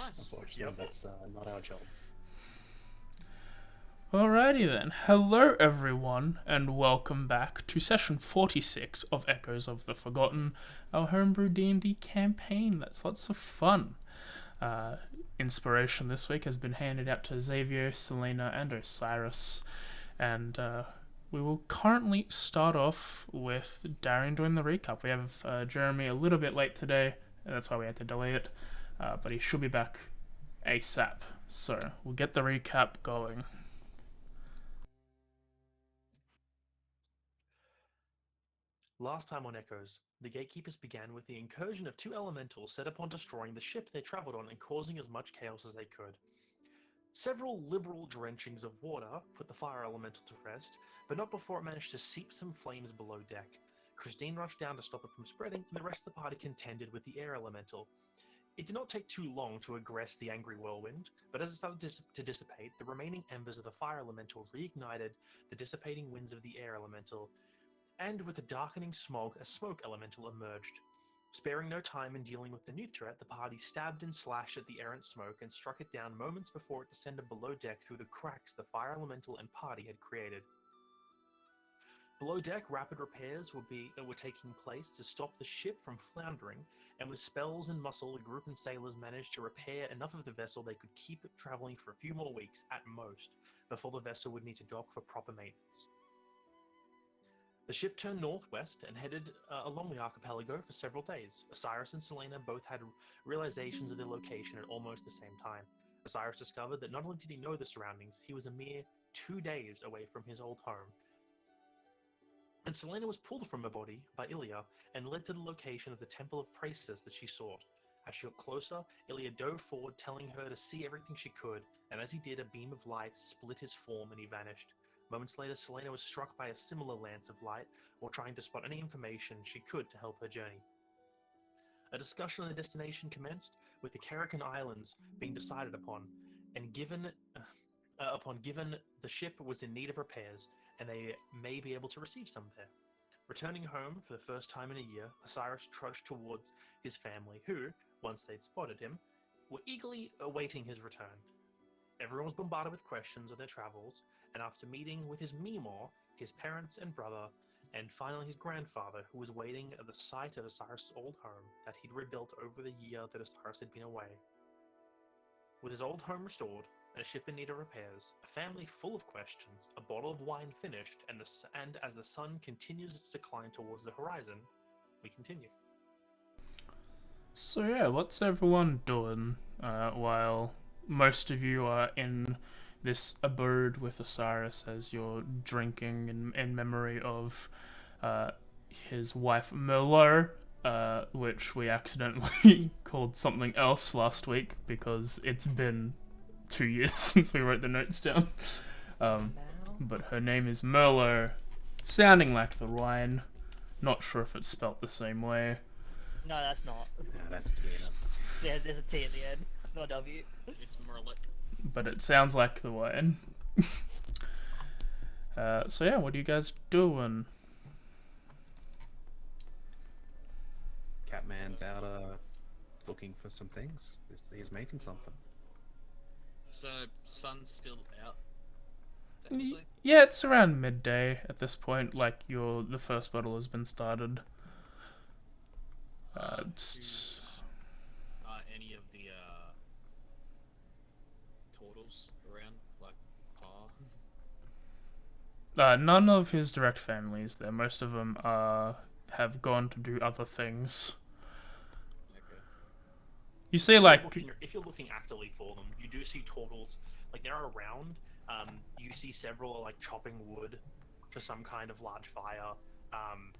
Nice. Unfortunately, that's not our job. Alrighty then. Hello everyone, and welcome back to session 46 of Echoes of the Forgotten, our homebrew D&D campaign. That's lots of fun. Inspiration this week has been handed out to Xavier, Selena, and Osiris, and we will currently start off with Darian doing the recap. We have Jeremy a little bit late today, and that's why we had to delay it, but he should be back ASAP. So we'll get the recap going. Last time on Echoes, the Gatekeepers began with the incursion of two elementals set upon destroying the ship they travelled on and causing as much chaos as they could. Several liberal drenchings of water put the fire elemental to rest, but not before it managed to seep some flames below deck. Christine rushed down to stop it from spreading, and the rest of the party contended with the air elemental. It did not take too long to aggress the angry whirlwind, but as it started to dissipate, the remaining embers of the fire elemental reignited the dissipating winds of the air elemental, and with the darkening smog, a smoke elemental emerged. Sparing no time in dealing with the new threat, the party stabbed and slashed at the errant smoke and struck it down moments before it descended below deck through the cracks the fire elemental and party had created. Below deck, rapid repairs were taking place to stop the ship from floundering, and with spells and muscle, the group and sailors managed to repair enough of the vessel they could keep it traveling for a few more weeks at most, before the vessel would need to dock for proper maintenance. The ship turned northwest and headed along the archipelago for several days. Osiris and Selena both had realizations of their location at almost the same time. Osiris discovered that not only did he know the surroundings, he was a mere 2 days away from his old home. And Selena was pulled from her body by Ilya and led to the location of the Temple of Praesus that she sought. As she got closer, Ilya dove forward, telling her to see everything she could, and as he did, a beam of light split his form and he vanished. Moments later, Selena was struck by a similar lance of light while trying to spot any information she could to help her journey. A discussion on the destination commenced, with the Karakan Islands being decided upon, and given the ship was in need of repairs, and they may be able to receive some there. Returning home for the first time in a year, Osiris trudged towards his family, who, once they'd spotted him, were eagerly awaiting his return. Everyone was bombarded with questions of their travels, and after meeting with his Meemaw, his parents and brother, and finally his grandfather, who was waiting at the site of Osiris' old home that he'd rebuilt over the year that Osiris had been away. With his old home restored, and a ship in need of repairs, a family full of questions, a bottle of wine finished, and as the sun continues its decline towards the horizon, we continue. So yeah, what's everyone doing while most of you are in this abode with Osiris as you're drinking in memory of his wife Merlot, which we accidentally called something else last week because it's been 2 years since we wrote the notes down. But her name is Merlot, sounding like the wine. Not sure if it's spelt the same way. No, that's not. Yeah, that's Tina. There's a T at the end, not a W. It's Merlot. But it sounds like the wine. So yeah, what are you guys doing? Catman's out looking for some things. He's making something. So, sun's still out. Y- Technically. Yeah, it's around midday at this point. Like the first bottle has been started. It's- Any of the turtles around, like None of his direct family is there. Most of them have gone to do other things. Okay. You see, like, If you're looking actively for them, you do see turtles, like they're around. You see several like chopping wood for some kind of large fire.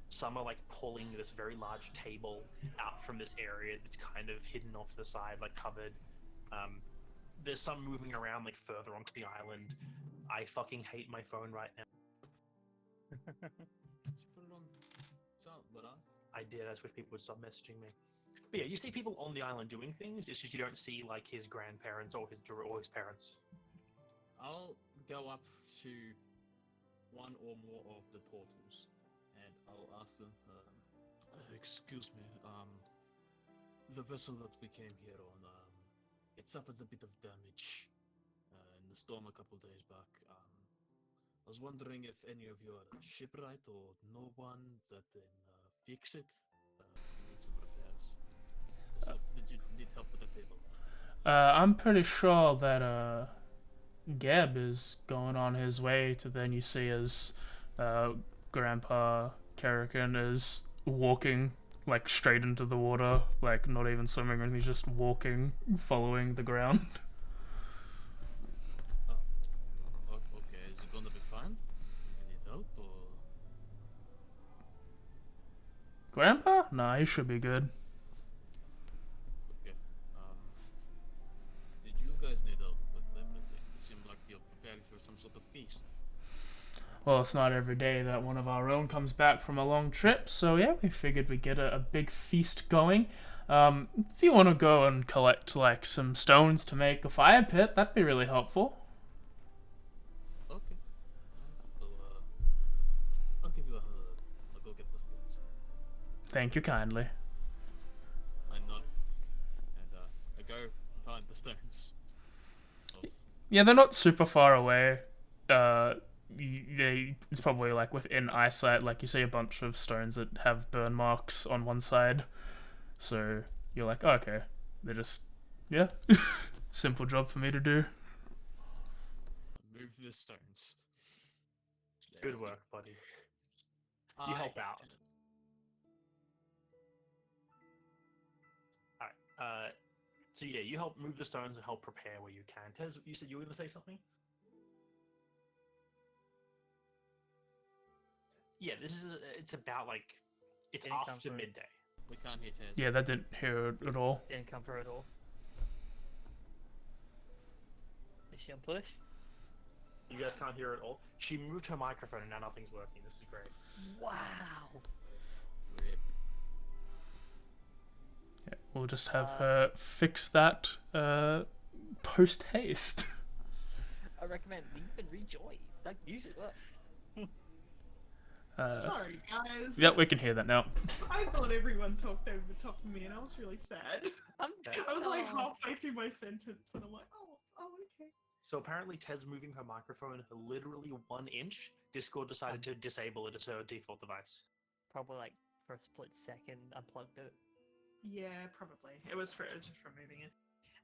Some are like pulling this very large table out from this area that's kind of hidden off to the side, like covered. There's some moving around like further onto the island. I fucking hate my phone right now. Just put it on. But I did. I just wish people would stop messaging me. But yeah, you see people on the island doing things. It's just you don't see like his grandparents or his parents. I'll go up to one or more of the turtles, and I'll ask them. Excuse me. The vessel that we came here on. it suffered a bit of damage in the storm a couple days back. I was wondering if any of you are shipwright or know one that can fix it. If you need some repairs. So, did you need help with the table? I'm pretty sure that Geb is going on his way to. Then you see as Grandpa Kerrigan is walking like straight into the water, like not even swimming, and he's just walking, following the ground. Okay, is it gonna be fine? Does he need help or? Grandpa? Nah, he should be good. Okay. Did you guys need help with everything? It seemed like you're preparing for some sort of feast. Well, it's not every day that one of our own comes back from a long trip, so yeah, we figured we'd get a big feast going. If you want to go and collect like some stones to make a fire pit, that'd be really helpful. Okay. So, I'll give you I'll go get the stones. Thank you kindly. I nod, and I go find the stones. Oh, Yeah, they're not super far away. It's probably like within eyesight. Like you see a bunch of stones that have burn marks on one side, so you're like, oh, okay, they're just simple job for me to do. move the stones. Good work, buddy. You help out. Alright, so yeah, you help move the stones and help prepare where you can. Tez, you said you were going to say something? Yeah, it's about like, it's Didn't come after through. midday. We can't hit his. Yeah, that didn't hear it at all. Didn't come through at all. Is she on push? You guys can't hear it all. She moved her microphone and now nothing's working. This is great. Wow. Rip. Yeah, we'll just have her fix that post haste. I recommend leave and rejoin. That usually works. Sorry, guys. Yep, we can hear that now. I thought everyone talked over the top of me, and I was really sad. I'm I was like oh. halfway through my sentence, and I'm like, oh, okay. So apparently Tez moving her microphone literally 1 inch, Discord decided to disable it as her default device. Probably like for a split second unplugged it. Yeah, probably. It was just for moving it.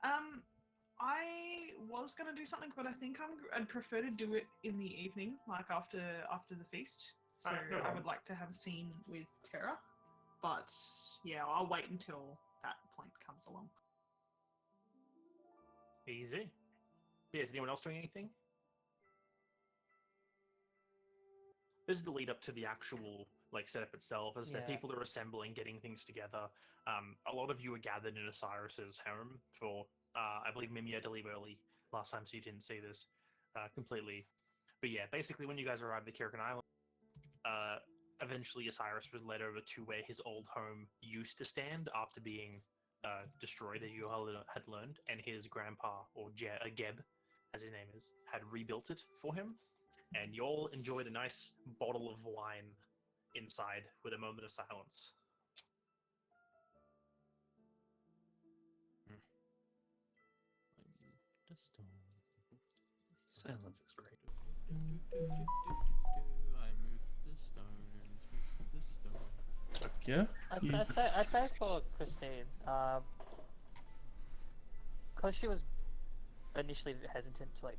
I was gonna do something, but I think I'd prefer to do it in the evening, like after the feast. So Alright, no I problem. would like to have a scene with Terra, but yeah, I'll wait until that point comes along. Easy. Yeah, is anyone else doing anything? This is the lead up to the actual like setup itself. As I said, Yeah. people are assembling, getting things together. A lot of you are gathered in Osiris's home for, I believe Mimia to leave early last time, so you didn't see this completely. But yeah, basically when you guys arrived at Kirkin Island, eventually Osiris was led over to where his old home used to stand after being destroyed, as you all had learned, and his grandpa, or Geb, as his name is, had rebuilt it for him. And you all enjoyed a nice bottle of wine inside with a moment of silence. The stone. Silence is great. I moved the stones. Moved the stone. Yeah. I'd say for Christine, because she was initially hesitant to like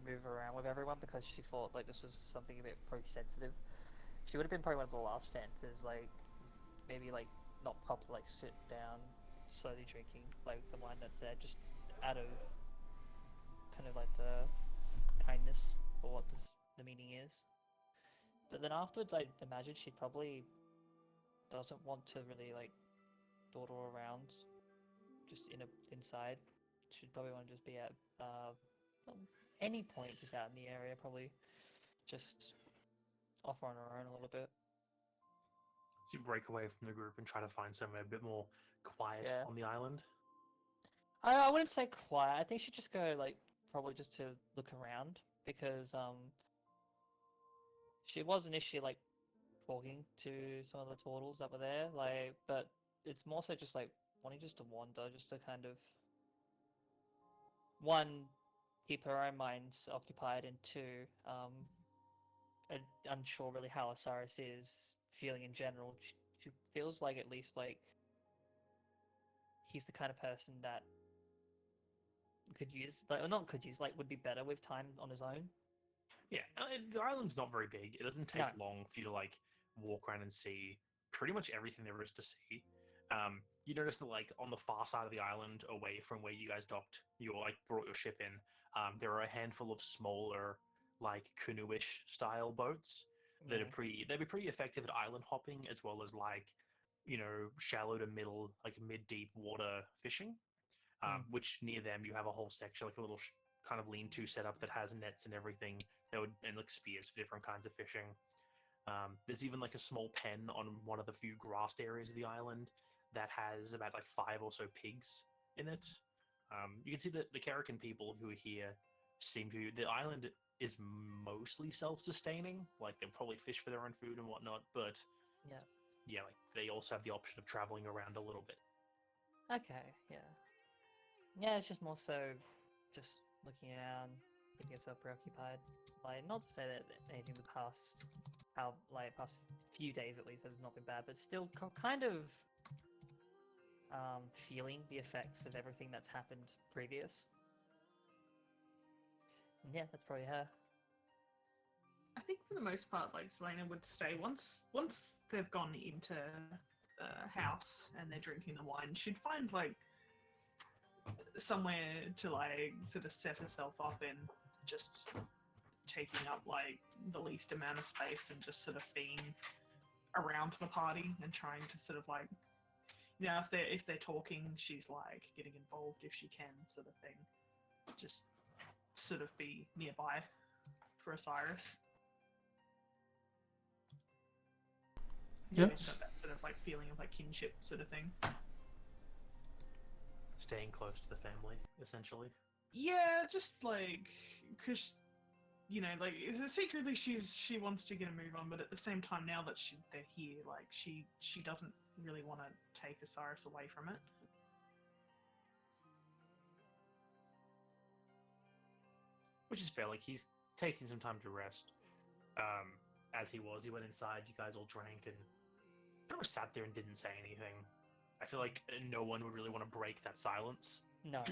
move around with everyone because she thought like this was something a bit pretty sensitive. She would have been probably one of the last answers, like maybe like not properly like sit down, slowly drinking like the wine that's there, just out of kind of like the kindness for what the meaning is. But then afterwards, I imagine she probably doesn't want to really like dawdle around just inside. She'd probably want to just be at any point just out in the area, probably just off on her own a little bit. So you break away from the group and try to find somewhere a bit more quiet Yeah. on the island. I wouldn't say quiet. I think she'd just go like probably just to look around because she was initially like talking to some of the turtles that were there, like, but it's more so just like wanting just to wander, just to kind of one, keep her own mind occupied, and two, unsure really how Osiris is feeling in general. She feels like at least like he's the kind of person that could use, like, or not could use, like, would be better with time on his own. Yeah, the island's not very big. It doesn't take No. long for you to like walk around and see pretty much everything there is to see. You notice that like on the far side of the island, away from where you guys docked, you like brought your ship in. There are a handful of smaller, like canoeish style boats that Yeah. are they'd be pretty effective at island hopping as well as like, shallow to middle, like mid deep water fishing. Which near them you have a whole section, like a little kind of lean-to setup that has nets and everything that would and like spears for different kinds of fishing. There's even like a small pen on one of the few grassed areas of the island that has about like 5 or so pigs in it. You can see that the Karakin people who are here the island is mostly self-sustaining. Like they'll probably fish for their own food and whatnot, but Yeah. yeah, like they also have the option of traveling around a little bit. Okay. Yeah. Yeah. It's just more so, just looking around, keeping yourself preoccupied. Like, not to say that anything the past, past few days at least has not been bad, but still kind of feeling the effects of everything that's happened previous. And yeah, that's probably her. I think for the most part, like Selena would stay once they've gone into the house and they're drinking the wine. She'd find like somewhere to like sort of set herself up in, just taking up like the least amount of space and just sort of being around the party and trying to sort of like, if they're talking, she's like getting involved if she can, sort of thing. Just sort of be nearby for Osiris. Yeah. Got that sort of like feeling of like kinship sort of thing. Staying close to the family, essentially. Yeah, just like because like secretly she wants to get a move on, but at the same time, now that they're here, like she doesn't really want to take Osiris away from it. Which is fair. Like he's taking some time to rest. As he went inside. You guys all drank and pretty much sat there and didn't say anything. I feel like no one would really want to break that silence. No.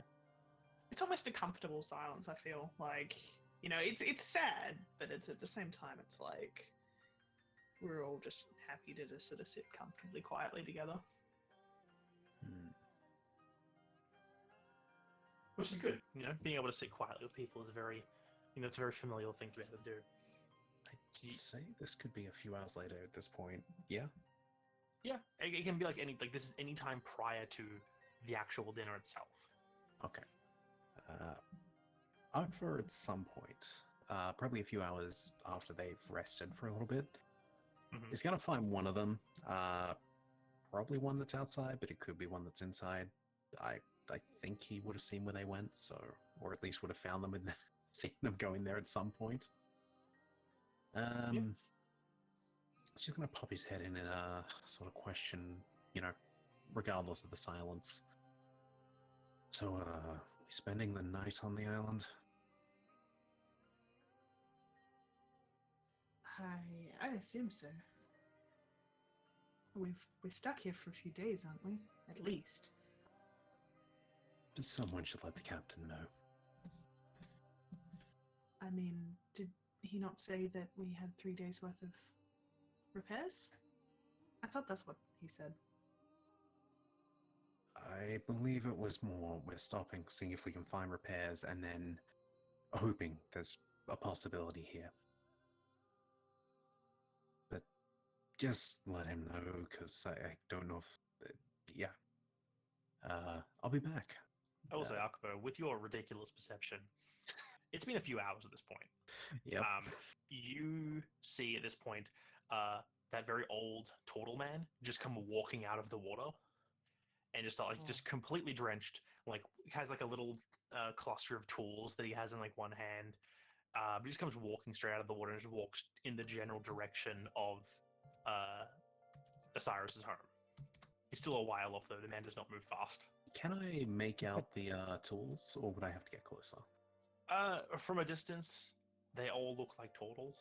It's almost a comfortable silence. I feel like it's sad, but it's at the same time it's like we're all just happy to just sort of sit comfortably, quietly together. Which is good. Being able to sit quietly with people is a very, it's a very familial thing to be able to do. I'd say this could be a few hours later at this point. Yeah. Yeah, it can be like this is any time prior to the actual dinner itself. Okay. Over at some point, probably a few hours after they've rested for a little bit, he's gonna find one of them. Probably one that's outside, but it could be one that's inside. I think he would have seen where they went, or at least would have found them and seen them going there at some point. He's just gonna pop his head in and sort of question, regardless of the silence. So, we spending the night on the island? I assume so. We're stuck here for a few days, aren't we? At least. Someone should let the captain know. I mean, did he not say that we had 3 days worth of repairs? I thought that's what he said. I believe it was more we're stopping, seeing if we can find repairs, and then hoping there's a possibility here. But just let him know, because I don't know if... yeah. I'll be back. I will say, Akvo, with your ridiculous perception, it's been a few hours at this point. Yep. You see at this point that very old turtle man just come walking out of the water and just completely drenched. Like has like a little cluster of tools that he has in like one hand. But he just comes walking straight out of the water and just walks in the general direction of Osiris's home. He's still a while off though. The man does not move fast. Can I make out the tools, or would I have to get closer? From a distance, they all look like turtles.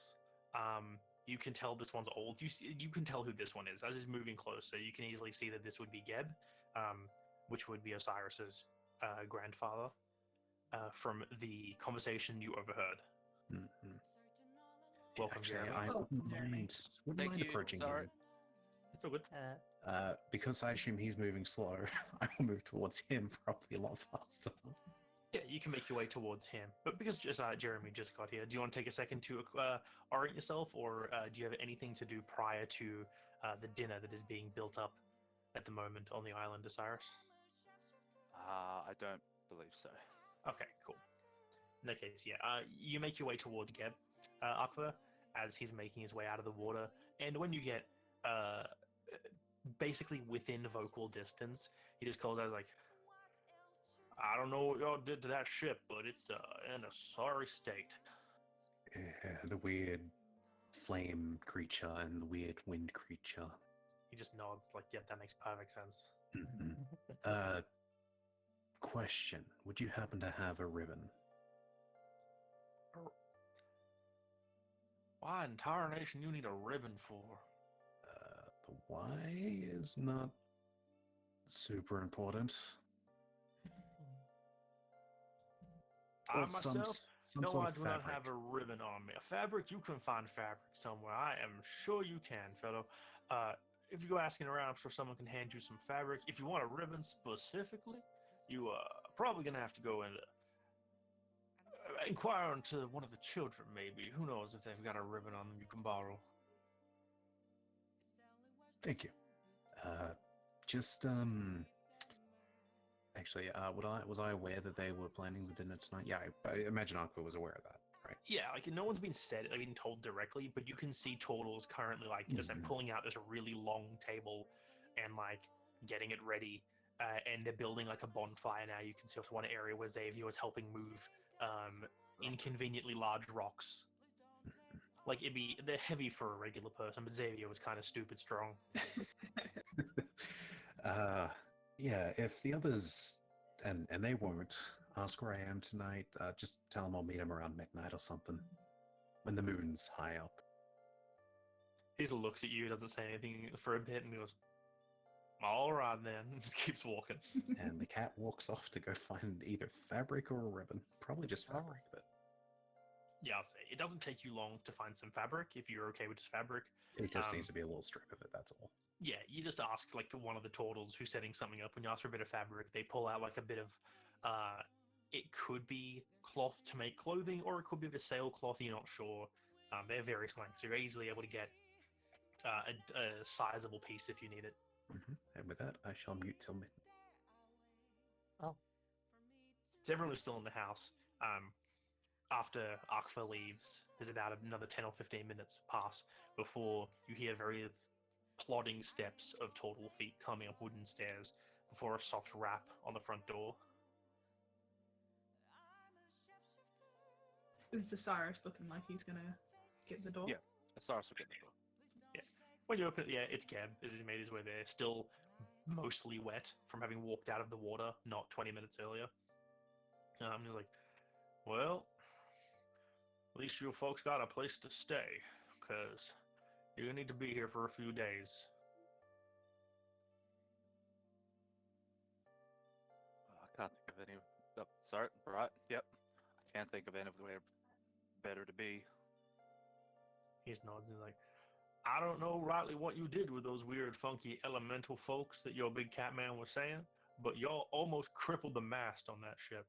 You can tell this one's old. You can tell who this one is. As he's moving closer, you can easily see that this would be Geb, which would be Osiris's grandfather, from the conversation you overheard. Mm-hmm. Welcome, Actually, Jeremy. I wouldn't mind, Thank you, approaching sorry. him. It's all good. Because I assume he's moving slow, I will move towards him probably a lot faster. Yeah, you can make your way towards him. But because Jeremy just got here, do you want to take a second to orient yourself, or do you have anything to do prior to the dinner that is being built up at the moment on the island, Osiris? I don't believe so. Okay, cool. In that case, yeah, you make your way towards Geb, Aqua, as he's making his way out of the water, and when you get basically within vocal distance, he just calls out like, I don't know what y'all did to that ship, but it's in a sorry state. Yeah, the weird flame creature and the weird wind creature. He just nods like, yep, that makes perfect sense. Mm-hmm. Question. Would you happen to have a ribbon? Why in tarnation you need a ribbon for? The why is not super important. I Or some myself, some no, sort I of do not fabric. have a ribbon on me. A fabric, you can find fabric somewhere. I am sure you can, fellow. If you go asking around, I'm sure someone can hand you some fabric. If you want a ribbon specifically, you probably gonna have to go and inquire into one of the children, maybe. Who knows if they've got a ribbon on them you can borrow. Thank you. Just actually, was I aware that they were planning the dinner tonight? Yeah, I imagine Aqua was aware of that, right? Yeah, like no one's been told directly, but you can see Turtles currently like just pulling out this really long table and like getting it ready, and they're building like a bonfire now. You can see off one area where Xavier is helping move inconveniently large rocks. Like they're heavy for a regular person, but Xavier was kind of stupid strong. Yeah, if the others, and they won't, ask where I am tonight, just tell them I'll meet them around midnight or something, when the moon's high up. He just looks at you, doesn't say anything for a bit, and goes, all right then, just keeps walking. And the cat walks off to go find either fabric or a ribbon. Probably just fabric, but... Yeah, I'll say, it doesn't take you long to find some fabric, if you're okay with just fabric. It just needs to be a little strip of it, that's all. Yeah, you just ask like one of the turtles who's setting something up. When you ask for a bit of fabric, they pull out like a bit of, it could be cloth to make clothing, or it could be a sailcloth. You're not sure. They're various lengths, so you're easily able to get a sizable piece if you need it. And with that, I shall mute till midnight. Oh. So everyone is still in the house. After Akfa leaves, there's about another 10 or 15 minutes pass before you hear very plodding steps of turtle feet coming up wooden stairs before a soft rap on the front door. Is Osiris looking like he's gonna get the door? Yeah, Osiris will get the door. Yeah. When you open it, yeah, it's Geb as he's made his way there, still mostly wet from having walked out of the water not 20 minutes earlier. He's like, well, at least you folks got a place to stay, because you're gonna need to be here for a few days. I can't think of any. Oh, sorry, right? Yep. I can't think of anywhere better to be. He just nods and he's like, I don't know rightly what you did with those weird, funky elemental folks that your big cat man was saying, but y'all almost crippled the mast on that ship.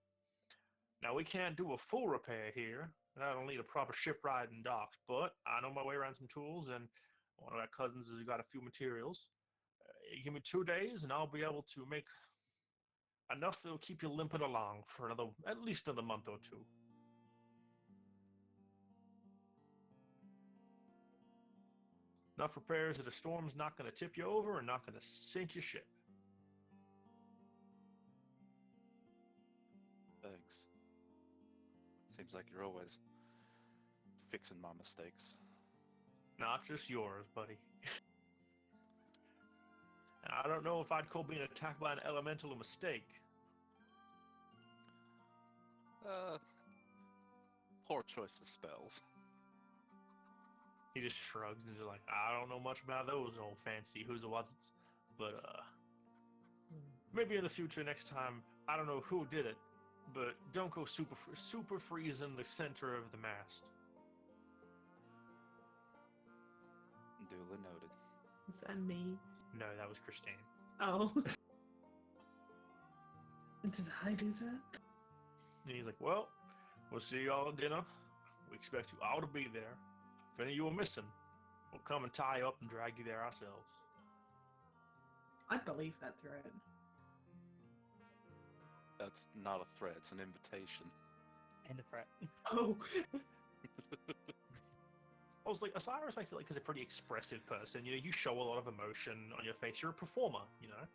Now, we can't do a full repair here, and I don't need a proper shipwright and docks, but I know my way around some tools, and one of our cousins has got a few materials. Give me 2 days, and I'll be able to make enough that'll keep you limping along for at least another month or two. Enough repairs that a storm's not going to tip you over and not going to sink your ship. Thanks. Seems like you're always fixing my mistakes. Not just yours, buddy. I don't know if I'd call being attacked by an elemental a mistake. Poor choice of spells. He just shrugs and is like, I don't know much about those old fancy who's what's, but maybe in the future next time, I don't know who did it, but don't go super freeze in the center of the mast. Duly noted. Is that me? No, that was Christine. Oh. Did I do that? And he's like, well, we'll see y'all at dinner. We expect you all to be there. If any of you are missing, we'll come and tie you up and drag you there ourselves. I believe that threat. That's not a threat, it's an invitation. End of threat. Oh. I was like, Osiris, I feel like, is a pretty expressive person. You know, you show a lot of emotion on your face. You're a performer, you know?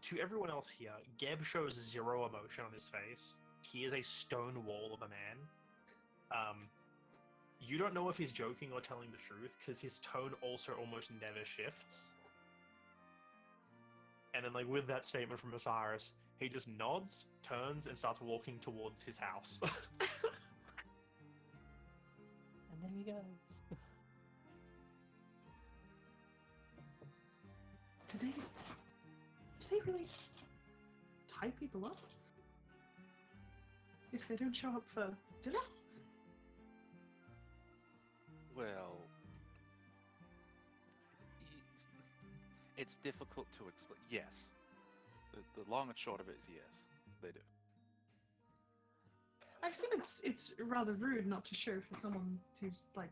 To everyone else here, Geb shows zero emotion on his face. He is a stone wall of a man. You don't know if he's joking or telling the truth, because his tone also almost never shifts. And then, like, with that statement from Osiris, he just nods, turns, and starts walking towards his house. And there he goes. Do they really tie people up? If they don't show up for dinner? Well, it's difficult to explain. Yes. The long and short of it is yes, they do. I assume it's rather rude not to show for someone who's like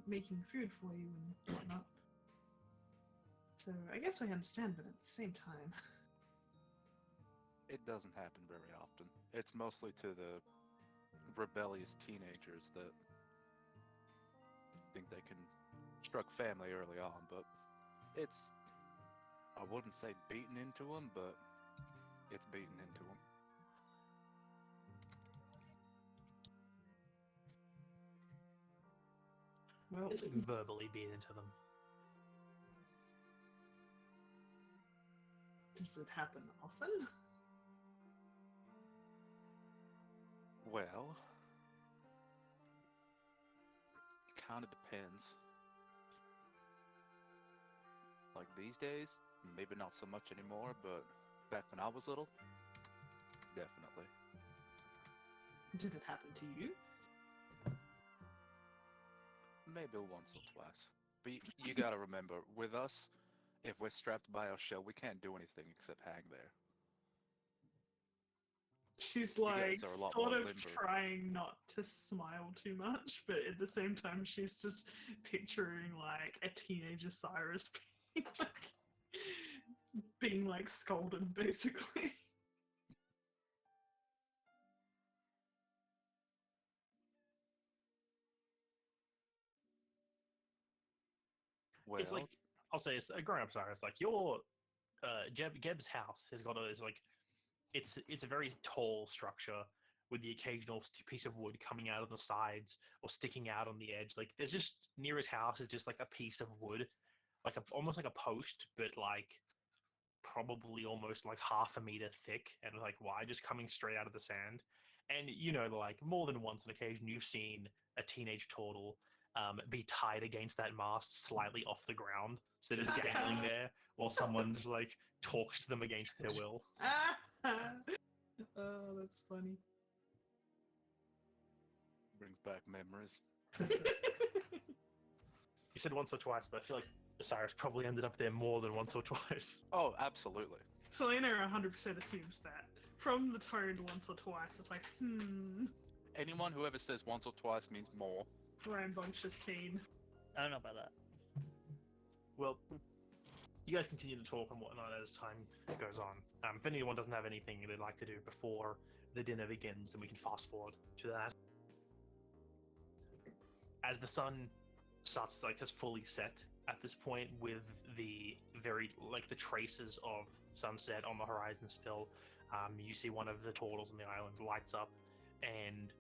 making food for you and whatnot. So I guess I understand, but at the same time, It doesn't happen very often. It's mostly to the rebellious teenagers that think they can struck family early on, but it's, I wouldn't say beaten into them, but it's beaten into them. well, It's like verbally beat into them. does it happen often? Well, it kind of depends. Like these days, maybe not so much anymore, but back when I was little, definitely. Did it happen to you? Maybe once or twice. But you gotta remember, with us, if we're strapped by our shell, we can't do anything except hang there. She's guys like are a lot sort more of limber. trying not to smile too much, but at the same time, she's just picturing like a teenager Cyrus being like scolded, basically. Well, It's like, I'll say, it's a grown-up Cyrus. Like, your Geb's house has got a, it's a very tall structure with the occasional piece of wood coming out of the sides or sticking out on the edge. Like, there's just near his house is just like a piece of wood, like almost like a post, but like probably almost like half a meter thick and like wide, just coming straight out of the sand. And you know, like more than once on occasion, you've seen a teenage turtle be tied against that mast slightly off the ground, so they're just dangling there while someone just like talks to them against their will. Oh, that's funny. brings back memories. You said once or twice, but I feel like Osiris probably ended up there more than once or twice. Oh, absolutely. Selena 100% assumes that. From the tone once or twice, it's like, Anyone who ever says once or twice means more. rambunctious teen. I don't know about that. Well, you guys continue to talk and whatnot as time goes on. If anyone doesn't have anything they'd like to do before the dinner begins, then we can fast forward to that. As the sun starts, like, has fully set at this point, with the very, like, the traces of sunset on the horizon still, you see one of the turtles on the island lights up and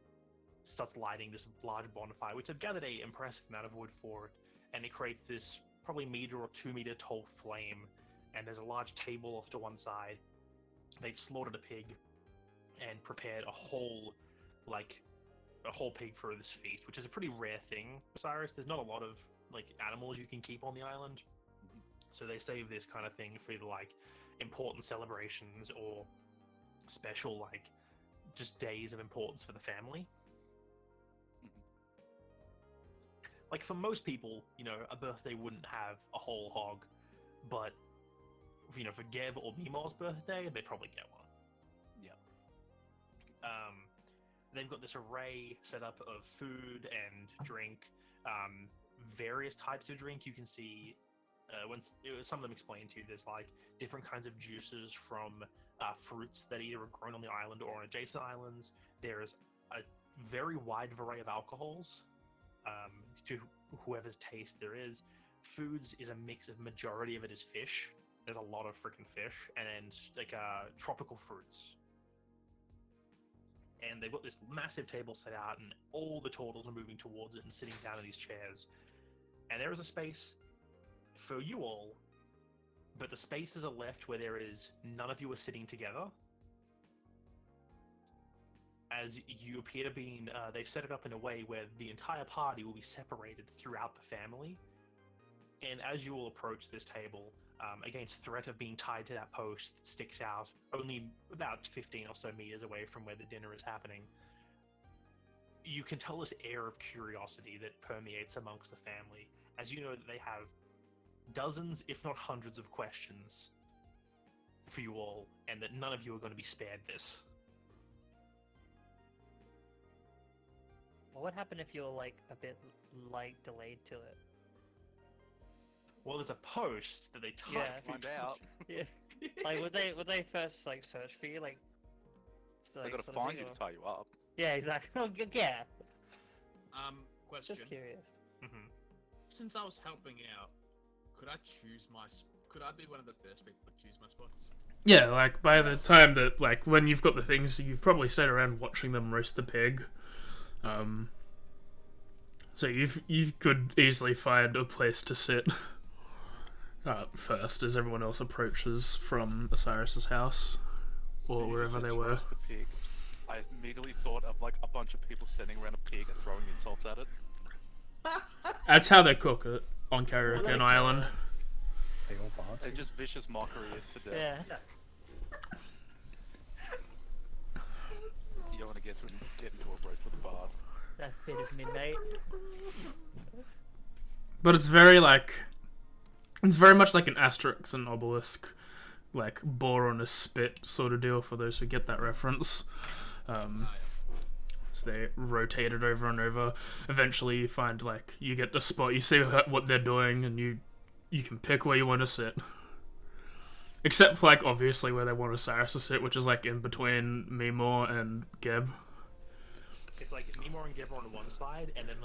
starts lighting this large bonfire, which I've gathered a impressive amount of wood for it, and it creates this probably meter or 2 meter tall flame and there's a large table off to one side. They'd slaughtered a pig and prepared a whole pig for this feast, which is a pretty rare thing, Osiris. There's not a lot of animals you can keep on the island, so they save this kind of thing for either important celebrations or special just days of importance for the family. For most people, a birthday wouldn't have a whole hog, but for Geb or Mimor's birthday, they'd probably get one. Yeah. They've got this array set up of food and drink, various types of drink. You can see some of them explain to you, there's different kinds of juices from fruits that either are grown on the island or on adjacent islands. There's a very wide array of alcohols to whoever's taste there is. Foods is a mix of, majority of it is fish. There's a lot of freaking fish, and then tropical fruits. And they've got this massive table set out, and all the turtles are moving towards it and sitting down in these chairs. And there is a space for you all, but the spaces are left where none of you are sitting together. As you appear to be, they've set it up in a way where the entire party will be separated throughout the family. And as you all approach this table, against threat of being tied to that post that sticks out only about 15 or so meters away from where the dinner is happening, you can tell this air of curiosity that permeates amongst the family, as you know that they have dozens, if not hundreds, of questions for you all, and that none of you are going to be spared this. What would happen if you're a bit delayed to it? Well, there's a post that they tie. Yeah. Find out. Yeah. Would they first search for you They gotta find you to tie you up. Yeah, exactly. Oh, yeah. Question. Just curious. Mm-hmm. Since I was helping out, could I be one of the first people to choose my spots? Yeah, by the time that when you've got the things, you've probably stayed around watching them roast the pig. So you could easily find a place to sit first as everyone else approaches from Osiris's house or So wherever they were. roast the pig. I immediately thought of a bunch of people sitting around a pig and throwing insults at it. That's how they cook it on Karaoke Island. They all bards. They just vicious mockery it to death. Yeah. You don't want to get into a roast with a bard. That bit is midnight. But it's very it's very much like an Asterix and Obelisk, boar on a spit sort of deal for those who get that reference. So they rotate it over and over. Eventually you find you get the spot, you see what they're doing, and you can pick where you want to sit. Except for obviously where they want Osiris to sit, which is in between Mimor and Geb. It's Mimor and Geb are on one side, and then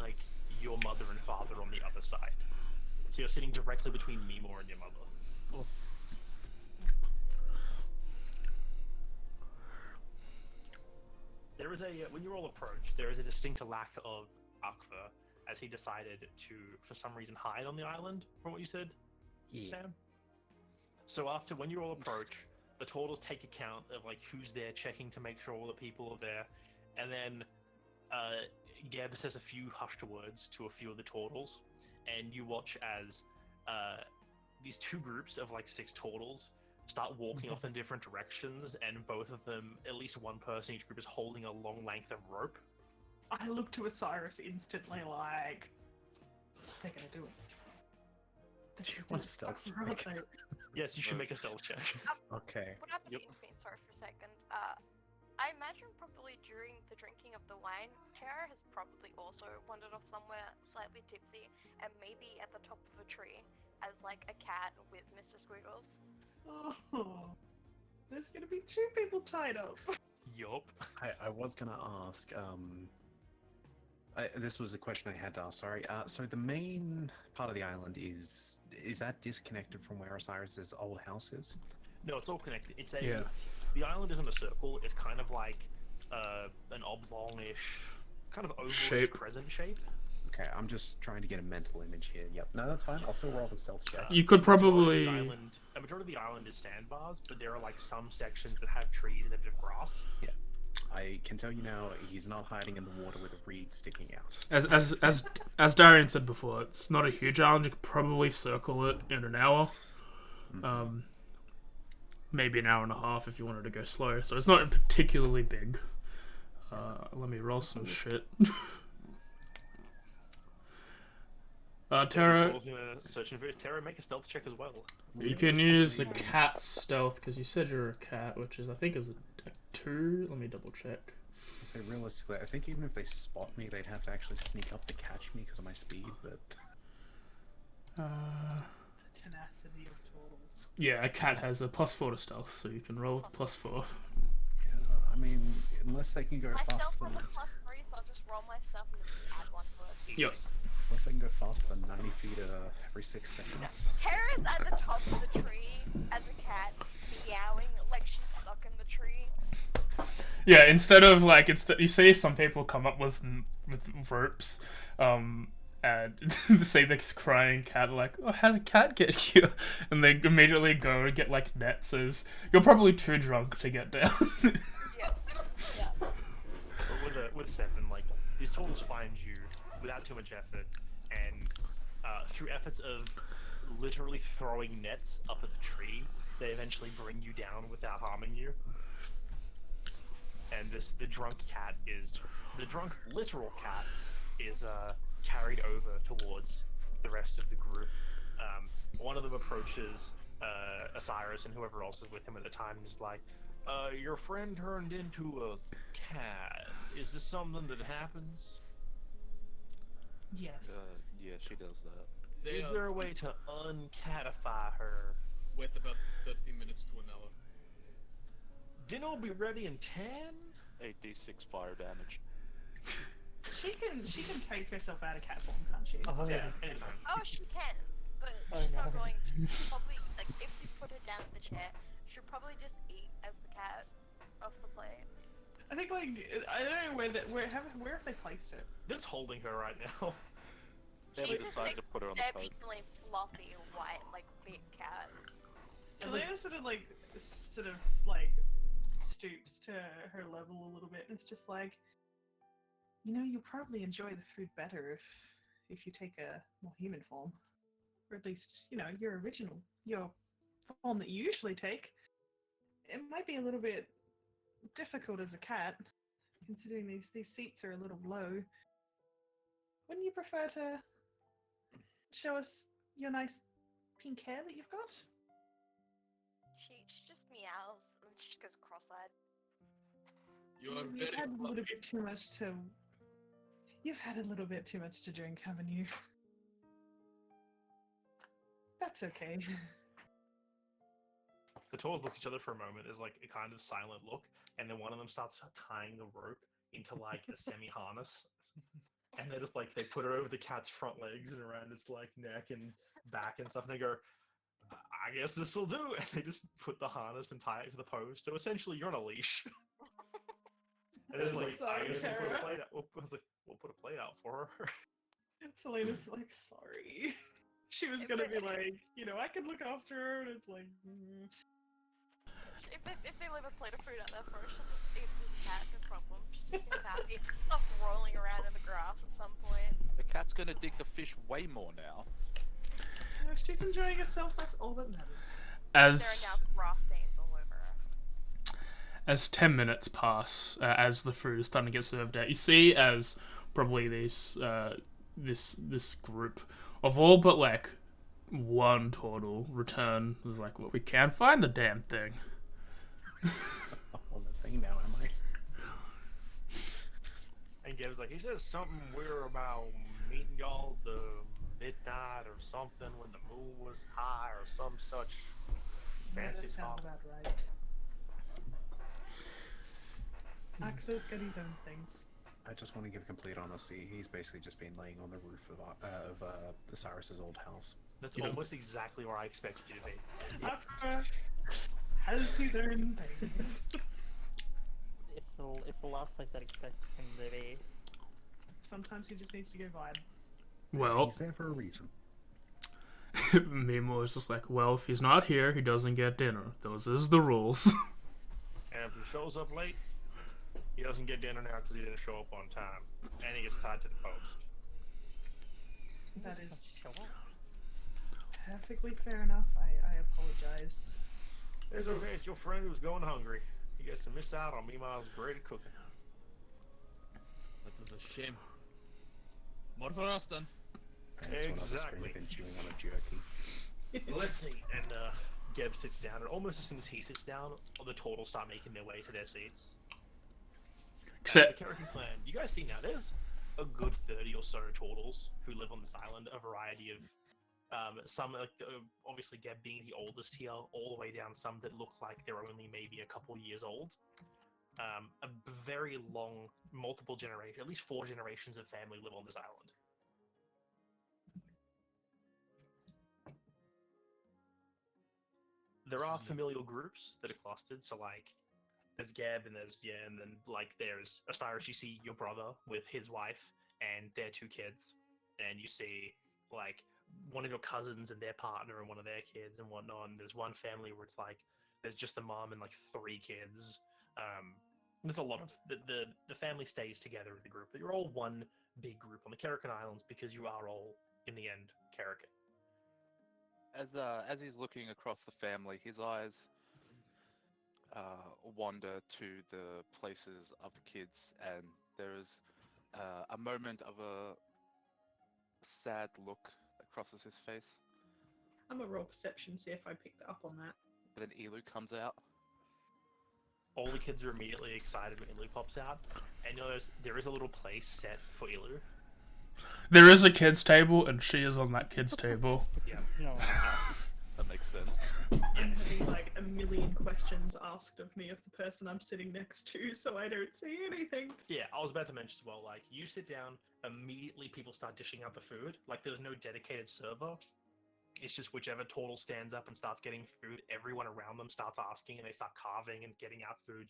your mother and father on the other side. So you're sitting directly between Mimor and your mother. Oh. There is when you all approach, there is a distinct lack of Akva, as he decided to, for some reason, hide on the island, from what you said, Sam? So when you all approach, the turtles take account of who's there, checking to make sure all the people are there, and then Geb says a few hushed words to a few of the turtles, and you watch as these two groups of 6 turtles start walking off in different directions, and both of them, at least one person in each group, is holding a long length of rope. I look to Osiris instantly they're gonna do it. Do you want a stealth check? Yes, you should make a stealth check. Okay. What happened to Intervene? Sorry for a second. I imagine probably during the drinking of the wine, Tara has probably also wandered off somewhere slightly tipsy and maybe at the top of a tree as a cat with Mr. Squiggles. Oh, there's gonna be 2 people tied up. Yup. I was gonna ask, this was a question I had to ask, sorry. So the main part of the island is that disconnected from where Osiris's old house is? No, it's all connected. It's a... Yeah. The island isn't a circle, it's kind of an oblongish, kind of ovalish Shape. crescent shape. Okay, I'm just trying to get a mental image here. Yep, no, that's fine. I'll still roll the stealth check. You could A majority probably. of the island is sandbars, but there are like some sections that have trees and a bit of grass. Yeah, I can tell you now, he's not hiding in the water with a reed sticking out. As Darian said before, it's not a huge island. You could probably circle it in an hour. Maybe an hour and a half if you wanted to go slow. So it's not particularly big. Let me roll some shit. Terra, Searching for Terra, make a stealth check as well. you can use a cat stealth because you said you're a cat, which is I think is a 2. Let me double check. So realistically, I think even if they spot me, they'd have to actually sneak up to catch me because of my speed. But Tenacity of turtles. Yeah, a cat has a +4 to stealth, so you can roll with +4. I mean, unless they can go My faster stealth than has a +3, so I'll just roll my stuff and then add 1 first. Yep. unless they can go faster than 90 feet every 6 seconds. Tara's at the top of the tree as a cat, meowing like she's stuck in the tree. Yeah, instead of like you see some people come up with ropes, and they say this crying cat like, oh, how did a cat get here? And they immediately go and get like nets. As you're probably too drunk to get down. Yeah. But with 7, like these tools find you without too much effort, and through efforts of literally throwing nets up at the tree, they eventually bring you down without harming you. And the drunk literal cat is carried over towards the rest of the group. One of them approaches Osiris and whoever else is with him at the time and is like, your friend turned into a cat. Is this something that happens? Yes. Yeah, she does that. Is there a way to uncatify her? Wait about 30 minutes to an hour. Dinner will be ready in 10? 8d6 fire damage. She can take herself out of cat form, can't she? Oh, Yeah, anytime. Oh, she can, but Oh, she's not no. going to. She'll probably, like, if you put her down in the chair, she'll probably just eat as the cat off the plate. I think like I don't know where have they placed it? They're just holding her right now. Then we She's just decided to put her on the coat. exceptionally fluffy, white, like, big cat. Selena sort of stoops to her level a little bit. And it's just like, you'll probably enjoy the food better if you take a more human form, or at least your form that you usually take. It might be a little bit difficult as a cat, considering these seats are a little low. Wouldn't you prefer to show us your nice pink hair that you've got? She just meows and she just goes cross-eyed. You are You've very had a little fluffy. bit too much to. You've had a little bit too much to drink, haven't you? That's okay. The tours look at each other for a moment. There's like a kind of silent look, and then one of them starts tying the rope into like a semi-harness, and they just like they put her over the cat's front legs and around its like neck and back and stuff. And they go, "I guess this will do." And they just put the harness and tie it to the post. So essentially, you're on a leash. And it's like, Sorry, I guess we'll put Tara. a plate out. We'll put a plate out for her. Selena's like, sorry. She was gonna be like, I can look after her, and it's like. If they leave a plate of food out there for her, she'll just eat the cat, no problem. She just gets happy. Stop rolling around in the grass at some point. The cat's gonna dig the fish way more now. If she's enjoying herself, that's all that matters. There are As now grass stains all over her. as 10 minutes pass, as the food is starting to get served out, you see as probably this group of all but like one turtle return is like, well, we can't find the damn thing. On the thing now, am I? And Gab's like, he says something weird about meeting y'all the midnight or something when the moon was high or some such fancy That sounds talk. about right. Oxford's got his own things. I just want to give complete honesty. He's basically just been laying on the roof of Osiris's old house. That's You know. almost exactly where I expected you to be. Oxford has his own things. It's the last place I'd expect him to be. Sometimes he just needs to go vibe. Well, He's there for a reason. Mimo is just like, well, if he's not here, he doesn't get dinner. Those is the rules. And if he shows up late, he doesn't get dinner now because he didn't show up on time, and he gets tied to the post. That Just is not show up. perfectly fair enough. I apologize. It's okay. It's your friend who's going hungry. He gets to miss out on Mima's great at cooking. That is a shame. More for us then. That's one other screen of him chewing on a jerky. Let's see. And Geb sits down, and almost as soon as he sits down, all the turtles start making their way to their seats. Except, The Cherokee clan. You guys see now, there's a good 30 or so turtles who live on this island. A variety of some, like obviously Geb being the oldest here, all the way down some that look like they're only maybe a couple years old. A very long, multiple generations, at least 4 generations of family live on this island. There are familial groups that are clustered, so like there's Geb and there's and then like there's Osiris. You see your brother with his wife and their 2 kids, and you see like one of your cousins and their partner and one of their kids and whatnot. And there's one family where it's like there's just the mom and like 3 kids. There's a lot of the family stays together in the group, but you're all one big group on the Karakin Islands because you are all in the end Karakin. As he's looking across the family, his eyes wander to the places of the kids, and there is a moment of a sad look that crosses his face. I'm gonna roll perception, see if I picked up on that. But then Elu comes out. All the kids are immediately excited when Ilu pops out, and you know there is a little place set for Ilu. there is a kid's table, and she is on that kid's table. Yeah. No. That makes sense. I'm having like a million questions asked of me of the person I'm sitting next to, so I don't see anything. Yeah, I was about to mention as well, like, you sit down, immediately people start dishing out the food. Like, there's no dedicated server. It's just whichever turtle stands up and starts getting food, everyone around them starts asking, and they start carving and getting out food.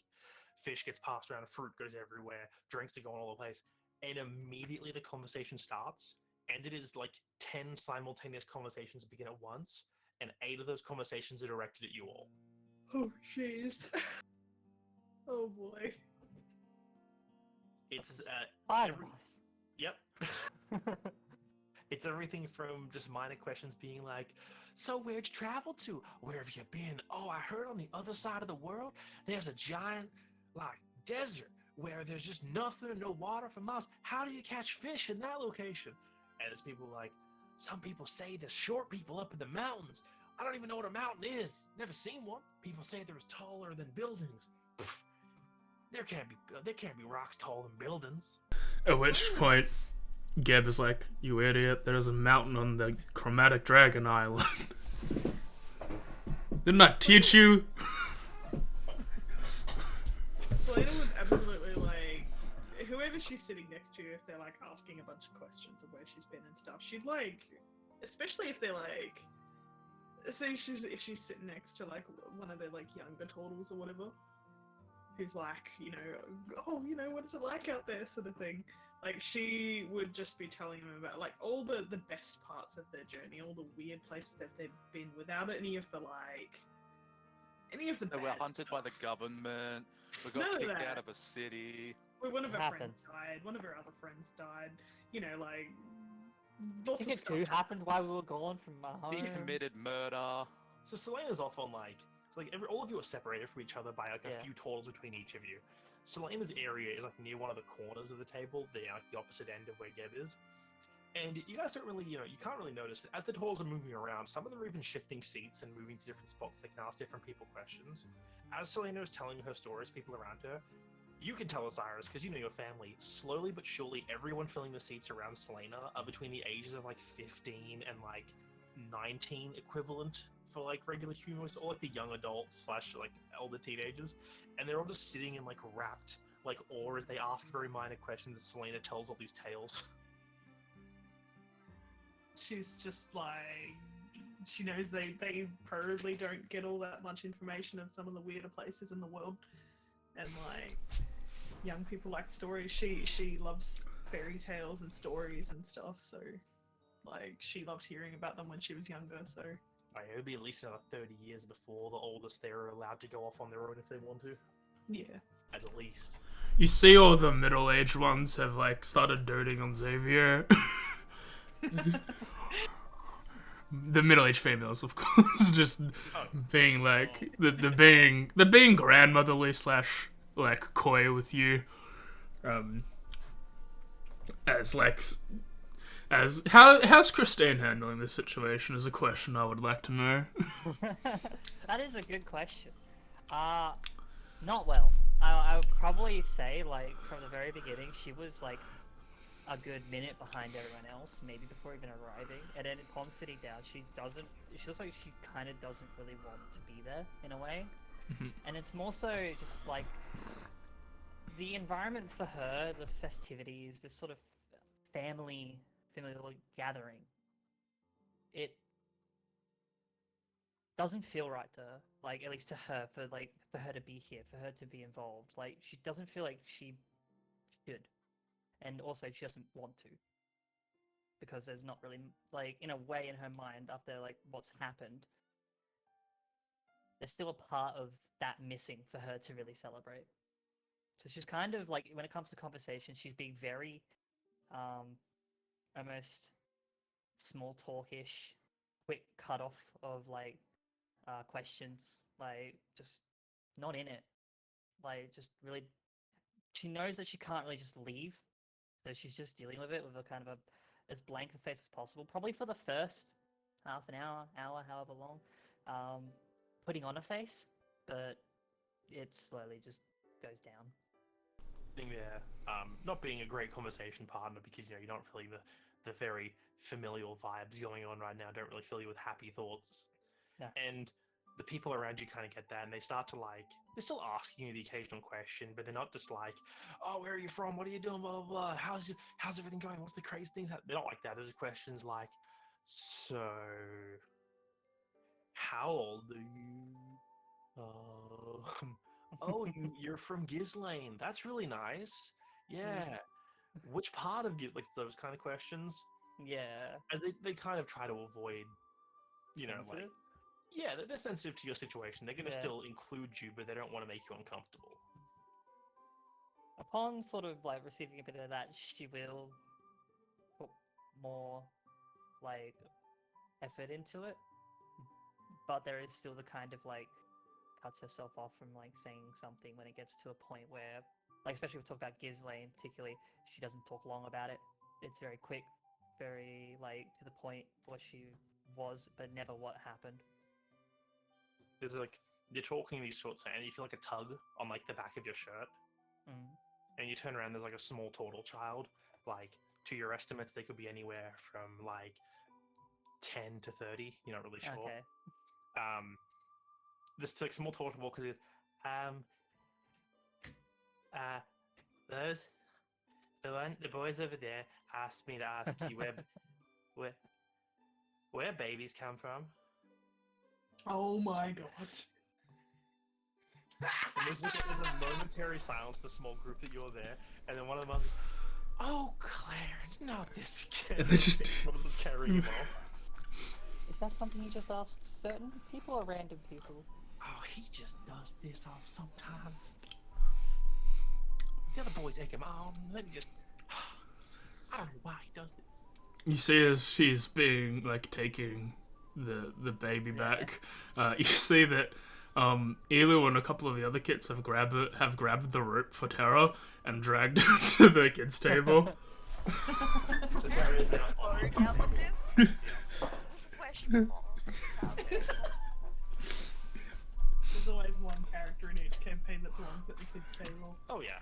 Fish gets passed around, fruit goes everywhere, drinks are going all over the place. And immediately the conversation starts, and it is like 10 simultaneous conversations begin at once, and 8 of those conversations are directed at you all. Oh, jeez. Oh, boy. It's, 5 every- of us. Yep. It's everything from just minor questions being like, so where'd you travel to? Where have you been? Oh, I heard on the other side of the world, there's a giant, like, desert where there's just nothing and no water for miles. How do you catch fish in that location? And there's people like, some people say there's short people up in the mountains. I don't even know what a mountain is. Never seen one. People say they're taller than buildings. Pfft. There can't be rocks taller than buildings. At which point, Geb is like, you idiot, there's a mountain on the Chromatic Dragon Island. Didn't I teach you? Selena would absolutely, like, whoever she's sitting next to, if they're, like, asking a bunch of questions of where she's been and stuff, she'd, like, especially if they're, like, say if she's sitting next to, like, one of the, like, younger turtles or whatever, who's like, you know, oh, you know, what is it like out there, sort of thing. Like, she would just be telling them about, like, all the best parts of their journey, all the weird places that they've been without any of the, like, any of the So we're bad hunted by the stuff. government. We None got of kicked that. out of a city. Well, one of It her friends happens. died, one of her other friends died, you know, like, I lots think of it stuff. too happened while we were gone from our home. He committed murder. So Selena's off on like, it's like all of you are separated from each other by like a Yeah. few turtles between each of you. Selena's area is like near one of the corners of the table, like the opposite end of where Geb is. And you guys don't really, you can't really notice, but as the turtles are moving around, some of them are even shifting seats and moving to different spots. They can ask different people questions. As Selena is telling her stories, people around her, you can tell Osiris, because you know your family, slowly but surely, everyone filling the seats around Selena are between the ages of like 15 and like 19 equivalent for like regular humans, or like the young adults / like elder teenagers, and they're all just sitting in like rapt like awe as they ask very minor questions as Selena tells all these tales. She's just like, she knows they probably don't get all that much information of some of the weirder places in the world, and like, young people like stories. She loves fairy tales and stories and stuff, so Like she loved hearing about them when she was younger, so It would be at least another 30 years before the oldest they're allowed to go off on their own if they want to. yeah. At least. You see all the middle-aged ones have, like, started doting on Xavier. The middle-aged females, of course, just being, like, the being grandmotherly slash, like, coy with you. How's Christine handling this situation is a question I would like to know. That is a good question. Not well. I would probably say, like, from the very beginning, she was, like, a good minute behind everyone else, maybe before even arriving. And then upon sitting down, she looks like she kind of doesn't really want to be there, in a way. And it's more so just, like, the environment for her, the festivities, this sort of familial gathering, it doesn't feel right to her, like, at least to her, for her to be here, for her to be involved. Like, she doesn't feel like she should, and also she doesn't want to, because there's not really, like, in a way, in her mind, after, like, what's happened, there's still a part of that missing for her to really celebrate. So she's kind of, like, when it comes to conversation, she's being very almost small talkish, quick cut off of, like, questions, like, just not in it. Like, just really, she knows that she can't really just leave, so she's just dealing with it with a kind of as blank a face as possible, probably for the first half an hour, however long, putting on a face, but it slowly just goes down. Being there, not being a great conversation partner because, you know, you're not feeling the very familial vibes going on right now, don't really fill you with happy thoughts. No. And the people around you kind of get that, and they start to, like, they're still asking you the occasional question, but they're not just like, oh, where are you from? What are you doing? Blah, blah, blah. How's everything going? What's the crazy things? They're not like that. There's questions like, so, how old are you? Oh, you're from Ghislaine. That's really nice. Yeah. Which part of Ghislaine? Like, those kind of questions. Yeah. As they kind of try to avoid, you know, like, Sensitive? yeah, they're sensitive to your situation. They're going to Yeah. still include you, but they don't want to make you uncomfortable. Upon sort of, like, receiving a bit of that, she will put more, like, effort into it, but there is still the kind of, like, cuts herself off from, like, saying something when it gets to a point where, like, especially if we talk about Ghislaine particularly, she doesn't talk long about it. It's very quick, very, like, to the point what she was, but never what happened. There's, like, you're talking these short and you feel like a tug on, like, the back of your shirt. And you turn around, there's, like, a small total child. Like, to your estimates, they could be anywhere from, like, 10 to 30. You're not really sure. Okay. This, like, small total because it's, the boys over there asked me to ask you where babies come from. Oh my god. And there's a momentary silence in the small group that you're there, and then one of them goes, "Oh, Clarence, not this again." And they just one of them's carrying him off. Is that something you just ask certain people or random people? Oh, he just does this sometimes. The other boys egg him on. Let me just. I don't know why he does this. You see, as she's being, like, taking the baby back, you see that Elu and a couple of the other kids have grabbed the rope for Terra and dragged it to the kids' table. So Terra is now Worried out with this? Questionable. There's always one character in each campaign that belongs at the kids' table. Oh yeah.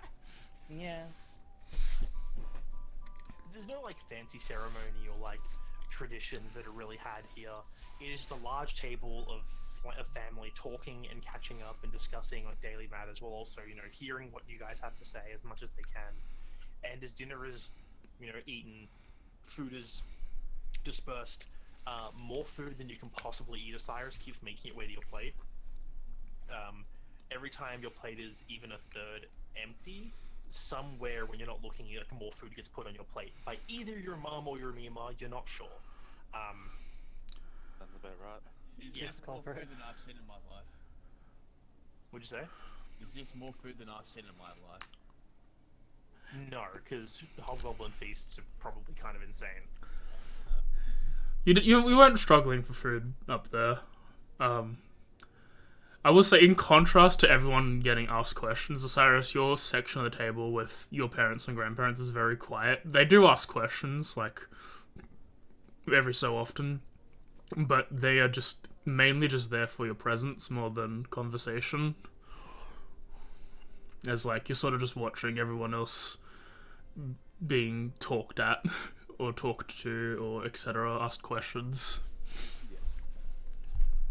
Yeah. There's no, like, fancy ceremony or, like, traditions that are really had here. It is just a large table of family talking and catching up and discussing, like, daily matters, while also, you know, hearing what you guys have to say as much as they can. And as dinner is, you know, eaten, food is dispersed, more food than you can possibly eat, Osiris keeps making it way to your plate. Every time your plate is even a third empty, somewhere when you're not looking, like, more food gets put on your plate by either your mom or your Mima, you're not sure. Sounds about right. Is Yeah. this more food than I've seen in my life? What'd you say? Is this more food than I've seen in my life? No, because hobgoblin feasts are probably kind of insane. We weren't struggling for food up there. I will say, in contrast to everyone getting asked questions, Osiris, your section of the table with your parents and grandparents is very quiet. They do ask questions, like, every so often, but they are just mainly just there for your presence more than conversation. As, like, you're sort of just watching everyone else being talked at, or talked to, or etc., asked questions.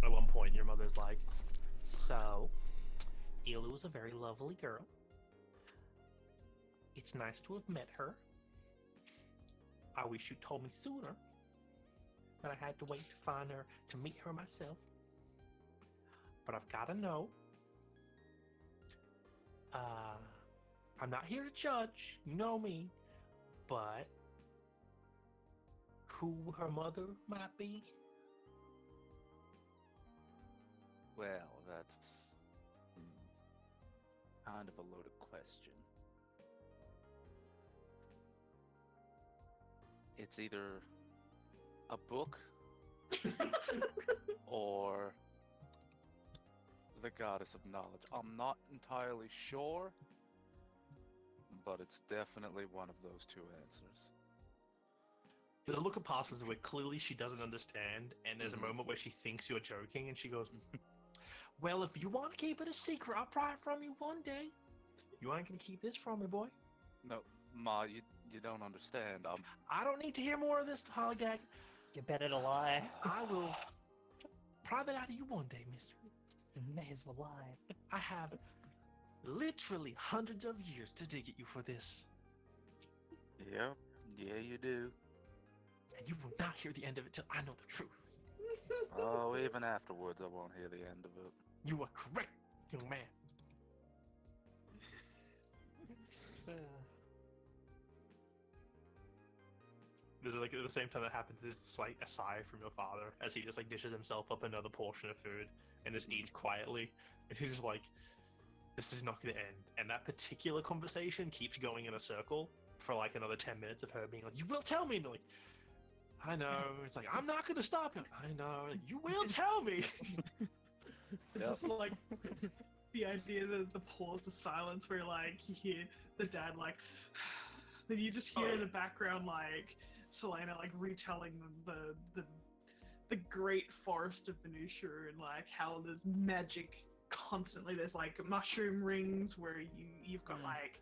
At one point, your mother's like, "So, Ilu is a very lovely girl. It's nice to have met her. I wish you told me sooner, but I had to wait to find her to meet her myself. But I've got to know. I'm not here to judge, you know me, but who her mother might be?" Well, that's kind of a loaded question. It's either a book or the goddess of knowledge. I'm not entirely sure, but it's definitely one of those two answers. There's a look that passes where clearly she doesn't understand, and there's Mhm. a moment where she thinks you're joking, and she goes, "Well, if you want to keep it a secret, I'll pry it from you one day. You ain't gonna keep this from me, boy. No, Ma, you don't understand. I don't need to hear more of this hollygag. You better to lie. I will pry that out of you one day, mister. You may as well lie. I have literally hundreds of years to dig at you for this, Yep, yeah, you do. and you will not hear the end of it till I know the truth. Oh, even afterwards, I won't hear the end of it. You are correct, young man." There's like at the same time that happens, there's just like a sigh from your father as he just like dishes himself up another portion of food and just eats quietly, and he's just like, "This is not going to end." And that particular conversation keeps going in a circle for like another 10 minutes of her being like, "You will tell me," and they're like, "I know." It's like, "I'm not going to stop him." "I know." Like, "You will tell me." It's just like the idea that the pause of silence where like you hear the dad like, then you just hear in the background like Selena like retelling the great forest of Venusia and like how there's magic constantly. There's like mushroom rings where you've got like,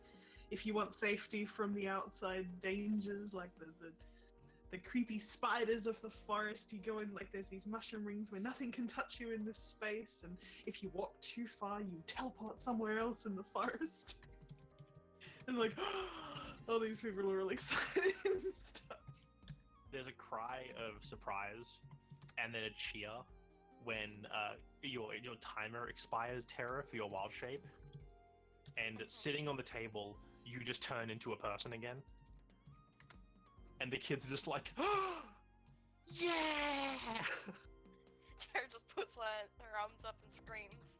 if you want safety from the outside dangers, like the creepy spiders of the forest, you go in, like there's these mushroom rings where nothing can touch you in this space, and if you walk too far you teleport somewhere else in the forest. And like, all these people are really excited and stuff. There's a cry of surprise and then a cheer when your timer expires, Terra, for your wild shape, and sitting on the table you just turn into a person again, and the kids are just like, "Oh, yeah!" Tara just puts her arms up and screams,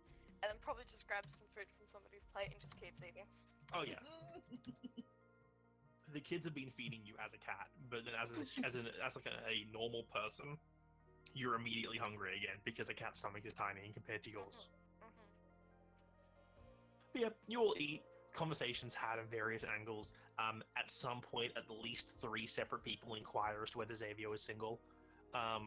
and then probably just grabs some food from somebody's plate and just keeps eating. Oh yeah. The kids have been feeding you as a cat, but then as like a normal person, you're immediately hungry again because a cat's stomach is tiny compared to yours. But yeah, you all eat. Conversations had at various angles. At some point, at least 3 separate people inquire as to whether Xavier is single. Uh,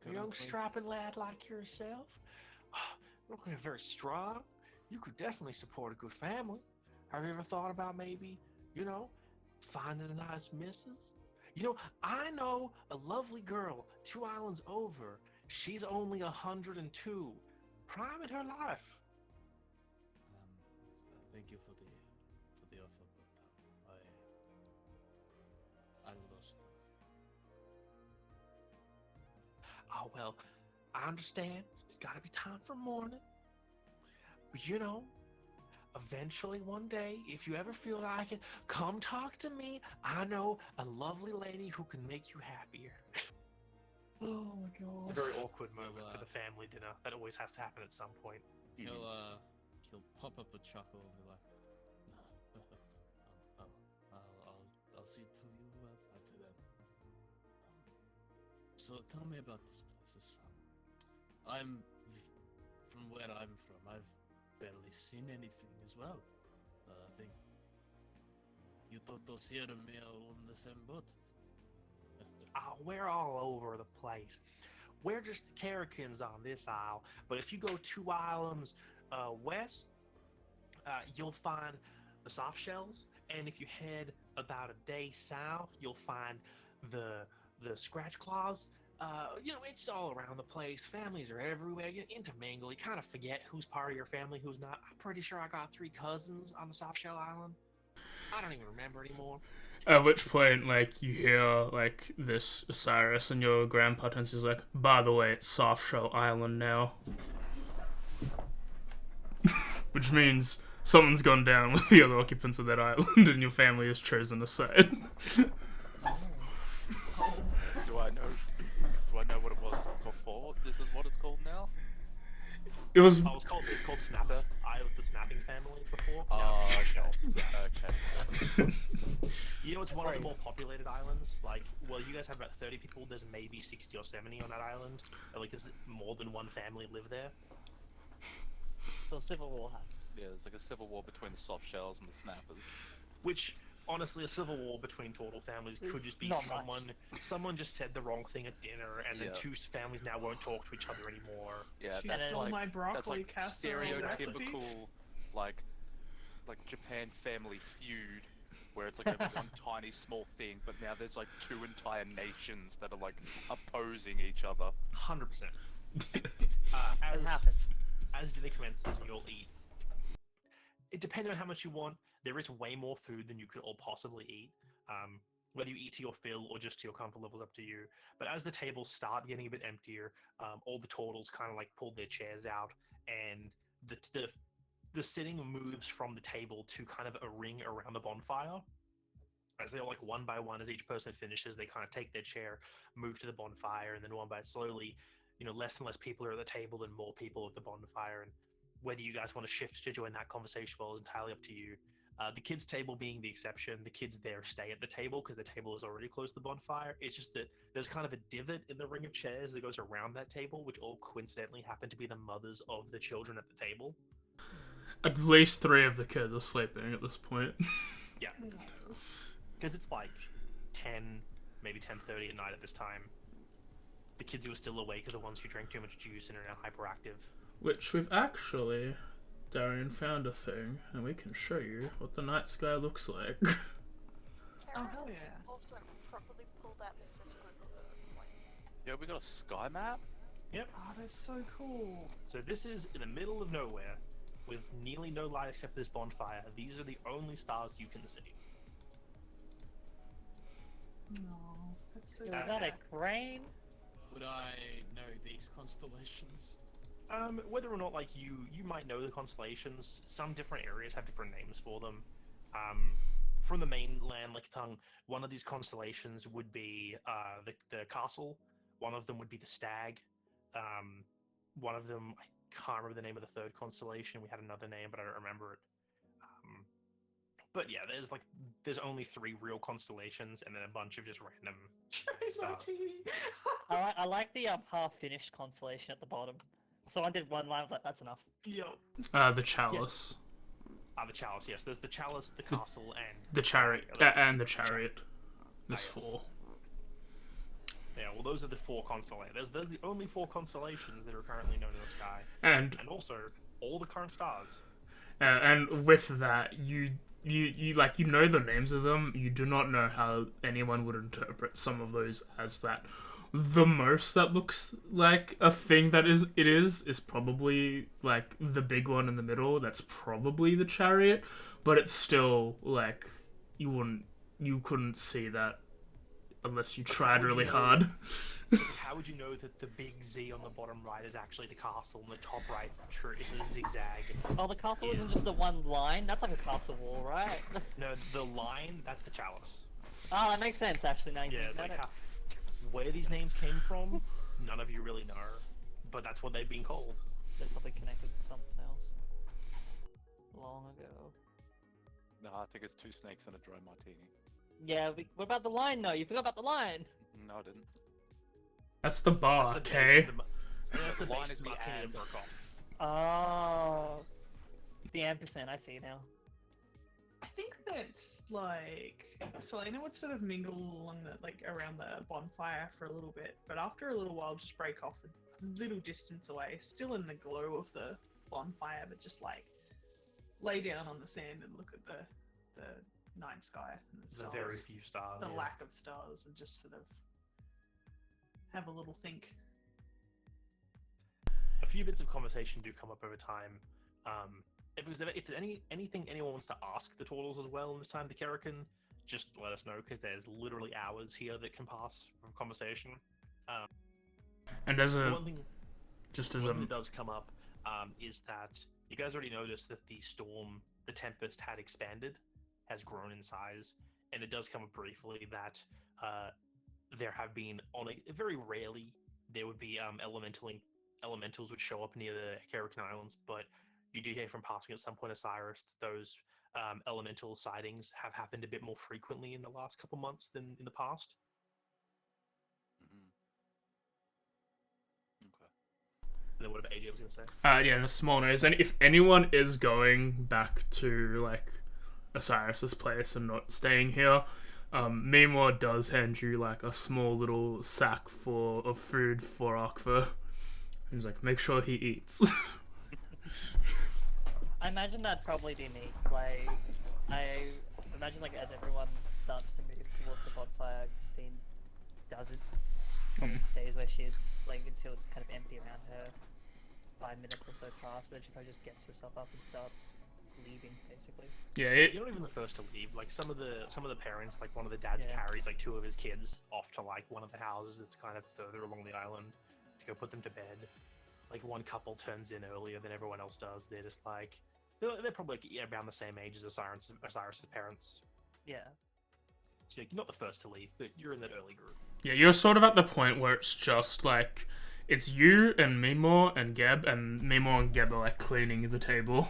A young strapping lad like yourself, looking very strong. You could definitely support a good family. Have you ever thought about maybe, finding a nice missus? I know a lovely girl 2 islands over. She's only 102. Prime in her life. Thank you for the offer, but I lost. Oh, well, I understand. It's got to be time for mourning. But, eventually one day, if you ever feel like it, come talk to me. I know a lovely lady who can make you happier. Oh my It's a god. very awkward moment for the family dinner. That always has to happen at some point. He'll pop up a chuckle and be like, I'll see to you after that. So tell me about this place. From where I'm from, I've barely seen anything as well. I think you totos here and me are on the same boat. We're all over the place. We're just the Carricans on this isle, but if you go 2 islands west, you'll find the soft shells, and if you head about a day south, you'll find the scratch claws. It's all around the place. Families are everywhere. You intermingle. You kind of forget who's part of your family, who's not. I'm pretty sure I got 3 cousins on the soft shell island. I don't even remember anymore. At which point, like, you hear, like, this Osiris and your grandpa turns is like, by the way, it's Soft Shell Island now. Which means someone's gone down with the other occupants of that island and your family has chosen a side. Do I know what it was before? This is what it's called now? It was... Oh, it's called Snapper. I was the snapping family before. Oh, okay. Okay. It's one of the more populated islands. Like, well, you guys have about 30 people. There's maybe 60 or 70 on that island. Like, there's more than one family live there. So civil war happened. Yeah, there's like a civil war between the soft shells and the snappers. Which, honestly, a civil war between total families could just be Not someone just said the wrong thing at dinner, and then Yeah. 2 families now won't talk to each other anymore. Yeah, She that's stole like my that's broccoli like casserole recipe. stereotypical, like Japan family feud, where it's like over one tiny small thing, but now there's like 2 entire nations that are like opposing each other. 100%. It happens. As dinner commences, you'll eat. It depends on how much you want. There is way more food than you could all possibly eat. Whether you eat to your fill or just to your comfort level is up to you. But as the tables start getting a bit emptier, all the turtles kind of like pulled their chairs out, and the sitting moves from the table to kind of a ring around the bonfire. As they're like one by one, as each person finishes, they kind of take their chair, move to the bonfire, and then one by slowly, less and less people are at the table and more people at the bonfire. And whether you guys want to shift to join that conversation, well, is entirely up to you. The kids' table being the exception, the kids there stay at the table because the table is already close to the bonfire. It's just that there's kind of a divot in the ring of chairs that goes around that table, which all coincidentally happen to be the mothers of the children at the table. At least 3 of the kids are sleeping at this point. Yeah. Because it's like 10, maybe 10:30 at night at this time. The kids who are still awake are the ones who drank too much juice and are now hyperactive. Which we've actually, Darian, found a thing, and we can show you what the night sky looks like. Oh, hell yeah. Also properly pulled out Mr. Squiggles at this point. Yeah, we got a sky map. Yep. Oh, that's so cool. So this is in the middle of nowhere, with nearly no light except for this bonfire. These are the only stars you can see. No, that's so Is That's that a it. crane? Would I know these constellations? Whether or not you might know the constellations, some different areas have different names for them. From the mainland, like tongue, one of these constellations would be the castle. One of them would be the stag. One of them, I can't remember the name of the third constellation. We had another name, but I don't remember it. But yeah, there's only 3 real constellations, and then a bunch of just random. so stars. teeny. I like the half-finished constellation at the bottom. Someone did one line, I was like, that's enough. Yo. The chalice. The chalice, yes. There's the chalice, the castle, and The chariot. And the chariot. There's yes. 4. Yeah, well, those are the 4 constellations. Those are the only 4 constellations that are currently known in the sky, And also all the current stars. and with that, you know the names of them. You do not know how anyone would interpret some of those as that. The most that looks like a thing that is probably like the big one in the middle. That's probably the chariot, but it's still like you couldn't see that unless you But tried how would really you know- hard. How would you know that the big Z on the bottom right is actually the castle, and the top right is a zigzag? Oh, the castle isn't Is- just the one line? That's like a castle wall, right? No, the line, that's the chalice. Oh, that makes sense, actually, now you Yeah, think it's about like it. where these names came from, none of you really know, but that's what they've been called. They're probably connected to something else. Long ago. No, I think it's 2 snakes and a dry martini. Yeah, what about the line, though? You forgot about the line! No, I didn't. That's the bar, That's the okay? base of the, that's the The line base of is the the martini that and. broke off. Oh. The ampersand, I see now. I think that's like Selena would sort of mingle along the around the bonfire for a little bit, but after a little while just break off a little distance away, still in the glow of the bonfire, but just like lay down on the sand and look at the night sky and the There's a very stars, few stars. the yeah. lack of stars, and just sort of have a little think. A few bits of conversation do come up over time. If there's anything anyone wants to ask the turtles as well in this time, the Kerakin, just let us know, because there's literally hours here that can pass from conversation. And as The a one thing just as one a thing that does come up is that you guys already noticed that the storm, the tempest, had expanded, has grown in size, and it does come up briefly that there have been very rarely there would be elementals would show up near the Kerakin Islands, but you do hear from passing at some point Osiris that those elemental sightings have happened a bit more frequently in the last couple months than in the past. Mm-hmm. Okay. And then what AJ was going to say? yeah, and a small note. And if anyone is going back to like Osiris's place and not staying here, Mimor does hand you like a small little sack of food for Akfa. He's like, make sure he eats. I imagine that'd probably be me. Like, I imagine like as everyone starts to move towards the bonfire, Christine does it. Probably stays where she is, like until it's kind of empty around her. 5 minutes or so pass, then she probably just gets herself up and starts leaving, basically. Yeah, You're not even the first to leave. Like some of the parents, like one of the dads Yeah. carries like 2 of his kids off to like one of the houses that's kind of further along the island to go put them to bed. Like one couple turns in earlier than everyone else does. They're just like they're probably like, around the same age as Osiris's parents. Yeah. So you're not the first to leave, but you're in that early group. yeah, you're sort of at the point where it's just like it's you and Mimor and Geb, and Mimor and Geb are like cleaning the table.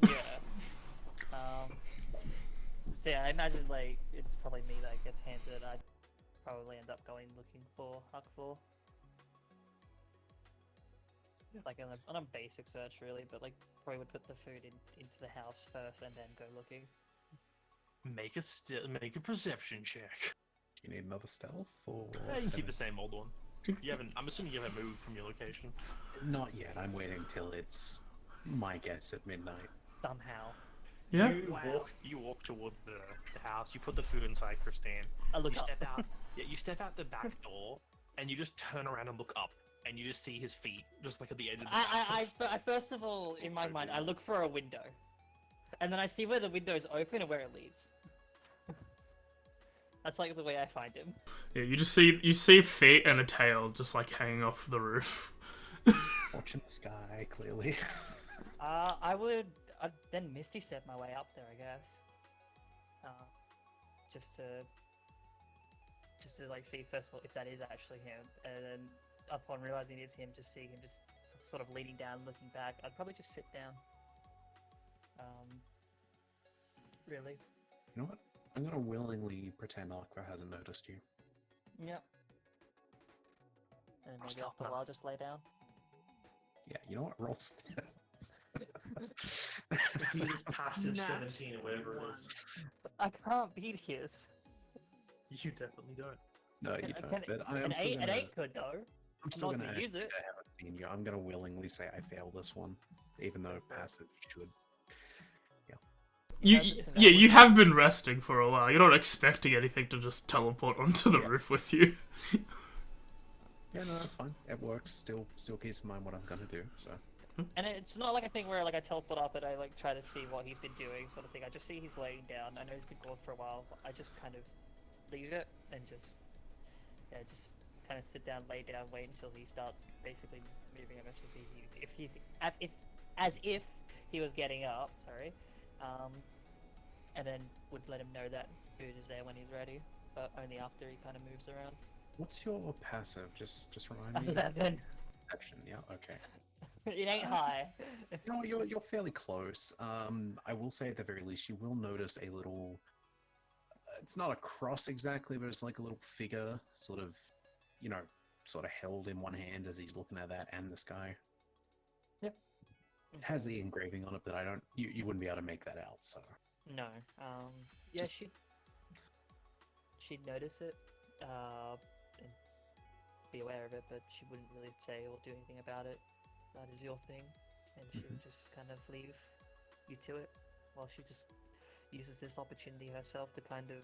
Yeah. So yeah, I imagine like it's probably me that gets handed. I'd probably end up going looking for Huckful. Like on a basic search really, but like probably would put the food into the house first and then go looking. Make a perception check. You need another stealth or Yeah, you can keep seven? the same old one. You haven't. I'm assuming you haven't moved from your location. Not yet. I'm waiting till it's my guess at midnight. Somehow. Yeah. You walk towards the house. You put the food inside Christine. I look You up. step out. Yeah, you step out the back door, and you just turn around and look up, and you just see his feet, just like at the edge of the house. I first of all, in my mind, I look for a window. And then I see where the window is open and where it leads. That's like the way I find him. Yeah, you see feet and a tail just like hanging off the roof. Watching the sky, clearly. I'd then Misty step my way up there, I guess. Just to like see first of all if that is actually him, and then upon realizing it is him, just seeing him just sort of leaning down, looking back, I'd probably just sit down. Really? You know what? I'm gonna willingly pretend Aqua hasn't noticed you. Yep. And maybe Stop after a now. while, just lay down. Yeah, you know what? Roll stealth. If you just passive Nat 17 or whatever it is. I can't beat his. You definitely don't. No, you don't. Can- But I am an still eight, gonna. an 8 could though. I'm still not gonna gonna use act it. like I haven't seen you. I'm gonna willingly say I failed this one, even though passive should. You, That's yeah, what- you have been resting for a while. You're not expecting anything to just teleport onto the roof with you. Yeah, no, that's fine. It works. Still keeps in mind what I'm gonna do. So. And it's not like a thing where like I teleport up and I like try to see what he's been doing, sort of thing. I just see he's laying down. I know he's been gone for a while. But I just kind of leave it and just yeah, just kind of sit down, lay down, wait until he starts basically moving ever so easy. If as if he was getting up, sorry, and then would let him know that food is there when he's ready, but only after he kind of moves around. What's your passive? Just remind me. 11. Perception. Yeah. Okay. It ain't high. You know, you're fairly close. I will say at the very least, you will notice a little. It's not a cross exactly, but it's like a little figure, sort of, sort of held in one hand as he's looking at that and the sky. Yep. It has the engraving on it, but I don't. You wouldn't be able to make that out. So. No. Yeah, Just- she'd notice it, and be aware of it, but she wouldn't really say or do anything about it. That is your thing, and she would just kind of leave you to it, while she just uses this opportunity herself to kind of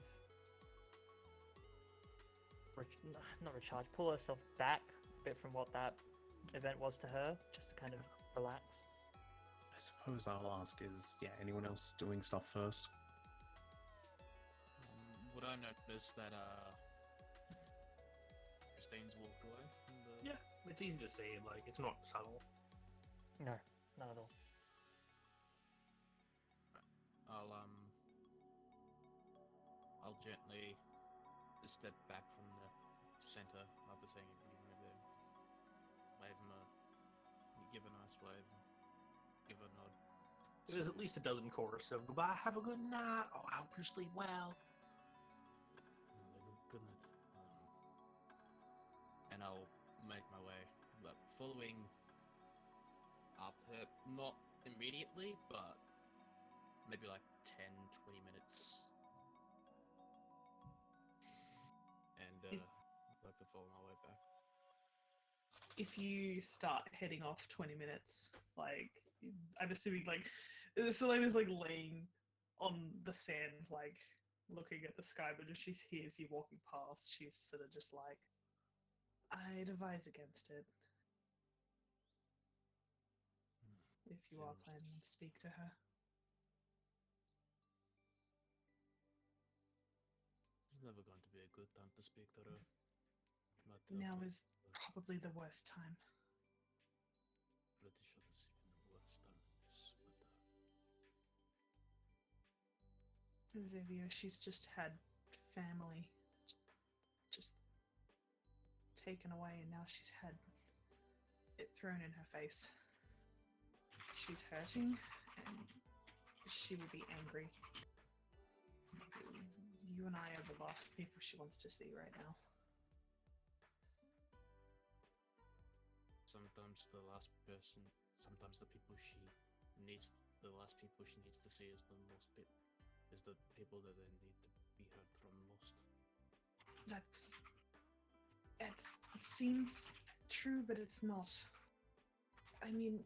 not recharge, pull herself back a bit from what that event was to her, just to kind of relax. I suppose I'll ask is, anyone else doing stuff first? Would I notice that Christine's walked away from the... Yeah, it's easy to see. Like, it's not subtle. No, not at all. I'll gently step back from the center after saying everything over there. Wave him give a nice wave, give a nod. There's at least a dozen chorus of goodbye, have a good night, oh, I hope you sleep well. Good night. And I'll make my way, but following after, not immediately, but maybe like 10-20 minutes. And I'd like to follow my way back. If you start heading off 20 minutes, like, I'm assuming, like, Selena's, like, laying on the sand, like, looking at the sky, but if she hears you walking past, she's sort of just like, I'd advise against it. If you are planning to speak to her. It's never going to be a good time to speak to her. But, Now is probably the worst time. Pretty sure this is even the worst time in this, but Xavier, she's just had family just taken away, and now she's had it thrown in her face. She's hurting, and she will be angry. You and I are the last people she wants to see right now. sometimes the last people she needs to see is the people that they need to be heard from most. It seems true, but it's not. I mean,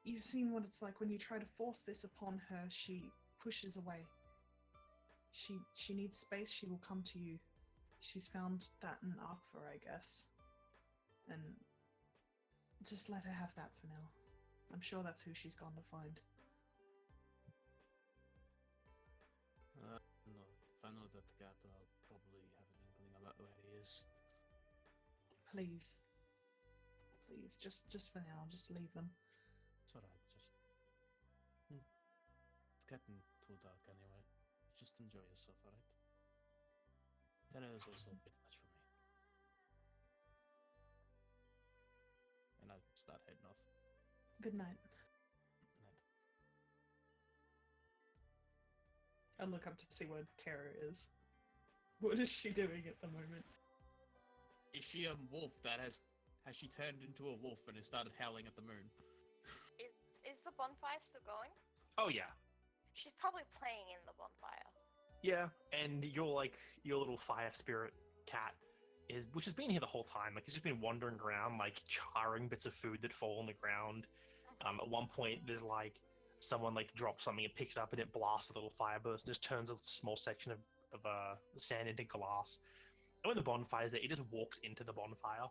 you've seen what it's like when you try to force this upon her. She pushes away. She needs space. She will come to you. She's found that in Arkfor, I guess. And just let her have that for now. I'm sure that's who she's gone to find. No, if I know that cat, I'll probably have an inkling about where he is. Please, just for now, just leave them. It's alright, it's getting too dark anyway. Just enjoy yourself, alright? Dinner is also a bit much for me. And I start heading off. Good night. Night. I look up to see where Tara is. What is she doing at the moment? Is she a wolf that has she turned into a wolf and has started howling at the moon? Is the bonfire still going? Oh yeah. She's probably playing in the bonfire. Yeah, and your little fire spirit cat which has been here the whole time. Like, it's just been wandering around, like charring bits of food that fall on the ground. At one point, there's like someone like drops something, it picks up and it blasts a little fire burst, and just turns a small section of sand into glass. And when the bonfire's there, it just walks into the bonfire.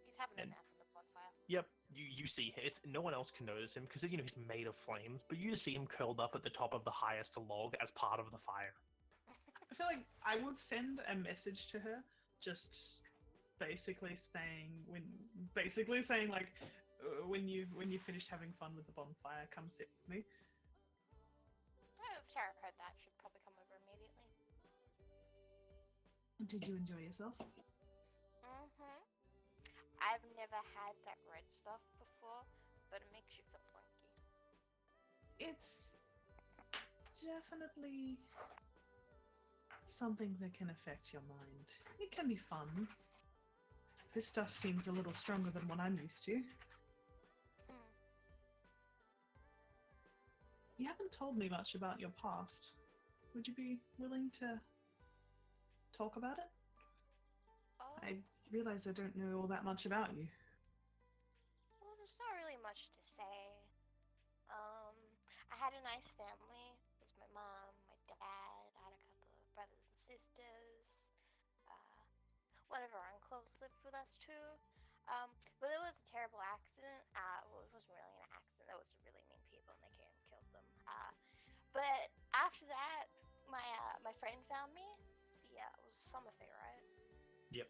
He's having a And- nap in the bonfire. Yep, you see it. No one else can notice him because he's made of flames. But you just see him curled up at the top of the highest log as part of the fire. I feel like I would send a message to her just basically saying like when you finished having fun with the bonfire, come sit with me. Oh, if Tara heard that, she'd probably come over immediately. Did you enjoy yourself? Mm-hmm. I've never had that red stuff before, but it makes you feel funky. It's definitely something that can affect your mind. It can be fun. This stuff seems a little stronger than what I'm used to. Hmm. You haven't told me much about your past. Would you be willing to talk about it? Oh, I realize I don't know all that much about you. well, there's not really much to say. I had a nice family. It was my mom, my dad. I had a couple of brothers and sisters. One of our uncles lived with us too. But it was a terrible accident. Well, it wasn't really an accident. There was some really mean people, and they came and killed them. But after that, my friend found me. It was Summerfay, right? Yep.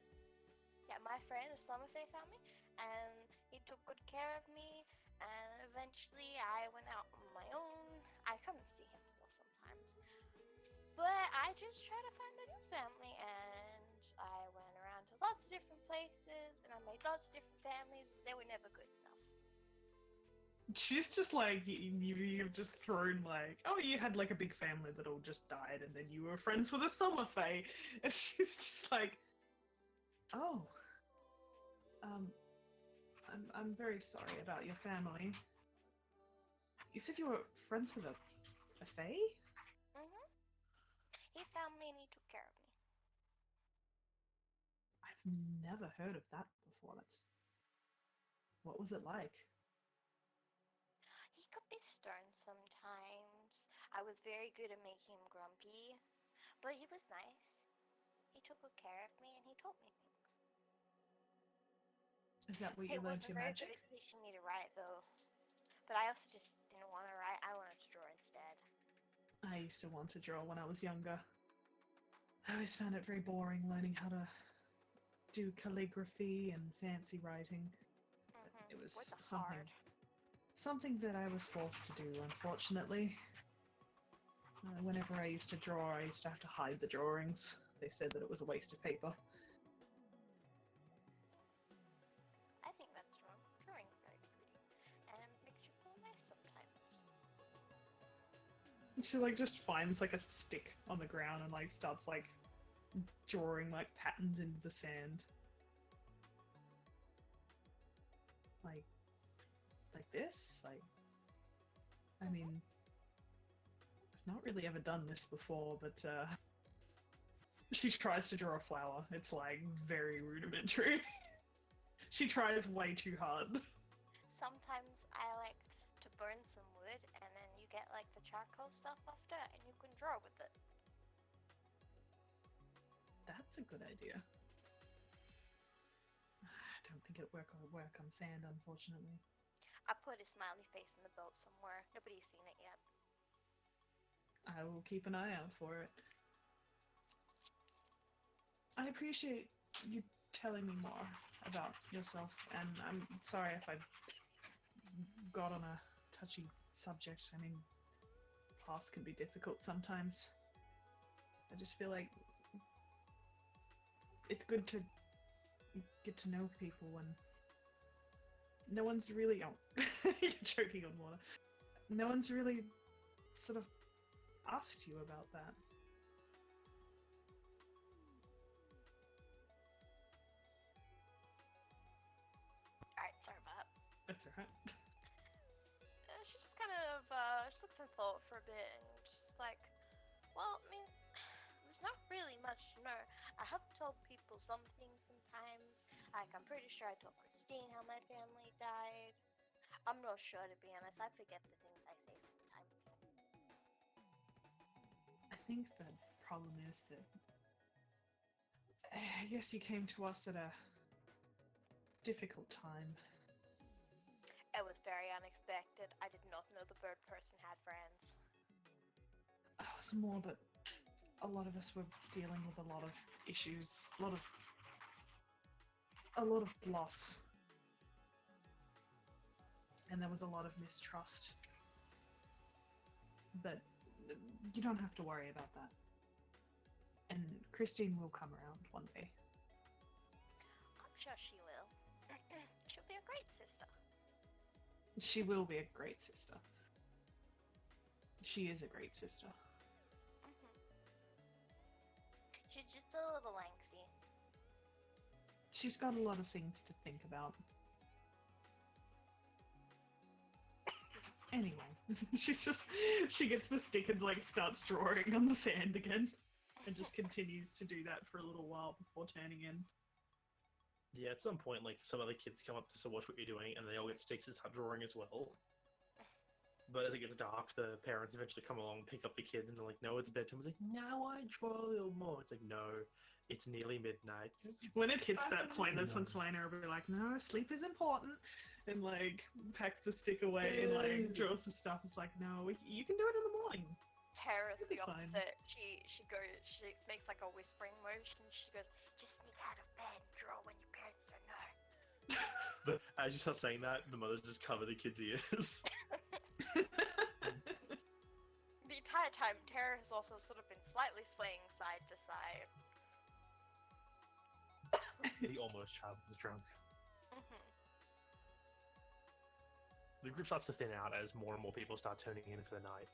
Yeah, my friend Summerfay found me, and he took good care of me. And eventually, I went out on my own. I come and see him still sometimes, but I just try to find a new family. And I went around to lots of different places, and I made lots of different families, but they were never good enough. She's just like, you've just thrown like, oh, you had like a big family that all just died, and then you were friends with a Summerfay. And she's just like, oh, I'm very sorry about your family. You said you were friends with a fae? Mhm. He found me and he took care of me. I've never heard of that before. What was it like? He could be stern sometimes. I was very good at making him grumpy, but he was nice. He took good care of me and he taught me things. Is that where He you learned wasn't your very magic? good at teaching me to write though. But I also just didn't want to write. I wanted to draw instead. I used to want to draw when I was younger. I always found it very boring learning how to do calligraphy and fancy writing. It was Words are hard. something that I was forced to do, unfortunately. Whenever I used to draw, I used to have to hide the drawings. They said that it was a waste of paper. I think that's wrong. Drawing's very pretty and makes you feel nice sometimes. She like just finds like a stick on the ground and like starts like drawing like patterns into the sand. Like this? I mean, I've not really ever done this before, but she tries to draw a flower. It's like very rudimentary. She tries way too hard. Sometimes I like to burn some wood and then you get like the charcoal stuff after and you can draw with it. That's a good idea. I don't think it'll work on sand, unfortunately. I put a smiley face in the boat somewhere. Nobody's seen it yet. I will keep an eye out for it. I appreciate you telling me more about yourself, and I'm sorry if I've got on a touchy subject. I mean, past can be difficult sometimes. I just feel like it's good to get to know people when no one's really you're choking on water. No one's really sort of asked you about that. Alright, sorry about that. That's alright. She just kind of, she looks in thought for a bit and just like, well, I mean, there's not really much to know. I have told people some things sometimes. Like, I'm pretty sure I told Christine how my family died. I'm not sure, to be honest. I forget the things I say sometimes. I think the problem is that I guess you came to us at a difficult time. It was very unexpected. I did not know the bird person had friends. It was more that a lot of us were dealing with a lot of issues, a lot of a lot of loss. And there was a lot of mistrust. But you don't have to worry about that. And Christine will come around one day. I'm sure she will. She'll be a great sister. She will be a great sister. She is a great sister. She's just a little angsty. She's got a lot of things to think about. Anyway, she gets the stick and like starts drawing on the sand again. And just continues to do that for a little while before turning in. Yeah, at some point, like, some other kids come up to watch what you're doing, and they all get sticks and start drawing as well. But as it gets dark, the parents eventually come along, pick up the kids, and they're like, no, it's bedtime. It's like, now I draw a little more. It's like, no, it's nearly midnight. When it hits that point, that's when Selena will be like, no, sleep is important. And, like, packs the stick away and, like, draws the stuff. It's like, no, you can do it in the morning. Tara's It'll be the fine. opposite. She makes like a whispering motion. She goes, just sneak out of bed and draw when your parents don't know. But as you start saying that, the mothers just cover the kids' ears. The entire time, Tara has also sort of been slightly swaying side to side. The almost child is drunk. The group starts to thin out as more and more people start tuning in for the night.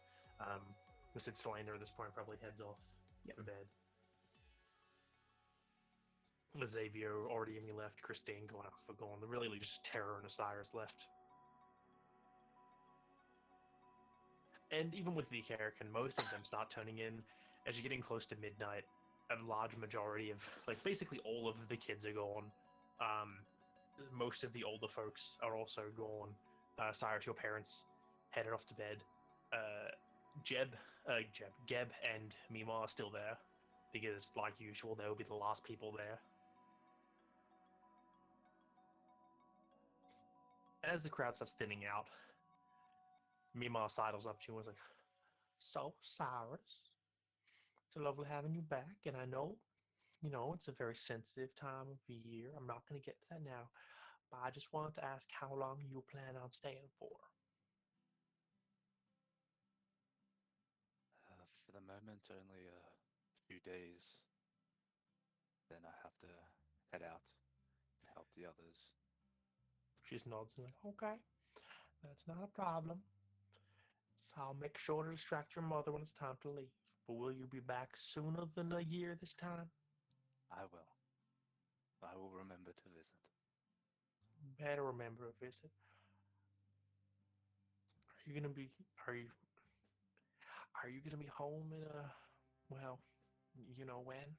Mr. Slander at this point probably heads off for bed. Xavier already having left, Christine going off for gone. Really just Terror and Osiris left. And even with the Karrakin, most of them start turning in as you're getting close to midnight. A large majority of, like, basically all of the kids are gone. Most of the older folks are also gone. Cyrus, your parents, headed off to bed. Geb and Mima are still there because, like usual, they will be the last people there. As the crowd starts thinning out, Mima sidles up to you and was like, so, Cyrus, it's lovely having you back, and I know, it's a very sensitive time of year. I'm not going to get to that now, but I just wanted to ask how long you plan on staying for. For the moment, only a few days. Then I have to head out and help the others. She just nods and like, okay, that's not a problem. So I'll make sure to distract your mother when it's time to leave. But will you be back sooner than a year this time? I will. I will remember to visit. Better remember a visit. Are you gonna be home in well, you know when?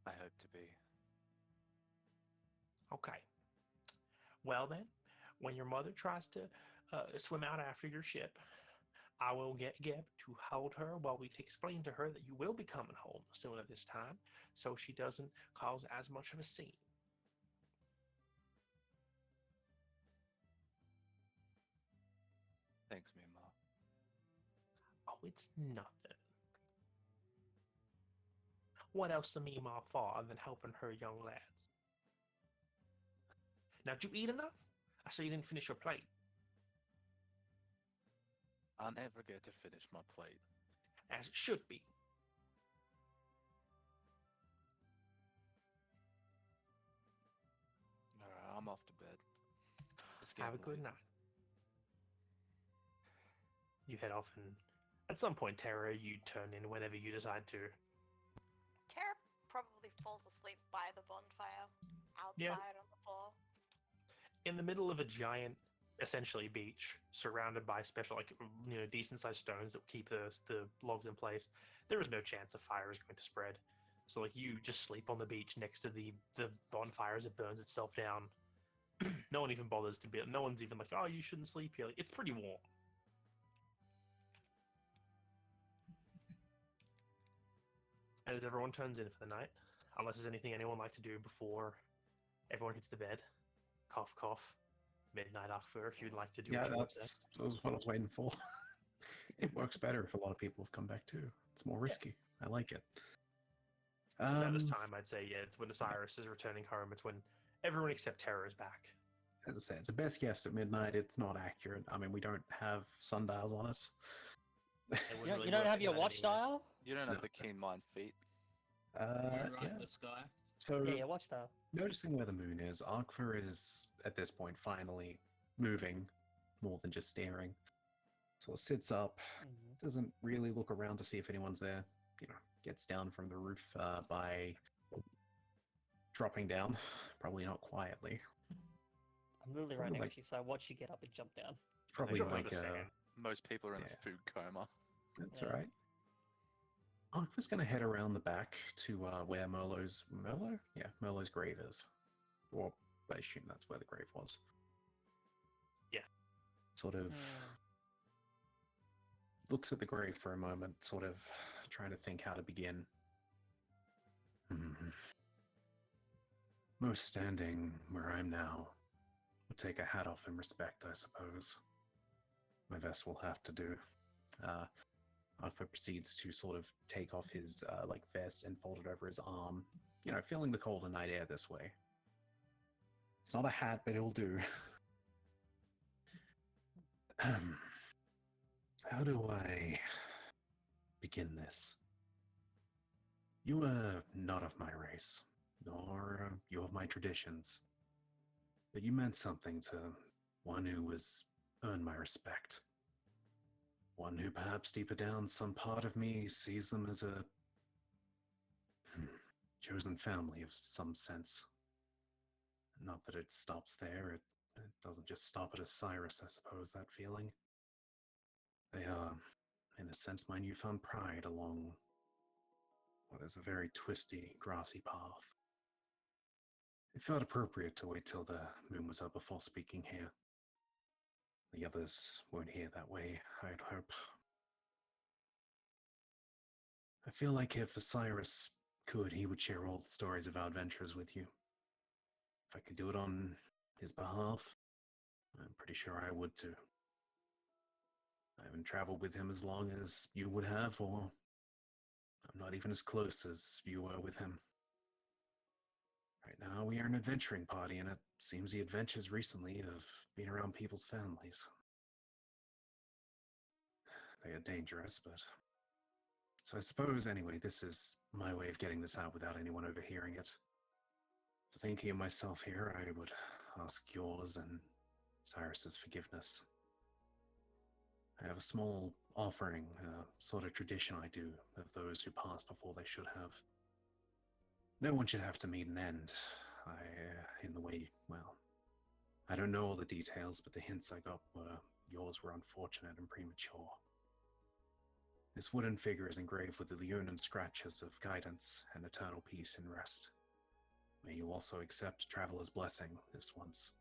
I hope to be. Okay. Well then, when your mother tries to swim out after your ship, I will get Geb to hold her while we explain to her that you will be coming home sooner this time, so she doesn't cause as much of a scene. Thanks, Mima. Oh, it's nothing. What else is Mima for than helping her young lads? Now, did you eat enough? I saw you didn't finish your plate. I'll never get to finish my plate. As it should be. Alright, I'm off to bed. Have a good night. You head off, and at some point, Tara, you turn in whenever you decide to. Tara probably falls asleep by the bonfire, outside on the floor. In the middle of a giant, essentially beach, surrounded by special, decent-sized stones that keep the logs in place, there is no chance a fire is going to spread. So, you just sleep on the beach next to the bonfire as it burns itself down. No one even bothers to be. No one's even like, oh, you shouldn't sleep here. It's pretty warm. And as everyone turns in for the night, unless there's anything anyone would like to do before everyone hits the bed, cough, cough, midnight Akfur, if you'd like to do Yeah, what that was what I was waiting for. It works better if a lot of people have come back too. It's more risky. I like it. It's about this time, I'd say. Yeah, it's when Osiris is returning home. It's when everyone except Terra is back. As I say, it's a best guess at midnight. It's not accurate. I mean, we don't have sundials on us. It wouldn't You really don't work have in your that watch anyway. dial? You don't have No. the keen mind feet. We're right Yeah. in the sky. So, Yeah, your watch dial. noticing where the moon is, Arkva is, at this point, finally moving more than just staring. So it sits up, doesn't really look around to see if anyone's there, gets down from the roof by dropping down, probably not quietly. I'm literally right Probably next like- to you, so I watch you get up and jump down. Probably Drop it like in a second. Most people are in Yeah. a food coma. That's Yeah. all right. Arkva's going to head around the back to where Merlot's grave is. Or I assume that's where the grave was. Yeah. Sort of looks at the grave for a moment, sort of trying to think how to begin. Most standing where I'm now would take a hat off in respect, I suppose. My vest will have to do. Arthur proceeds to sort of take off his vest and fold it over his arm, feeling the colder night air this way. It's not a hat, but it'll do. How do I begin this? You are not of my race, nor you of my traditions, but you meant something to one who has earned my respect. One who perhaps deeper down some part of me sees them as a chosen family of some sense. Not that it stops there, it doesn't just stop at Osiris, I suppose, that feeling. They are, in a sense, my newfound pride along what is a very twisty, grassy path. It felt appropriate to wait till the moon was up before speaking here. The others won't hear that way, I'd hope. I feel like if Osiris could, he would share all the stories of our adventures with you. If I could do it on his behalf, I'm pretty sure I would too. I haven't traveled with him as long as you would have, or I'm not even as close as you were with him. Right now, we are an adventuring party, and it seems the adventures recently have been around people's families. They are dangerous, but... So I suppose, anyway, this is my way of getting this out without anyone overhearing it. For thinking of myself here, I would ask yours and Cyrus's forgiveness. I have a small offering, a sort of tradition I do of those who pass before they should have. No one should have to meet an end. In the way, well, I don't know all the details, but the hints I got were yours were unfortunate and premature. This wooden figure is engraved with the Leonin scratches of guidance and eternal peace and rest. May you also accept Traveler's blessing this once.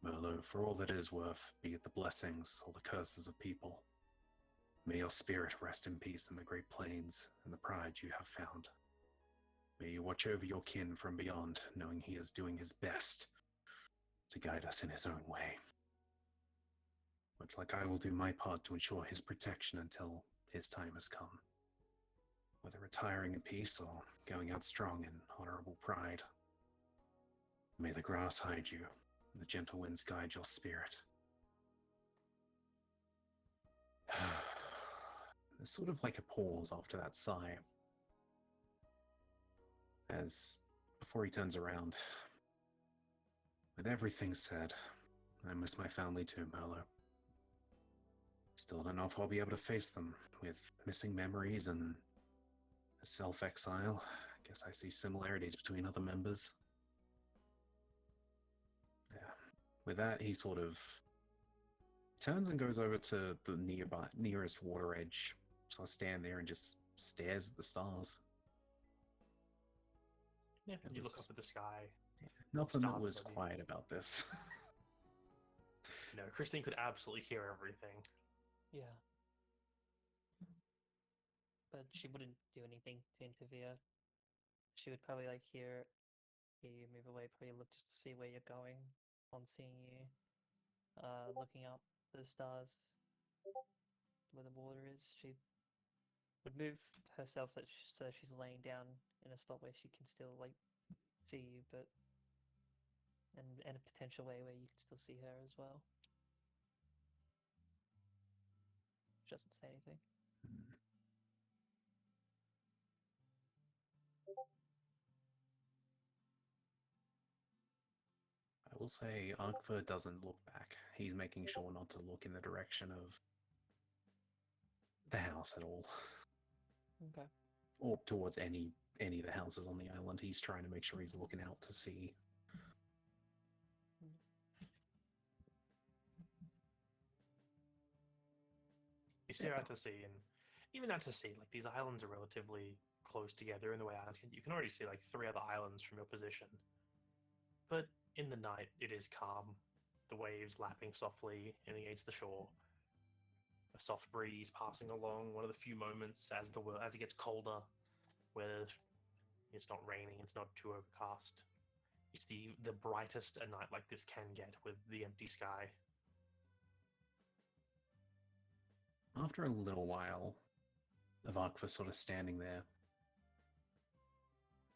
Merlot, for all that it is worth, be it the blessings or the curses of people, may your spirit rest in peace in the great plains and the pride you have found. May you watch over your kin from beyond, knowing he is doing his best to guide us in his own way. Much like I will do my part to ensure his protection until his time has come. Whether retiring in peace or going out strong in honorable pride. May the grass hide you, and the gentle winds guide your spirit. There's sort of like a pause after that sigh. As, before he turns around, with everything said, I miss my family too, Merlot. Still don't know if I'll be able to face them, with missing memories and self-exile. Guess I see similarities between other members. Yeah. With that, he sort of turns and goes over to the nearest water edge. So I stand there and just stares at the stars. Yeah, and you look up at the sky. Nothing that Stars was above you. quiet about this. No, Christine could absolutely hear everything. Yeah. But she wouldn't do anything to interfere. She would probably hear you move away, probably look just to see where you're going on seeing you looking up the stars. where the water is. She would move herself so she's laying down in a spot where she can still like see you, but and a potential way where you can still see her as well. She doesn't say anything. I will say Arkva doesn't look back. He's making sure not to look in the direction of the house at all. Okay. Or towards any of the houses on the island. He's trying to make sure he's looking out to sea. You stare out to sea, and even out to sea, like these islands are relatively close together in the way you can already see like 3 other islands from your position. But in the night, it is calm. The waves lapping softly in against the shore. A soft breeze passing along. One of the few moments as it gets colder, where it's not raining, it's not too overcast. It's the brightest a night like this can get with the empty sky. After a little while of Arkva sort of standing there,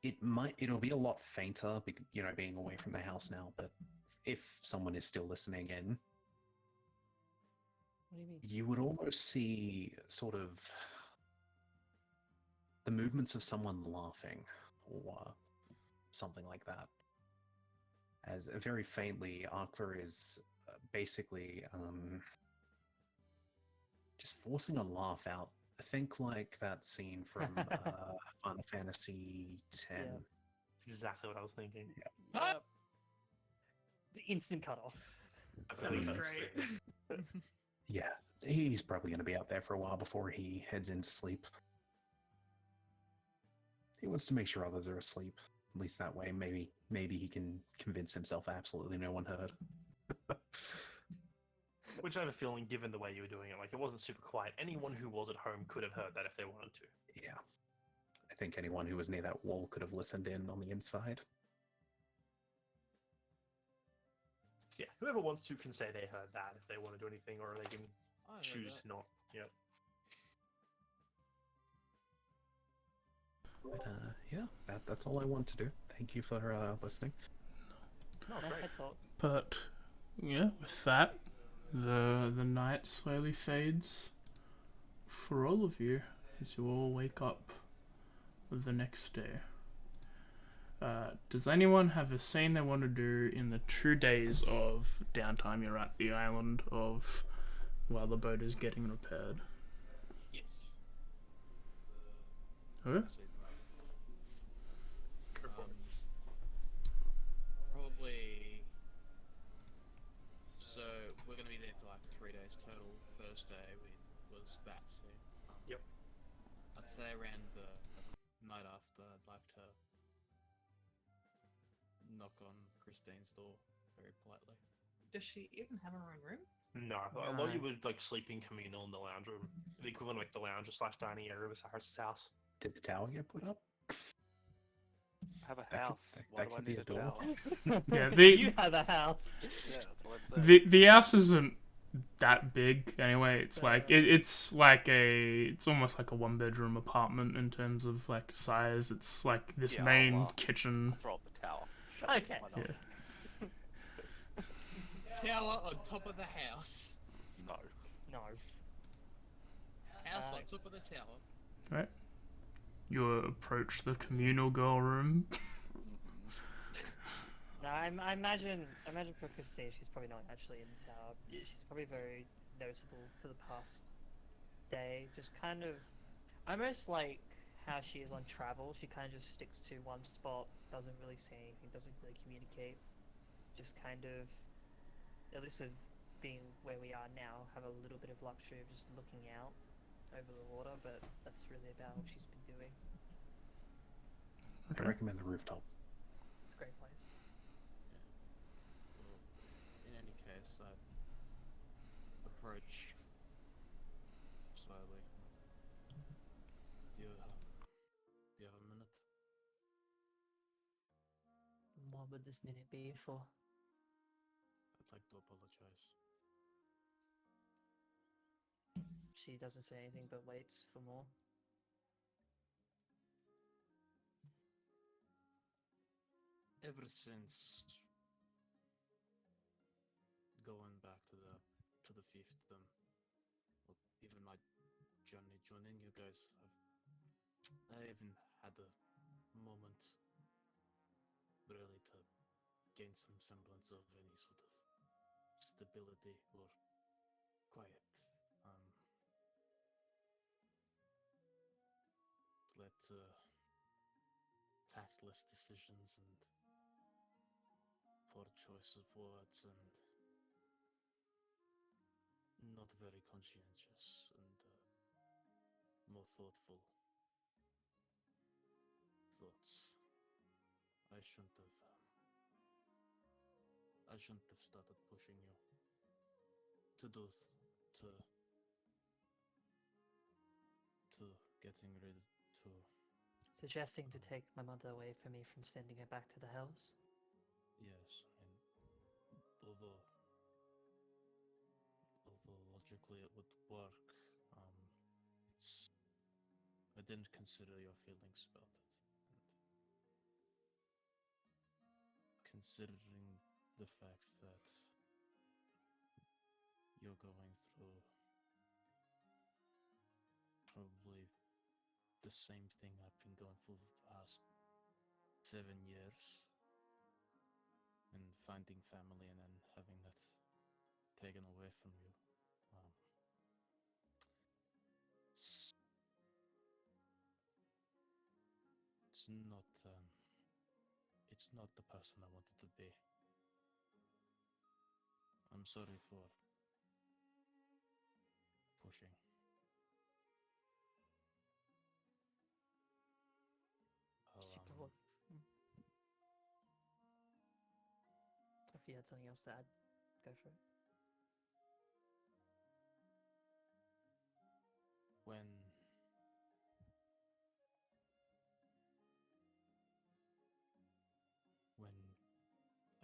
it'll be a lot fainter, being away from the house now, but if someone is still listening in, What do you mean? you would almost see sort of the movements of someone laughing or something like that. As very faintly, Arkva is basically just forcing a laugh out. I think like that scene from Final Fantasy X. Yeah. That's exactly what I was thinking. Yep. The instant cutoff. I feel like That's that's great. fair. Yeah, he's probably going to be out there for a while before he heads into sleep. He wants to make sure others are asleep. At least that way, maybe he can convince himself absolutely no one heard. Which I have a feeling, given the way you were doing it, like it wasn't super quiet. Anyone who was at home could have heard that if they wanted to. Yeah. I think anyone who was near that wall could have listened in on the inside. So yeah, whoever wants to can say they heard that if they want to do anything, or they can I heard choose that. not. Yep. But, yeah, that's all I want to do. Thank you for listening. No, Nice great. head talk. But yeah, with that, the night slowly fades for all of you as you all wake up the next day. Does anyone have a scene they want to do in the 2 days of downtime you're at the island of while the boat is getting repaired? Yes. Okay. Go for it. Probably. So we're gonna be there for like 3 days total. First day was that scene. Yep. I'd say around the night after, I'd like to knock on Christine's door very politely. Does she even have her own room? No, a lot of you were like sleeping communal in the lounge room, the equivalent of like the lounge / dining area of Cyrus's house. Did the tower get put up? Have a That house. could- Why that do I could be need a a door. tower? Yeah, You have a house. Yeah, that's what I said. the house isn't that big anyway. It's like it's almost like a 1-bedroom apartment in terms of like size. It's like this Yeah, main I'll kitchen. throw up the tower. Shut up, Okay. why not? Yeah. Tower on top of the house. No. No. House Uh, on top of the tower. Right. You approach the communal girl room. No, I imagine for Christine, she's probably not actually in the tower. She's probably very noticeable for the past day. Just kind of, almost like how she is on travel. She kind of just sticks to one spot, doesn't really say anything, doesn't really communicate. Just kind of, at least with being where we are now, have a little bit of luxury of just looking out over the water. But that's really about what she's been doing. I recommend the rooftop. It's a great place. Well, in any case, I approach slowly. Do you have a minute? What would this minute be for? I'd like to apologize. She doesn't say anything but waits for more. Ever since going back to the fiefdom, or even my journey joining you guys, I haven't had a moment really to gain some semblance of any sort of stability or quiet. It's led to tactless decisions and poor choice of words and not very conscientious and more thoughtful thoughts. I shouldn't have started pushing you to do to getting rid to Suggesting to take my mother away from me from sending her back to the hells? yes, and although logically it would work, it's I didn't consider your feelings about it, and considering the fact that you're going through probably the same thing I've been going through for the past 7 years, and finding family and then having that taken away from you. It's it's not the person I wanted to be. I'm sorry for pushing. She probably... If you had something else to add, go for it. When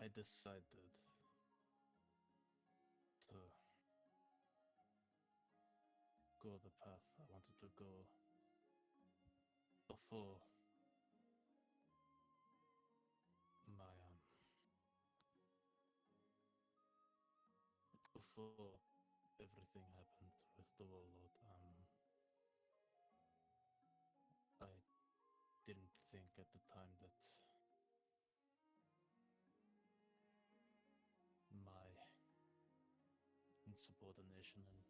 I decided to go the path I wanted to go before my before everything happened with the warlord, I didn't think at the time that my insubordination and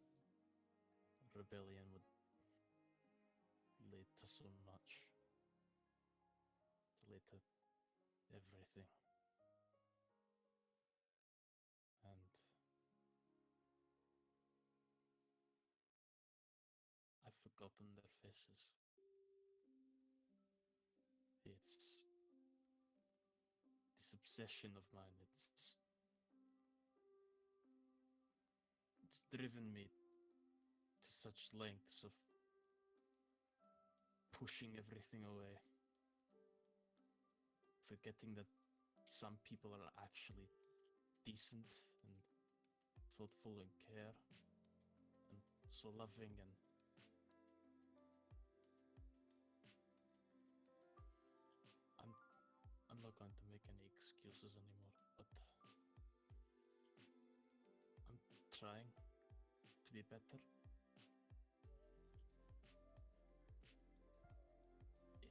rebellion would lead to so much, to lead to everything. And I've forgotten their faces. It's this obsession of mine. It's driven me to such lengths of pushing everything away, forgetting that some people are actually decent and thoughtful and care and so loving, and I'm not going to make any excuses anymore, but I'm trying to be better.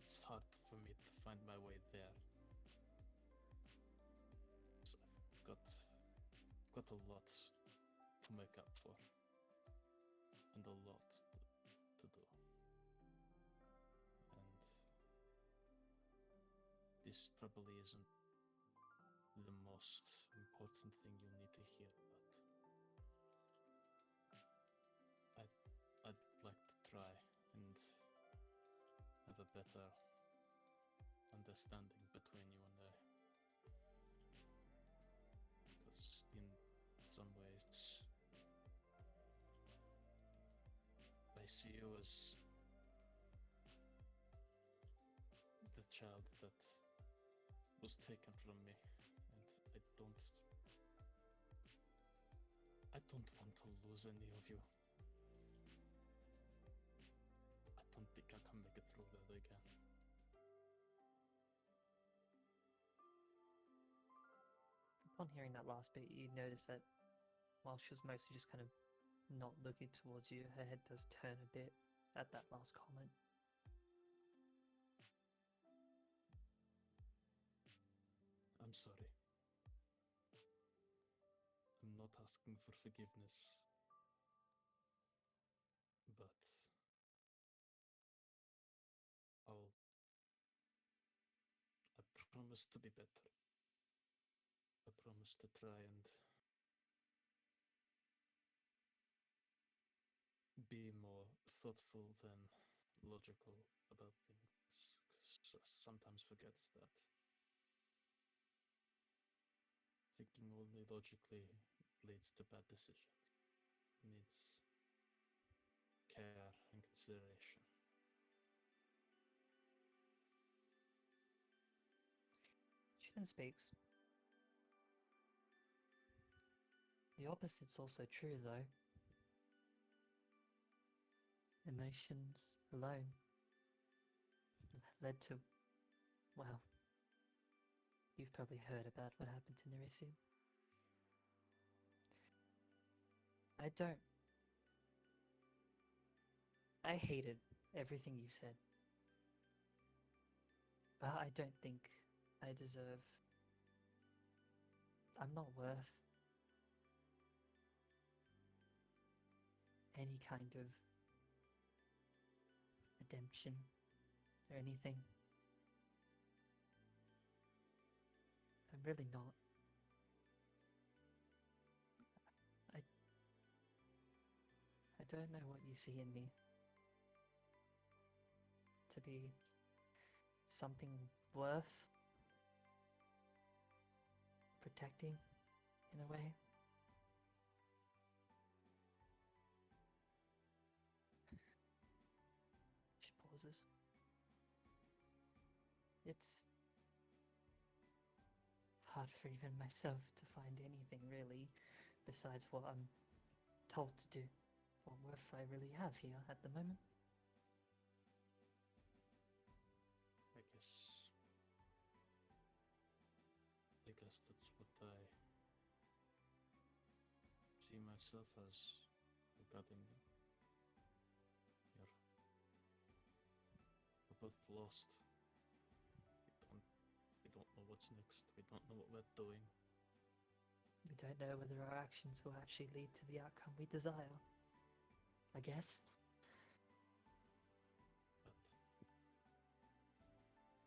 It's hard for me to find my way there. So I've got a lot to make up for, and a lot to do. And this probably isn't the most important thing you need to hear, but I'd like to try and have a better understanding between you and I. Because in some ways, I see you as the child that was taken from me, and I don't want to lose any of you. I can. Upon hearing that last bit, you notice that while she was mostly just kind of not looking towards you, her head does turn a bit at that last comment. I'm sorry. I'm not asking for forgiveness, but I promise to be better. I promise to try and be more thoughtful than logical about things, because I sometimes forget that thinking only logically leads to bad decisions. It needs care and consideration. She then speaks. The opposite's also true, though. Emotions alone led to, well, you've probably heard about what happened to Nerissa. I hated everything you said. But I don't think I deserve... I'm not worth any kind of redemption or anything. I'm really not. I don't know what you see in me to be something worth protecting in a way. She pauses. It's hard for even myself to find anything really besides what I'm told to do. What worth I really have here at the moment. I guess that's what I see myself as regarding you. We're both lost. We don't know what's next. We don't know what we're doing. We don't know whether our actions will actually lead to the outcome we desire. I guess. But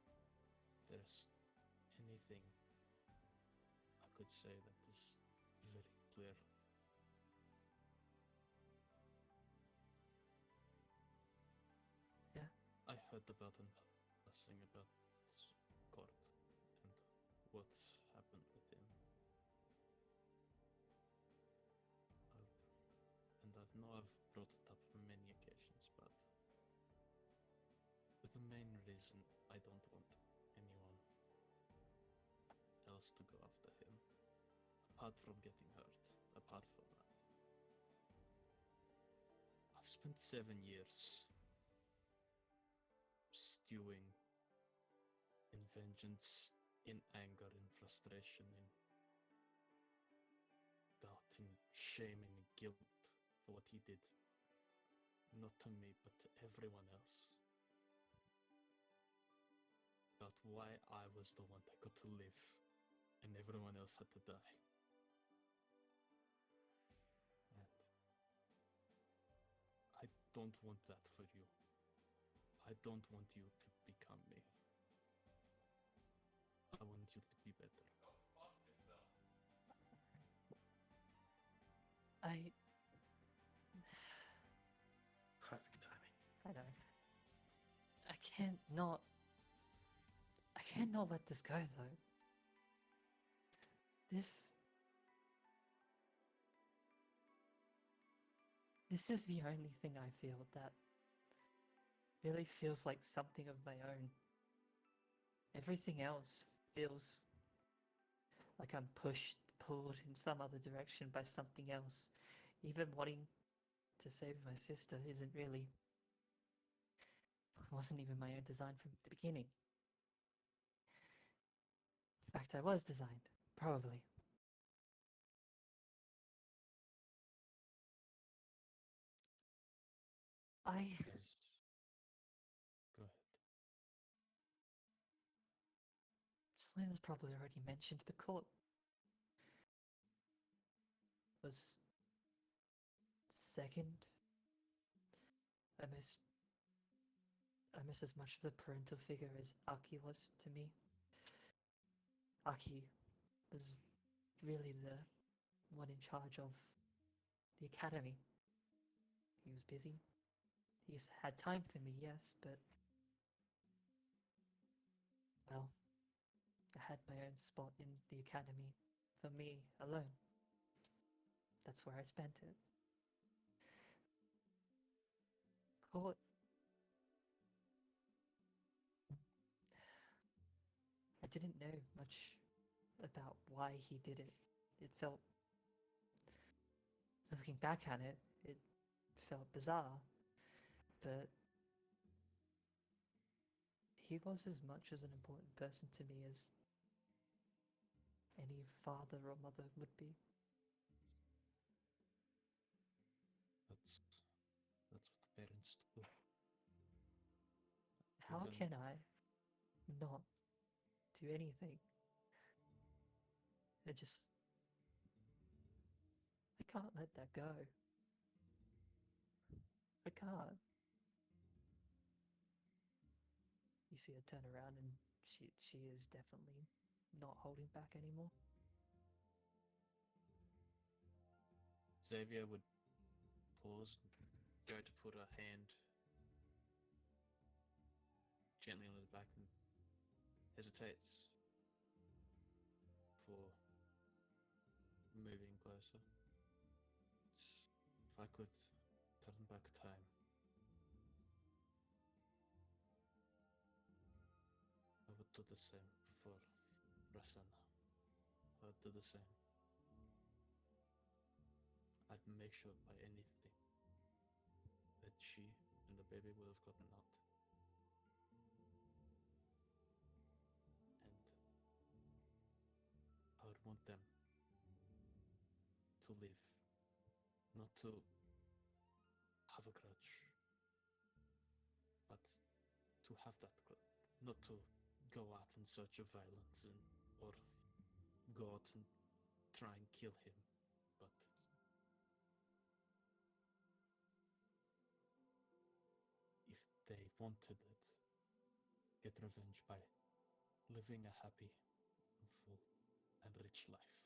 if there's anything I could say that is very clear. Yeah. I heard about a thing about Court and what happened with him. I know I've brought it up on many occasions, but the main reason I don't want anyone else to go after him, apart from getting hurt, apart from that. I've spent 7 years stewing in vengeance, in anger, in frustration, in doubt, in shame, and guilt for what he did. Not to me, but to everyone else. About why I was the one that got to live and everyone else had to die. And I don't want that for you. I don't want you to become me. I want you to be better. Go fuck yourself. Perfect timing. I know. I can't not let this go, though. This is the only thing I feel that really feels like something of my own. Everything else feels like I'm pushed, pulled in some other direction by something else. Even wanting to save my sister isn't really wasn't even my own design from the beginning. In fact, I was designed, probably. I As... Go ahead. Selena's probably already mentioned, but court was second, almost as much of a parental figure as Aki was to me. Aki was really the one in charge of the academy. He was busy. He's had time for me, yes, but well, I had my own spot in the academy for me alone. That's where I spent it. Court. I didn't know much about why he did it. It felt, looking back at it, it felt bizarre, but he was as much as an important person to me as any father or mother would be. That's what parents do. How Even- can I not do anything? I can't let that go. I can't. You see her turn around and she is definitely not holding back anymore. Xavier would pause, go to put a hand gently on his back and hesitates for moving closer. If I could turn back time, I would do the same for Rasanna. I would do the same. I'd make sure by anything that she and the baby would have gotten out. And I would want them to live, not to have a grudge, but to have that grudge, not to go out in search of violence or go out and try and kill him, but if they wanted it, get revenge by living a happy, full, and rich life.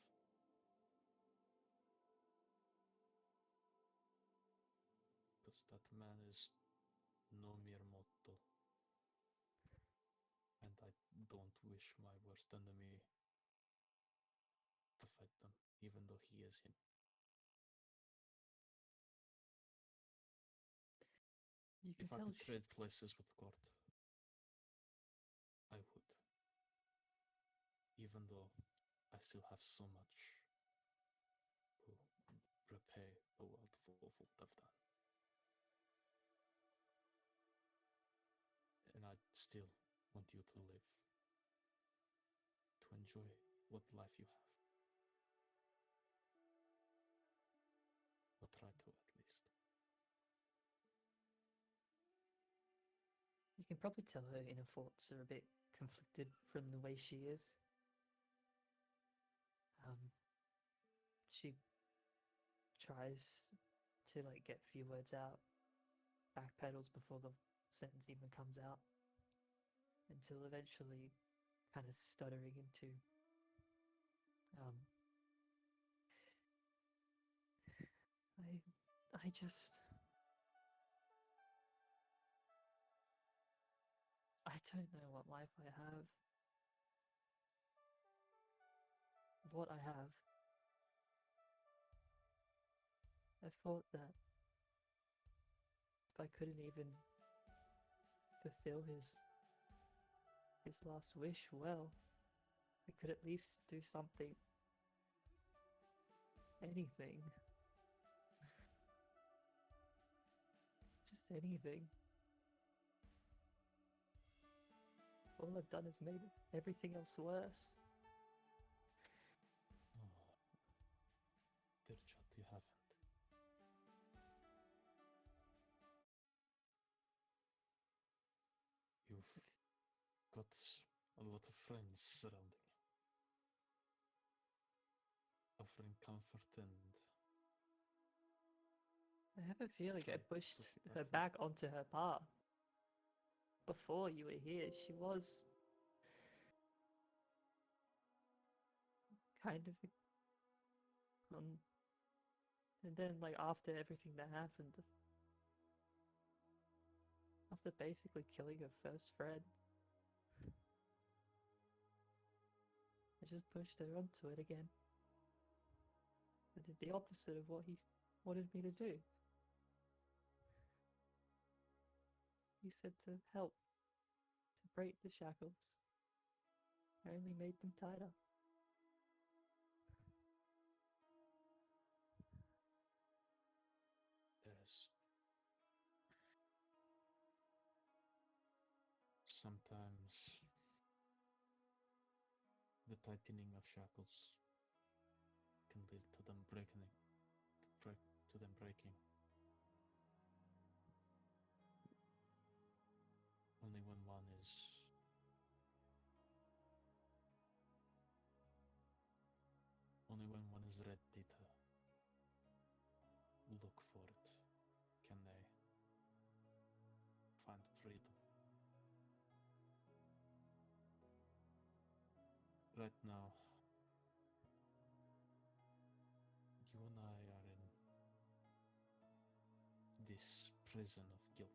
Because that man is no mere mortal, and I don't wish my worst enemy to fight them, even though he is him. You can If I tell could trade places with Gord, I would. Even though I still have so much to repay the world for what I've done. And I still want you to live, to enjoy what life you have. Or try to, at least. You can probably tell her inner thoughts are a bit conflicted from the way she is. She tries to get a few words out, backpedals before the sentence even comes out, until eventually kind of stuttering into I just I don't know what life I have. What I have. I thought that if I couldn't even fulfill his last wish well, I could at least do something. Anything. Just anything. All I've done is made everything else worse. Oh, dear child, you haven't. You've got a lot of friends surrounding you, offering comfort and I have a feeling I trying to pushed push you her forward. back onto her path. Before you were here, she was kind of on. And then, like, after everything that happened, after basically killing her first friend, I just pushed her onto it again. I did the opposite of what he wanted me to do. He said to help, to break the shackles. I only made them tighter. There's sometimes the tightening of shackles can lead to them breaking. Only when one is ready to look for it can they find freedom. Right now, you and I are in this prison of guilt.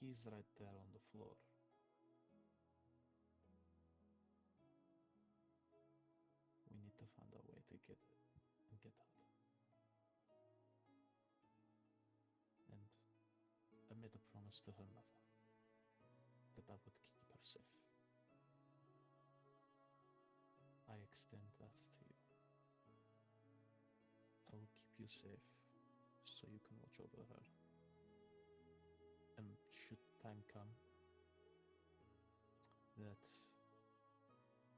Key's right there on the floor. We need to find a way to get out. And I made a promise to her mother that I would keep her safe. I extend that to you. I will keep you safe so you can watch over her. And should time come that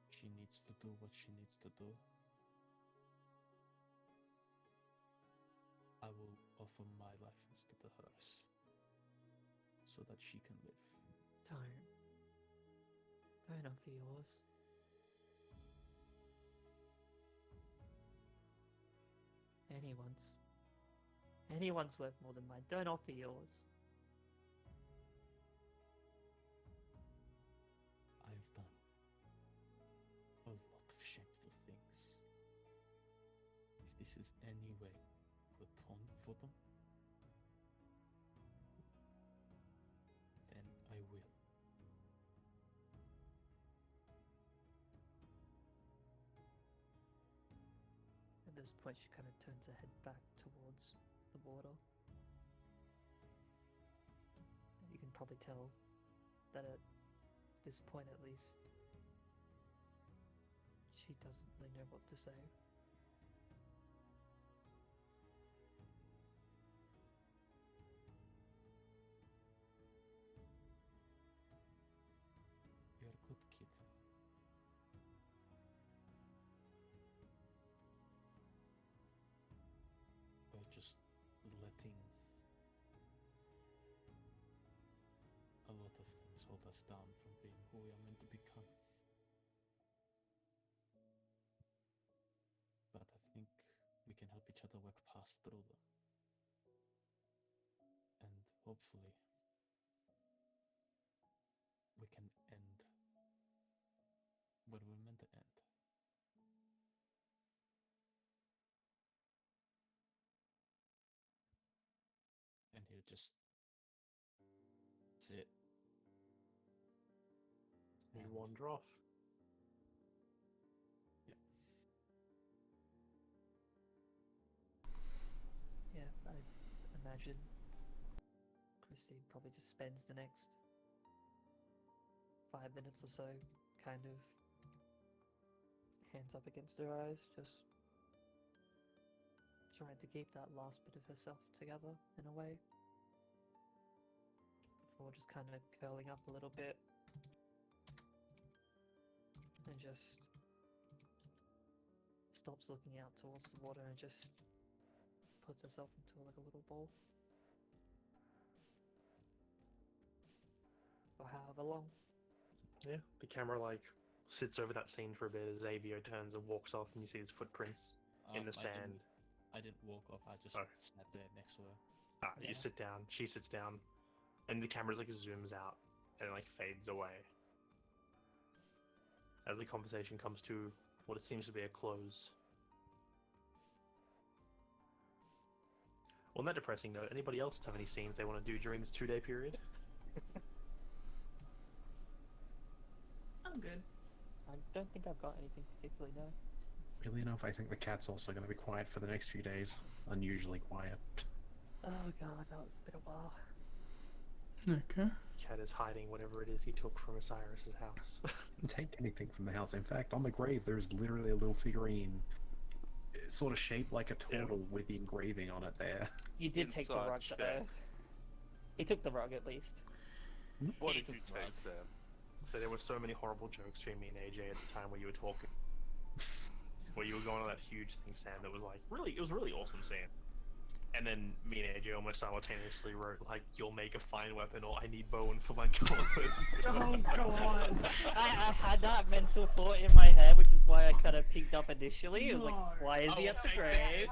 she needs to do what she needs to do, I will offer my life instead of hers so that she can live. Don't offer yours. Anyone's worth more than mine. Don't offer yours. I have done a lot of shameful things. If this is any way to atone for them, then I will. At this point, she kind of turns her head back towards the water. You can probably tell that at this point, at least, she doesn't really know what to say. You're a good kid. By just letting a lot of things hold us down from being who we are meant to become. But I think we can help each other work past through them. And hopefully, we can end where we're meant to end. And he'll just sit. You And wander off. Yeah, I imagine Christine probably just spends the next 5 minutes or so kind of hands up against her eyes, just trying to keep that last bit of herself together in a way. before just kind of curling up a little bit and just stops looking out towards the water and just puts herself into like a little ball for however long. Yeah, the camera like sits over that scene for a bit as Xavier turns and walks off, and you see his footprints in the sand. I didn't walk off. I just Oh. sat there next to her. Yeah. You sit down. She sits down, and the camera like zooms out and like fades away as the conversation comes to what it seems to be a close. On that depressing note, anybody else have any scenes they want to do during this 2-day period? I'm good. I don't think I've got anything particularly, no. Really enough, I think the cat's also going to be quiet for the next few days. Unusually quiet. Oh god, that was a bit of a while. Okay. Cat is hiding whatever it is he took from Osiris's house. Take anything from the house. In fact, on the grave, there's literally a little figurine, sort of shaped like a turtle with the engraving on it there. You did take the Inside rug check. though. He took the rug at least. What He did you took the take, rug. Sam? So there were so many horrible jokes between me and AJ at the time where you were talking. Where you were going on that huge thing, Sam, that was like, it was really awesome, Sam. And then me and AJ almost simultaneously wrote, like, you'll make a fine weapon, or I need bone for my cause. Oh god. I had that mental thought in my head, which is why I kind of picked up initially. It was No. like, why is I he will at the take that. grave?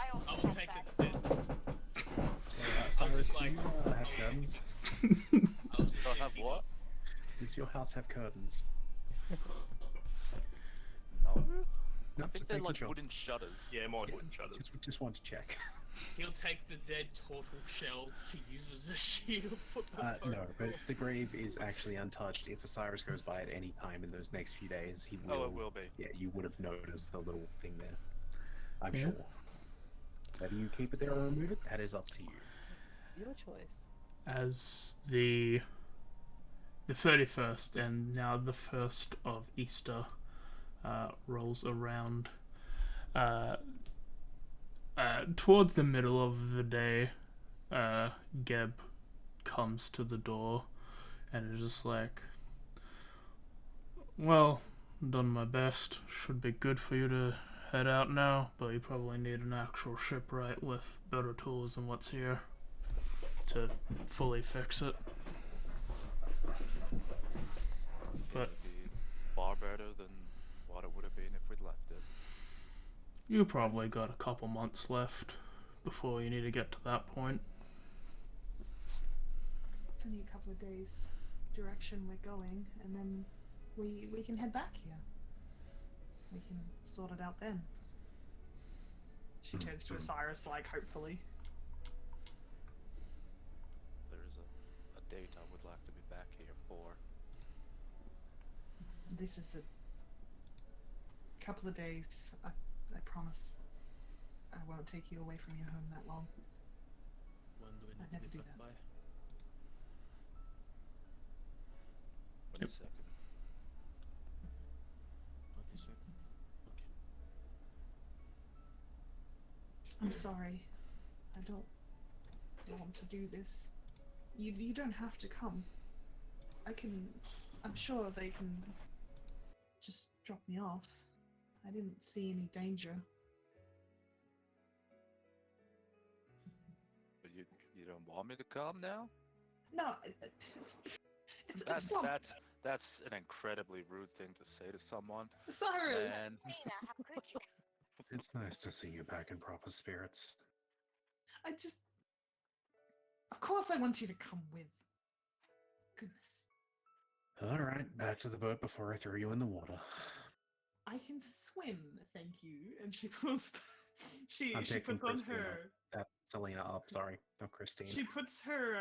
I also I will have take that. it. Cyrus, just do you like- have curtains? I was just Do I have thinking, what? Does your house have curtains? No. No, I think just they're making like sure. wooden shutters. Yeah, more wooden shutters. Just want to check. He'll take the dead turtle shell to use as a shield for the No, but the grave is actually untouched. If Osiris goes by at any time in those next few days, he will. Oh, it will be. Yeah, you would have noticed the little thing there. I'm Yeah. sure. Whether you keep it there or remove it, that is up to you. Your choice. As the 31st and now the 1st of Easter rolls around, towards the middle of the day, Geb comes to the door and is just like, well, done my best. Should be good for you to head out now, but you probably need an actual shipwright with better tools than what's here to fully fix it. But It'd be far better than what it would have been if we'd left it. you probably got a couple months left before you need to get to that point. It's only a couple of days direction we're going, and then we can head back here. We can sort it out then. She turns to Osiris, like, hopefully. There is a date I would like to be back here for. This is a couple of days. I promise I won't take you away from your home that long. When do we I'd need never to be do back that. by? 22nd. 22nd? Okay. I'm sorry. I don't want to do this. You don't have to come. I'm sure they can just drop me off. I didn't see any danger. But you don't want me to come now? No, it's not. That's an incredibly rude thing to say to someone. Cyrus! And Nina, how could you? It's nice to see you back in proper spirits. I just. Of course, I want you to come with. Goodness. All right, back to the boat before I throw you in the water. I can swim, thank you. And she pulls. She I'm picking puts on Christina. her. Selena up, sorry. No, Christine. She puts her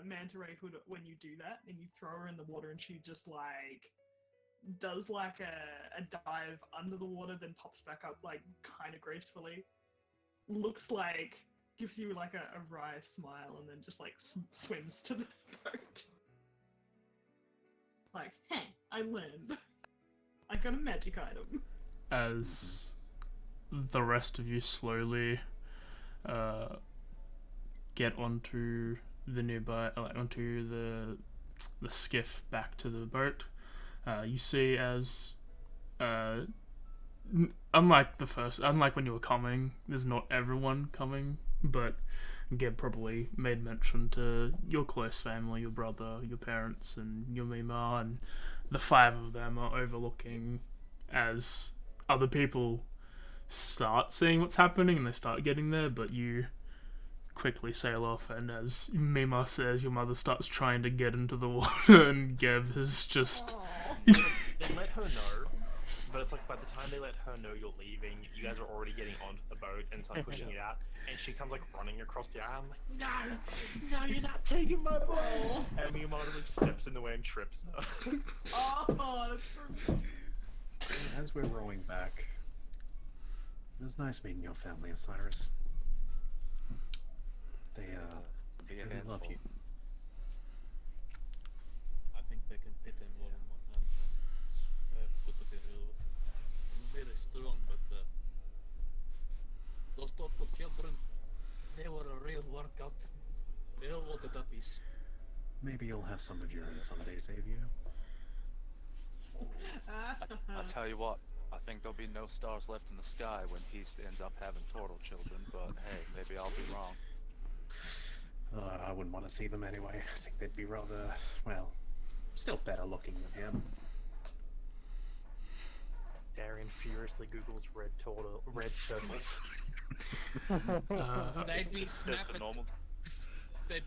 manta ray hood when you do that, and you throw her in the water, and she just like does like a dive under the water, then pops back up like kind of gracefully. Looks like gives you like a wry smile, and then just like swims to the boat. Like, hey, I learned. I got a magic item. As the rest of you slowly get onto the nearby, like onto the skiff back to the boat. You see as unlike when you were coming, there's not everyone coming, but Geb probably made mention to your close family, your brother, your parents, and your Mima, and the 5 of them are overlooking as other people start seeing what's happening and they start getting there, but you quickly sail off, and as Mima says, your mother starts trying to get into the water, and Geb is just... They let her know, but it's like by the time they let her know you're leaving, you guys are already getting onto the boat and start pushing it out, and she comes like running across the aisle. I'm like, no, you're not taking my ball. And Mima just like steps in the way and trips her. Oh, that's so... As we're rowing back, it was nice meeting your family, Osiris. They really love you. I think they can fit in more than one hand. Good to be real with. I'm very strong, but those thoughtful children, they were a real workout. They all wanted a piece. Maybe you'll have some of your own someday, Xavier. I tell you what, I think there'll be no stars left in the sky when Peace ends up having turtle children, but hey, maybe I'll be wrong. I wouldn't want to see them anyway. I think they'd be rather, well, still better looking than him. Darian furiously Googles red turtles. They'd be Just the snapping. normal. They'd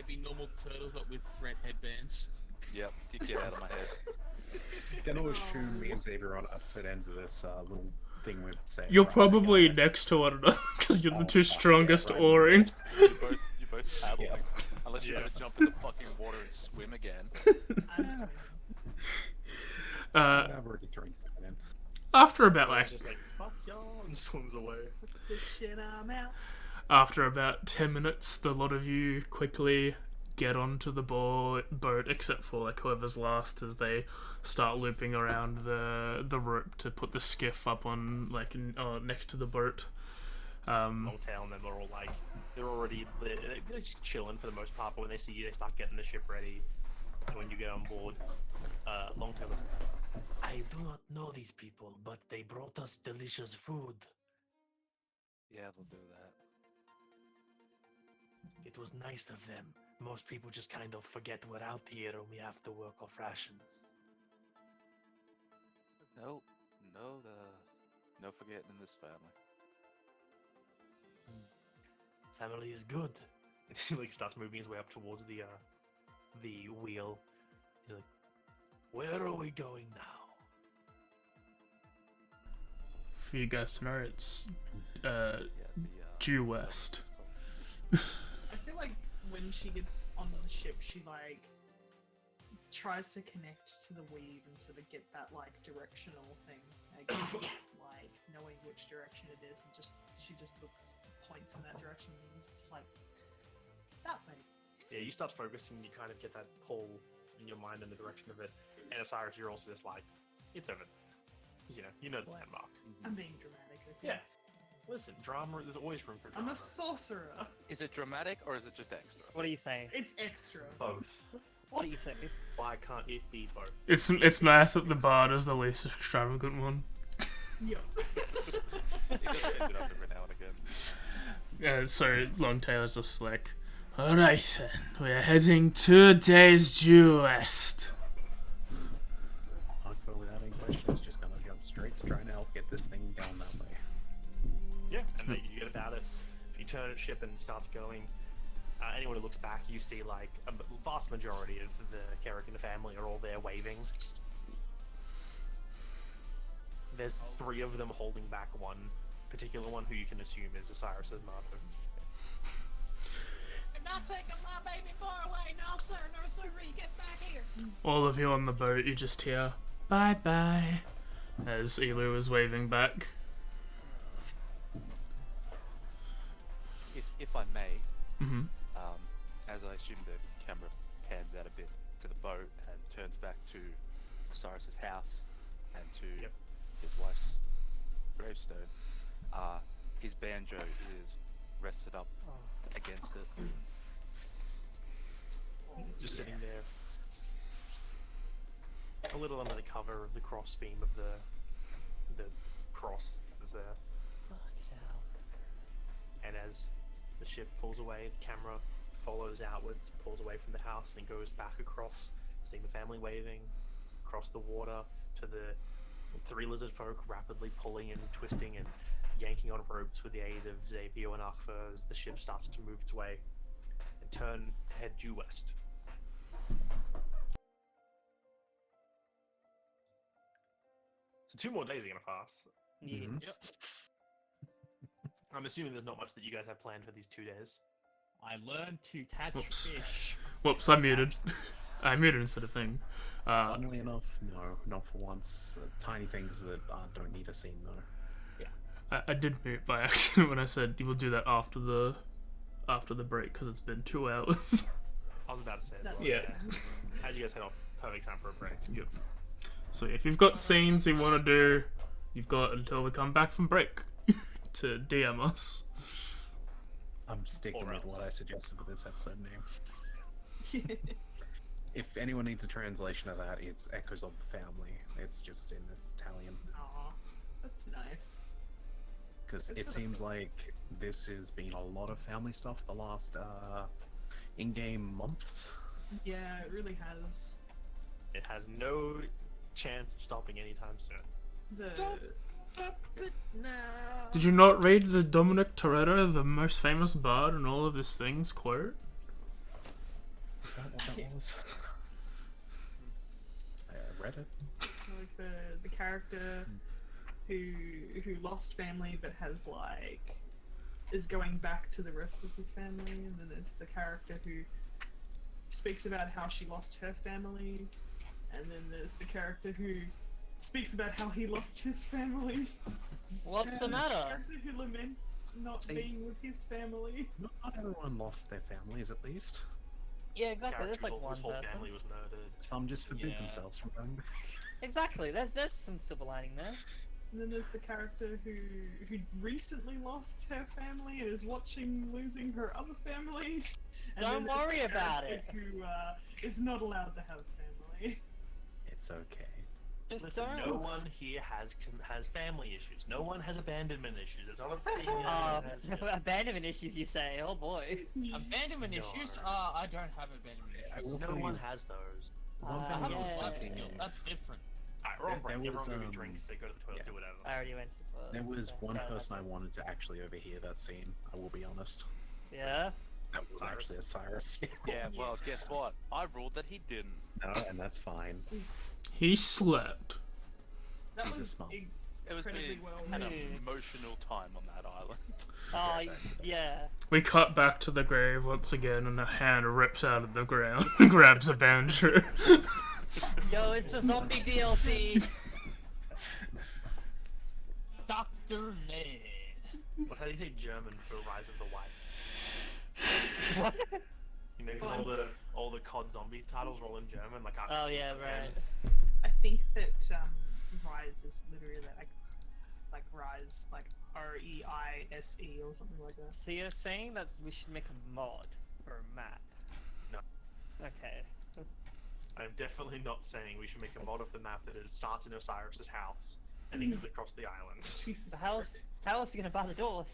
be normal turtles, but with red headbands. Yep, you get out of my head. Then I'll assume me and Xavier are on opposite ends of this little thing we're saying. You're right, probably together. next to one another, because you're the two Yeah, strongest right. oaring. You're both paddling. Yep. Unless you're Yeah. gonna jump in the fucking water and swim again. I'm swimming. I've already thrown something in. After about like Just like, fuck y'all, and swims away. This shit, I'm out. After about 10 minutes, the lot of you quickly get onto the boat, except for like whoever's last, as they start looping around the rope to put the skiff up on next to the boat. Longtail and them are all like, they're just chilling for the most part, but when they see you, they start getting the ship ready. And when you get on board, Longtail is, I do not know these people, but they brought us delicious food. Yeah, they'll do that. It was nice of them. Most people just kind of forget we're out here and we have to work off rations. No forgetting in this family. Family is good. And he like starts moving his way up towards the wheel. He's like, where are we going now? For you guys to know, it's due west. I feel like when she gets onto the ship, she like tries to connect to the weave and sort of get that like directional thing, like knowing which direction it is, and she just points in that direction and is like that way. Yeah, you start focusing, you kind of get that pull in your mind in the direction of it. And Osiris, you're also just like, it's over. You know the landmark. I'm being dramatic. I think. Yeah. Listen, drama, there's always room for I'm drama. a sorcerer. Is it dramatic or is it just extra? What do you say? It's extra. Both. What do you say? Why can't it be both? It's nice that the bard is the least extravagant one. Yep. You gotta change it up every now and again. So Longtail is just like, alright then, we're heading 2 days due west. Agfa, without any questions, just gonna jump straight to trying to help get this thing down that way. Yeah, and then you get about it. If you turn the ship and it starts going, anyone who looks back, you see like a vast majority of the Kerrigan family are all there waving. There's 3 of them holding back one particular one who you can assume is Osiris' mother. I'm not taking my baby boy away, no sir, no sir, you get back here. All of you on the boat, you just hear, bye bye, as Elu is waving back. If I may, Mm-hmm. as I assume the camera pans out a bit to the boat and turns back to Osiris' house and to his wife's gravestone, his banjo is rested up against it. just sitting there, a little under the cover of the cross beam of the cross that was there. Fucking hell. And as the ship pulls away, the camera follows outwards, pulls away from the house, and goes back across, seeing the family waving across the water to the 3 lizard folk rapidly pulling and twisting and yanking on ropes with the aid of Xavier and Akfa as the ship starts to move its way and turn to head due west. So 2 more days are gonna pass. Yeah. Mhm. Yep. I'm assuming there's not much that you guys have planned for these 2 days. I learned to catch Whoops. fish. Whoops, I muted. I muted instead of thing. Funnily enough, no, not for once. Tiny things that don't need a scene though. I did mute by accident when I said you will do that after the break because it's been 2 hours. I was about to say it. That's Well, Yeah. As you guys head off, perfect time for a break. Yep. So if you've got scenes you want to do, you've got until we come back from break to DM us. I'm sticking Or with else. what I suggested for this episode name. If anyone needs a translation of that, it's Echoes of the Family. It's just in Italian. Aw, that's nice. Because It's it sort of seems nice. like this has been a lot of family stuff the last in-game month. Yeah, it really has. It has no chance of stopping anytime soon. The Did you not read the Dominic Toretto, the most famous bard in all of his things, quote? Is that what that was? I read it. like the character who lost family but has like is going back to the rest of his family, and then there's the character who speaks about how she lost her family, and then there's the character who speaks about how he lost his family. What's the And matter? character who laments not See- being with his family. Not everyone lost their families, at least. Yeah, exactly. Character There's like whose one whole person. family was murdered. Some just forbid Yeah. themselves from going back. Exactly. There's some silver lining there. And then there's the character who recently lost her family and is watching losing her other family. And Don't then there's the worry about character Who is not allowed to have family. It's okay. Just Listen, don't. no one here has family issues. No one has abandonment issues. It's not a thing. Abandonment issues, you say? Oh boy. Abandonment issues? Darn. I don't have abandonment I issues. will No tell one you, has those. one Uh, thing I have I some was yeah. life thinking, skill. That's different. Alright, we're on break. There was, Everyone go get drinks. They go to the toilet, yeah. do whatever. I already went to the there was so one that- person I wanted to actually overhear that scene. I will be honest. Yeah. That was Cyrus. actually a Cyrus. Yeah, well, guess what? I ruled that he didn't. No, and that's fine. He slept. That He's a was smart. It was incredibly been well an made. emotional time on that island. Oh, Yeah, yeah. We cut back to the grave once again, and a hand rips out of the ground and grabs a banjo. Yo, it's the zombie DLC. Dr. Ned. How do you say German for Rise of the White? What? You know, because all the COD zombie titles are all in German. Like, Oh yeah, right. I think that Rise is literally like Rise, like REISE or something like that. So you're saying that we should make a mod for a map? No. Okay. I'm definitely not saying we should make a mod of the map that starts in Osiris's house and then goes across the island. Jesus So how's he gonna buy the doors?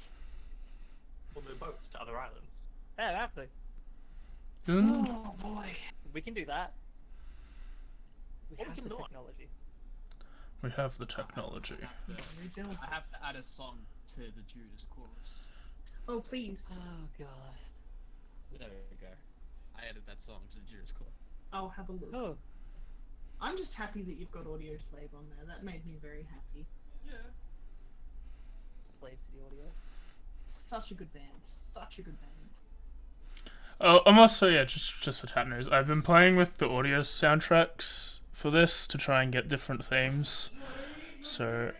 Well, the boats to other islands. Yeah, exactly. Oh boy. We can do that. We Or we have the can not. technology. We have the technology. We don't. I have to add a song to the Judas chorus. Oh please. Oh god. There we go. I added that song to the Judas chorus. I'll have a look. Oh. I'm just happy that you've got Audio Slave on there. That made me very happy. Yeah. Slave to the audio. Such a good band. Such a good band. Oh, I'm also, yeah, just for chat news, I've been playing with the audio soundtracks for this to try and get different themes. So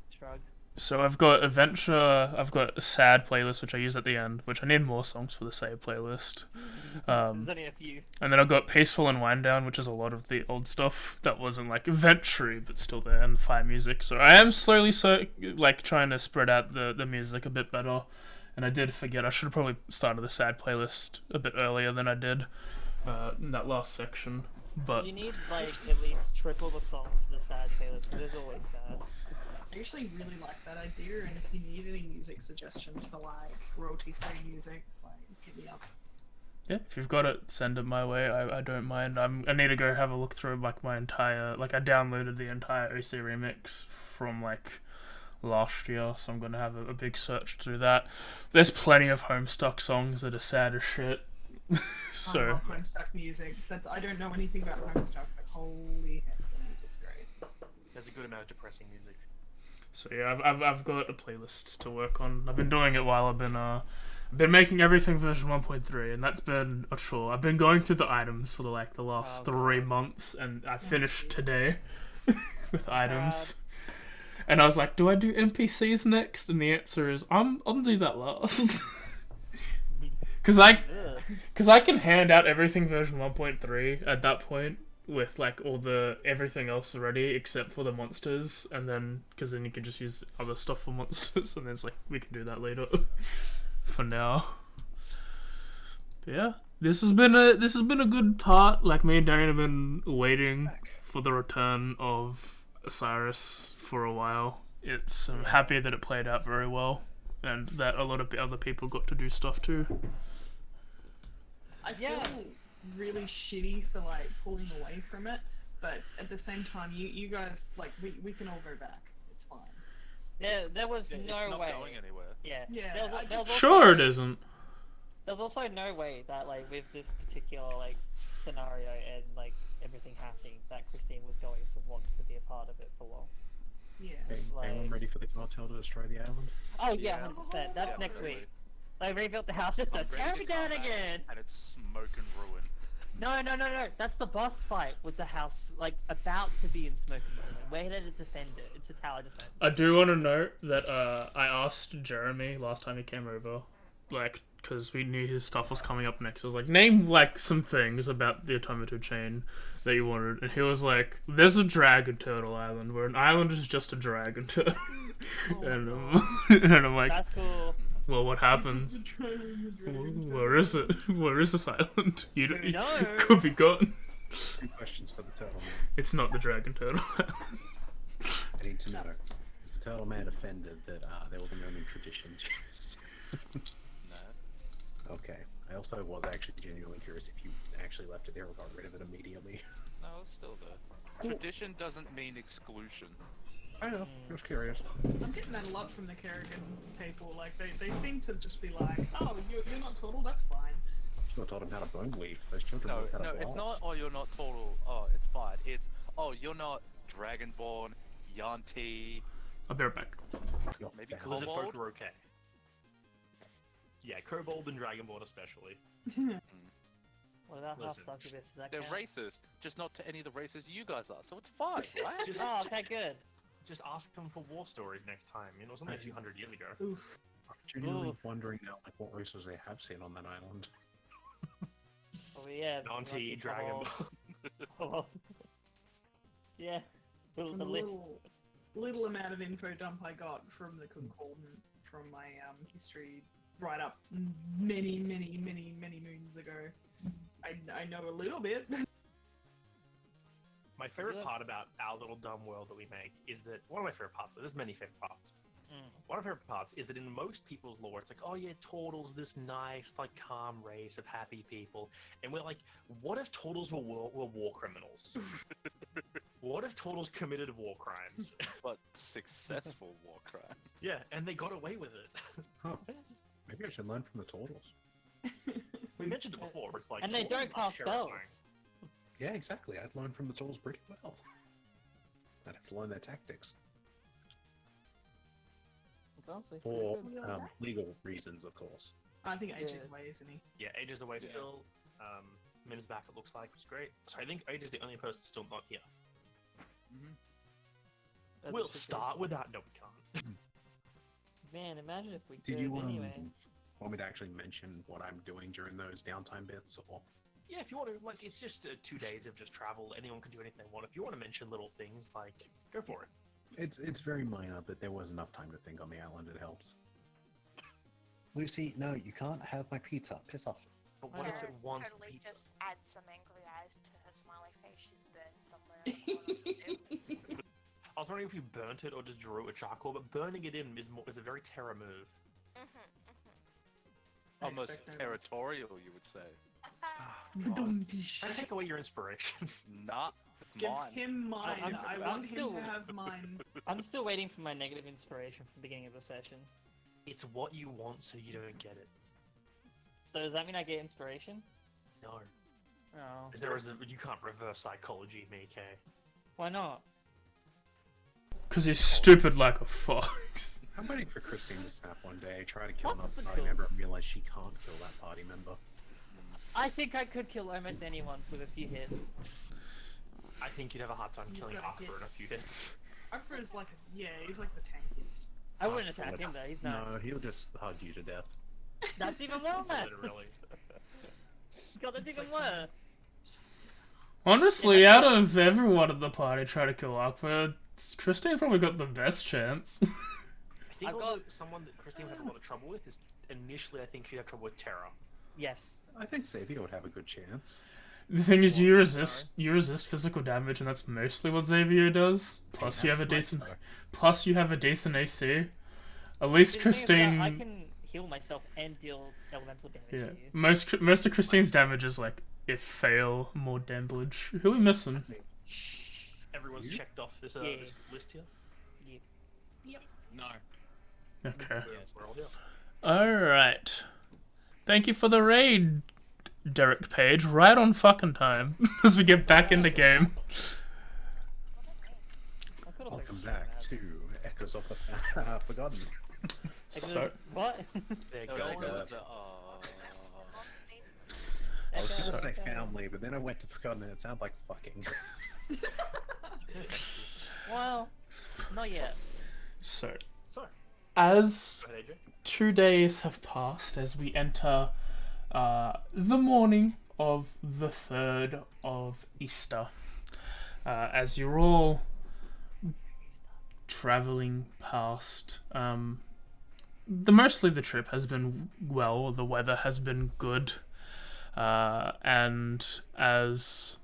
Shrug. I've got Adventure, I've got a sad playlist which I use at the end, which I need more songs for the save playlist. There's only a few. And then I've got Peaceful and Wind Down, which is a lot of the old stuff that wasn't like adventure but still there, and fire music. So I am slowly trying to spread out the music a bit better And I did forget. I should have probably started the sad playlist a bit earlier than I did in that last section. But You need like at least triple the songs for the sad playlist, because it's always sad. I actually really like that idea, and if you need any music suggestions for like royalty-free music, like hit me up. yeah, if you've got it, send it my way. I don't mind. I need to go have a look through like my entire, like I downloaded the entire OC remix from like last year, so I'm gonna have a big search through that. There's plenty of Homestuck songs that are sad as shit. I So love Homestuck music. I don't know anything about Homestuck, but holy heck, the music's great. There's a good amount of depressing music. So yeah, I've got a playlist to work on. I've been doing it while I've been making everything version 1.3, and that's been a chore. I've been going through the items for the last 3 months, and I finished today with items. And I was like, do I do NPCs next? And the answer is, I'm do that last. Cause I can hand out everything version 1.3 at that point with like all the everything else already except for the monsters, and then because then you can just use other stuff for monsters, and then it's like we can do that later. For now, but yeah, this has been a good part. Like me and Darian have been waiting for the return of Osiris for a while. I'm happy that it played out very well, and that a lot of other people got to do stuff too. I feel really shitty for like pulling away from it, but at the same time, you guys like we can all go back. It's fine. There was It's no not way. going anywhere. Yeah. Yeah, There was, I there was just- also, Sure, it isn't. There's also no way that like with this particular like scenario and like everything happening, that Christine was going to want to be a part of it for long. Yeah. Anyone ready for the cartel to destroy the island? Oh yeah, Yeah. 100%. That's Yeah, next absolutely. week. They rebuilt the house. It's I'm a ready to tear come down back, again. and it's smoke and ruin. No. That's the boss fight with the house like about to be in smoke and ruin. We're here to defend it. It's a tower defense. I do want to note that I asked Jeremy last time he came over, like, because we knew his stuff was coming up next. I was like, name like some things about the Automata chain that you wanted, and he was like, "There's a dragon turtle island where an island is just a dragon turtle," and I'm like, That's cool. "Well, what happens? Where is it? Where is this island? You don't. No. It could be gone. 2 questions for the turtle man. It's not the dragon turtle." I need to know. Is the turtle man offended that there were the Roman traditions used? No. Okay. I also was actually genuinely curious if you actually left it there or got rid of it immediately. No, it's still there. Tradition doesn't mean exclusion. I know. I was curious. I'm getting that a lot from the Kerrigan people. Like they seem to just be like, "Oh, you're not total. That's fine." Should have taught him how to bone weave. Those children No, know how to it's blast. not. Oh, you're not total. Oh, it's fine. It's you're not Dragonborn, Yanti. I'll be right back. You're Maybe fat. Lizard folk Kobold? are okay. Yeah, Kobold and Dragonborn especially. What about how Listen, succubus? Does that They're count? racist, just not to any of the races you guys are. So it's fine, right? Just, Oh, okay, good. just ask them for war stories next time. You know, it was only a few hundred years ago. Oof. I'm genuinely Ooh. wondering now, like, what races they have seen on that island. Well, yeah. Nanti, Dragonborn. Kobold. Yeah. The From the list. little amount of info dump I got from the concordant from my history write up many moons ago. I know a little bit. My favorite Yeah. part about our little dumb world that we make is that one of my favorite parts. There's many favorite parts. Mm. One of my favorite parts is that in most people's lore, it's like, oh yeah, Tortle's this nice, like, calm race of happy people, and we're like, what if Tortles were war criminals? What if Tortles committed war crimes? But successful war crime. Yeah, and they got away with it. Huh. Maybe I should learn from the turtles. We mentioned it before. It's like, And they Tortles don't are cast spells. terrifying. Yeah, exactly. I'd learned from the turtles pretty well. I'd have to learn their tactics. It's honestly For pretty good. legal reasons, of course. I think Age's Yeah. away, isn't he? Yeah, Ages away Yeah. still. Min's back, it looks like, which is great. So I think Age is the only person still not here. That's We'll pretty good. start with that. No, we can't. Man, imagine if we Did could you anyway. want me to actually mention what I'm doing during those downtime bits? Or Yeah, if you want to, like, it's just 2 days of just travel. Anyone can do anything they want. If you want to mention little things, like, go for it. it's very minor, but there was enough time to think on the island. It helps. Lucy, no, you can't have my pizza. Piss off. But what if it Jared wants the totally pizza? just adds some angry eyes to her smiley face she's burned somewhere in the corner of the tip. I was wondering if you burnt it or just drew it with charcoal, but burning it in is a very Terra move. Almost expect no less. territorial, you would say. I take away your inspiration. Nah, it's Give mine. him mine. I I'm want still- him to have mine. I'm still waiting for my negative inspiration from the beginning of the session. It's what you want, so you don't get it. So does that mean I get inspiration? No. Oh. You can't reverse psychology, Mike. Why not? Because he's stupid like a fox. I'm waiting for Christine to snap one day, try to kill What? another That's party cool. member, and realize she can't kill that party member. I think I could kill almost anyone with a few hits. I think you'd have a hard time killing gotta Arthur get- in a few hits. Arthur is like, he's like the tankiest. I wouldn't attack him though, he's nice. No, he'll just hug you to death. That's even worse! Literally. God, that's even worse! Honestly, Yeah, out of everyone at the party trying to kill Aqua, Christine probably got the best chance. I think I've also got- someone that Christine would have a lot of trouble with is initially I think she'd have trouble with Terra. Yes. I think Xavier would have a good chance. The thing is, you Well, resist physical damage, and that's mostly what Xavier does. Plus, He you has have a smite, decent. though. Plus, you have a decent AC. At least The thing is that Christine. I can heal myself and deal elemental damage Yeah, to you. most of Christine's damage is like if fail more damage. Who are we missing? Everyone's You? checked off this, Yeah. this list here. No. Okay. Yes. We're all here. All right. Thank you for the raid, Derek Page. Right on fucking time as we get back in the game. I could also Welcome shoot back him to out. Echoes of the Forgotten. So, What? There you Oh, go. there go. goes the, I was Echo, gonna say echo. family, but then I went to Forgotten and it sounded like fucking. Well, not yet. so So, as go ahead, AJ. 2 days have passed as we enter the morning of the 3rd of Easter. As you're all traveling past, mostly the trip has been well, the weather has been good, and as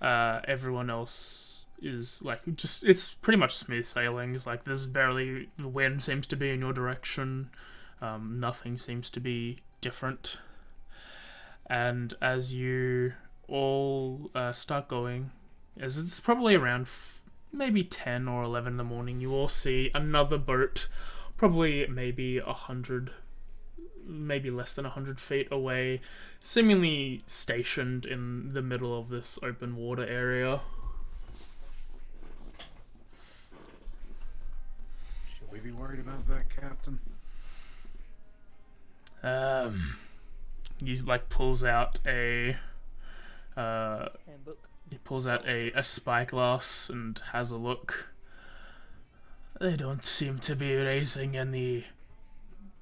everyone else is like it's pretty much smooth sailing. It's like there's barely the wind seems to be in your direction. Nothing seems to be different. And as you all start going, as it's probably around maybe 10 or 11 in the morning, you all see another boat, probably maybe 100, maybe less than 100 feet away, seemingly stationed in the middle of this open water area. Should we be worried about that, Captain? He like pulls out a Handbook. he pulls out a spyglass and has a look. They don't seem to be raising any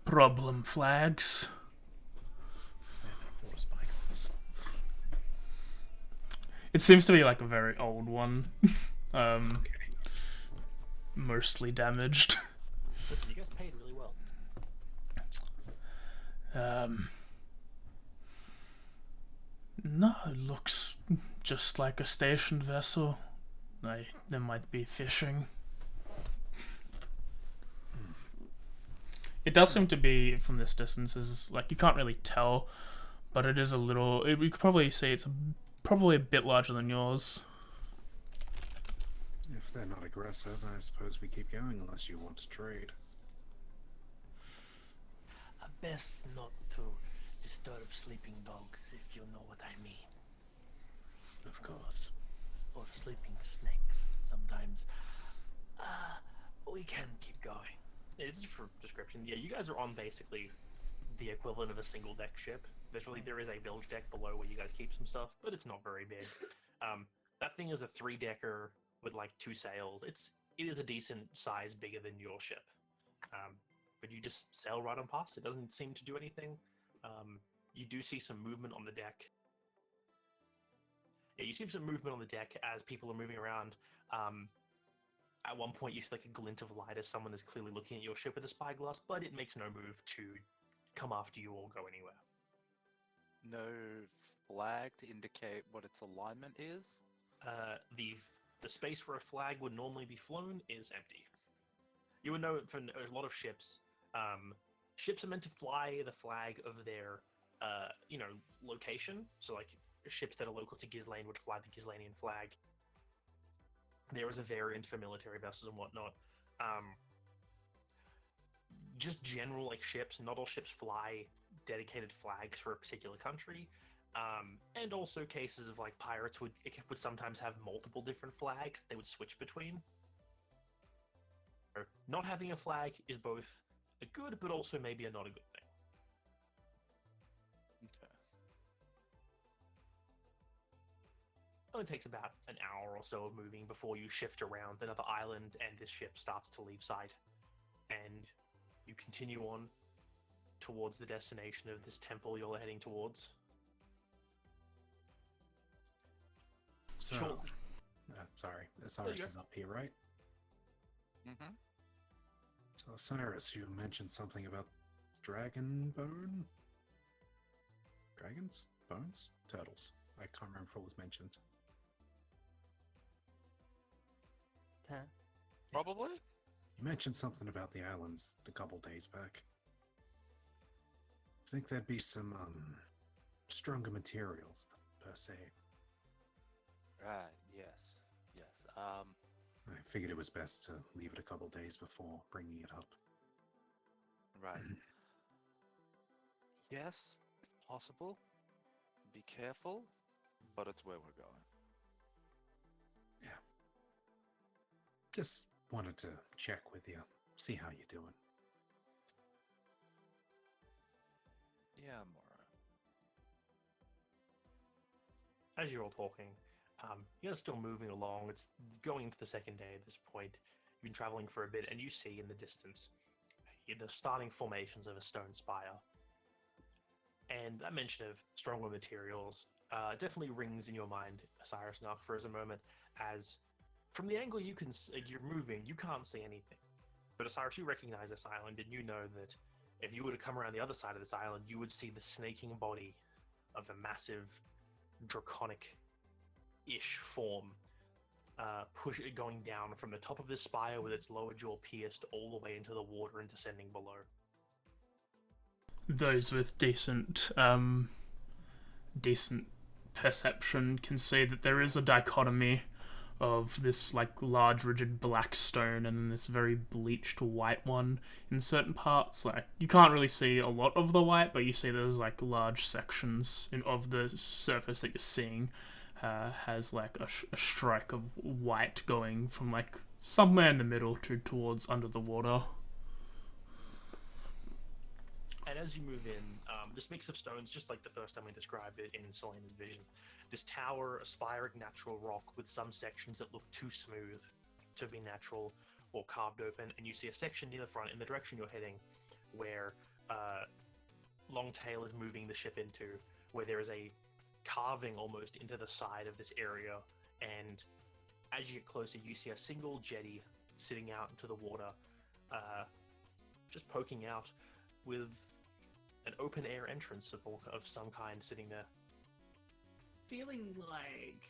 problem flags. Stand up for spyglass. It seems to be like a very old one. Okay. Mostly damaged. Listen, you guys paid really well. No, it looks just like a stationed vessel. They might be fishing. It does seem to be, from this distance, is like you can't really tell, but it is a little. We could probably say it's probably a bit larger than yours. If they're not aggressive, I suppose we keep going unless you want to trade. Best not to disturb sleeping dogs, if you know what I mean. Of course. Or sleeping snakes, sometimes. We can keep going. It's just for description. Yeah, you guys are on basically the equivalent of a single deck ship. There is a bilge deck below where you guys keep some stuff, but it's not very big. That thing is a 3-decker with like 2 sails. It is a decent size bigger than your ship. But you just sail right on past. It doesn't seem to do anything. You do see some movement on the deck. Yeah, you see some movement on the deck as people are moving around. At one point, you see like a glint of light as someone is clearly looking at your ship with a spyglass, but it makes no move to come after you or go anywhere. No flag to indicate what its alignment is? The space where a flag would normally be flown is empty. You would know for a lot of ships, ships are meant to fly the flag of their, location. So like ships that are local to Ghislaine would fly the Ghislainian flag. There is a variant for military vessels and whatnot. Just general like ships, not all ships fly dedicated flags for a particular country. And also cases of like pirates would sometimes have multiple different flags they would switch between. So not having a flag is both a good but also maybe a not a good thing. Okay. Only takes about an hour or so of moving before you shift around another island and this ship starts to leave sight. And you continue on towards the destination of this temple you're heading towards. So, Sure. sorry, Osiris is up here, right? Mm-hmm. So, Osiris, you mentioned something about dragon bone? Dragons? Bones? Turtles? I can't remember if it was mentioned. Huh? Probably? You mentioned something about the islands a couple days back. I think there'd be some, stronger materials, per se. Right, yes. I figured it was best to leave it a couple days before bringing it up. Right. Yes, it's possible. Be careful, but it's where we're going. Yeah. Just wanted to check with you, see how you're doing. Yeah, I'm alright. As you're all talking, you're still moving along. It's going into the second day at this point. You've been traveling for a bit, and you see in the distance the starting formations of a stone spire. And that mention of stronger materials definitely rings in your mind, Osiris Nark, for a moment, as from the angle you're moving, you can't see anything. But Osiris, you recognize this island, and you know that if you were to come around the other side of this island, you would see the snaking body of a massive, draconic-ish form going down from the top of this spire with its lower jaw pierced all the way into the water and descending below. Those with decent perception can see that there is a dichotomy of this like large rigid black stone and then this very bleached white one in certain parts. Like you can't really see a lot of the white, but you see there's like large sections of the surface that you're seeing has like a strike of white going from like somewhere in the middle to towards under the water. And as you move in, this mix of stones, just like the first time we described it in Selena's vision, this tower, aspiring natural rock with some sections that look too smooth to be natural or carved open, and you see a section near the front in the direction you're heading where Longtail is moving the ship into, where there is a carving almost into the side of this area, and as you get closer, you see a single jetty sitting out into the water, just poking out with an open air entrance of some kind sitting there. Feeling like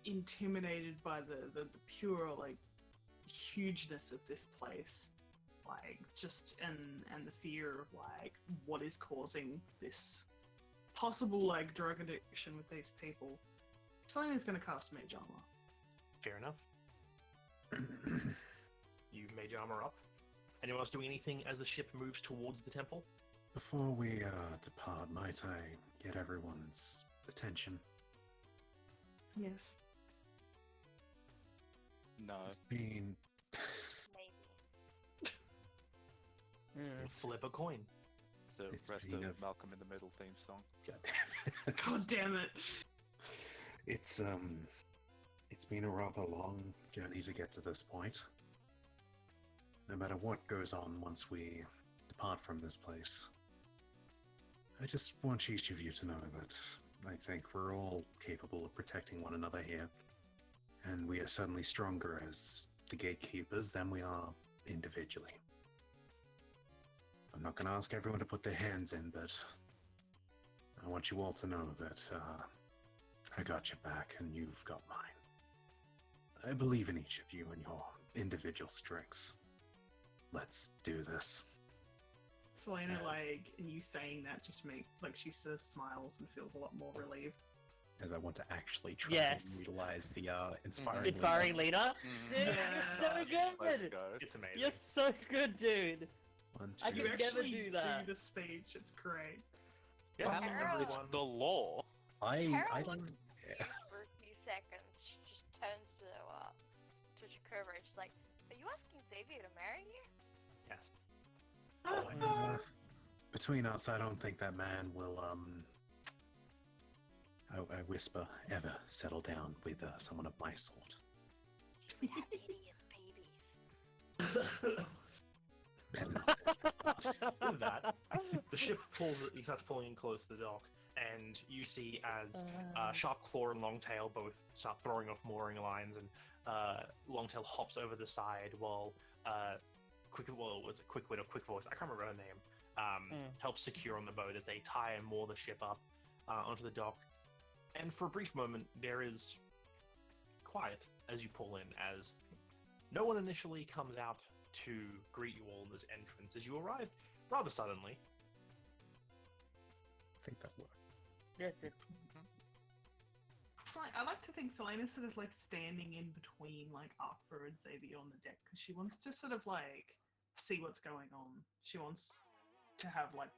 intimidated by the pure like hugeness of this place, like just and the fear of like what is causing this possible like drug addiction with these people. Selena's gonna cast Mage Armor. Fair enough. You Mage Armor up. Anyone else doing anything as the ship moves towards the temple? Before we depart, might I get everyone's attention? Yes. No. It's been... Maybe. Flip a coin. So It's rest been of a- Malcolm in the Middle theme song. God damn it. It's been a rather long journey to get to this point. No matter what goes on once we depart from this place, I just want each of you to know that I think we're all capable of protecting one another here, and we are certainly stronger as the gatekeepers than we are individually. I'm not going to ask everyone to put their hands in, but I want you all to know that I got your back and you've got mine. I believe in each of you and your individual strengths. Let's do this. Selena, Yes. like, you saying that just she says smiles and feels a lot more relieved. As I want to actually try Yes. and utilize the inspiring. Inspiring leader? Dude, Yeah. you're so Let's good! go. It's amazing. You're so good, dude! One, I two, You could never actually do that. the speech. It's great. Yes, Sarah. everyone. The law. I Carol don't. looks confused for a few seconds. She just turns to Jakova. She's like, "Are you asking Xavier to marry you?" Yes. Between us, I don't think that man will, I whisper, ever settle down with someone of my sort. Have idiots, babies. With that, the ship starts pulling in close to the dock, and you see as Sharp Claw and Longtail both start throwing off mooring lines, and Longtail hops over the side while Quickwit or Quick Voice, I can't remember her name, helps secure on the boat as they tie and moor the ship up onto the dock. And for a brief moment, there is quiet as you pull in, as no one initially comes out to greet you all in this entrance as you arrive rather suddenly. I think that worked. Yes, it- I like to think Selena's sort of like standing in between like Arkva and Xavier on the deck because she wants to sort of like see what's going on. She wants to have like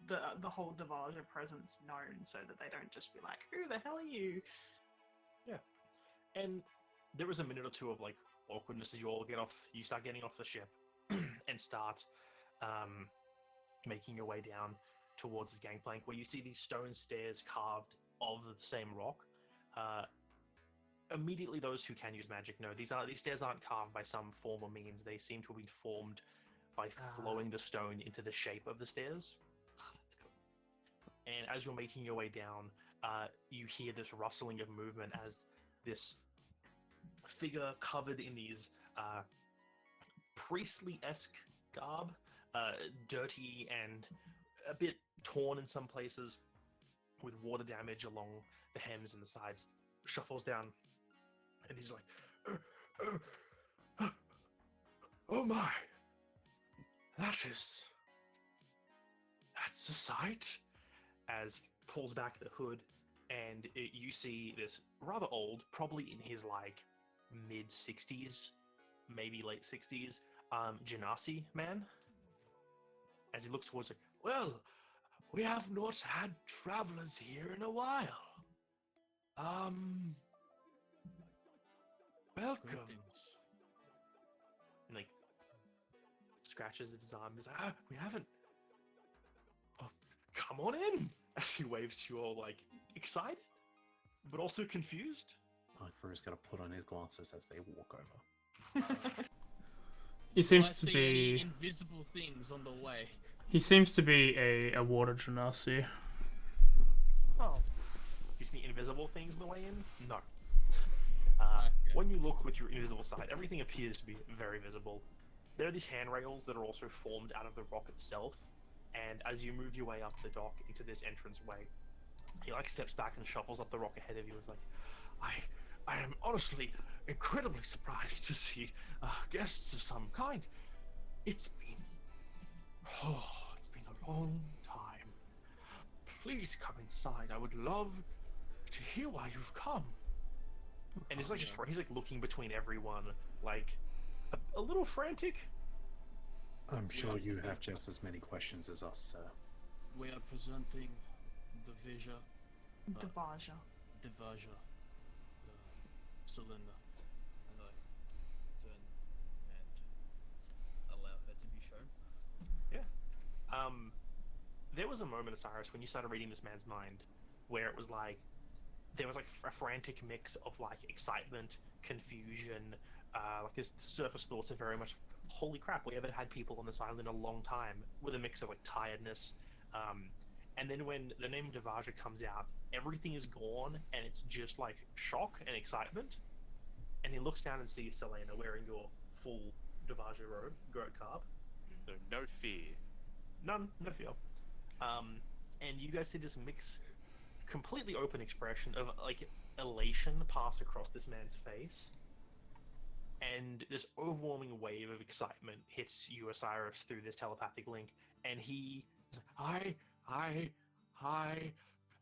the whole Devaja presence known so that they don't just be like, "Who the hell are you?" Yeah. And there was a minute or two of like awkwardness as you start getting off the ship and start making your way down towards this gangplank where you see these stone stairs carved of the same rock. Immediately those who can use magic know these stairs aren't carved by some form or means. They seem to have been formed by flowing the stone into the shape of the stairs. Oh, that's cool. And as you're making your way down, you hear this rustling of movement as this figure covered in these priestly-esque garb, dirty and a bit torn in some places, with water damage along the hems and the sides, shuffles down, and he's like, "Oh my, that's a sight." As he pulls back the hood, and you see this rather old, probably in his like mid-60s, maybe late 60s, Genasi man. As he looks towards it, "Well, we have not had travelers here in a while. Welcome." Greetings. And like scratches at his arm. He's like, "We haven't. Oh, come on in." As he waves to you all, like excited, but also confused. Arkva is going to put on his glasses as they walk over. He Do I seems to see be. any invisible things on the way? He seems to be a water genasi. Oh, Do you see invisible things on the way in? No. Okay. When you look with your invisible sight, everything appears to be very visible. There are these handrails that are also formed out of the rock itself, and as you move your way up the dock into this entranceway, he like steps back and shuffles up the rock ahead of you. He's like, I am honestly incredibly surprised to see guests of some kind. It's been a long time. Please come inside. I would love to hear why you've come." And he's like he's like looking between everyone, like a little frantic. I'm sure you have just as many questions as us, sir. We are presenting the Devaja, Devaja. Selena, and I turn and allow her to be shown. There was a moment, Cyrus, when you started reading this man's mind, where it was like there was like a frantic mix of like excitement, confusion, like his surface thoughts are very much, holy crap, we haven't had people on this island in a long time, with a mix of like tiredness. And then when the name Devaja comes out, everything is gone, and it's just like shock and excitement. And he looks down and sees Selena wearing your full Devaja robe, Garb. So no fear. None, no fear. And you guys see this completely open expression of like elation pass across this man's face, and this overwhelming wave of excitement hits you, Osiris, through this telepathic link, and he is like, hi,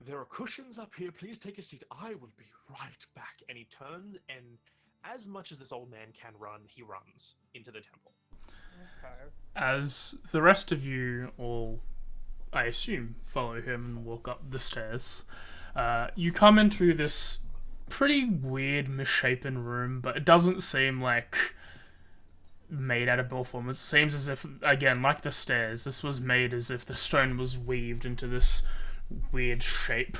there are cushions up here, please take a seat, I will be right back. And he turns, and as much as this old man can run, he runs into the temple. Okay. As the rest of you all, I assume, follow him and walk up the stairs, you come into this pretty weird, misshapen room, but it doesn't seem like made out of bull form. It seems as if, again, like the stairs, this was made as if the stone was weaved into this weird shape.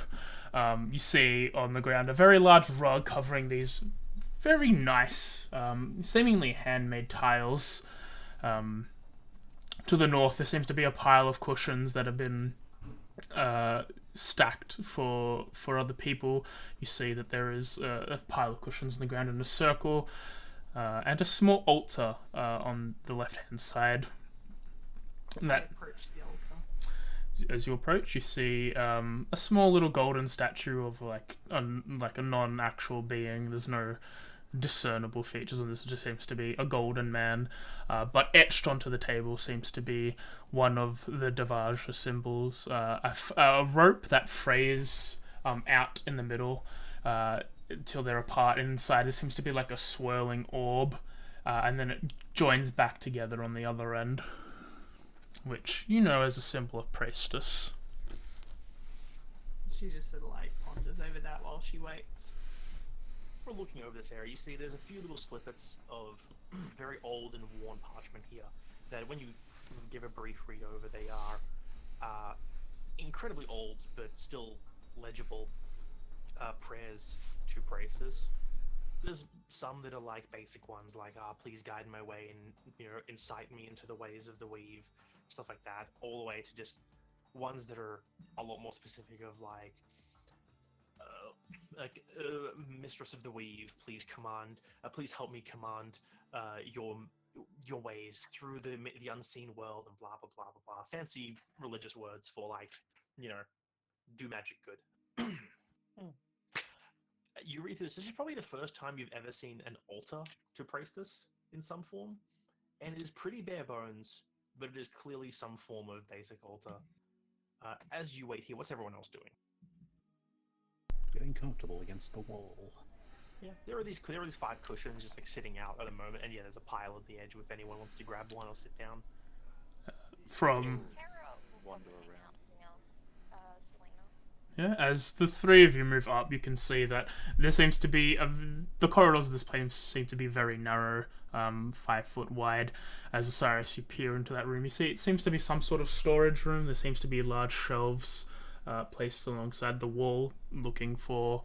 You see on the ground a very large rug covering these very nice, seemingly handmade tiles. To the north, there seems to be a pile of cushions that have been stacked for other people. You see that there is a pile of cushions on the ground in a circle, and a small altar on the left-hand side. And I that, approach the altar. as you approach, you see a small little golden statue of like a non-actual being. There's no discernible features on this. It just seems to be a golden man, but etched onto the table seems to be one of the Devaja symbols, a rope that frays out in the middle till they're apart. Inside there seems to be like a swirling orb, and then it joins back together on the other end, which you know as a symbol of priestess. She just sort of like ponders over that while she waits. For looking over this area, you see there's a few little snippets of very old and worn parchment here that when you give a brief read over, they are incredibly old but still legible prayers to Praesus. There's some that are like basic ones, like please guide my way and incite me into the ways of the weave, stuff like that, all the way to just ones that are a lot more specific of like Mistress of the Weave, please please help me command your ways through the unseen world, and blah blah blah blah blah. Fancy religious words for like, do magic good. You read through this. This is probably the first time you've ever seen an altar to Priestess in some form, and it is pretty bare bones, but it is clearly some form of basic altar. As you wait here, what's everyone else doing? Getting comfortable against the wall. Yeah, there are these 5 cushions just like sitting out at the moment, and yeah, there's a pile at the edge if anyone wants to grab one or sit down. From Wander around. Selena. Yeah, as the three of you move up, you can see that there seems to be the corridors of this place seem to be very narrow, 5 foot wide. As Osiris, you peer into that room, you see it seems to be some sort of storage room. There seems to be large shelves placed alongside the wall, looking for.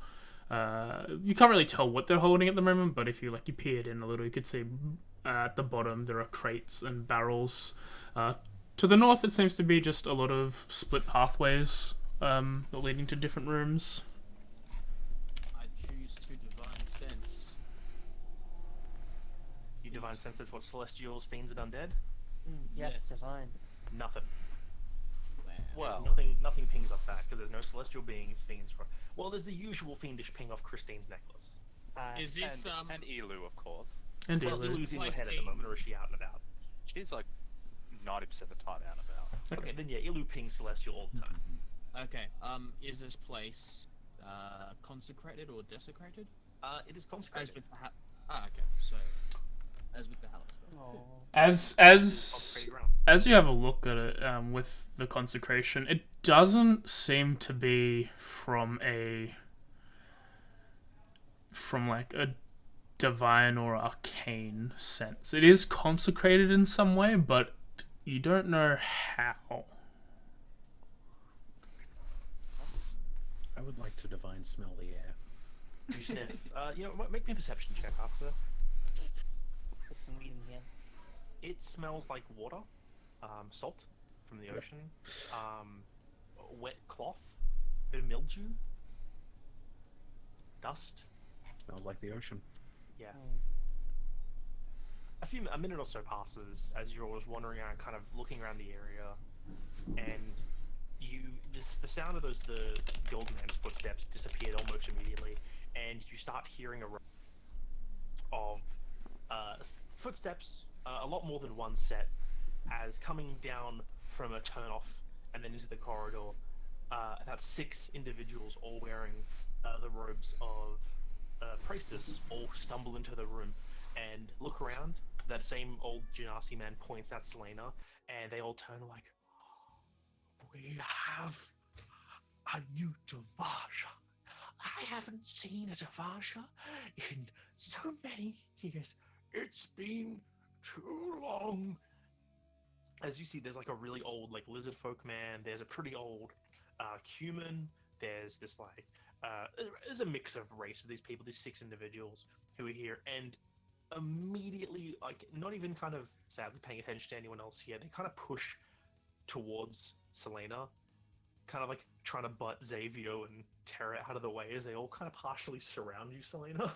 You can't really tell what they're holding at the moment, but if you peered in a little, you could see at the bottom there are crates and barrels. To the north, it seems to be just a lot of split pathways leading to different rooms. I choose to divine sense. You divine sense that's what celestials, fiends, and undead? Yes, Yes. divine. Nothing. Well, Nothing pings up that, because there's no celestial beings, fiends. Well, there's the usual fiendish ping off Christine's necklace. Is this and Elu, of course. And Well, Elu. Elu's in your Like head at the moment, or is she out and about? She's like 90% of the time out and about. Okay, then yeah, Elu pings celestial all the time. okay? Is this place consecrated or desecrated? It is consecrated. As with the okay. So as with the Hallowed. Oh. As Consecrated ground. as you have a look at it with the consecration, it doesn't seem to be from a divine or arcane sense. It is consecrated in some way, but you don't know how. I would like to divine smell the air. You sniff. Make me a perception check after. Put some weed in here. It smells like water, salt from the ocean, wet cloth, bit of mildew, dust. Smells like the ocean. Yeah. A minute or so passes as you're always wandering around, kind of looking around the area, and the sound of the old man's footsteps disappeared almost immediately, and you start hearing of footsteps, a lot more than one set, as coming down from a turnoff and then into the corridor, about 6 individuals all wearing the robes of priestess all stumble into the room and look around. That same old Genasi man points at Selena, and they all turn like, "We have a new Devasha. I haven't seen a Devasha in so many years. It's been too long." As you see, there's like a really old like lizard folk man. There's a pretty old human. There's this like there's a mix of races. These people, these 6 individuals who are here, and immediately, like, not even kind of sadly paying attention to anyone else here, they kind of push towards Selena, kind of like trying to butt Xavier and Terra out of the way as they all kind of partially surround you, Selena.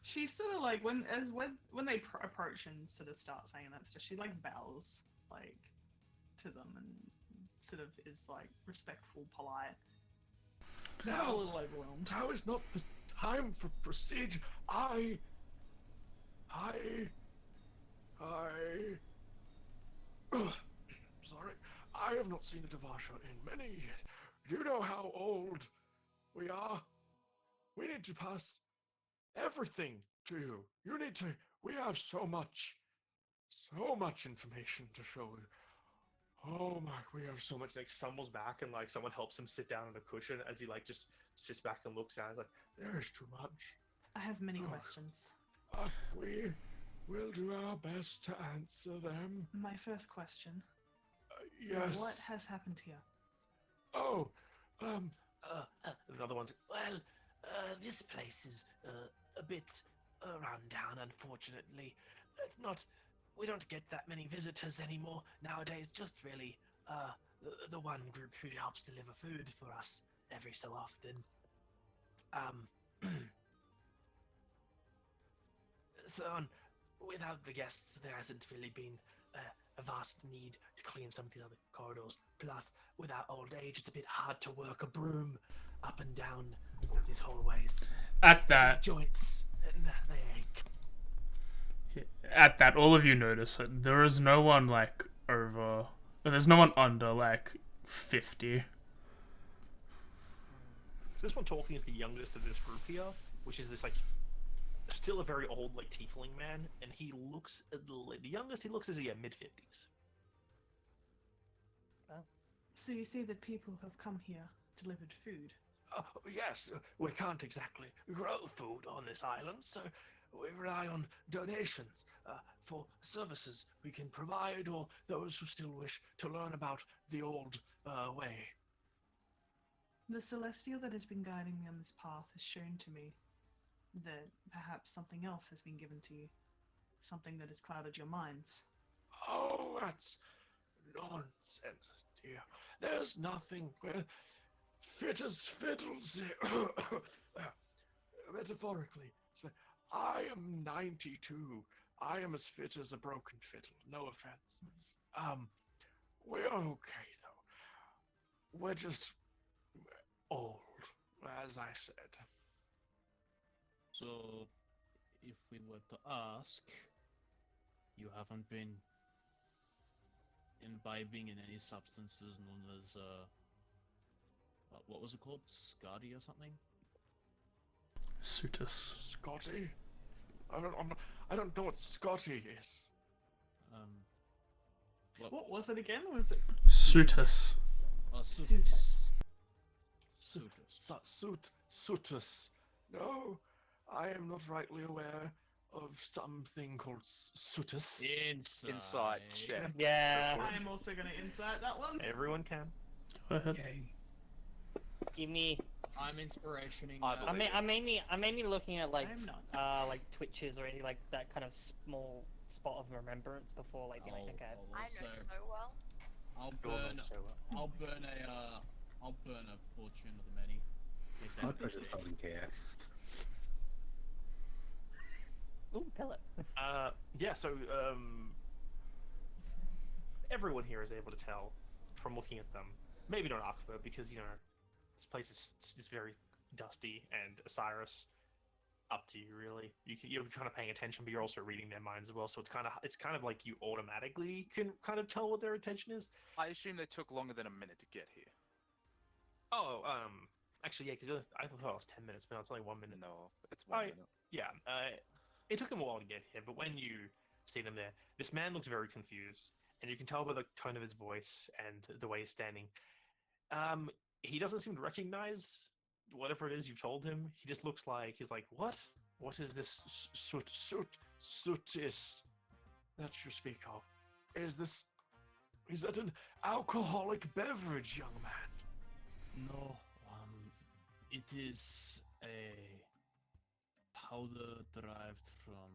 She's sort of like when they approach and sort of start saying that stuff, she like bows like to them and sort of is like respectful, polite. Still a little overwhelmed. Now is not the time for procedure. Sorry, I have not seen a Devasha in many years. Do you know how old we are? We need to pass everything to you. We have so much information to show you. Oh my, we have so much. Like, stumbles back and like someone helps him sit down on a cushion as he like just sits back and looks at it. Like, there's too much. I have many questions. We will do our best to answer them. My first question. Yes. What has happened here? Oh, another one's, well, this place is a bit run down, unfortunately. It's not, we don't get that many visitors anymore nowadays, just really the one group who helps deliver food for us every so often. So without the guests, there hasn't really been a vast need to clean some of these other corridors. Plus, with our old age, it's a bit hard to work a broom up and down these hallways. At that, Joints, and they ache. at that, all of you notice that there is no one like there's no one under like 50. This one talking is the youngest of this group here, which is this like still a very old like tiefling man, and he looks the youngest he looks is mid-50s. So you say that people have come here, delivered food? Yes, we can't exactly grow food on this island, so we rely on donations for services we can provide, or those who still wish to learn about the old way. The celestial that has been guiding me on this path has shown to me that perhaps something else has been given to you. Something that has clouded your minds. Oh, that's nonsense, dear. There's nothing. Fit as fiddles. Metaphorically. So I am 92. I am as fit as a broken fiddle. No offense. We're okay, though. We're just old, as I said. So, if we were to ask, you haven't been imbibing in any substances known as, what was it called? Scotty or something? Sutus. Scotty? I don't know what Scotty is. What was it again? Was it Sutus. Sutus? Sutus. No, I am not rightly aware of something called Sutus. Insight check. Yeah. I am also going to insert that one. Everyone can. Go ahead. Yay. Give me. I'm inspirationing. I'm mainly looking at like I am not. like twitches or anything like that kind of small spot of remembrance before like being like, okay. I know so well. I'll You'll burn. know so well. I'll burn a fortune of the many. If that Marco makes just sense. doesn't care. Ooh, pellet. Yeah, so everyone here is able to tell from looking at them. Maybe not Arkfur, because, you know, this place is very dusty, and Osiris, up to you, really. You're kind of paying attention, but you're also reading their minds as well, so it's kind of like you automatically can kind of tell what their attention is. I assume they took longer than a minute to get here. Oh, actually, yeah, because I thought it was 10 minutes, but it's only 1 minute. No, it's 1 minute. Yeah, it took him a while to get here, but when you see them there, this man looks very confused, and you can tell by the tone of his voice and the way he's standing. He doesn't seem to recognize whatever it is you've told him. He just looks like he's like, what? What is this sootis that you speak of? Is that an alcoholic beverage, young man? No, it is a powder derived from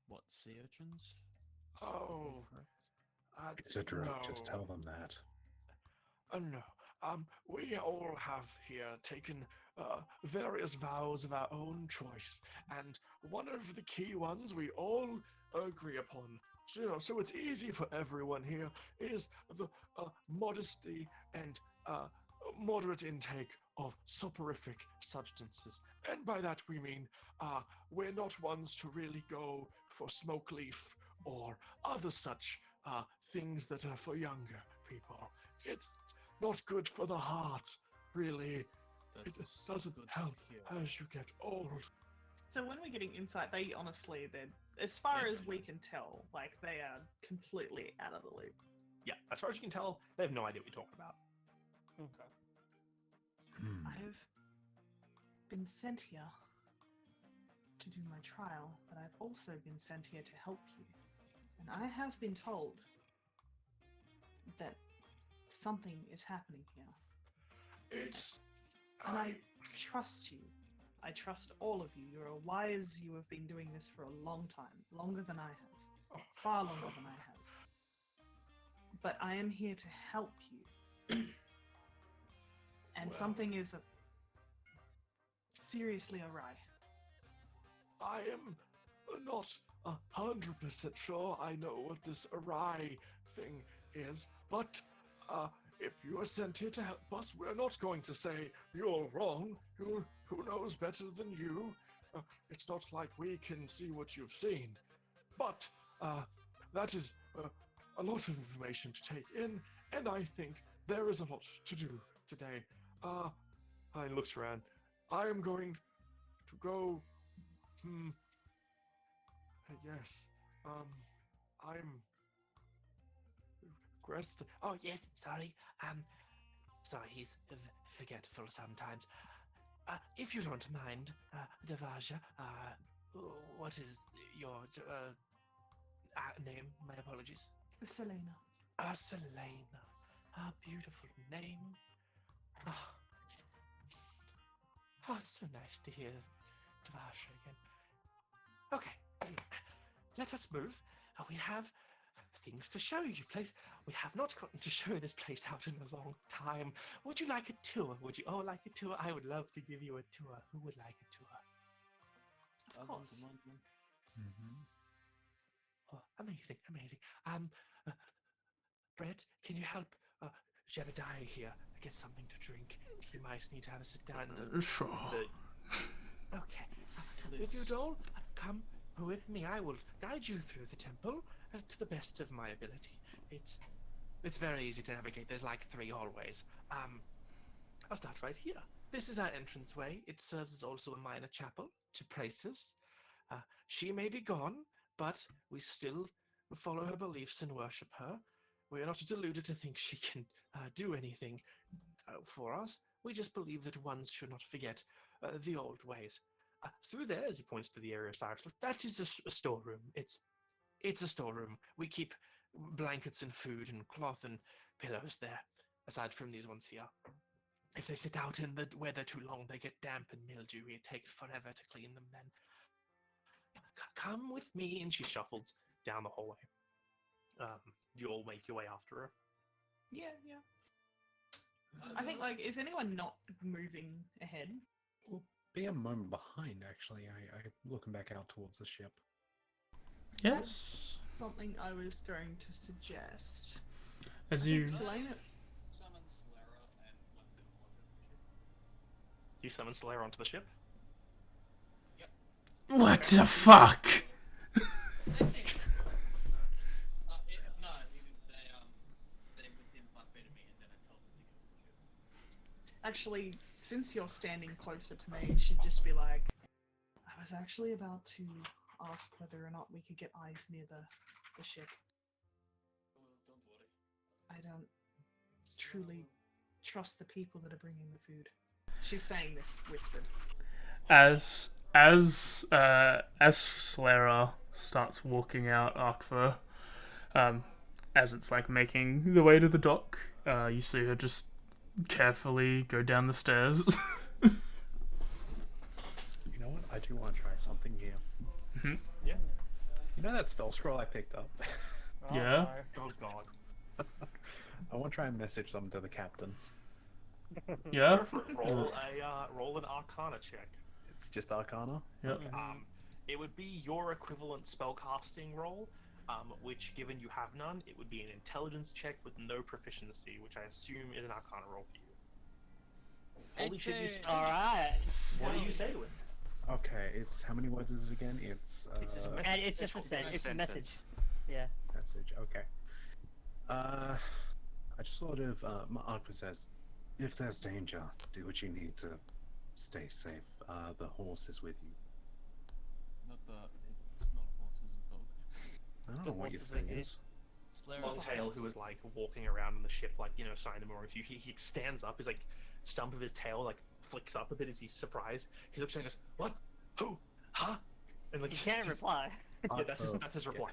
what, sea urchins? Oh, It's a drug, no. just tell them that. No. We all have here taken various vows of our own choice, and one of the key ones we all agree upon, you know, so it's easy for everyone here, is the modesty and moderate intake of soporific substances. And by that we mean we're not ones to really go for smoke leaf or other such things that are for younger people. It's not good for the heart, really. That It is doesn't good to help hear. as you get old. So when we're getting insight, they honestly, they're, as far as we can tell, like they are completely out of the loop. Yeah, as far as you can tell, they have no idea what you're talking about. Okay. I've been sent here to do my trial, but I've also been sent here to help you. And I have been told that something is happening here. And I trust you. I trust all of you. You're wise. You have been doing this for a long time, longer than I have, far longer than I have. But I am here to help you. And Well. something is seriously awry. I am not 100% sure I know what this awry thing is, but if you are sent here to help us, we're not going to say you're wrong. Who knows better than you? It's not like we can see what you've seen. But that is a lot of information to take in, and I think there is a lot to do today. I looks around. I am going to go. Yes. I'm. Oh yes, sorry. Sorry, he's forgetful sometimes. If you don't mind, Devaja, what is your name? My apologies. Selena. Selena. Beautiful name. It's so nice to hear Devaja again. Okay, let us move. We have things to show you, place. We have not gotten to show this place out in a long time. Would you like a tour? Would you all like a tour? I would love to give you a tour. Who would like a tour? Of course. Oh, amazing, amazing. Brett, can you help Jebediah here get something to drink? He might need to have a sit down. Sure. Okay. If you'd all come with me, I will guide you through the temple to the best of my ability. It's very easy to navigate. There's like 3 hallways. I'll start right here. This is our entranceway. It serves as also a minor chapel to Praesus. She may be gone, but we still follow her beliefs and worship her. We are not deluded to think she can do anything for us. We just believe that one should not forget the old ways. Through there, as he points to the area of Cyrus, that is a storeroom. It's a storeroom. We keep blankets and food and cloth and pillows there, aside from these ones here. If they sit out in the weather too long, they get damp and mildewy. It takes forever to clean them then. Come with me, and she shuffles down the hallway. You all make your way after her. Yeah. I think, like, is anyone not moving ahead? We'll be a moment behind, actually. I'm looking back out towards the ship. Yes. Something I was going to suggest. As I you think Selena. You summon Slayer onto the ship. What the fuck? That's it. No, they within 5 feet of me, and then I told them to get on the ship. Actually, since you're standing closer to me, it should just be like, I was actually about to ask whether or not we could get eyes near the ship. Well, don't worry. I don't truly trust the people that are bringing the food. She's saying this whispered. As Slara starts walking out Arkva, as it's like making the way to the dock, you see her just carefully go down the stairs. You know what? I do want to try something here. Mhm. Yeah. You know that spell scroll I picked up? Oh, Yeah. Oh god. I want to try and message them to the captain. Yeah. Go for it. Roll an Arcana check. It's just Arcana. Yep. It would be your equivalent spellcasting roll, which, given you have none, it would be an intelligence check with no proficiency, which I assume is an Arcana roll for you. Holy shit, you succeed. Alright. What do you say to him? Okay, it's how many words is it again? It's his message. And it's just a it's a message. Yeah. message. Okay. I just sort of my Aqua says, if there's danger, do what you need to stay safe. The horse is with you. Not it's not a horse, it's a dog. I don't The know what your horse is thing with you. is. Montail, who was like walking around on the ship, like, you know, signing the more of you, he stands up, his like stump of his tail like flicks up a bit as he's surprised. He looks at you and goes, "What? Who? Huh?" And like You can't he's- reply. Yeah, that's his reply.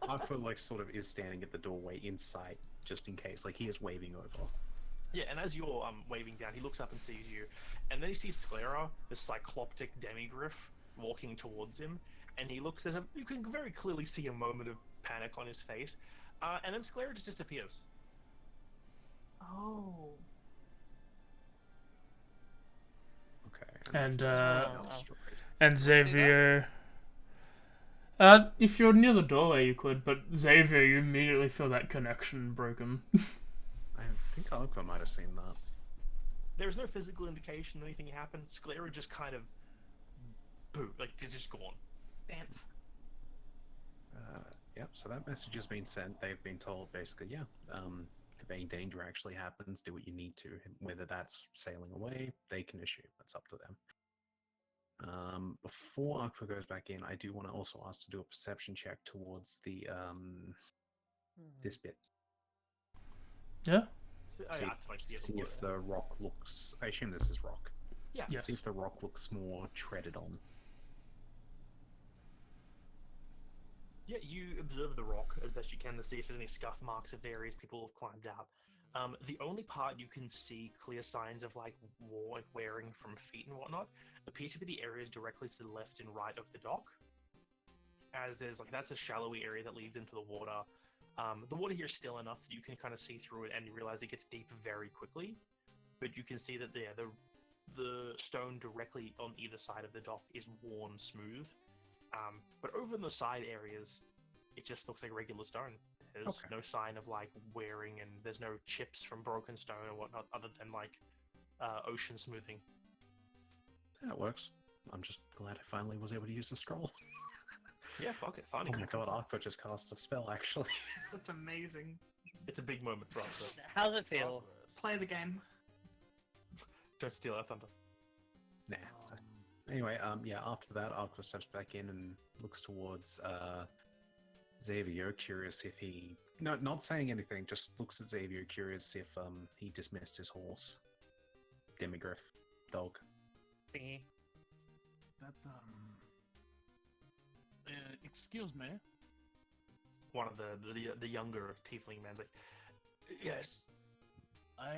Aqua like sort of is standing at the doorway in sight, just in case. Like he is waving over. Yeah, and as you're waving down, he looks up and sees you, and then he sees Sclera, this cycloptic demigriff, walking towards him, and he looks. You can very clearly see a moment of panic on his face, and then Sclera just disappears. Oh. Okay. And, that's Oh. straight. And Xavier. If you're near the doorway, you could, but Xavier, you immediately feel that connection broken. I think Aqua might have seen that. There's no physical indication that anything happened. Sclera just kind of, like, is just gone. Bamf. Yep. So that message has been sent. They've been told basically, yeah. If any danger actually happens, do what you need to. Whether that's sailing away, they can issue. That's up to them. Before Aqua goes back in, I do want to also ask to do a perception check towards the this bit. Yeah? See, see if the rock looks. I assume this is rock. Yeah. Yes. See if the rock looks more treaded on. Yeah, you observe the rock as best you can to see if there's any scuff marks of areas people have climbed out. The only part you can see clear signs of like wearing from feet and whatnot appear to be the areas directly to the left and right of the dock. As there's like that's a shallowy area that leads into the water. The water here is still enough that you can kind of see through it and you realize it gets deep very quickly. But you can see that the stone directly on either side of the dock is worn smooth. But over in the side areas, it just looks like regular stone. There's no sign of like wearing, and there's no chips from broken stone or whatnot, other than like ocean smoothing. That works. I'm just glad I finally was able to use the scroll. Yeah, fuck it, fine. Oh my god, Aqua just cast a spell actually. That's amazing. It's a big moment for us. So How's it feel? Play the game. don't steal our thunder. Nah. Anyway, yeah, after that, Aqua steps back in and looks towards Xavier, curious if he... No, not saying anything, just looks at Xavier, curious if he dismissed his horse. Demigriff. Dog. Thingy. That, excuse me. One of the younger tiefling man's like, yes. I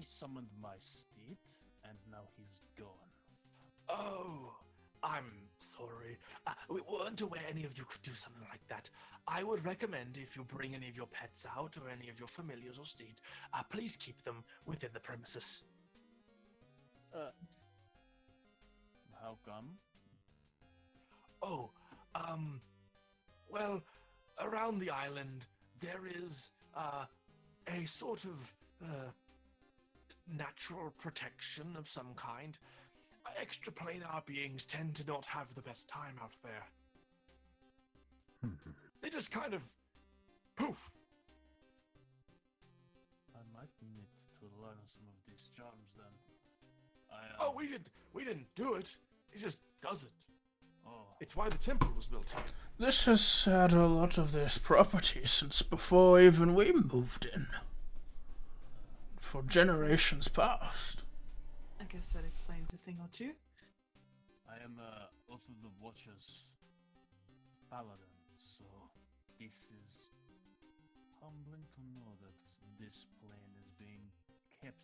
summoned my steed, and now he's gone. Oh, I'm sorry. We weren't aware any of you could do something like that. I would recommend if you bring any of your pets out or any of your familiars or steeds, please keep them within the premises. How come? Oh, well, around the island there is a sort of natural protection of some kind. Extraplanar beings tend to not have the best time out there. They just kind of poof. I might need to learn some of these charms then. Oh, we didn't do it. It just does it. Oh, It's why the temple was built here. This has had a lot of this property since before even we moved in. For generations past. I guess that explains a thing or two. I am Oath of the Watchers paladin, so this is humbling to know that this plane is being kept.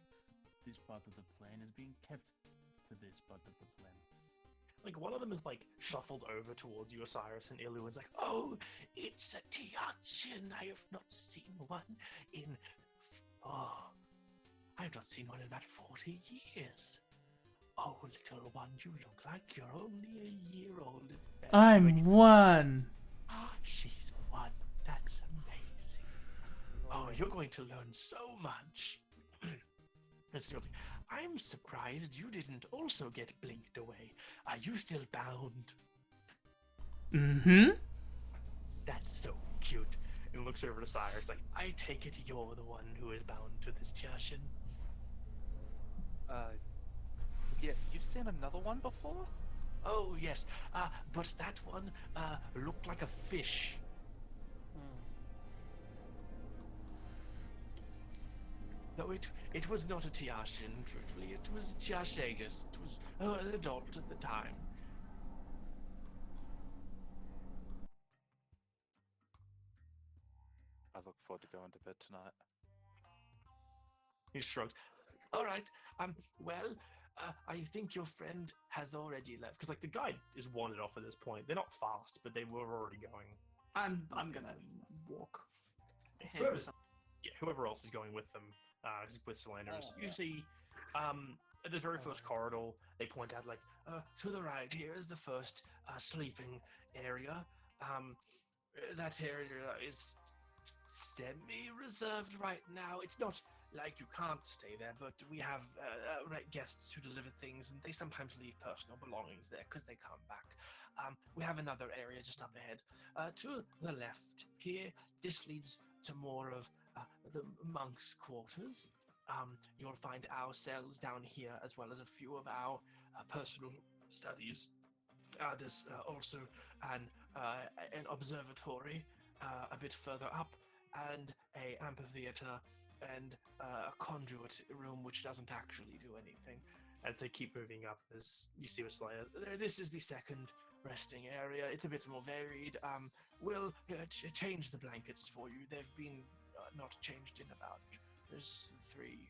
This part of the plane is being kept to this part of the plane. Like, one of them is, like, shuffled over towards you, Osiris, and Ilu is like, oh, it's a Tiachin. I have not seen one in... I have not seen one in about 40 years. Oh, little one, you look like you're only a year old at best. I'm one. She's one. That's amazing. Oh, you're going to learn so much. And Steel's like, I'm surprised you didn't also get blinked away. Are you still bound? Mm-hmm. That's so cute. And looks over to Cyrus like, I take it you're the one who is bound to this Tiashin. Yeah, you've seen another one before? Oh, yes. But that one, looked like a fish. Though it was not a Tiashin, truthfully. It was a Tiashagus. It was an adult at the time. I look forward to going to bed tonight. He shrugged. All right. Well, I think your friend has already left. Because, like, the guide is wandered off at this point. They're not fast, but they were already going. I'm gonna walk. So yeah, whoever else is going with them, with Solanders, you see, at the very first corridor, they point out, like, to the right here is the first sleeping area. That area is semi-reserved right now. It's not like you can't stay there, but we have guests who deliver things, and they sometimes leave personal belongings there because they come back. We have another area just up ahead. To the left here, this leads to more of the monks' quarters. You'll find our cells down here, as well as a few of our personal studies. There's also an observatory a bit further up, and a amphitheater, and a conduit room which doesn't actually do anything. As they keep moving up, as you see with Slayer, this is the second resting area. It's a bit more varied. We'll change the blankets for you. They've been not changed in about 3,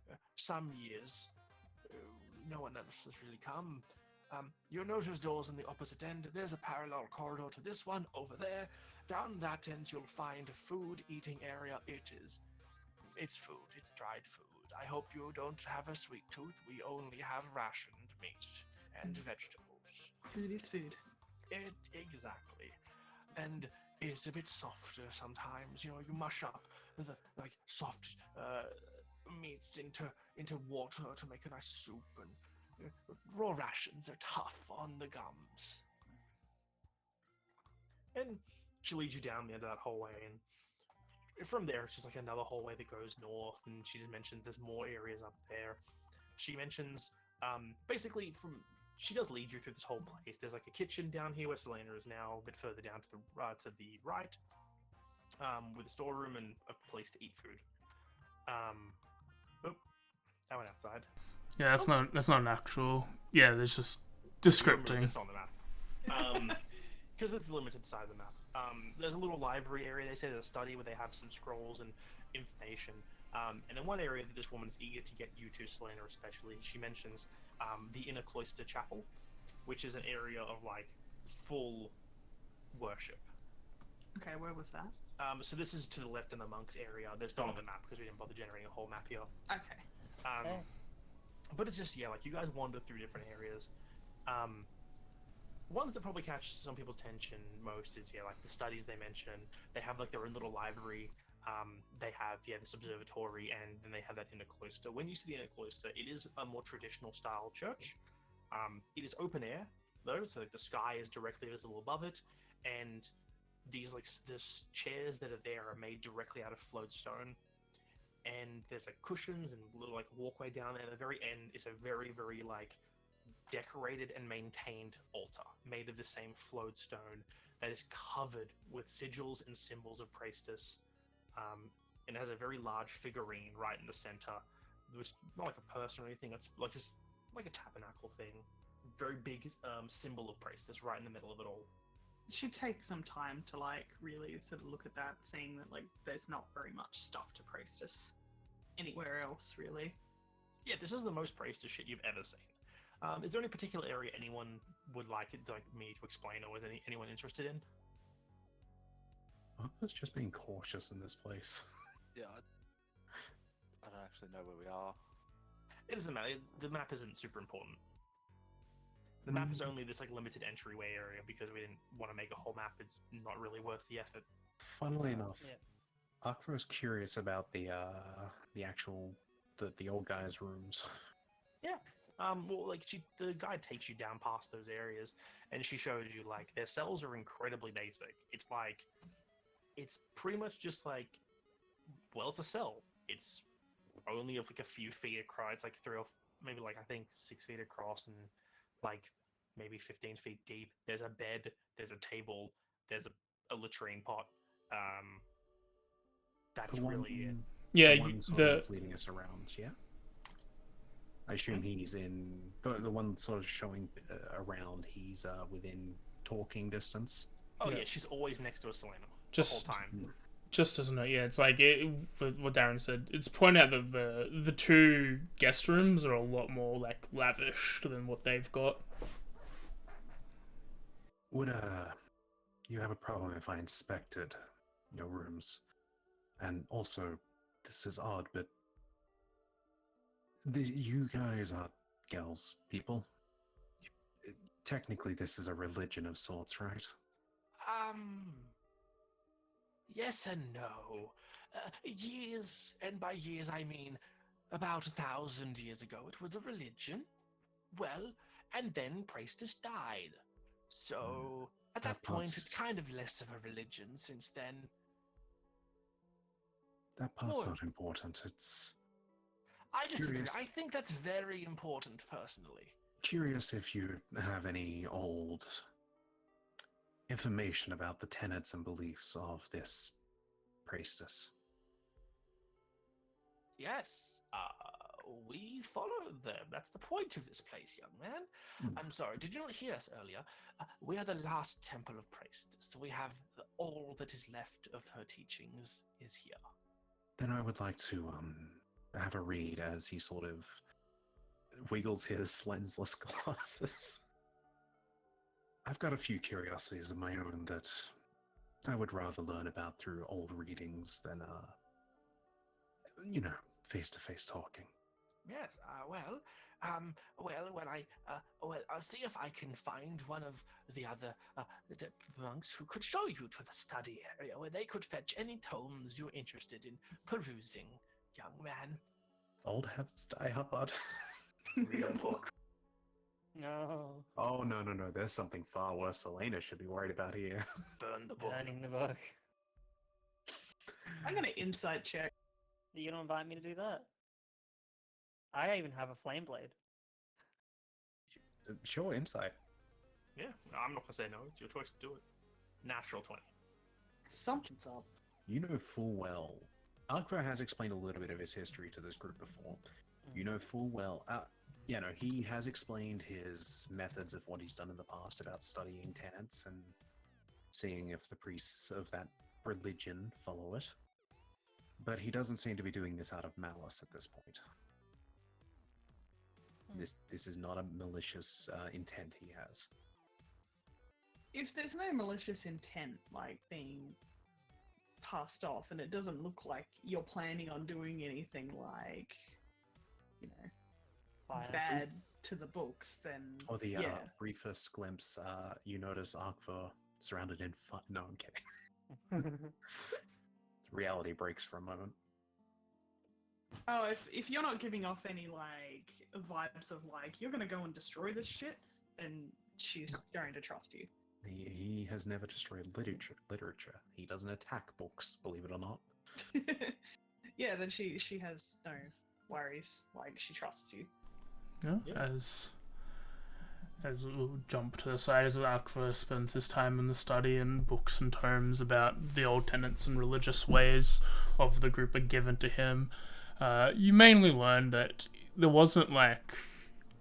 5, some years. No one else has really come. You'll notice doors on the opposite end. There's a parallel corridor to this one over there. Down that end, you'll find a food eating area. It's food. It's dried food. I hope you don't have a sweet tooth. We only have rationed meat and vegetables. Food is food. Exactly. And it's a bit softer sometimes. You know, you mush up the soft meats into water to make a nice soup, and raw rations are tough on the gums. And she leads you down the end of that hallway, and from there it's just like another hallway that goes north, and she just mentioned there's more areas up there. She mentions basically she does lead you through this whole place. There's like a kitchen down here where Selena is now, a bit further down to the right, with a storeroom and a place to eat food. That went outside. Yeah, that's not an actual. Yeah, there's just descripting. It's on the map. Because it's the limited side of the map. There's a little library area. They say there's a study where they have some scrolls and information. And in one area that this woman's eager to get you to, Selena especially, she mentions the Inner Cloister Chapel, which is an area of like full worship. Okay, where was that? So this is to the left in the monks area. There's not on the map because we didn't bother generating a whole map here. Okay. But it's just, like you guys wander through different areas. Ones that probably catch some people's attention most is, like the studies they mention. They have like their own little library They have this observatory, and then they have that inner cloister. When you see the inner cloister, it is a more traditional style church. It is open air though, so the sky is directly visible above it, and these chairs that are there are made directly out of flowed stone. And there's cushions and a little walkway down there. At the very end is a very, very decorated and maintained altar made of the same flowed stone that is covered with sigils and symbols of priestess, and has a very large figurine right in the center, which is not like a person or anything. It's just like a tabernacle thing, very big symbol of priestess right in the middle of it all. She takes some time to really sort of look at that, seeing that there's not very much stuff to priestess anywhere else really. Yeah, this is the most priestess shit you've ever seen. Is there any particular area anyone would like me to explain, or is anyone interested in? I was just being cautious in this place. Yeah, I don't actually know where we are. It doesn't matter. The map isn't super important. The map is only this limited entryway area because we didn't want to make a whole map. It's not really worth the effort. Funnily enough, Yeah. Akro's curious about the actual the old guy's rooms. Yeah. Well, the guide takes you down past those areas, and she shows you their cells are incredibly basic. It's pretty much just it's a cell. It's only of a few feet across. It's three or maybe I think 6 feet across and maybe 15 feet deep. There's a bed. There's a table. There's a latrine pot. That's really it. Yeah, the one sort of leading us around. Yeah. I assume he's in the one sort of showing around. He's within talking distance. Oh yeah, she's always next to a Selena the whole time. Just as a note, yeah, it's what Darren said. It's pointed out that the two guest rooms are a lot more lavish than what they've got. Would you have a problem if I inspected your rooms? And also, this is odd, but you guys are girls, people. Technically, this is a religion of sorts, right? Yes and no. Years, and by years I mean about 1,000 years ago, it was a religion. Well, and then priestess died. So, at that point, it's kind of less of a religion since then. That part's not important. I disagree. I think that's very important, personally. Curious if you have any old information about the tenets and beliefs of this priestess. Yes. We follow them. That's the point of this place, young man. I'm sorry, did you not hear us earlier? We are the last temple of priestess. We have all that is left of her teachings is here. Then I would like to have a read as he sort of wiggles his lensless glasses. I've got a few curiosities of my own that I would rather learn about through old readings than, face-to-face talking. Yes, I'll see if I can find one of the other the monks who could show you to the study area where they could fetch any tomes you're interested in perusing, young man. Old habits die hard. Read a book. No. Oh, no. There's something far worse Elena should be worried about here. Burn the book. Burning the book. I'm gonna insight check. Are you gonna invite me to do that? I even have a flame blade. Sure, insight. Yeah, I'm not gonna say no. It's your choice to do it. Natural 20. Something's up. You know full well. Arkra has explained a little bit of his history to this group before. You know full well. He has explained his methods of what he's done in the past about studying tenets and seeing if the priests of that religion follow it. But he doesn't seem to be doing this out of malice at this point. This is not a malicious intent he has. If there's no malicious intent, being passed off, and it doesn't look like you're planning on doing anything bad to the books, then Or the briefest glimpse, you notice Arkva surrounded in fun. No, I'm kidding. Reality breaks for a moment. Oh, if you're not giving off any like vibes of like you're gonna go and destroy this shit, then she's going to trust you. He has never destroyed literature. He doesn't attack books, believe it or not. Yeah, then she has no worries. Like she trusts you. Yeah. As we'll jump to the side as Akva spends his time in the study, and books and tomes about the old tenets and religious ways of the group are given to him. You mainly learn that there wasn't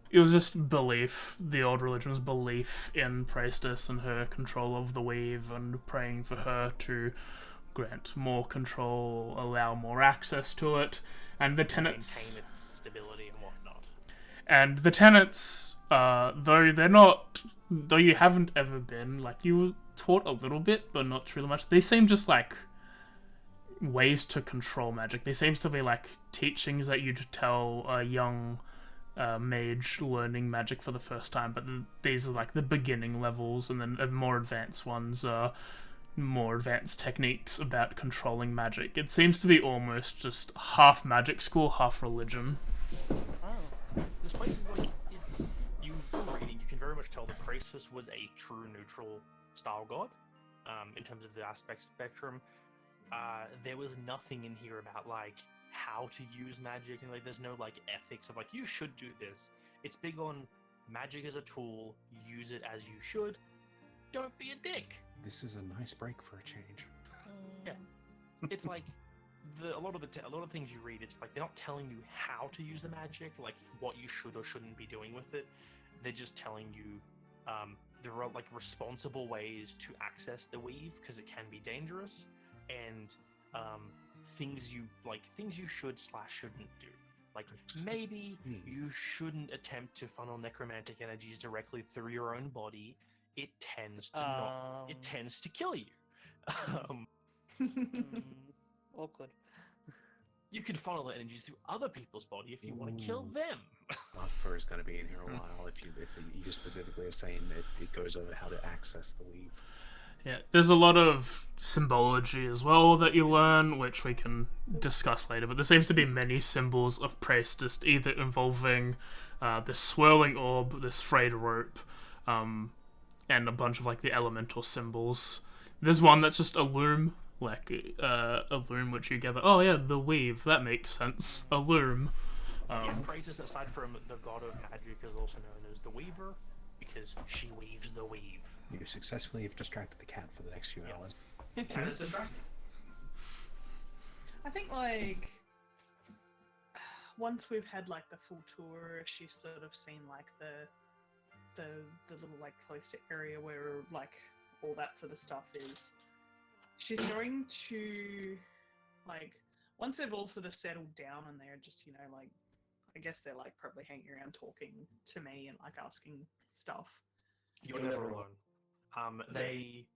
it was just belief. The old religion was belief in Priestess and her control of the weave, and praying for her to grant more control, allow more access to it, and the tenets maintain its stability and whatnot. And the tenets, though you haven't ever been, you were taught a little bit, but not truly much, they seem just ways to control magic. They seems to be teachings that you'd tell a young mage learning magic for the first time, but these are the beginning levels, and then more advanced ones are more advanced techniques about controlling magic. It seems to be almost just half magic school, half religion. This place is from reading, you can very much tell the Priestess was a true neutral style god, in terms of the aspect spectrum. There was nothing in here about how to use magic, and there's no ethics of you should do this. It's big on magic as a tool, use it as you should, don't be a dick. This is a nice break for a change. Yeah, it's a lot of the things you read, it's they're not telling you how to use the magic, what you should or shouldn't be doing with it. They're just telling you there are responsible ways to access the weave, because it can be dangerous, and things you should/shouldn't do. Maybe you shouldn't attempt to funnel necromantic energies directly through your own body. It tends to it tends to kill you. Awkward. You can funnel the energies through other people's body if you want to kill them. Akva is going to be in here a while if you specifically are saying that it goes over how to access the weave. Yeah, there's a lot of symbology as well that you learn, which we can discuss later, but there seems to be many symbols of Priestess, either involving this swirling orb, this frayed rope, and a bunch of the elemental symbols. There's one that's just a loom, a loom which you gather. Oh yeah, the weave, that makes sense. A loom. Priestess, aside from the god of magic, is also known as the Weaver, because she weaves the weave. You successfully have distracted the cat for the next few hours. Cat is distracted. I think once we've had the full tour, she's sort of seen the little cloister area where all that sort of stuff is. She's going to once they've all sort of settled down and they're just I guess they're probably hanging around talking to me and asking stuff. You're never alone. They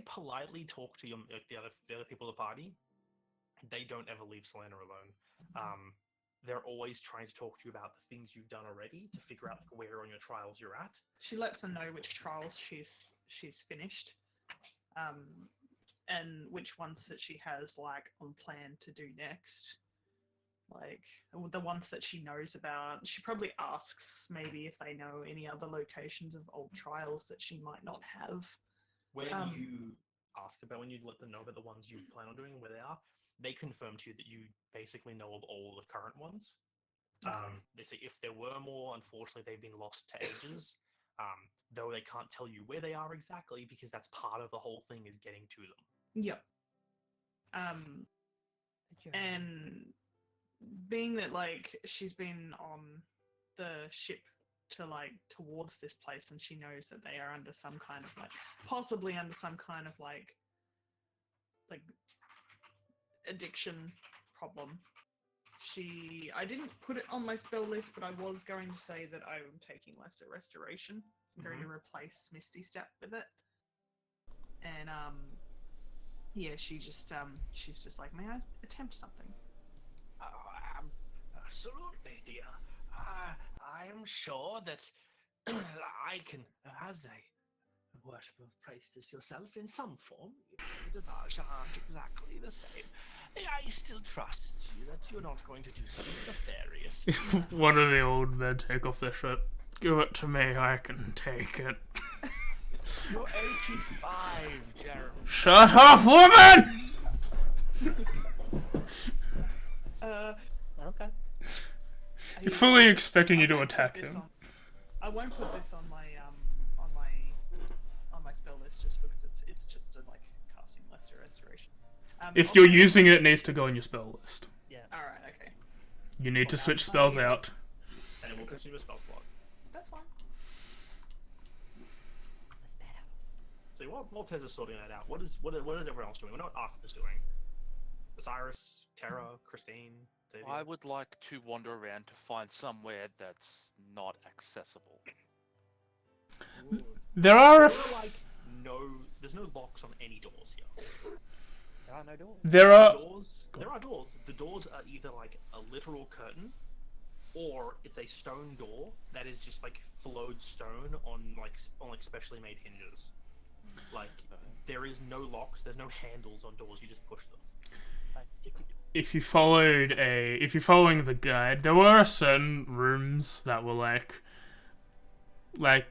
politely talk to the other people of the party. They don't ever leave Selena alone. They're always trying to talk to you about the things you've done already to figure out where on your trials you're at. She lets them know which trials she's finished, and which ones that she has on plan to do next. The ones that she knows about. She probably asks maybe if they know any other locations of old trials that she might not have. When you ask about, when you let them know about the ones you plan on doing and where they are, they confirm to you that you basically know of all the current ones. They say if there were more, unfortunately, they've been lost to ages. Though they can't tell you where they are exactly, because that's part of the whole thing, is getting to them. Yep. And being that she's been on the ship to towards this place, and she knows that they are under some kind of possibly under some kind of addiction problem. I didn't put it on my spell list, but I was going to say that I'm taking Lesser Restoration. I'm going to replace Misty Step with it. And yeah, she's just may I attempt something? Absolutely, dear. I am sure that I can, as worship of Priestess yourself in some form. The Devaja aren't exactly the same. I still trust you that you're not going to do something nefarious. One of the old men take off their shirt. Give it to me, I can take it. You're 85, Jeremy. Shut up, woman! Okay. You're fully expecting you to attack This him. I won't put this on my on my spell list just because it's just a, like casting lesser restoration. If also- you're using it, it needs to go on your spell list. Yeah. All right, okay, You need to switch spells out. And it will consume a spell slot. that's fine. That's badass. So while Tez is sorting that out, what is everyone else doing? We know what Arthur's doing. Osiris, Terra, Christine, Xavier. I would like to wander around to find somewhere that's not accessible. There are a There are like there's no locks on any doors here. There are no doors. there are There are doors. The doors are either like a literal curtain, or it's a stone door that is just like flowed stone on specially made hinges. Like there is no locks. There's no handles on doors. You just push them. if you're following the guide, there were certain rooms that were like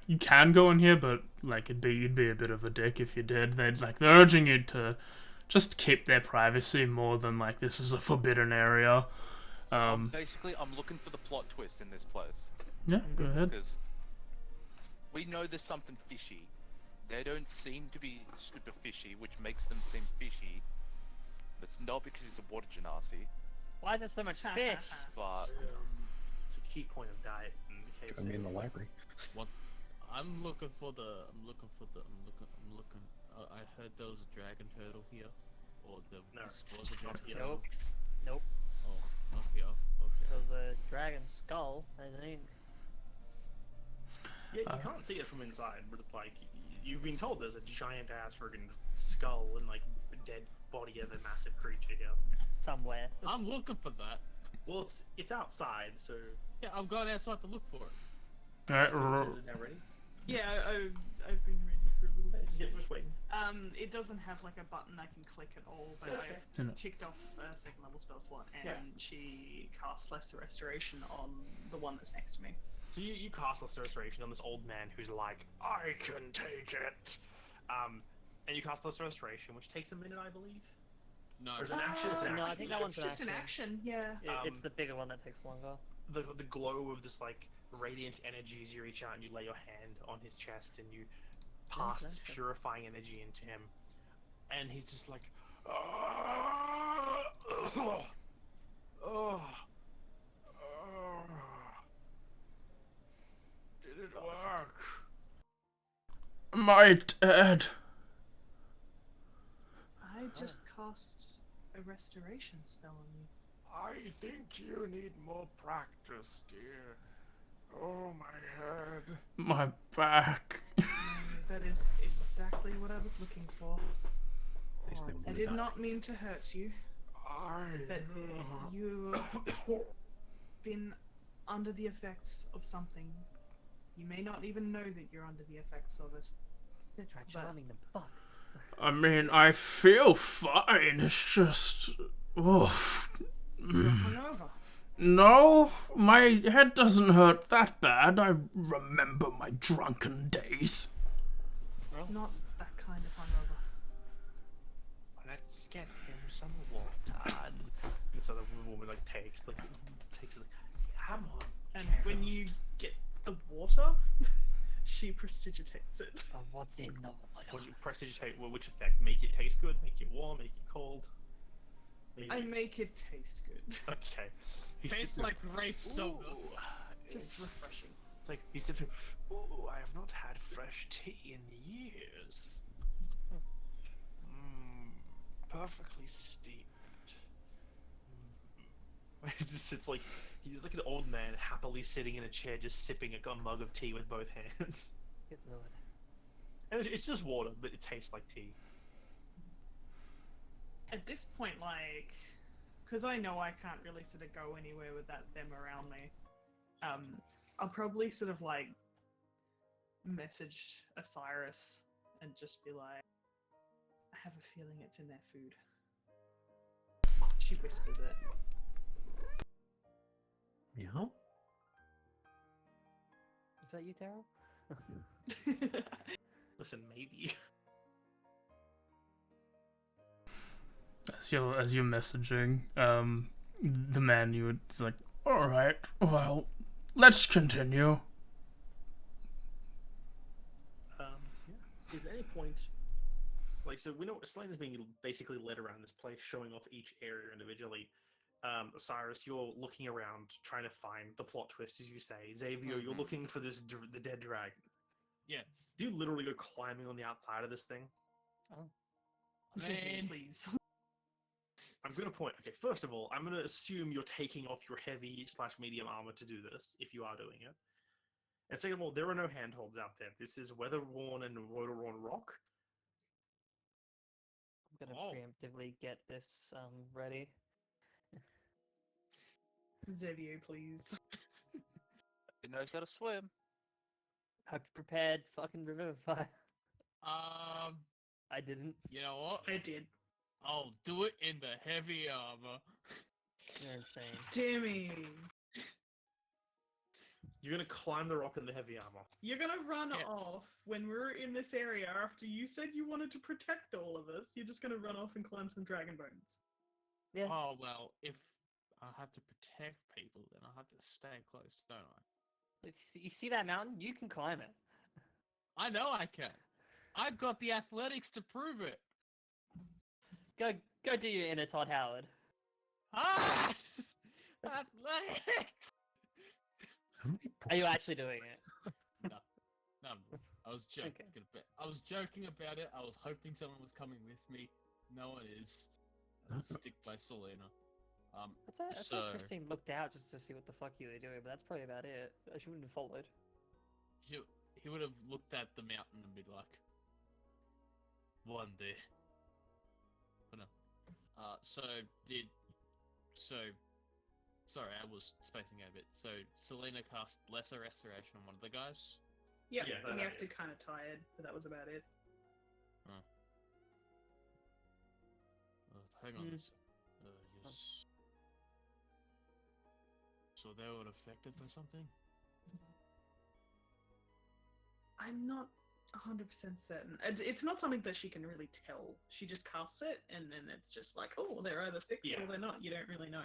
you can go in here, but like you'd be a bit of a dick if you did. They're urging you to just keep their privacy more than like this is a forbidden area. Basically, I'm looking for the plot twist in this place. Yeah, go ahead. Because we know there's something fishy. They don't seem to be super fishy, which makes them seem fishy. It's not because he's a water genasi, Why is there so much fish? but It's a key point of diet in the case. Join me in the library. I'm looking for the. I heard there was a dragon turtle here, or there No, was a dragon here. turtle. Nope. Oh, not here. Okay. There was a dragon skull, I think. Yeah, you can't see it from inside, but it's like you've been told there's a giant ass friggin' skull and like dead body of a massive creature here. Somewhere. I'm looking for that. Well, it's outside, so Yeah, I'm going outside to look for it. Alright, is it now ready? Yeah, I've been ready for a little bit. Yeah, just waiting. It doesn't have like a button I can click at all, but That's I've fair. ticked off a second level spell slot, and Yeah. she casts Lesser Restoration on the one that's next to me. So you cast Lesser Restoration on this old man who's like, I can take it. And you cast Lesser Restoration, which takes a minute, I believe. No, Or is it an action? It's an No, I action. think that one's It's just an action, yeah. It's the bigger one that takes longer. The glow of this like radiant energy as you reach out and you lay your hand on his chest and you pass this nice. purifying energy into him, and he's just like, did it work? my dad. I just cast a restoration spell on you. I think you need more practice, dear. Oh, my head. My back. That is exactly what I was looking for. Please be I moved did up. not mean to hurt you, but you've been under the effects of something. You may not even know that you're under the effects of it. Gonna try charming them. Fuck. I mean, I feel fine. It's just, oof. You're hungover. No, my head doesn't hurt that bad. I remember my drunken days. Not that kind of hungover. Let's get him some water. And so the woman like takes it, like, come on. And when you get the water, she prestidigitates it. Oh, what's in the water? What do you prestidigitate? Well, which effect? Make it taste good? Make it warm? Make it cold? I make it taste good. Okay. He tastes sips like grape soda. Ooh, Just it's refreshing. like he sips it. Ooh, I have not had fresh tea in years. Perfectly steeped. He just sits like he's like an old man happily sitting in a chair, just sipping a mug of tea with both hands. Good lord. And it's just water, but it tastes like tea. At this point, like, because I know I can't really sort of go anywhere with them around me, I'll probably sort of like message Osiris and just be like, I have a feeling it's in their food. She whispers it. Yeah? Is that you, Tara? Listen, maybe. As you're messaging, the man is like, all right, well, let's continue. Yeah. Is there any point, like, so we know Selena's being basically led around this place, showing off each area individually. Cyrus, you're looking around, trying to find the plot twist, as you say. Xavier, you're looking for the dead dragon. Yes. Do you literally go climbing on the outside of this thing? Oh. Xavier, Man. please. I'm going to point. Okay, first of all, I'm going to assume you're taking off your heavy/medium armor to do this, if you are doing it. And second of all, there are no handholds out there. This is weather-worn and water-worn rock. I'm gonna Oh. preemptively get this ready. Xavier, please. He knows how to swim. Hope you're prepared. Fucking revivify. Um, I didn't. you know what? I did. I'll do it in the heavy armor. You're insane. Dammy. You're going to climb the rock in the heavy armor. You're gonna run Yeah. off when we're in this area after you said you wanted to protect all of us. You're just gonna run off and climb some dragon bones. Yeah. Oh well, if I have to protect people, then I have to stay close, don't I? If you see that mountain, you can climb it. I know I can. I've got the athletics to prove it. Go do your inner Todd Howard. Ah! Athletics. How many Are you books- actually doing it? No, I was joking. Okay. I was joking about it. I was hoping someone was coming with me. No one is. I'll stick by Selena. That's why Christine looked out just to see what the fuck you were doing, but that's probably about it. She wouldn't have followed. He would have looked at the mountain and be like, one day. But no. Sorry, I was spacing out a bit. So Selena cast Lesser Restoration on one of the guys. Yep, Yeah, and that- you acted kind of tired, but that was about it. Hang on. Hmm. Yes. So they were affected by something? I'm not 100% certain. It's not something that she can really tell. She just casts it, and then it's just like, oh, they're either fixed Yeah. or they're not. You don't really know.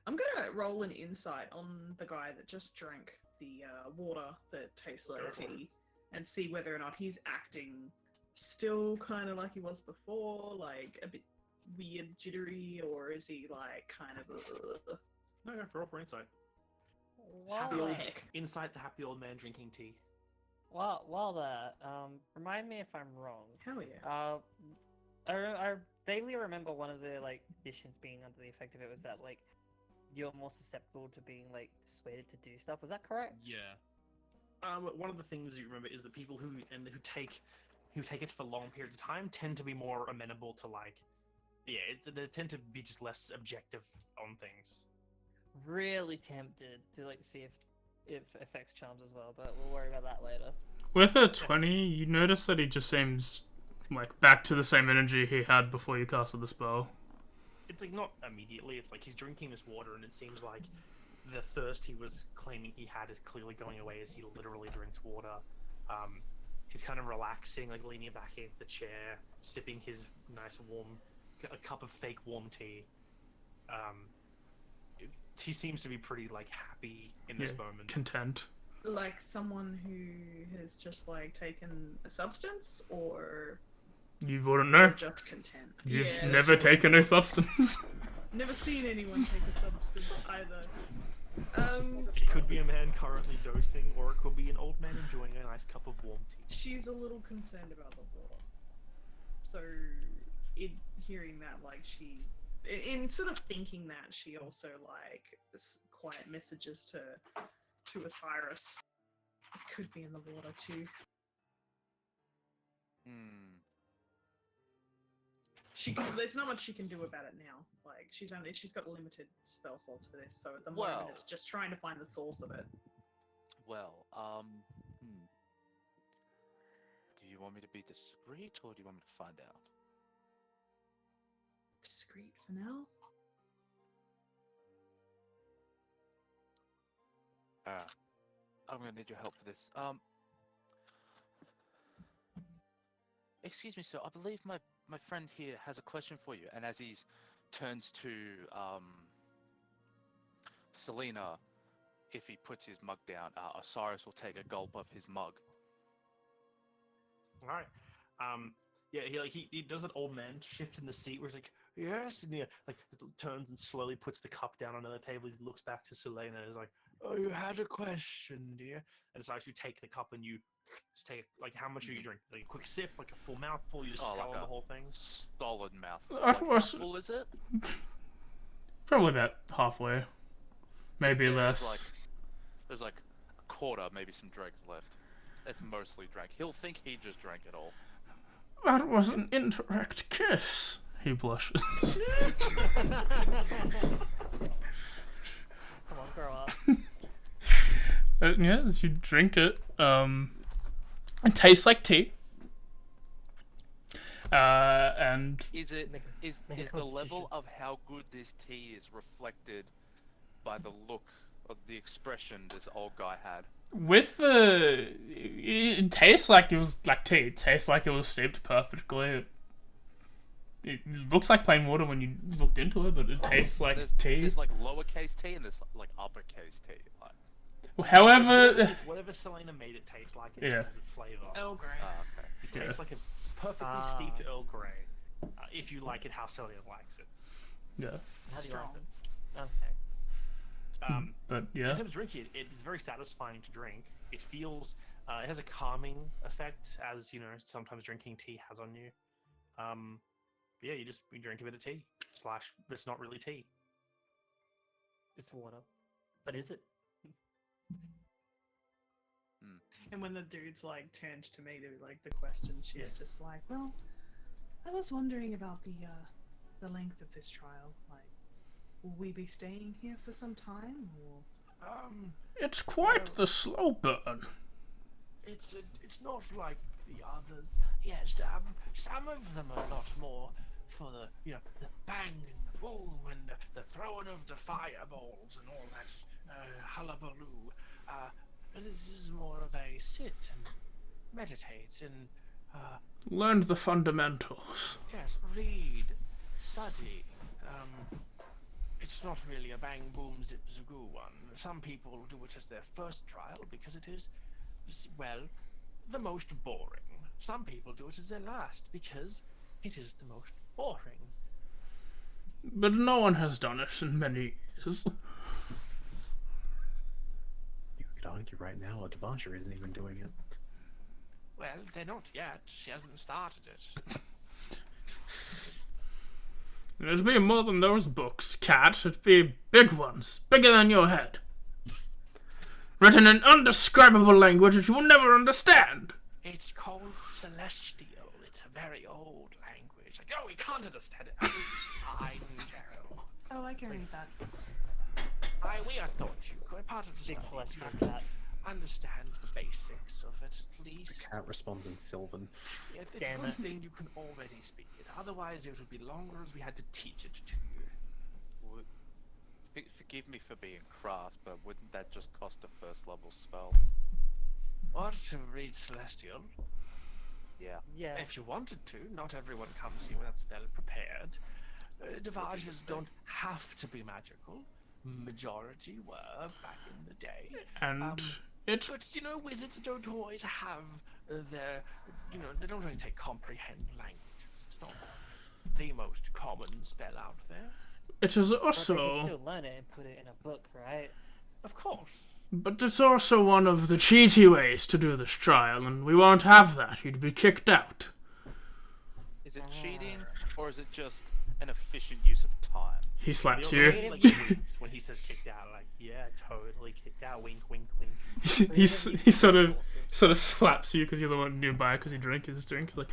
I'm gonna roll an insight on the guy that just drank the water that tastes like Go for it. tea, and see whether or not he's acting still kind of like he was before, like a bit weird, jittery, or is he like kind of? No, go for insight. While Happy old heck. inside the happy old man drinking tea. while that, remind me if I'm wrong. Hell yeah. I vaguely remember one of the like missions being under the effect of it was that like you're more susceptible to being like persuaded to do stuff. Was that correct? Yeah. One of the things you remember is that people who take it for long periods of time tend to be more amenable to like, they tend to be just less objective on things. Really tempted to like see if affects charms as well, but we'll worry about that later. With a 20, you notice that he just seems like back to the same energy he had before you casted the spell. It's like not immediately. It's like he's drinking this water, and it seems like the thirst he was claiming he had is clearly going away as he literally drinks water. He's kind of relaxing, like leaning back against the chair, sipping his nice warm, a cup of fake warm tea. He seems to be pretty like happy in this moment. Content. Like someone who has just like taken a substance, or You wouldn't know. just content. You've Yeah, never that's true. taken a substance. Never seen anyone take a substance either. It could be a man currently dosing, or it could be an old man enjoying a nice cup of warm tea. She's a little concerned about the water. So, in hearing that, like instead of thinking that, she also like quiet messages to Osiris. It could be in the water too. There's not much she can do about it now. Like she's got limited spell slots for this, so at the moment Well. it's just trying to find the source of it. well. Do you want me to be discreet, or do you want me to find out? Discreet for now. I'm gonna need your help for this. Excuse me, sir. I believe my friend here has a question for you. And as he turns to Selena, if he puts his mug down, Osiris will take a gulp of his mug. All right. Yeah, he does that old man shift in the seat where he's like, yes, and he like turns and slowly puts the cup down onto the table. He looks back to Selena and is like, oh, you had a question, dear. And decides you take the cup and you just take like, how much are you drinking? Like a quick sip, like a full mouthful, you just scull like the whole thing. Solid mouthful. That Like, was- how full is it? Probably about halfway. Maybe less. There's like a quarter, maybe some dregs left. It's mostly drank. He'll think he just drank it all. That was an indirect kiss. He blushes. Come on, grow up. Yeah, as you drink it, it tastes like tea. And Is Make the a level constitution. of how good this tea is reflected by the look of the expression this old guy had? with it tastes like it was like tea. It tastes like it was steeped perfectly. It looks like plain water when you looked into it, but it tastes like tea. There's like lowercase t and there's like uppercase t. Like, However, It's whatever Selena made it taste like in Yeah. terms of flavor. Earl Grey. okay. It tastes like a perfectly steeped Earl Grey, if you like it how Selena likes it. yeah, How do you like Strong. it? Okay. but In yeah, terms of drinking, it's very satisfying to drink. It feels, it has a calming effect, as you know, sometimes drinking tea has on you. But yeah, you drink a bit of tea. But it's not really tea. It's water. But is it? And when the dude's like turned to me to like the question, she's just like, "Well, I was wondering about the length of this trial. Like, will we be staying here for some time, or?" it's quite the slow burn. It's not like the others. Yes, some of them are a lot more for the the bang and the boom and the throwing of the fireballs and all that hullabaloo. This is more of a sit and meditate and Learned the fundamentals. yes, read, study. It's not really a bang boom zip zagoo one. Some people do it as their first trial because it is, well, the most boring. Some people do it as their last because it is the most boring. But no one has done it in many years. You could argue right now, Devonshire isn't even doing it. Well, they're not yet. She hasn't started it. It'd be more than those books, Cat. It'd be big ones, bigger than your head. Written in indescribable language that you will never understand. It's called Celestial. It's a very old language. Like, oh, we can't understand it. Fine, Gerald. Oh, I can read that. We are thought you could. Part of the Big study. celestial You have cat. to understand the basics of it, at least. Cat responds in Sylvan. It's a Damn good it. thing you can already speak it. Otherwise, it would be longer as we had to teach it to you. Forgive me for being crass, but wouldn't that just cost a first level spell? What, to read Celestial? Yeah. Yeah. If you wanted to, not everyone comes here with that spell prepared. Devages don't have to be magical. Majority were back in the day. And it But, wizards don't always have their, they don't really take comprehend languages. It's not the most common spell out there. it is But they can also still learn it and put it in a book, right? Of course. but it's also one of the cheaty ways to do this trial, and we won't have that. You'd be kicked out. Is it cheating, or is it just an efficient use of time? He slaps The you. other like, winks when he says kicked out, like, yeah, totally kicked out. Wink, wink, wink. he sort of slaps you because you're the one nearby because he drank his drink. He's like,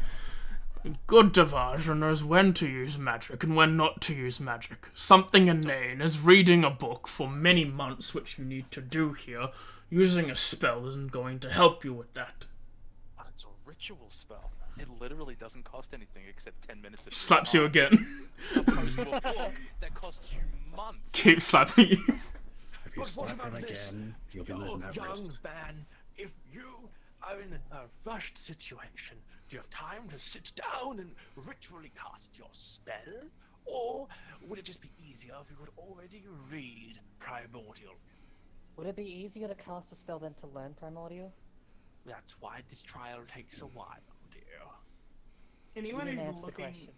good Devage knows when to use magic and when not to use magic. Something inane as reading a book for many months, which you need to do here. Using a spell isn't going to help you with that. But it's a ritual spell. It literally doesn't cost anything except 10 minutes of Slaps you time. again. Opposed to a book that costs you months. Keep slapping you. If you But what slap him about this? again, you'll be losing that young wrist. man, if you are in a rushed situation, do you have time to sit down and ritually cast your spell? Or would it just be easier if you could already read Primordial? Would it be easier to cast a spell than to learn Primordial? That's why this trial takes a while, dear. Anyone You didn't who's answer the looking, question.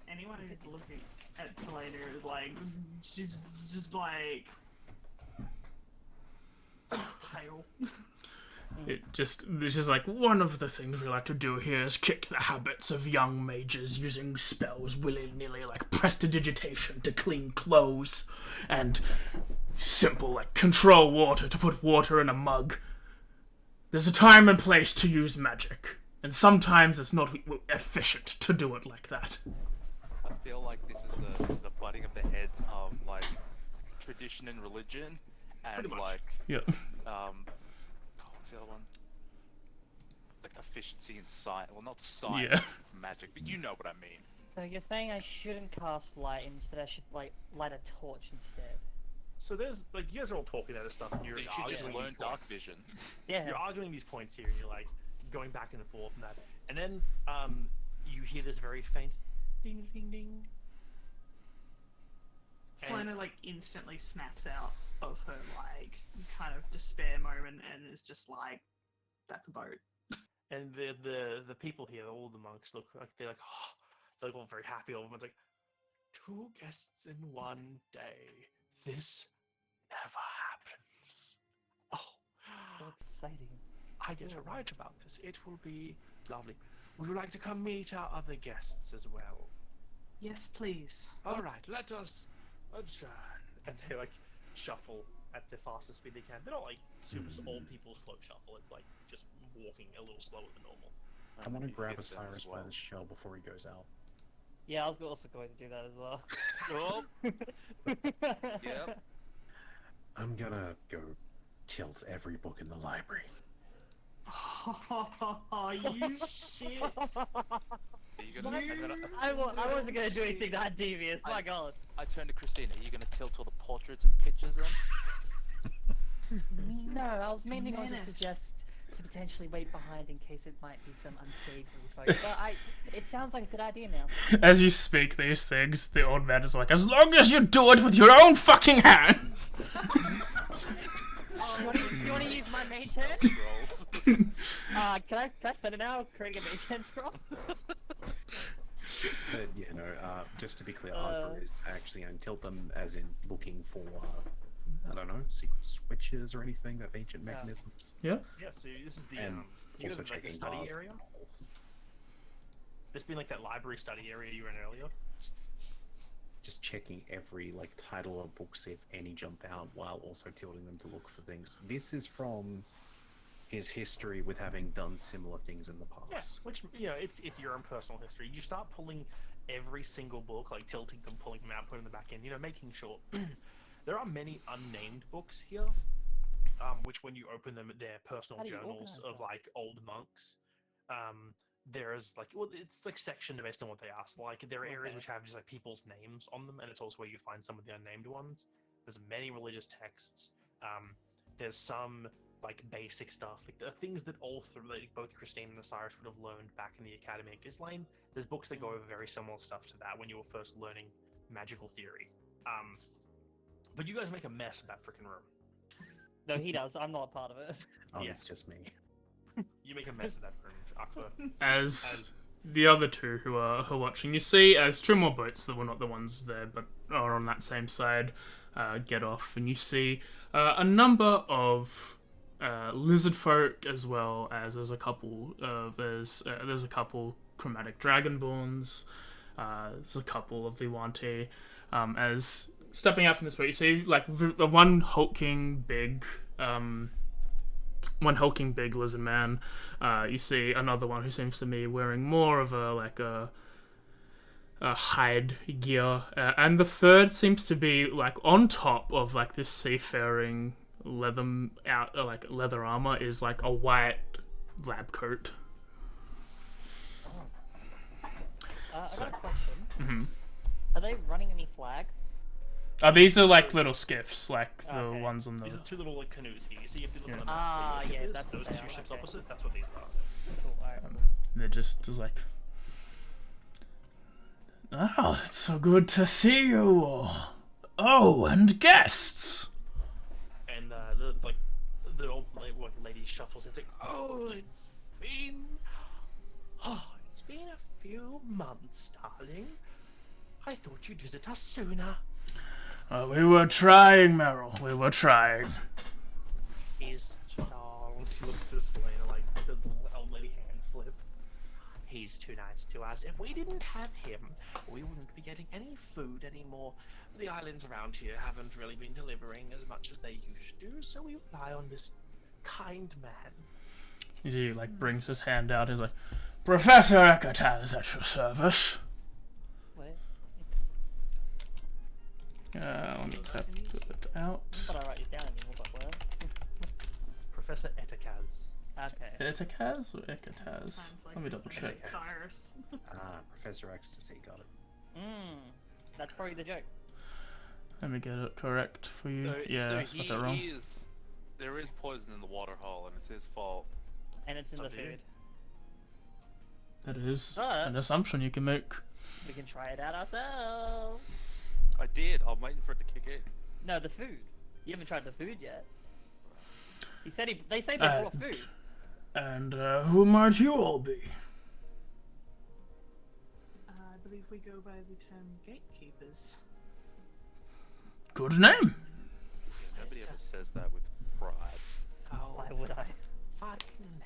anyone who's looking at Selena is like, she's just like pale. It's just like, one of the things we like to do here is kick the habits of young mages using spells willy-nilly, like prestidigitation to clean clothes, and simple, like, control water to put water in a mug. There's a time and place to use magic, and sometimes it's not efficient to do it like that. I feel like this is the butting of the heads of like tradition and religion, and Pretty much. like Yeah. what's the other one? Like efficiency and science. Well, not science, Yeah. magic, but you know what I mean. So you're saying I shouldn't cast light, instead I should like light a torch instead? So there's like you guys are all talking about this stuff, and you're You should just arguing learn these dark points. vision. Yeah. You're arguing these points here, and you're like going back and forth and that, and then you hear this very faint ding ding ding. Selena like instantly snaps out of her like kind of despair moment and is just like, "That's a boat." And the people here, all the monks look like they're like, oh, they look all very happy. All of them, it's like 2 guests in one day. This never happens. Oh, So exciting. I get to write about this. It will be lovely. Would you like to come meet our other guests as well? Yes, please. All right, let us adjourn. And they like shuffle at the fastest speed they can. They're not like super old people slow shuffle. It's like just walking a little slower than normal. I want to You grab get them Osiris as by well. the shell before he goes out. Yeah, I was also going to do that as well. Oh, yep. I'm gonna go tilt every book in the library. Oh, you shit. Are you gonna, and then I wasn't going to do anything that devious, my god. I turn to Christina. Are you gonna tilt all the portraits and pictures in? No, I was mainly going to Menace. suggest to potentially wait behind in case it might be some unsavory photos. But it sounds like a good idea now. As you speak these things, the old man is like, as long as you do it with your own fucking hands! You want to use my mage hand? Scrolls. Can I spend an hour creating a mage hand scroll? But you know, just to be clear, Arbor is actually going to tilt them as in looking for, I don't know, secret switches or anything that have ancient mechanisms. Yeah? Yeah, so this is the And you also guys are like the checking study bars. area. This being like that library study area you were in earlier. Just checking every like title of book, see if any jump out, while also tilting them to look for things. This is from his history with having done similar things in the past. Yes, which you know, it's your own personal history. You start pulling every single book, like tilting them, pulling them out, putting them back in. You know, making sure there are many unnamed books here, which when you open them, they're personal How do you journals organize of that? like old monks. There's like, well, it's like sectioned based on what they ask. Like there are areas Okay. which have just like people's names on them, and it's also where you find some of the unnamed ones. There's many religious texts. There's some like basic stuff, like the things that all through like both Christine and Osiris would have learned back in the Academy at Gislane. There's books that go over very similar stuff to that when you were first learning magical theory. But you guys make a mess of that freaking room. No, he does. I'm not part of it. Oh, Yeah. it's just me. You make a mess of that room, Akbar. As the other two who are watching, you see as two more boats that were not the ones there but are on that same side get off, and you see a number of lizard folk, as well as there's a couple chromatic dragonborns, there's a couple of V1T. As stepping out from this boat, you see like one hulking big lizard man. You see another one who seems to be wearing more of a hide gear, and the third seems to be like on top of like this seafaring leather armor is like a white lab coat. I got a question. Mm-hmm. Are they running any flag? These are like little skiffs, like the Okay. ones on the. These are two little like canoes here. You see if you look Yeah. on the map, where your ship Yeah, is, that's what those they two are, ships okay. opposite, that's what these are. Cool, alright. They're just like. Oh, it's so good to see you all. Oh, and guests. And the old lady shuffles and says, "Oh, it's been a few months, darling. I thought you'd visit us sooner." We were trying, Meryl. We were trying. He's such a doll. She looks to Selena like the old lady hand flip. He's too nice to us. If we didn't have him, we wouldn't be getting any food anymore. The islands around here haven't really been delivering as much as they used to, so we rely on this kind man. He like brings his hand out. He's like, Professor Echi is at your service. Wait, Let me tap it out. but I write these down anymore, but where? Professor Etikaz. Okay. Etikaz or Ekataz? Times like Let me this, double like check. Cyrus. Professor Ecstasy got it. That's probably the joke. Let me get it correct for you. So, Yeah, so I spelled that wrong. There is poison in the water hole, and it's his fault. And it's in the Up to you. food. That is But- an assumption you can make. We can try it out ourselves. I did. I'm waiting for it to kick in. No, the food. You haven't tried the food yet. He said they say they brought food. And who might you all be? I believe we go by the term gatekeepers. Good name. Nobody ever says that with pride. Oh, Why would I? fun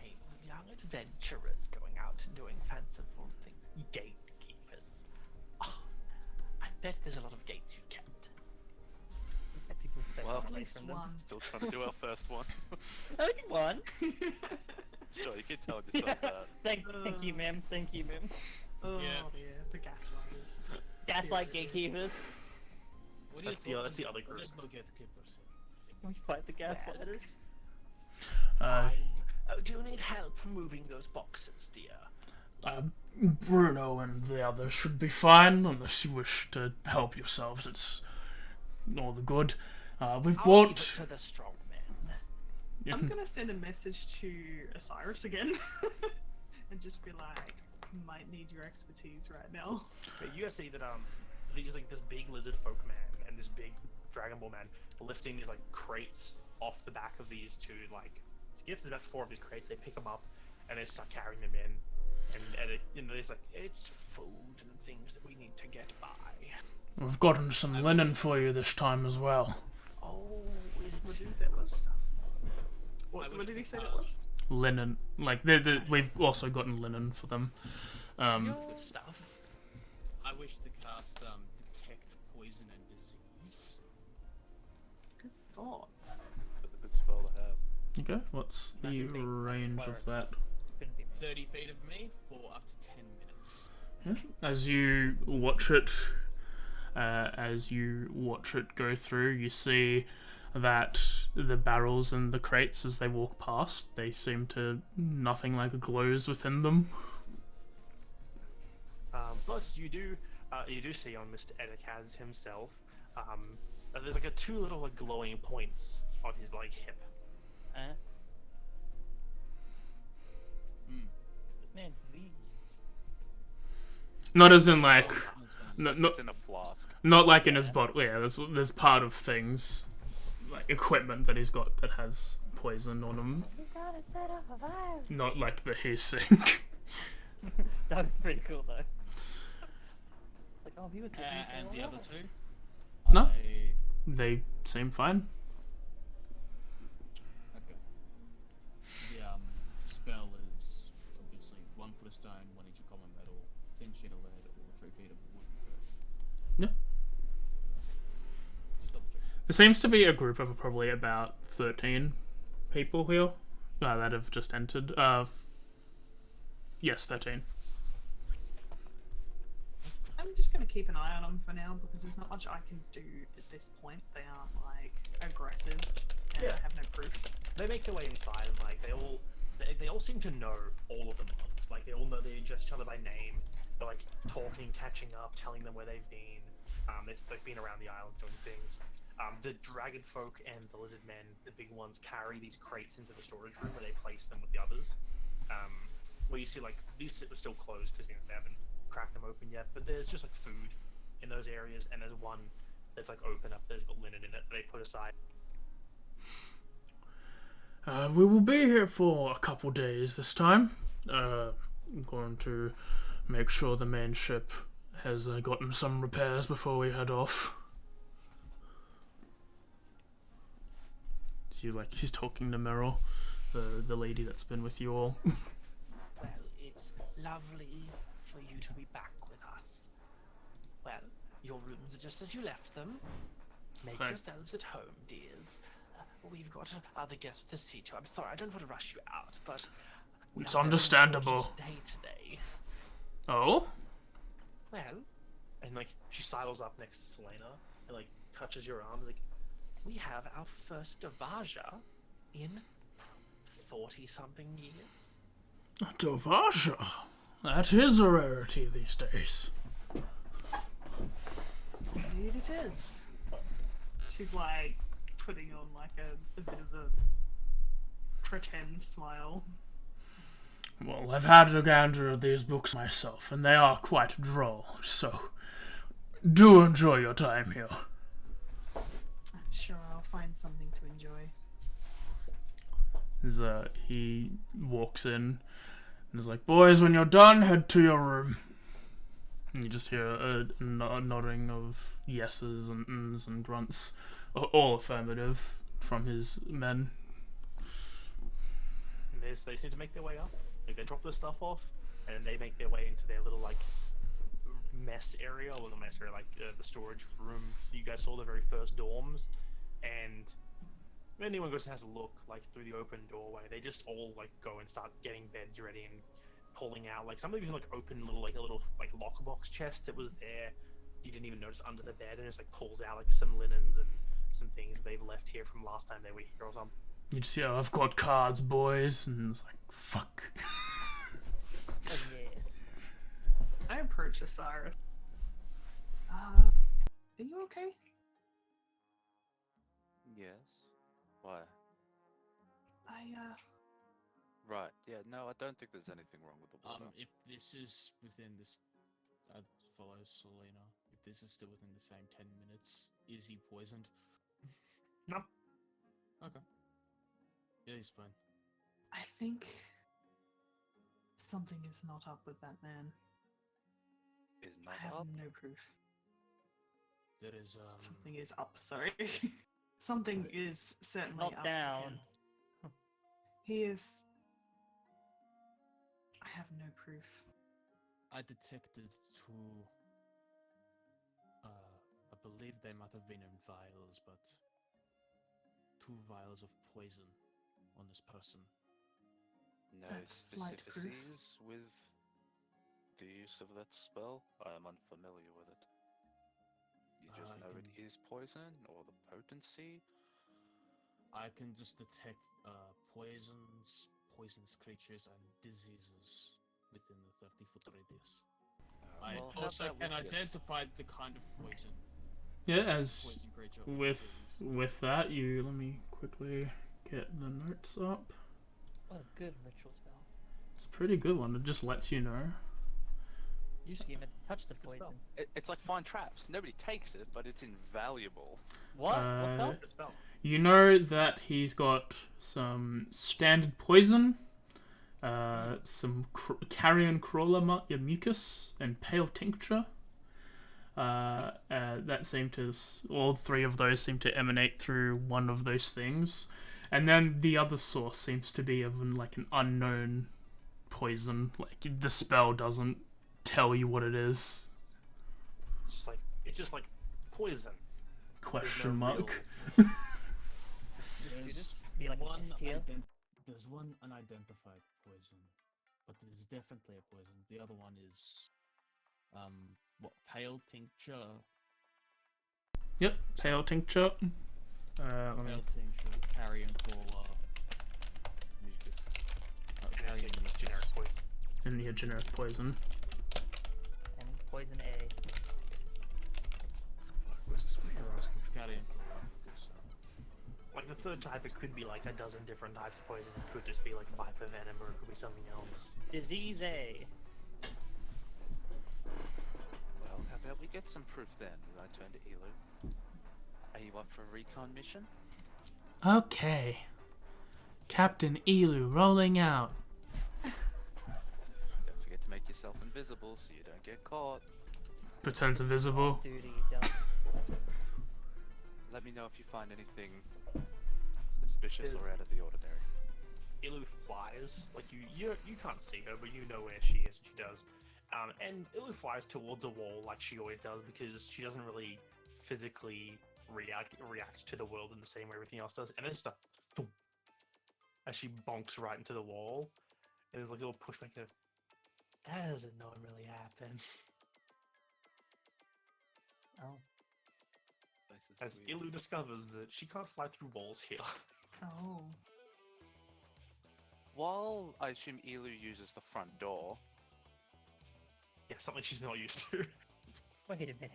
names of young adventurers going out and doing fanciful things. Gatekeepers. Oh, I bet there's a lot of gates you've kept. And people say Well, away At least from them. one. Still trying to do our first one. Only one. Sure, you keep telling yourself Yeah. that. Thank you, ma'am. Thank you, ma'am. Oh Yeah. yeah, the gaslighters. Gaslight gatekeepers. What That's the other group. There's no gatekeepers. Can we fight the gaslighters? Do you need help moving those boxes, dear? Bruno and the others should be fine, unless you wish to help yourselves. It's all the good. We've I'll leave it bought. to the strong men. I'm gonna send a message to Osiris again, and just be like, might need your expertise right now. But you guys see that there's like this big lizard folk man and this big Dragon Ball man lifting these like crates off the back of these two like skiffs. There's about 4 of these crates. They pick them up and they start carrying them in. And there's like it's food and things that we need to get by. We've gotten some linen for you this time as well. Oh, is it What did he super say it good was? stuff? What did he say that was? Linen, like we've also gotten linen for them. Good stuff. I wish to cast detect poison and disease. Oh, That's a good spell to have. Okay, what's the Magic thing. range of that? Couldn't be me. 30 feet of me for up to 10 minutes. Yeah. As you watch it go through, you see that the barrels and the crates, as they walk past, they seem to nothing like glows within them. but you do see on Mr. Etikaz himself, there's like 2 little like glowing points on his like hip. This man's diseased. Not as in like, It's not in a flask. not like in his body. Yeah, there's part of things, like equipment that he's got that has poison on him. We gotta set up a virus. Not like the hair sink. That would be pretty cool though. Like, oh, he was diseased. And the other two? No. They seem fine. Okay. The spell is obviously 1 foot of stone, 1 inch of common metal, 10 sheet of lead, or 3 feet of wood. Yeah. Just double check. There seems to be a group of probably about 13 people here that have just entered. Yes, 13. I'm just gonna keep an eye on them for now because there's not much I can do at this point. They aren't like aggressive, and Yeah. I have no proof. They make their way inside, and like they all seem to know all of the monks. Like they all know they address each other by name. They're like talking, catching up, telling them where they've been. It's like being around the islands doing things. The dragon folk and the lizard men, the big ones, carry these crates into the storage room where they place them with the others. Where you see like these are still closed because they haven't cracked them open yet. But there's just like food in those areas, and there's one that's like open up. There's got linen in it that they put aside. We will be here for a couple days this time. I'm going to make sure the main ship has gotten some repairs before we head off. She's talking to Meryl, the lady that's been with you all. Well, it's lovely for you to be back with us. Well, your rooms are just as you left them. Make Thank- yourselves at home, dears. We've got other guests to see to. I'm sorry, I don't want to rush you out, but we It's have a very understandable. important day today. Oh? Well, And like she sidles up next to Selena and like touches your arms. Like, we have our first Davaja in 40-something years. Dovaja. That is a rarity these days. Indeed it is. She's like putting on like a bit of a pretend smile. Well, I've had a gander at these books myself, and they are quite droll, so do enjoy your time here. I'm sure I'll find something to enjoy. He walks in and is like, boys, when you're done, head to your room. And you just hear a nodding of yeses and ms and grunts, all affirmative from his men. and they seem to make their way up. Like they drop their stuff off, and then they make their way into their little like mess area, or the mess area, like the storage room you guys saw, the very first dorms. And when anyone goes and has a look, like through the open doorway, they just all like go and start getting beds ready and pulling out. Like somebody even like open a little lockbox chest that was there. You didn't even notice under the bed, and just like pulls out like some linens and some things they've left here from last time they were here or something. You just hear, I've got cards, boys, and it's like, fuck. Oh, yeah. I approach Osiris. Are you okay? Yes. Why? Right. Yeah. No, I don't think there's anything wrong with the water. If this is within this, I'd follow Selena. If this is still within the same 10 minutes, is he poisoned? No. Okay. Yeah, he's fine. I think something is not up with that man. Is I not have up. no proof. There is Something is up, sorry. Something is certainly Not up with down. him. He is... I have no proof. I detected two. I believe they might have been in vials, but 2 vials of poison on this person. No That's slight proof. specificities with the use of that spell. I am unfamiliar with it. You just I know it can- is poison, or the potency. I can just detect poisons, poisonous creatures, and diseases within the 30-foot radius. I Well, how'd also that can work? identify the kind of poison. Yeah, as Poison creature. with that, let me quickly get the notes up. What a good ritual spell. It's a pretty good one. It just lets you know. You just get him to touch the Good spell. poison. It's like fine traps. Nobody takes it, but it's invaluable. What? What spell? The spell. You know that he's got some standard poison, some carrion crawler mucus, and pale tincture. That seem to all 3 of those seem to emanate through one of those things, and then the other source seems to be of an unknown poison. Like the spell doesn't tell you what it is. It's just like poison. Question no mark. You just be like an S tier. There's one unidentified poison, but it is definitely a poison. The other one is What, pale tincture? Yep, pale tincture. Let me... Pale tincture, carrion cola, mucus. Carrion Generic poison. And yeah, generic poison. And poison A. Was this what you're asking for? carrion cola, mucus. Like the third type, it could be like a dozen different types of poison. It could just be like viper venom, or it could be something else. Disease A. Well, how about we get some proof then? I turn to Elu. Are you up for a recon mission? Okay. Captain Elu rolling out. Don't forget to make yourself invisible so you don't get caught. Pretends invisible. Duty done. Let me know if you find anything suspicious or out of the ordinary. Ilu flies, like you can't see her, but you know where she is. She does, and Ilu flies towards a wall like she always does because she doesn't really physically react to the world in the same way everything else does. And then just a thump as she bonks right into the wall, and there's like a little pushback. That doesn't normally happen. Oh. As Ilu discovers that she can't fly through walls here. Oh. While I assume Elu uses the front door, Yeah, something she's not used to. Wait a minute.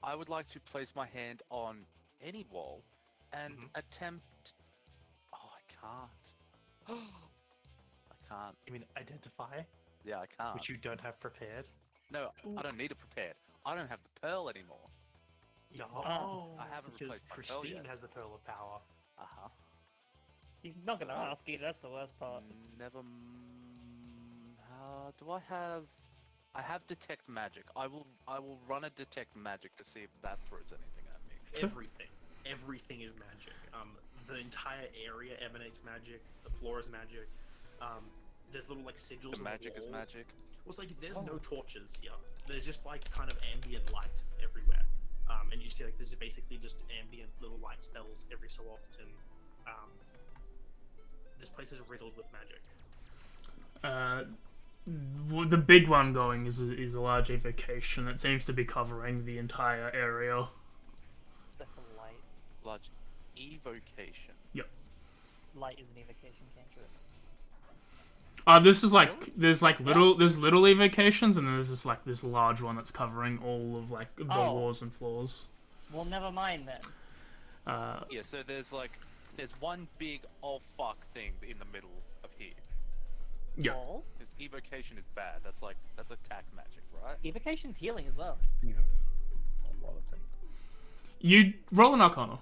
I would like to place my hand on any wall and attempt. Oh, I can't. I can't. You mean identify, Yeah, I can't. which you don't have prepared? No, I don't need it prepared. I don't have the pearl anymore. Yeah. Oh. I haven't Because replaced my pearl Christine yet. has the pearl of power. Uh-huh. He's not gonna ask you, that's the worst part. Never. Do I have? I have detect magic. I will run a detect magic to see if that throws anything at me. Everything is magic. The entire area emanates magic. The floor is magic. There's little like sigils. The magic on the is walls. magic. Well, it's like there's no torches here. There's just like kind of ambient light everywhere. And you see like this is basically just ambient little light spells every so often. This place is riddled with magic. The big one going is a large evocation that seems to be covering the entire area. That's a light. Large evocation. Yep. Light is an evocation cantrip. This is like there's little evocations and then there's this large one that's covering all of like the walls and floors. Well, never mind then. Yeah, so there's one big oh fuck thing in the middle of here. Yeah. Well, Because evocation is bad. That's attack magic, right? evocation's healing as well. You have a lot of things. You roll an Arcana.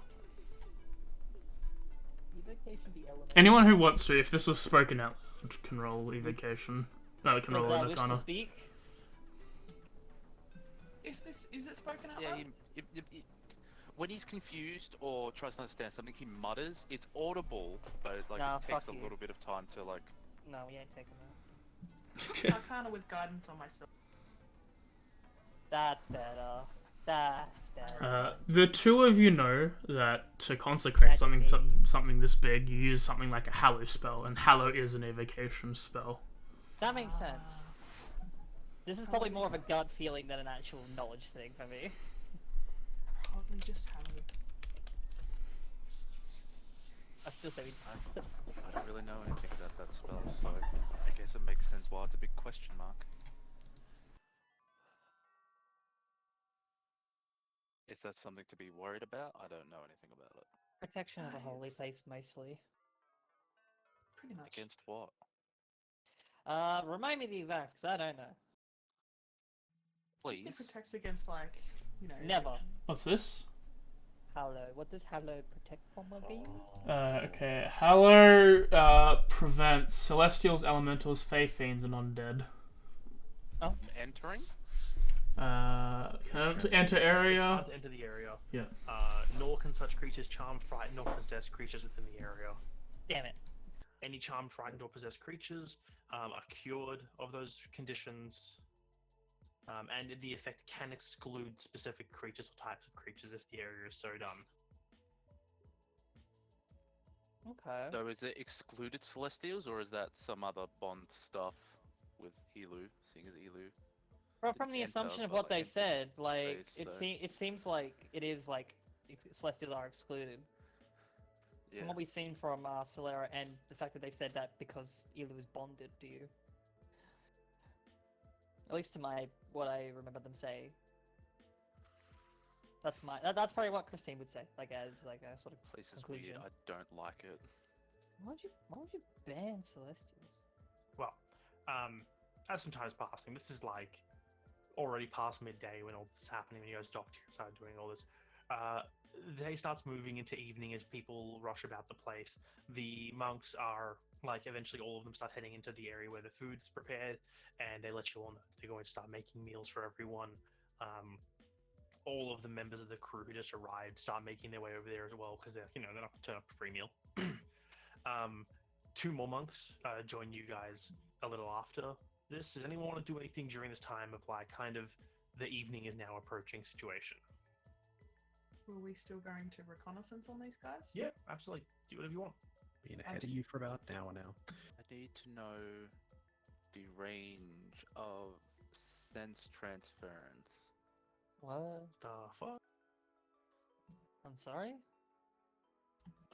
Evocation be elemental. Anyone who wants to, if this was spoken out loud, can roll evocation. No, can roll an Wish to Arcana. speak? If this is it spoken out Yeah, loud? when he's confused or tries to understand something, he mutters. It's audible, but it's like Nah, it takes fuck a you. little bit of time to like. No, we ain't taking that. Arcana with guidance on myself. That's better. That's better. The two of you know that to consecrate Magic something this big, you use something like a hallow spell, and hallow is an evocation spell. That makes sense. This is probably more of a gut feeling than an actual knowledge thing for me. Probably just have it. I still say we just... I don't really know anything about that spell, so I guess it makes sense why it's a big question mark. Is that something to be worried about? I don't know anything about it. Protection of a holy Nice. place, mostly. Pretty much. Against what? Remind me the exacts, because I don't know. Please. It protects against like, Never. What's this? Hallow. What does Hallow protect from again? Okay. Hallow prevents celestials, elementals, fae, fiends, and undead. Entering? Enter It's area. hard to enter the area. Yeah. Nor can such creatures charm, frighten, or possess creatures within the area. Damn it. Any charmed, frightened, or possessed creatures are cured of those conditions. And the effect can exclude specific creatures or types of creatures if the area is so done. Okay. So is it excluded celestials, or is that some other bond stuff with Elu, seeing as Elu Well, didn't from the enter, assumption of but, what like, they entered said, like space, so- it seems like it is like Celestials are excluded. Yeah. From what we've seen from Solera and the fact that they said that because Ilu is bonded to you. At least to what I remember them saying. That's probably what Christine would say, like as like a sort of Place is conclusion. weird. I don't like it. Why would you ban Celestials? Well, as some time's passing, this is like already past midday when all this is happening, when you guys docked here and started doing all this. The day starts moving into evening as people rush about the place. The monks are, like, eventually all of them start heading into the area where the food's prepared, and they let you all know they're going to start making meals for everyone. All of the members of the crew who just arrived start making their way over there as well, because they're not going to turn up a free meal. Two more monks join you guys a little after this. Does anyone want to do anything during this time of, like, kind of the evening is now approaching situation? Were we still going to reconnaissance on these guys? Yeah, absolutely. Do whatever you want. Been ahead of you for about an hour now. I need to know the range of sense transference. What? The fuck? I'm sorry?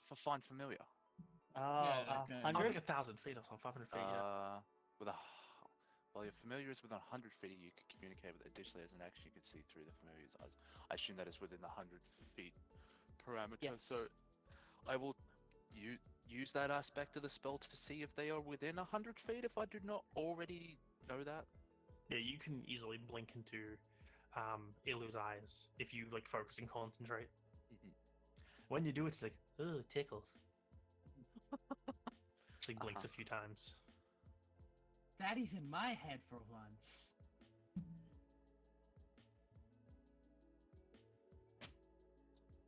For find familiar. Oh, Yeah, like, Oh, it's 100? like 1,000 feet or something, 500 feet, yeah. With a well, your familiar is within 100 feet. You can communicate with it. Additionally, as an action, you can see through the familiar's eyes. I assume that is within the 100 feet parameter. Yes. So I will use that aspect of the spell to see if they are within 100 feet. If I do not already know that. Yeah, you can easily blink into Ilu's eyes if you, like, focus and concentrate. Mhm. When you do, it's like, oh, it tickles. Actually blinks a few times. Daddy's in my head for once.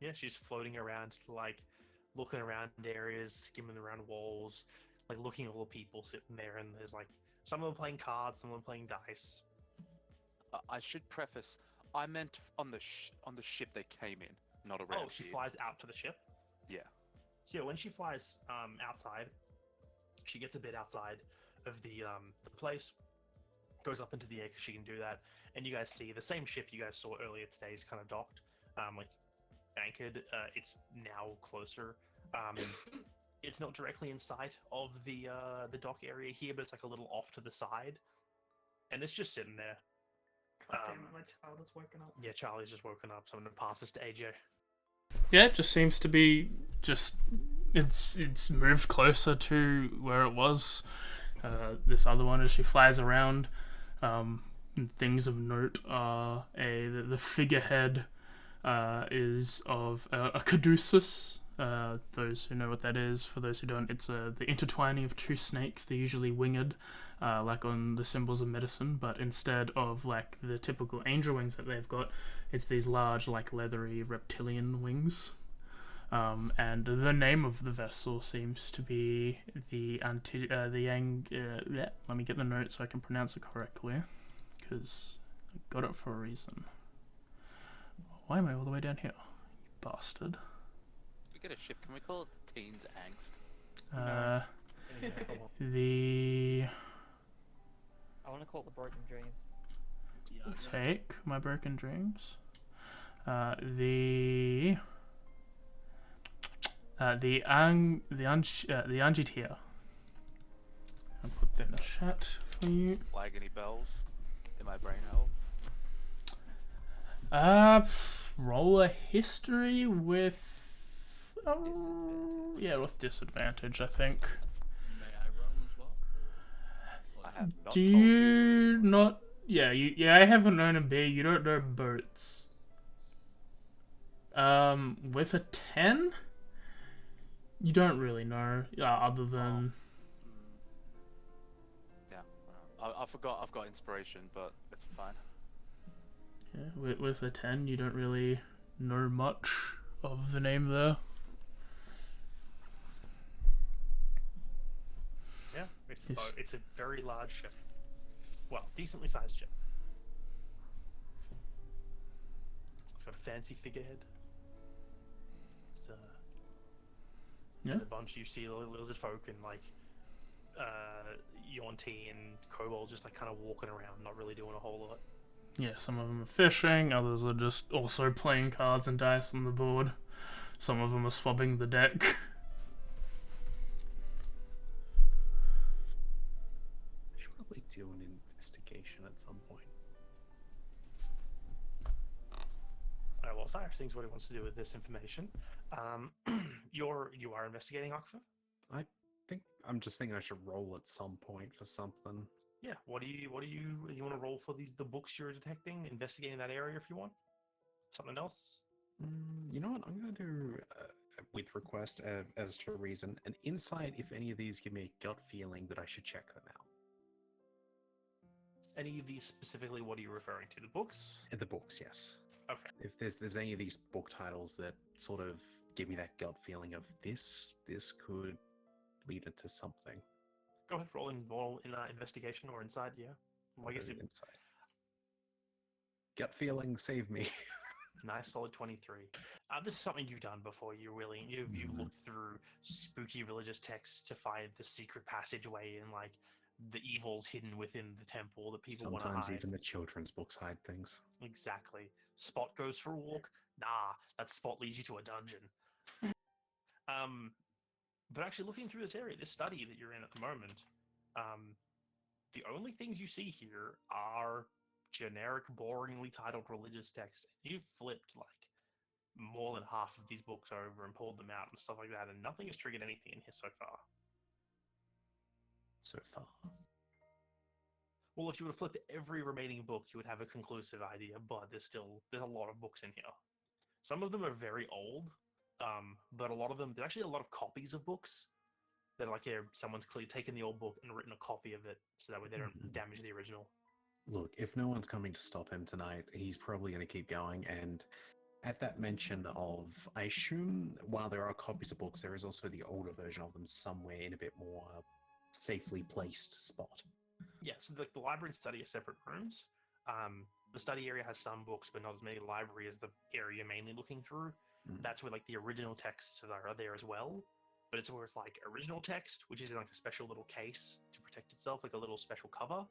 Yeah, she's floating around, like, looking around areas, skimming around walls, like, looking at all the people sitting there, and there's, like, some of them playing cards, some of them playing dice. I should preface. I meant on the ship they came in, not around Oh, she here. flies out to the ship? Yeah. So yeah, when she flies outside, she gets a bit outside of the place, goes up into the air because she can do that, and you guys see the same ship you guys saw earlier today is kind of docked, like, anchored. It's now closer. It's not directly in sight of the dock area here, but it's like a little off to the side, and it's just sitting there. God damn it, my child has woken up. Yeah, Charlie's just woken up, so I'm gonna pass this to AJ. Yeah, it just seems to be it's moved closer to where it was. This other one, as she flies around, things of note are the figurehead is of a caduceus. Those who know what that is. For those who don't, it's the intertwining of two snakes. They're usually winged, like on the symbols of medicine, but instead of like the typical angel wings that they've got, it's these large, like leathery reptilian wings. And the name of the vessel seems to be let me get the note so I can pronounce it correctly, because I got it for a reason. Why am I all the way down here, you bastard? We get a ship. Can we call it Teens Angst? I want to call it the Broken Dreams. Take my broken dreams. The Angitia. I'll put that in chat for you. Flag any bells in my brain hole? Roll a history with with disadvantage, I think. May I roll as well? I have not Do told you not? Yeah, I haven't known a B. You don't know boats. With a 10, you don't really know. Other than Yeah, I forgot. I've got inspiration, but it's fine. yeah, with a 10, you don't really know much of the name there. Yeah, it's Yes. it's a very large ship. Well, decently sized ship. It's got a fancy figurehead. It's, Yeah. There's a bunch. You see the lizard folk and like Yonti and Kobold just like kind of walking around, not really doing a whole lot. Yeah, some of them are fishing, others are just also playing cards and dice on the board. Some of them are swabbing the deck. I should probably do an investigation at some point. Alright, well, Cyrus thinks what he wants to do with this information. You are investigating Akfa? I think I'm just thinking I should roll at some point for something. Yeah. What do you want to roll for the books you're detecting, investigating that area if you want? Something else? You know what? I'm gonna do with request as to reason an insight if any of these give me a gut feeling that I should check them out. Any of these specifically? What are you referring to? The books? The books, yes. Okay. If there's any of these book titles that sort of give me that gut feeling of this could lead into something. Go ahead. Roll in investigation or inside. Yeah. Well, I guess Insight. Gut feeling, save me. Nice, solid 23. This is something you've done before. You've looked through spooky religious texts to find the secret passageway and like the evils hidden within the temple that people want to hide. Sometimes even the children's books hide things. Exactly. Spot goes for a walk. Nah, that spot leads you to a dungeon. But actually, looking through this area, this study that you're in at the moment, the only things you see here are generic, boringly titled religious texts. You've flipped like more than half of these books over and pulled them out and stuff like that, and nothing has triggered anything in here so far. So far. Well, if you would have flipped every remaining book, you would have a conclusive idea, but there's a lot of books in here. Some of them are very old, but a lot of them, there's actually a lot of copies of books that are like, someone's clearly taken the old book and written a copy of it, so that way they don't damage the original. Look, if no one's coming to stop him tonight, he's probably going to keep going. And at that mention of, I assume while there are copies of books, there is also the older version of them somewhere in a bit more safely placed spot. Yeah, so the library and study are separate rooms. The study area has some books, but not as many. Library as the area you're mainly looking through. That's where like the original texts are there as well. But it's where it's like original text, which is in like a special little case to protect itself, like a little special cover.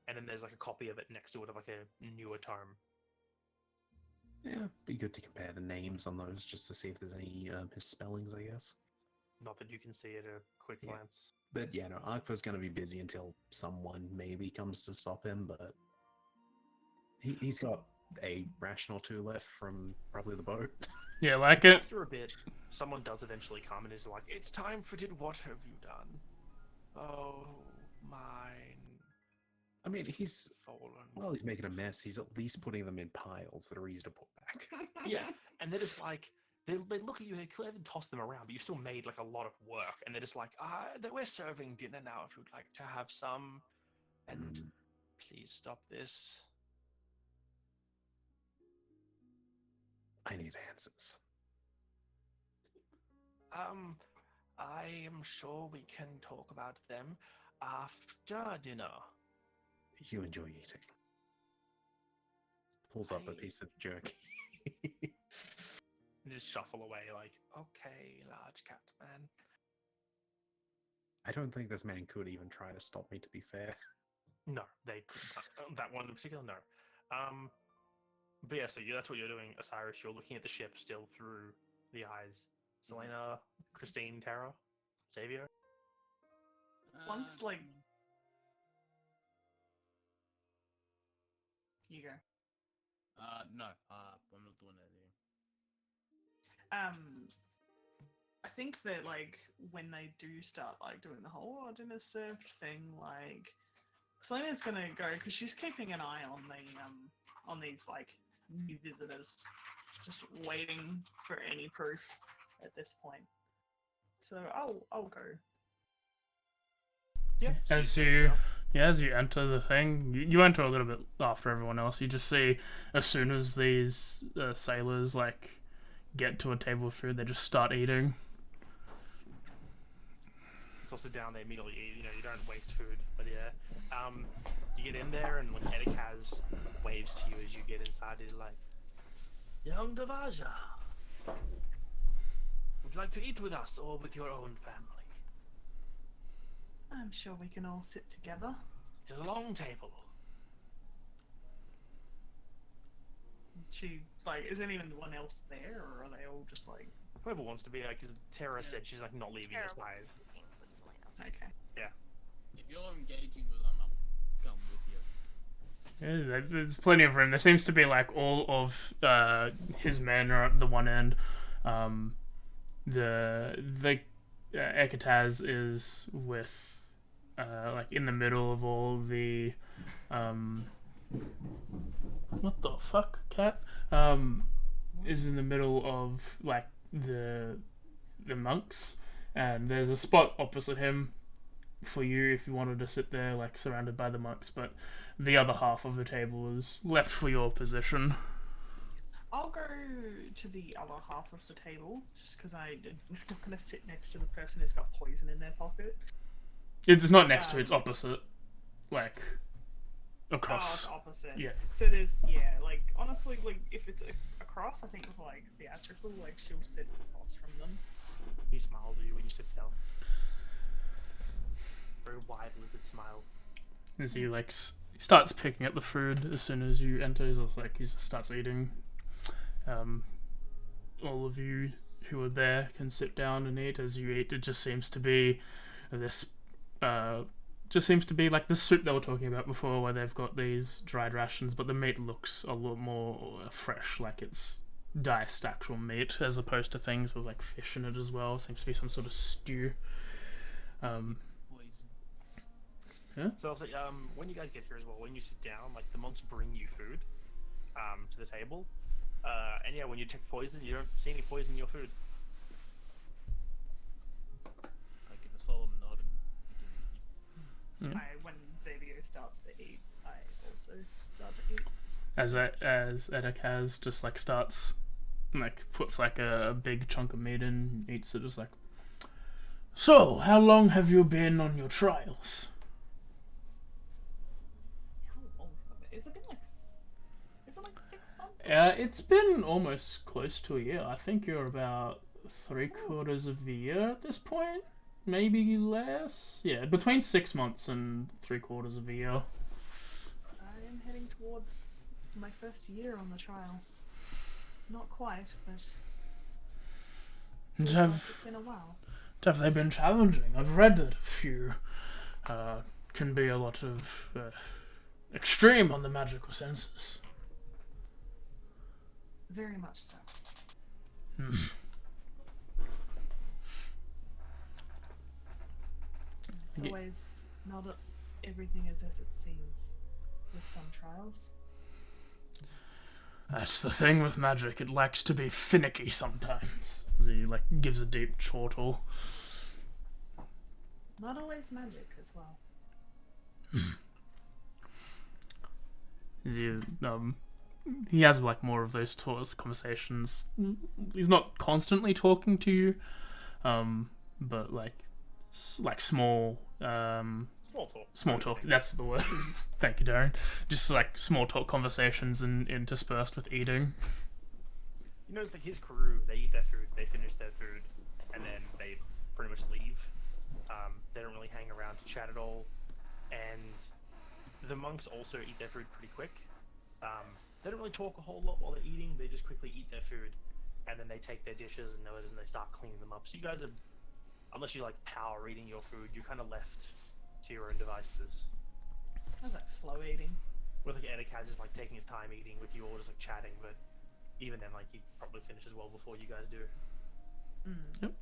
And then there's like a copy of it next to it of like a newer tome. Yeah, be good to compare the names on those just to see if there's any misspellings, I guess. Not that you can see at a quick glance. But yeah, no, Arkva's going to be busy until someone maybe comes to stop him, but he's got a ration or two left from probably the boat. Yeah, like it. After a bit, someone does eventually come and is like, "It's time for what have you done? Oh, mine." I mean, he's fallen. He's making a mess. He's at least putting them in piles that are easy to put back. Yeah, and they're just like, they look at you, they clearly haven't tossed them around, but you still made like a lot of work, and they're just like, we're serving dinner now if you'd like to have some, and please stop this. I need answers. I am sure we can talk about them after dinner. You enjoy eating. Pulls up a piece of jerky. Just shuffle away like, okay, large cat man. I don't think this man could even try to stop me, to be fair. No, they couldn't. That one in particular, no. But yeah, so that's what you're doing, Osiris. You're looking at the ship still through the eyes. Selena, Christine, Tara, Xavier. Once, like... You go. No, I'm not doing anything. I think that, like, when they do start, like, doing the whole dinner served thing, like, Selena's gonna go, because she's keeping an eye on these, like, new visitors, just waiting for any proof at this point. So I'll go. Yeah. As you enter the thing, you enter a little bit after everyone else. You just see, as soon as these sailors like get to a table of food, they just start eating. It's also down, they immediately eat. You don't waste food. But yeah, you get in there, and when Edikaz waves to you as you get inside, he's like, "Young Davaja, would you like to eat with us or with your own family?" I'm sure we can all sit together. It's a long table. she like? Is anyone else there, or are they all just like? Whoever wants to be, like, because Tara said she's like not leaving your Terrible side. sleeping with Selena. Okay. If you're engaging with them, I'll come with you. Yeah, there's plenty of room. There seems to be like all of his men are at the one end. The Ekataz is with like in the middle of all the what the fuck, cat? Is in the middle of like the monks, and there's a spot opposite him for you if you wanted to sit there, like surrounded by the monks. But the other half of the table is left for your position. I'll go to the other half of the table, just because I'm not going to sit next to the person who's got poison in their pocket. It's not next to, it's opposite. Like, across. Oh, it's opposite. Yeah. So there's, like, honestly, like, if it's across, I think with, like, theatrical, like, she'll sit across from them. He smiles at you when you sit down. Very wide lizard smile. As he, like, starts picking up the food as soon as you enter, he's just, like, he just starts eating. All of you who are there can sit down and eat. As you eat, it just seems to be this just seems to be like the soup they were talking about before, where they've got these dried rations, but the meat looks a lot more fresh, like it's diced actual meat, as opposed to things with like fish in it as well. Seems to be some sort of stew. Yeah. So I was like, when you guys get here as well, when you sit down, like the monks bring you food, to the table, and yeah, when you check poison, you don't see any poison in your food. I give a solemn nod and begin. When Xavier starts to eat, I also start to eat. As Edekaz just like starts, like puts like a big chunk of meat in, eats it, just like. So, how long have you been on your trials? How long have it? Is it been like? Is it like 6 months? It's been almost close to a year. I think you're about 3/4 of the year at this point, maybe less. Yeah, between 6 months and 3/4 of a year. I am heading towards my first year on the trial. Not quite, but it's been a while. Have they been challenging? I've read that a few can be a lot of extreme on the magical senses. Very much so. It's always not everything is as it seems with some trials. That's the thing with magic, it likes to be finicky sometimes. As he like gives a deep chortle. Not always magic as well. He has like more of those conversations. He's not constantly talking to you, but like small Small talk. That's the word. Thank you, Darren. Just like small talk conversations and interspersed with eating. You notice like his crew, they eat their food, they finish their food, and then they pretty much leave. They don't really hang around to chat at all, and the monks also eat their food pretty quick. They don't really talk a whole lot while they're eating. They just quickly eat their food, and then they take their dishes and noses and they start cleaning them up. So you guys are, unless you like power eating your food, you're kind of left to your own devices. How's that slow eating? With like Edekaz is like taking his time eating, with you all just like chatting, but even then, like he probably finishes well before you guys do. Yep.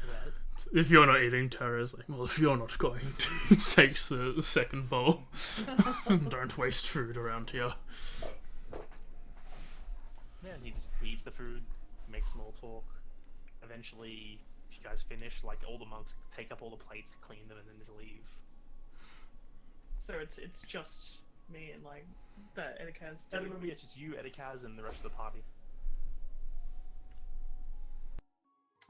Well, If you're not eating, Tara's like, well, if you're not going to, takes the second bowl. Don't waste food around here. yeah, he eats the food, makes small talk. Eventually, if you guys finish, like all the monks take up all the plates, clean them, and then just leave. So it's just me and like the Edekaz. Don't remember, it's just you, Edekaz, and the rest of the party.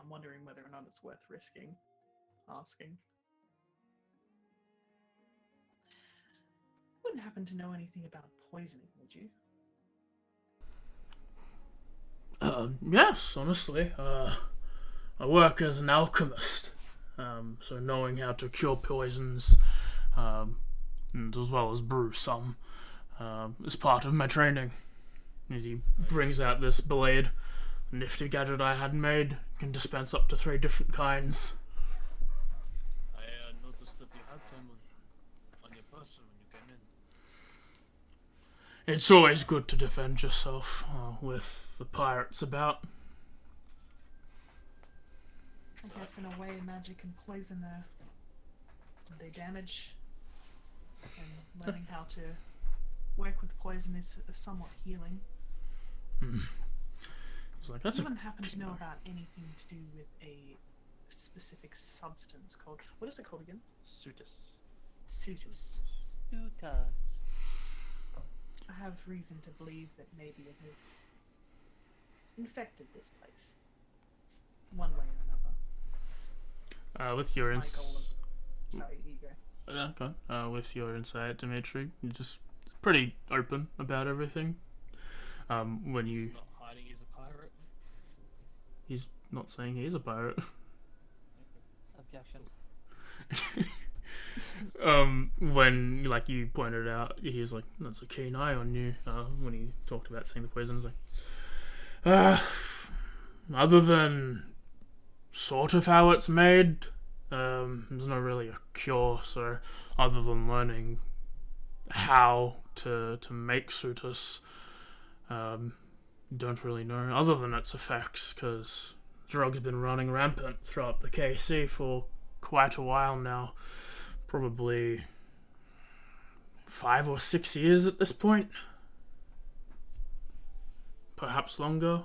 I'm wondering whether or not it's worth risking asking. Wouldn't happen to know anything about poisoning, would you? Yes, honestly. I work as an alchemist, so knowing how to cure poisons, and as well as brew some, as part of my training. As he brings out this blade, a nifty gadget I had made, can dispense up to 3 different kinds. I noticed that you had some on your person when you came in. It's always good to defend yourself with the pirates about. I guess in a way, magic and poison they damage, and learning how to work with poison is somewhat healing. It's like, Do that's you a... even happen to know about anything to do with a specific substance called, what is it called again? Sutus. Sutus. Sutas. I have reason to believe that maybe it has infected this place, one way or another. With your It's my goal is... Sorry, here you go. Okay. With your insight, Dimitri, you're just pretty open about everything. When you... He's not hiding he's a pirate. He's not saying he's a pirate. Objection. When, like, you pointed out, he's like, that's a keen eye on you, when he talked about seeing the poisons, like, other than sort of how it's made, there's not really a cure, so other than learning how to make Sutus, don't really know, other than its effects, because drugs been running rampant throughout the KC for quite a while now. Probably 5 or 6 years at this point. Perhaps longer.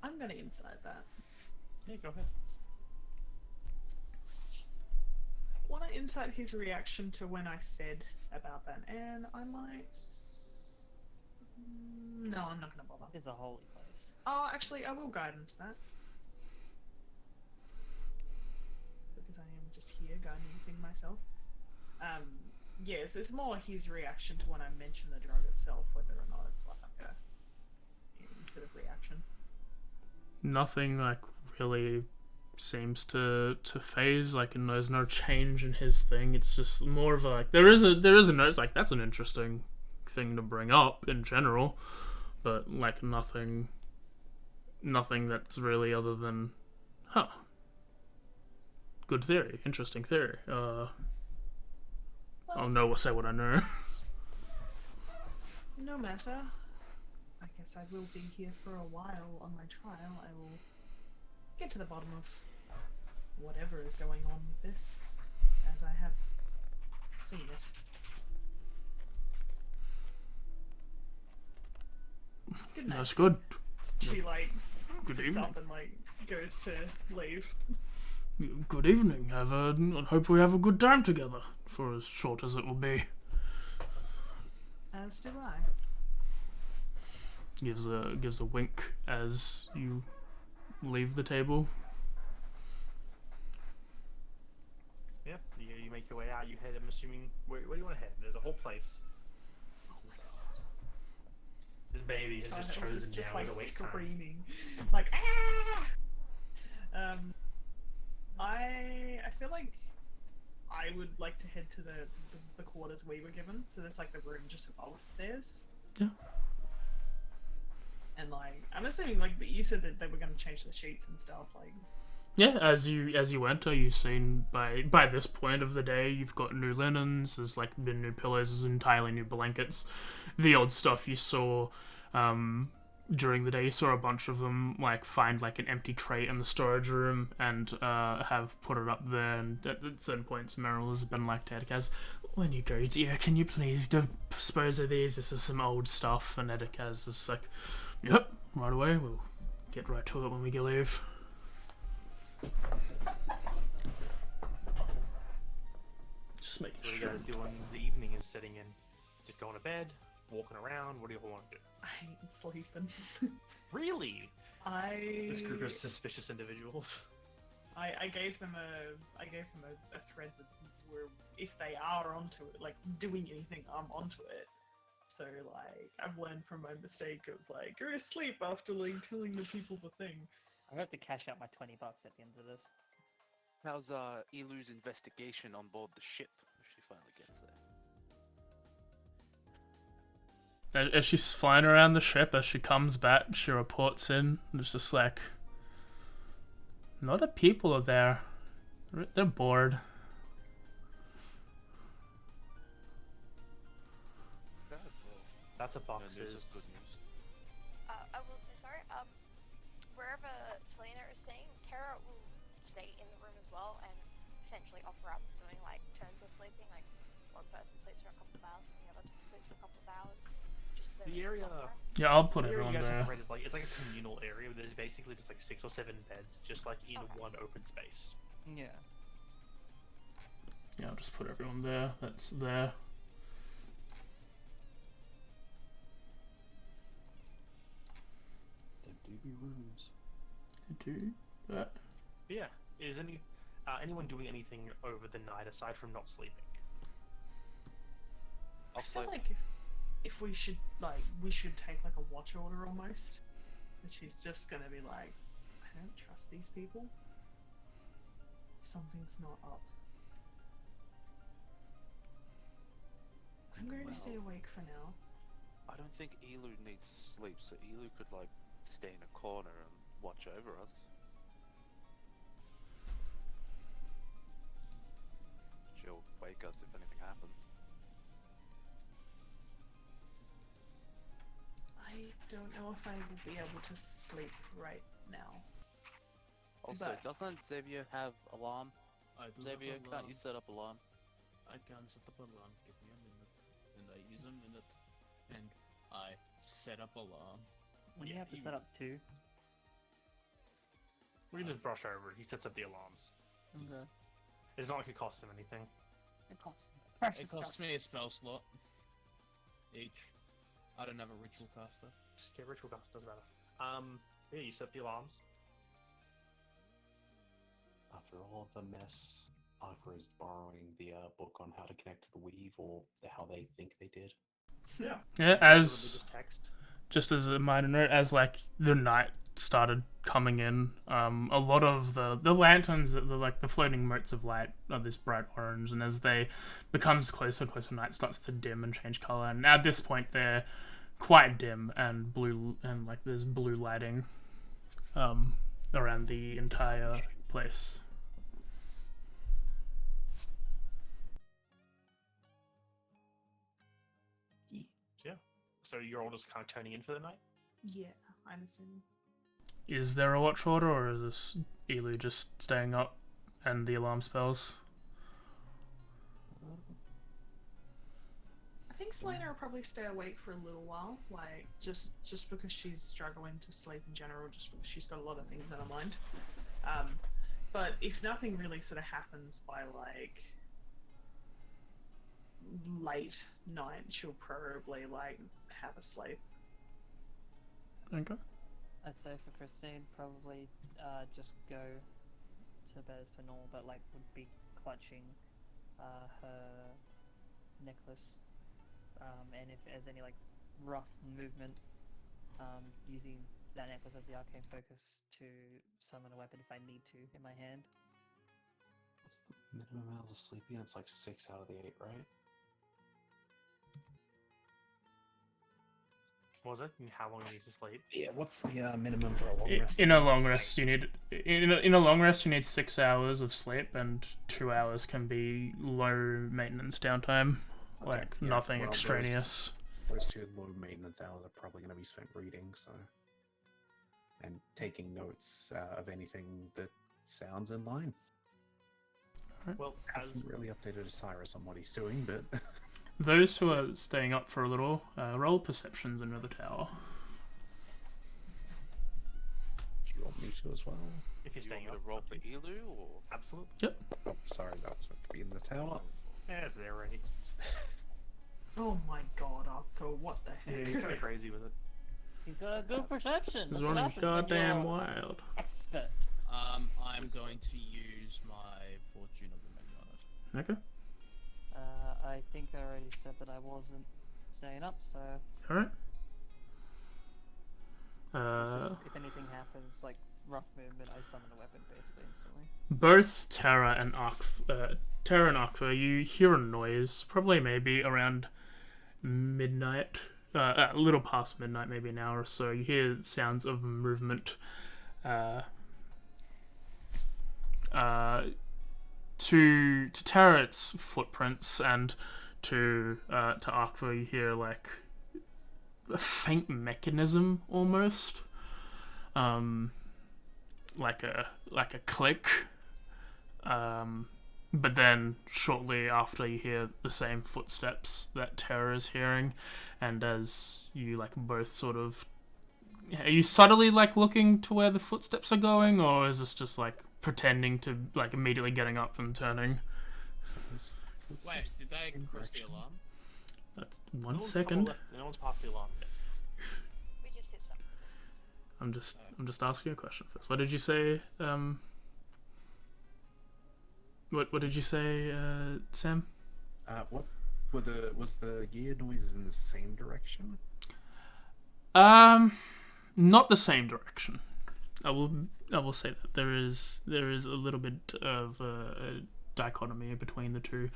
I'm gonna insight that. Yeah, go ahead. Want to insight his reaction to when I said about that, and I might... No, I'm not gonna bother. It's a holy place. Oh, actually, I will guidance that. Because I am just here guidancing myself. Yes, it's more his reaction to when I mention the drug itself, whether or not it's like a sort of reaction. Nothing, like, really seems to phase, like, and there's no change in his thing. It's just more of a, like, there is a note, it's like, that's an interesting thing to bring up in general, but, like, nothing that's really other than, good theory, interesting theory. I'll know say what I know. No matter. I guess I will be here for a while on my trial. I will get to the bottom of whatever is going on with this, as I have seen it. Good night. That's good. She like Good sits evening. up and like goes to leave. Good evening. I hope we have a good time together, for as short as it will be. As do I. Gives a wink as you leave the table. Yeah, you make your way out. You head. I'm assuming. Where do you want to head? There's a whole place. This baby has just chosen It's just now like as a wait time. screaming, like ah. I feel like I would like to head to the quarters we were given. So there's like the room just above theirs. Yeah. And like I'm assuming like you said that they were going to change the sheets and stuff. Like Yeah, as you enter, you've seen by this point of the day, you've got new linens. There's like been new pillows, there's entirely new blankets. The odd stuff you saw during the day, you saw a bunch of them like find like an empty crate in the storage room and have put it up there. And at certain points, Meryl has been like to Edekaz, "When you go, dear, can you please dispose of these? This is some old stuff." And Edekaz is like, "Yep, right away. We'll get right to it when we get leave." Just making So what sure. are you guys doing as the evening is setting in? Just going to bed, walking around. What do you all want to do? I ain't sleeping. Really? This group I of suspicious individuals. I gave them a thread that where if they are onto it, like doing anything, I'm onto it. So like I've learned from my mistake of like go to sleep after like telling the people the thing. I'm going to have to cash out my $20 at the end of this. How's Elu's investigation on board the ship if she finally gets there? As she's flying around the ship, as she comes back, she reports in. And it's just like, a lot of people are there. They're bored. Okay, well, That's a no box. news is good news. I will say sorry. Wherever Selena is staying, Kara will stay in the room as well and potentially offer up doing like turns of sleeping, like one person sleeps for a couple of hours and the other sleeps for a couple of hours. Just The area. Yeah, I'll put The area everyone you guys there. have read is like it's like a communal area where there's basically just like 6 or 7 beds, just like in Okay. one open space. Yeah. Yeah, I'll just put everyone there. That's there. There do be rooms. Do that. But yeah, is anyone doing anything over the night aside from not sleeping? I I'll feel sleep. like if we should take like a watch order almost, and she's just gonna be like, I don't trust these people. Something's not up. I'm going to stay awake for now. I don't think Elu needs to sleep, so Elu could like stay in a corner and watch over us. She'll wake us if anything happens. I don't know if I will be able to sleep right now. Also, But- doesn't Xavier have alarm? I do Xavier, have can't you alarm. set up alarm? I can set up alarm. Give me a minute, and I use a minute, and I set up alarm. When you Yeah, have to you- set up 2. We can just brush over it. He sets up the alarms. Okay. It's not like it costs him anything. It costs It precious costs me a justice. spell slot each. I don't have a ritual caster. Just get ritual cast, doesn't matter. Yeah, you set up the alarms. After all the mess, Arthur is borrowing the book on how to connect to the weave, or how they think they did. Yeah. Yeah, Literally as just text. just as a minor note, as like the night started coming in, a lot of the lanterns, the floating motes of light are this bright orange, and as they becomes closer and closer, night starts to dim and change color, and at this point they're quite dim and blue, and like there's blue lighting around the entire place. So you're all just kind of turning in for the night? Yeah, I'm assuming. Is there a watch order, or is this Elu just staying up and the alarm spells? I think Selena will probably stay awake for a little while, like just because she's struggling to sleep in general, just because she's got a lot of things on her mind. But if nothing really sort of happens by like late night, she'll probably like have a sleep. Okay. I'd say for Christine, probably just go to bed as per normal, but like would be clutching her necklace, and if there's any like rough movement, using that necklace as the arcane focus to summon a weapon if I need to in my hand. What's the minimum hours of sleeping? It's like 6 out of the 8, right? Was it? And how long do you need to sleep? Yeah, what's the minimum for a long rest? In a long rest, you need in a long rest you need 6 hours of sleep, and 2 hours can be low maintenance downtime, Okay, like yeah, nothing well, extraneous. Those 2 low maintenance hours are probably going to be spent reading, so. And taking notes of anything that sounds in line. Well, I as haven't really updated Osiris on what he's doing, but. Those who are staying up for a little, roll perceptions in the tower. Do you want me to as well? if you're Do you staying want up, me to roll for Elu, or absolutely. Oh, sorry, that was meant to be in the tower. Yeah, it's there already. Oh my god, Arthur, what the Yeah, heck? he's kind of crazy with it. You've got a good perception. It's That's what running happens when goddamn you're wild. expert. I'm going to use my Fortune of the Many on it. Okay. I think I already said that I wasn't staying up, so Alright. it's just, if anything happens, like rough movement, I summon the weapon basically instantly. Both Terra and Akfa, you hear a noise, probably maybe around midnight, a little past midnight, maybe an hour or so. You hear sounds of movement. To Terra, it's footprints, and to Akfa, you hear like a faint mechanism almost, like a click. But then shortly after, you hear the same footsteps that Terra is hearing, and as you like both sort of, are you subtly like looking to where the footsteps are going, or is this just like pretending to like immediately getting up and turning? Wait, did they cross the alarm? That's 1 second. No one's passed the alarm yet. We just hit something. I'm just asking a question first. What did you say? What did you say, Sam? What was the gear noises in the same direction? Not the same direction. I will say that there is a little bit of a dichotomy between the two.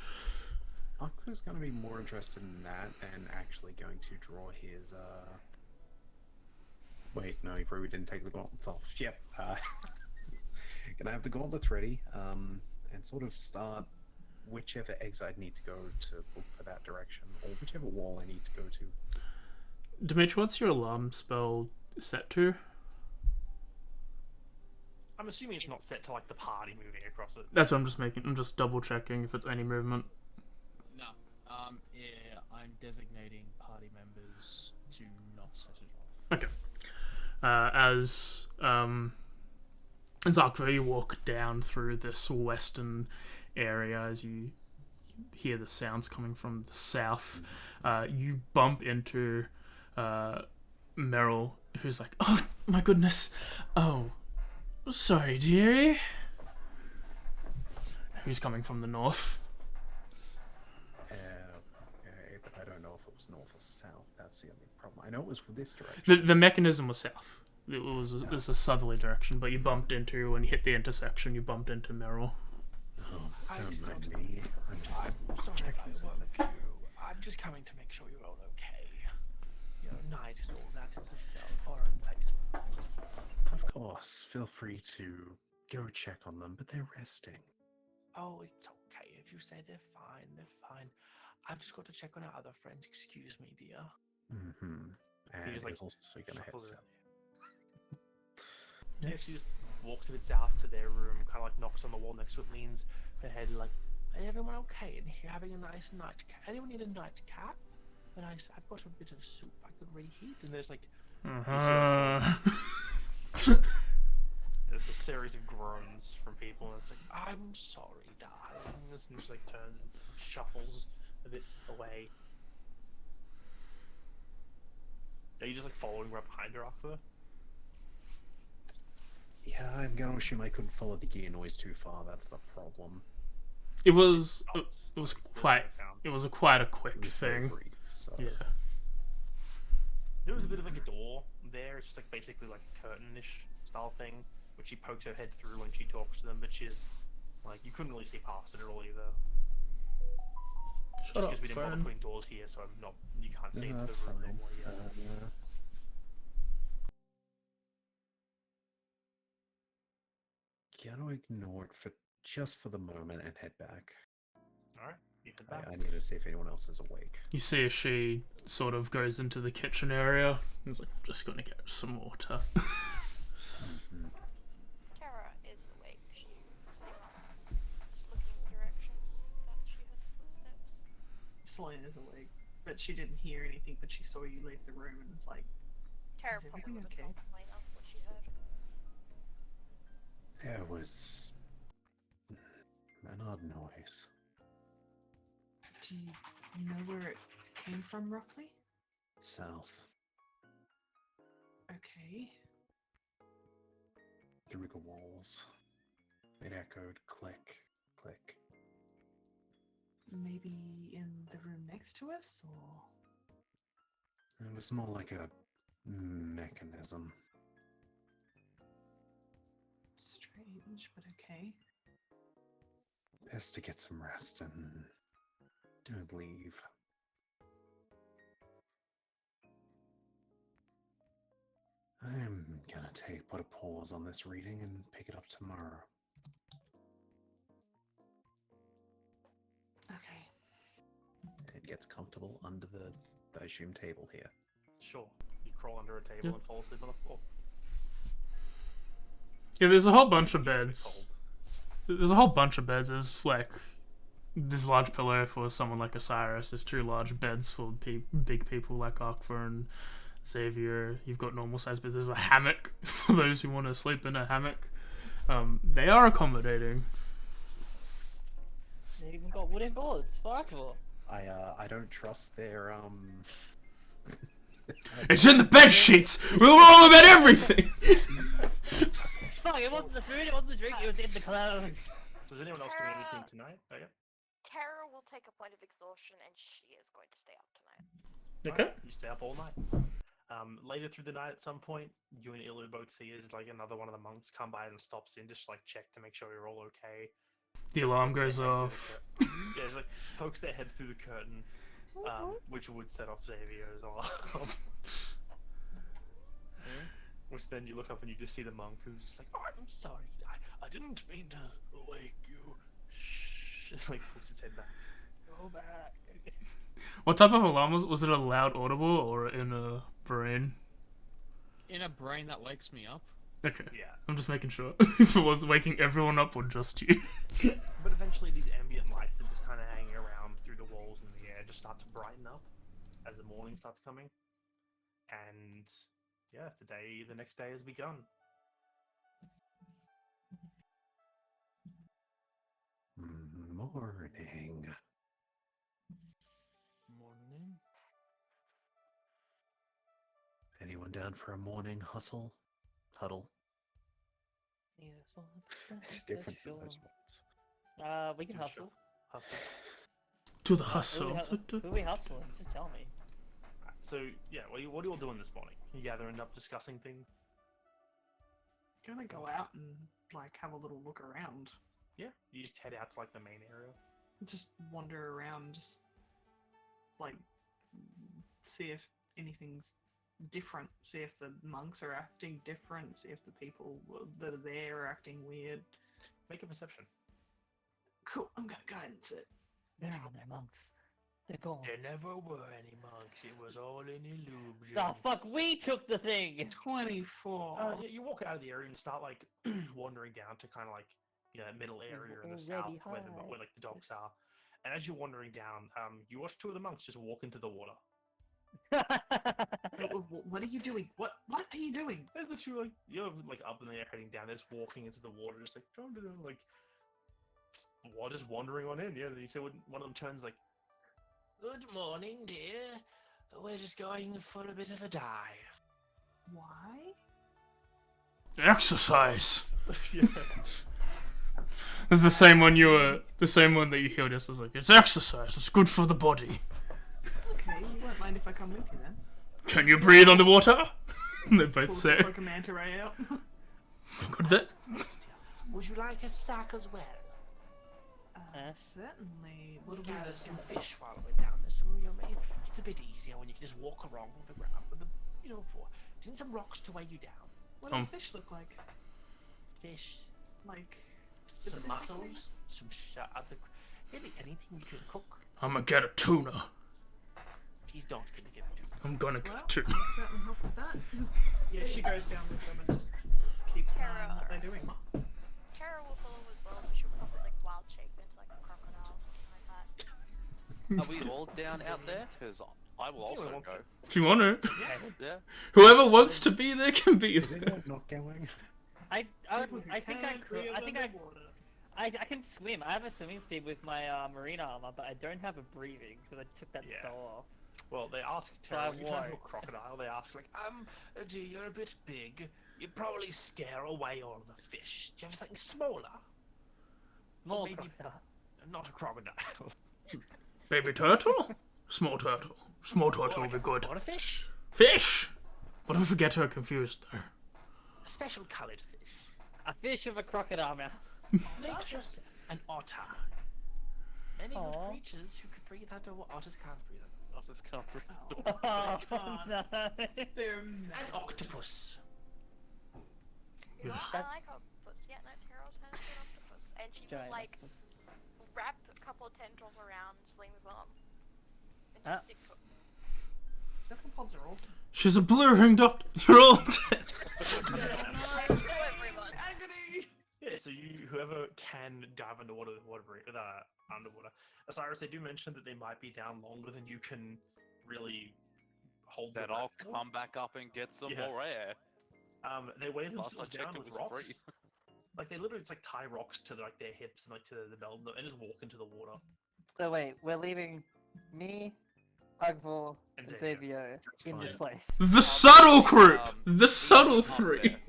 Aqua's going to be more interested in that and actually going to draw his. Wait, no, he probably didn't take the gauntlets off. Yep. Gonna have the gauntlets ready. And sort of start whichever eggs I need to go to look for that direction, or whichever wall I need to go to. Dimitri, what's your alarm spell set to? I'm assuming it's not set to like the party moving across it. That's what I'm just double checking if it's any movement. No. Yeah, I'm designating party members to not set it off. Okay. As Akva, you walk down through this western area as you hear the sounds coming from the south. You bump into Meryl, who's like, "Oh my goodness, oh, sorry, dearie." Who's coming from the north? Okay, but I don't know if it was north or south. That's the only problem. I know it was from this direction. The mechanism was south. It was a southerly direction, but you bumped into, when you hit the intersection, you bumped into Meryl. Oh, don't mind me. I'm just I'm sorry checking if I work you. I'm just coming to make sure you're all okay. You know, night and all that is a foreign place. Of course, feel free to go check on them, but they're resting. Oh, it's okay. If you say they're fine, they're fine. I've just got to check on our other friends. Excuse me, dear. Mm-hmm. And just, like, he's also gonna head shuffles it. south. Yeah, she just walks a bit south to their room, kind of like knocks on the wall next to it, leans her head like, "Is everyone okay in here? Having a nice nightcap? Anyone need a nightcap? I've got a bit of soup I could reheat." And there's like, there's a series of groans from people, and it's like, "I'm sorry, darling." And just like turns and shuffles a bit away. Are you just like following right behind her, Aqua? Yeah, I'm gonna assume I couldn't follow the gear noise too far. That's the problem. It was There's quite no sound. it was quite a quick It was very thing. brief, so. Yeah. There was a bit of like a door there. It's just like basically like a curtain-ish style thing, which she pokes her head through when she talks to them. But she's like, you couldn't really see past it at all either. Shut Just up, because we didn't bother phone. putting doors here, so you can't see No, into that's the room fine. normally. Gonna ignore it just for the moment and head back. All right, you head back. I need to see if anyone else is awake. You see as she sort of goes into the kitchen area. He's like, "Just gonna get some water." Tara is awake. She's looking in the direction that she heard the footsteps. Selena's awake, but she didn't hear anything. But she saw you leave the room and was like, Tara Is probably everything would have okay? told Selena what she heard. There was an odd noise. "Do you know where it came from, roughly?" South. Okay. Through the walls. It echoed click, click. Maybe in the room next to us, or It was more like a mechanism. strange, but okay. Best to get some rest and don't leave. I'm gonna put a pause on this reading and pick it up tomorrow. Okay. It gets comfortable under the, I assume, table here. Sure. You crawl under a table and fall asleep on the floor. Yeah, there's a whole bunch of It gets a bit beds. cold. There's a whole bunch of beds. There's like this large pillow for someone like Osiris. There's 2 large beds for big people like Arkva and Xavier. You've got normal sized beds. There's a hammock for those who want to sleep in a hammock. They are accommodating. They even got wooden boards. Fuck for. I don't trust their It's in the bed sheets. We're wrong about everything. Fuck! It wasn't the food. It wasn't the drink. It was in the clothes. So is anyone else doing anything tonight? Oh, yeah. Tara will take a point of exhaustion and she is going to stay up tonight. Okay. You stay up all night. Later through the night, at some point, you and Ilu both see as like another one of the monks come by and stops in, just like check to make sure you're all okay. The alarm Pokes goes their head off. through the yeah, just like pokes their head through the curtain, which would set off Xavier's alarm. Which then you look up and you just see the monk who's just like, "Oh, I'm sorry, I didn't mean to wake you." Shh. Like puts his head back. Go back. What type of alarm was it? A loud audible or in a brain? In a brain that wakes me up. Okay. Yeah. I'm just making sure if it was waking everyone up or just you. But eventually these ambient lights that just kind of hanging around through the walls and the air just start to brighten up as the morning starts coming. And yeah, the next day has begun. Morning. Morning. Anyone down for a morning hustle? Huddle? It's different in those words. We can hustle. Hustle. To the hustle. Who are we hustling? Just tell me. So yeah, what are you all doing this morning? You gathering up, discussing things? Gonna go out and like have a little look around. Yeah, you just head out to like the main area. Just wander around, just like see if anything's different. See if the monks are acting different. See if the people that are there are acting weird. Make a perception. Cool. I'm gonna guidance it. There are no monks. They're gone. There never were any monks. It was all an illusion. The fuck, we took the thing! 24. Yeah, you walk out of the area and start like wandering down to kind of like that middle area in the south where like the docks are. And as you're wandering down, you watch 2 of the monks just walk into the water. What are you doing? What are you doing? There's the 2 like you're like up in the air heading down. They're just walking into the water, just like like water's wandering on in. Yeah, then you see one of them turns like, "Good morning, dear. We're just going for a bit of a dive." Why? Exercise. Yeah. It's the same one that you healed us. It's like, it's exercise. It's good for the body. Okay, you won't mind if I come with you then. Can you breathe underwater? They both Pulls say. like a manta ray out. Good that. Would you like a sack as well? Certainly. We'll What do we gather have some together? fish while we're down there. It's a bit easier when you can just walk along the ground with the, do you need some rocks to weigh you down? What do the fish look like? Fish, Like some specifically? mussels, some really anything you can cook. I'm gonna get a tuna. He's not gonna get it. I'm gonna get Well, a tuna. I'll certainly help with that. Yeah, she goes down with them and just keeps an eye on what they're doing. Tara will follow as well, but she'll probably like wild shape into like a crocodile or something like that. Are we all down out there? Because I will also wants go. to. If you want to. Yeah. Whoever wants to be there can be Is there. anyone not going? I People who think I can't could. breathe I think I underwater. I can swim. I have a swimming speed with my marine armor, but I don't have a breathing because I took that Yeah. spell off. Well, they ask So Tara, I when you turn into a won't. crocodile, they ask like, Dear, you're a bit big. You'd probably scare away all the fish. Do you have something smaller? More maybe- crocodile. not a crocodile. Baby turtle? Small turtle. Small turtle will be good. Or a fish? Fish! What if we get her confused there? A special coloured fish. A fish with a crocodile mouth. Make yourself an otter. Any good Aw. creatures who could breathe underwater. Otters can't breathe underwater. I just can't breathe. Oh, no. They're An octopus. You know, Yes. I like octopus. Yeah, no, Terrell turns into an octopus. And she will, Giant like, octopus. wrap a couple of tendrils around Slim's arm. And Ah. just stick to it. cephalopods are awesome. She's a blue-ringed octopus. All dead. I kill everyone. Agony! Yeah, so whoever can dive underwater, underwater. Osiris, they do mention that they might be down longer than you can really hold. Then your I'll breath for. come back up and get some Yeah. more air. They weigh Last I themselves checked, down it with was rocks. free. Like they literally, it's like tie rocks to like their hips and like to the belt and just walk into the water. So wait, we're leaving me, Ugvor, And and Xavier. Xavier That's in this fine. place. The subtle group. Um, The subtle up three. there.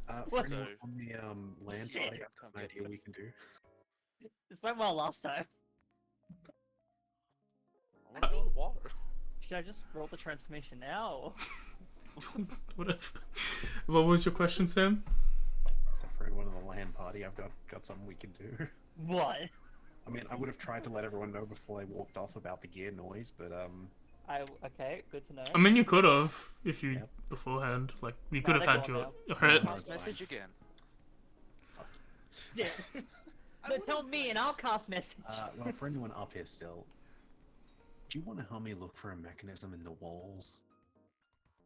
For What? anyone So- on the land Shit. party, I have an idea we can do. This went well last time. I want to go in the water. Should I just roll the transformation now? Whatever. What was your question, Sam? Except for everyone on the land party, I've got something we can do. What? I mean, I would have tried to let everyone know before they walked off about the gear noise, but Okay, good to know. I mean, you could have if you Yep. beforehand. Like, you No, could have they're had gone your. now. No, Last it's fine. message again. Yeah. But tell me and I'll cast message. Well, for anyone up here still, do you want to help me look for a mechanism in the walls,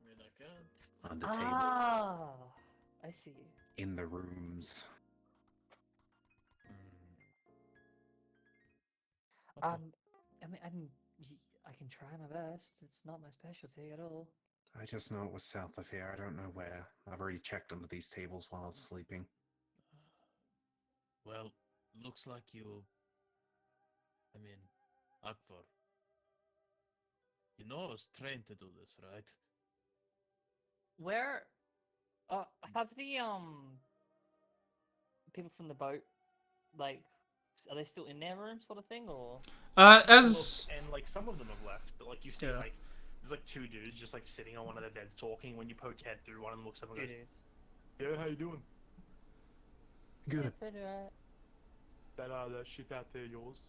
I mean, I can. under tables, Ah, I see. in the rooms? Okay. I mean, I can try my best. It's not my specialty at all. I just know it was south of here. I don't know where. I've already checked under these tables while I was sleeping. Well, looks like you. I mean, Akbar. You know I was trained to do this, right? Where, have the people from the boat, like, are they still in their room, sort of thing, or? As And like some of them have left, but like you see, Yeah. like there's like two dudes just like sitting on one of their beds talking. When you poke your head through, one of them looks up and It goes, is. "Yeah, how you doing? Good. Pretty right. That ship out there yours?"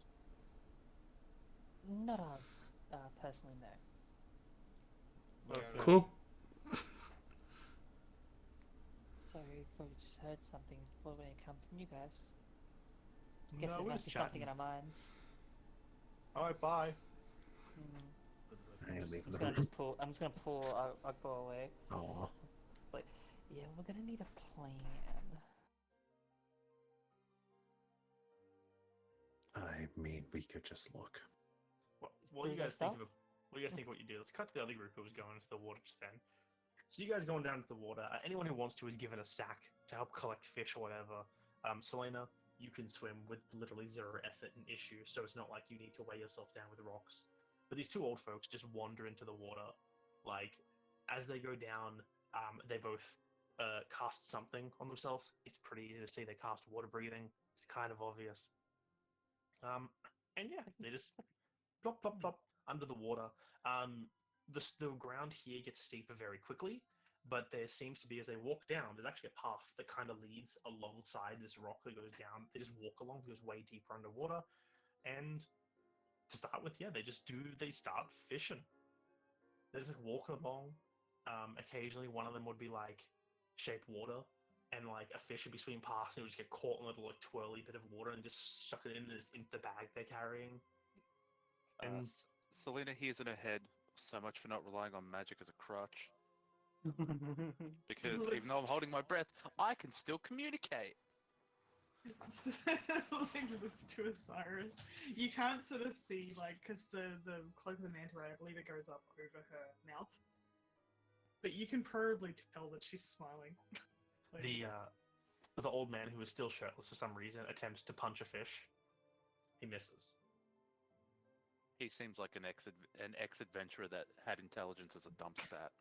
Not ours, personally, no. Okay. cool. Sorry if we just heard something before when it come from you guys. Guess No, it we're must just be something chatting. in our minds. All right, bye. Hmm. I am leaving the I'm room. just gonna pull Ugbo away. Aw. Like, yeah, we're gonna need a plan. I mean, we could just look. What do you Doing guys think stuff? of? What do you guys think of what you do? Let's cut to the other group who was going into the water just then. So you guys going down to the water. Anyone who wants to is given a sack to help collect fish or whatever. Selena, you can swim with literally zero effort and issue, so it's not like you need to weigh yourself down with rocks. But these two old folks just wander into the water. Like, as they go down, they both cast something on themselves. It's pretty easy to see they cast water breathing. It's kind of obvious. And yeah, they just plop, plop, plop under the water. The ground here gets steeper very quickly, but there seems to be, as they walk down, there's actually a path that kind of leads alongside this rock that goes down. They just walk along, goes way deeper underwater, and to start with, yeah, they start fishing. They're just like walking along. Occasionally, one of them would be like shape water, and like a fish would be swimming past, and it would just get caught in a little like twirly bit of water, and just suck it into the bag they're carrying. And Selena hears in her head, so much for not relying on magic as a crutch. Because even though I'm holding my breath, I can still communicate. Like looks to Osiris. You can't sort of see, like, because the cloak of the manta ray, I believe it goes up over her mouth, but you can probably tell that she's smiling. Like, The old man, who is still shirtless for some reason, attempts to punch a fish. He misses. He seems like an ex-adventurer that had intelligence as a dump stat.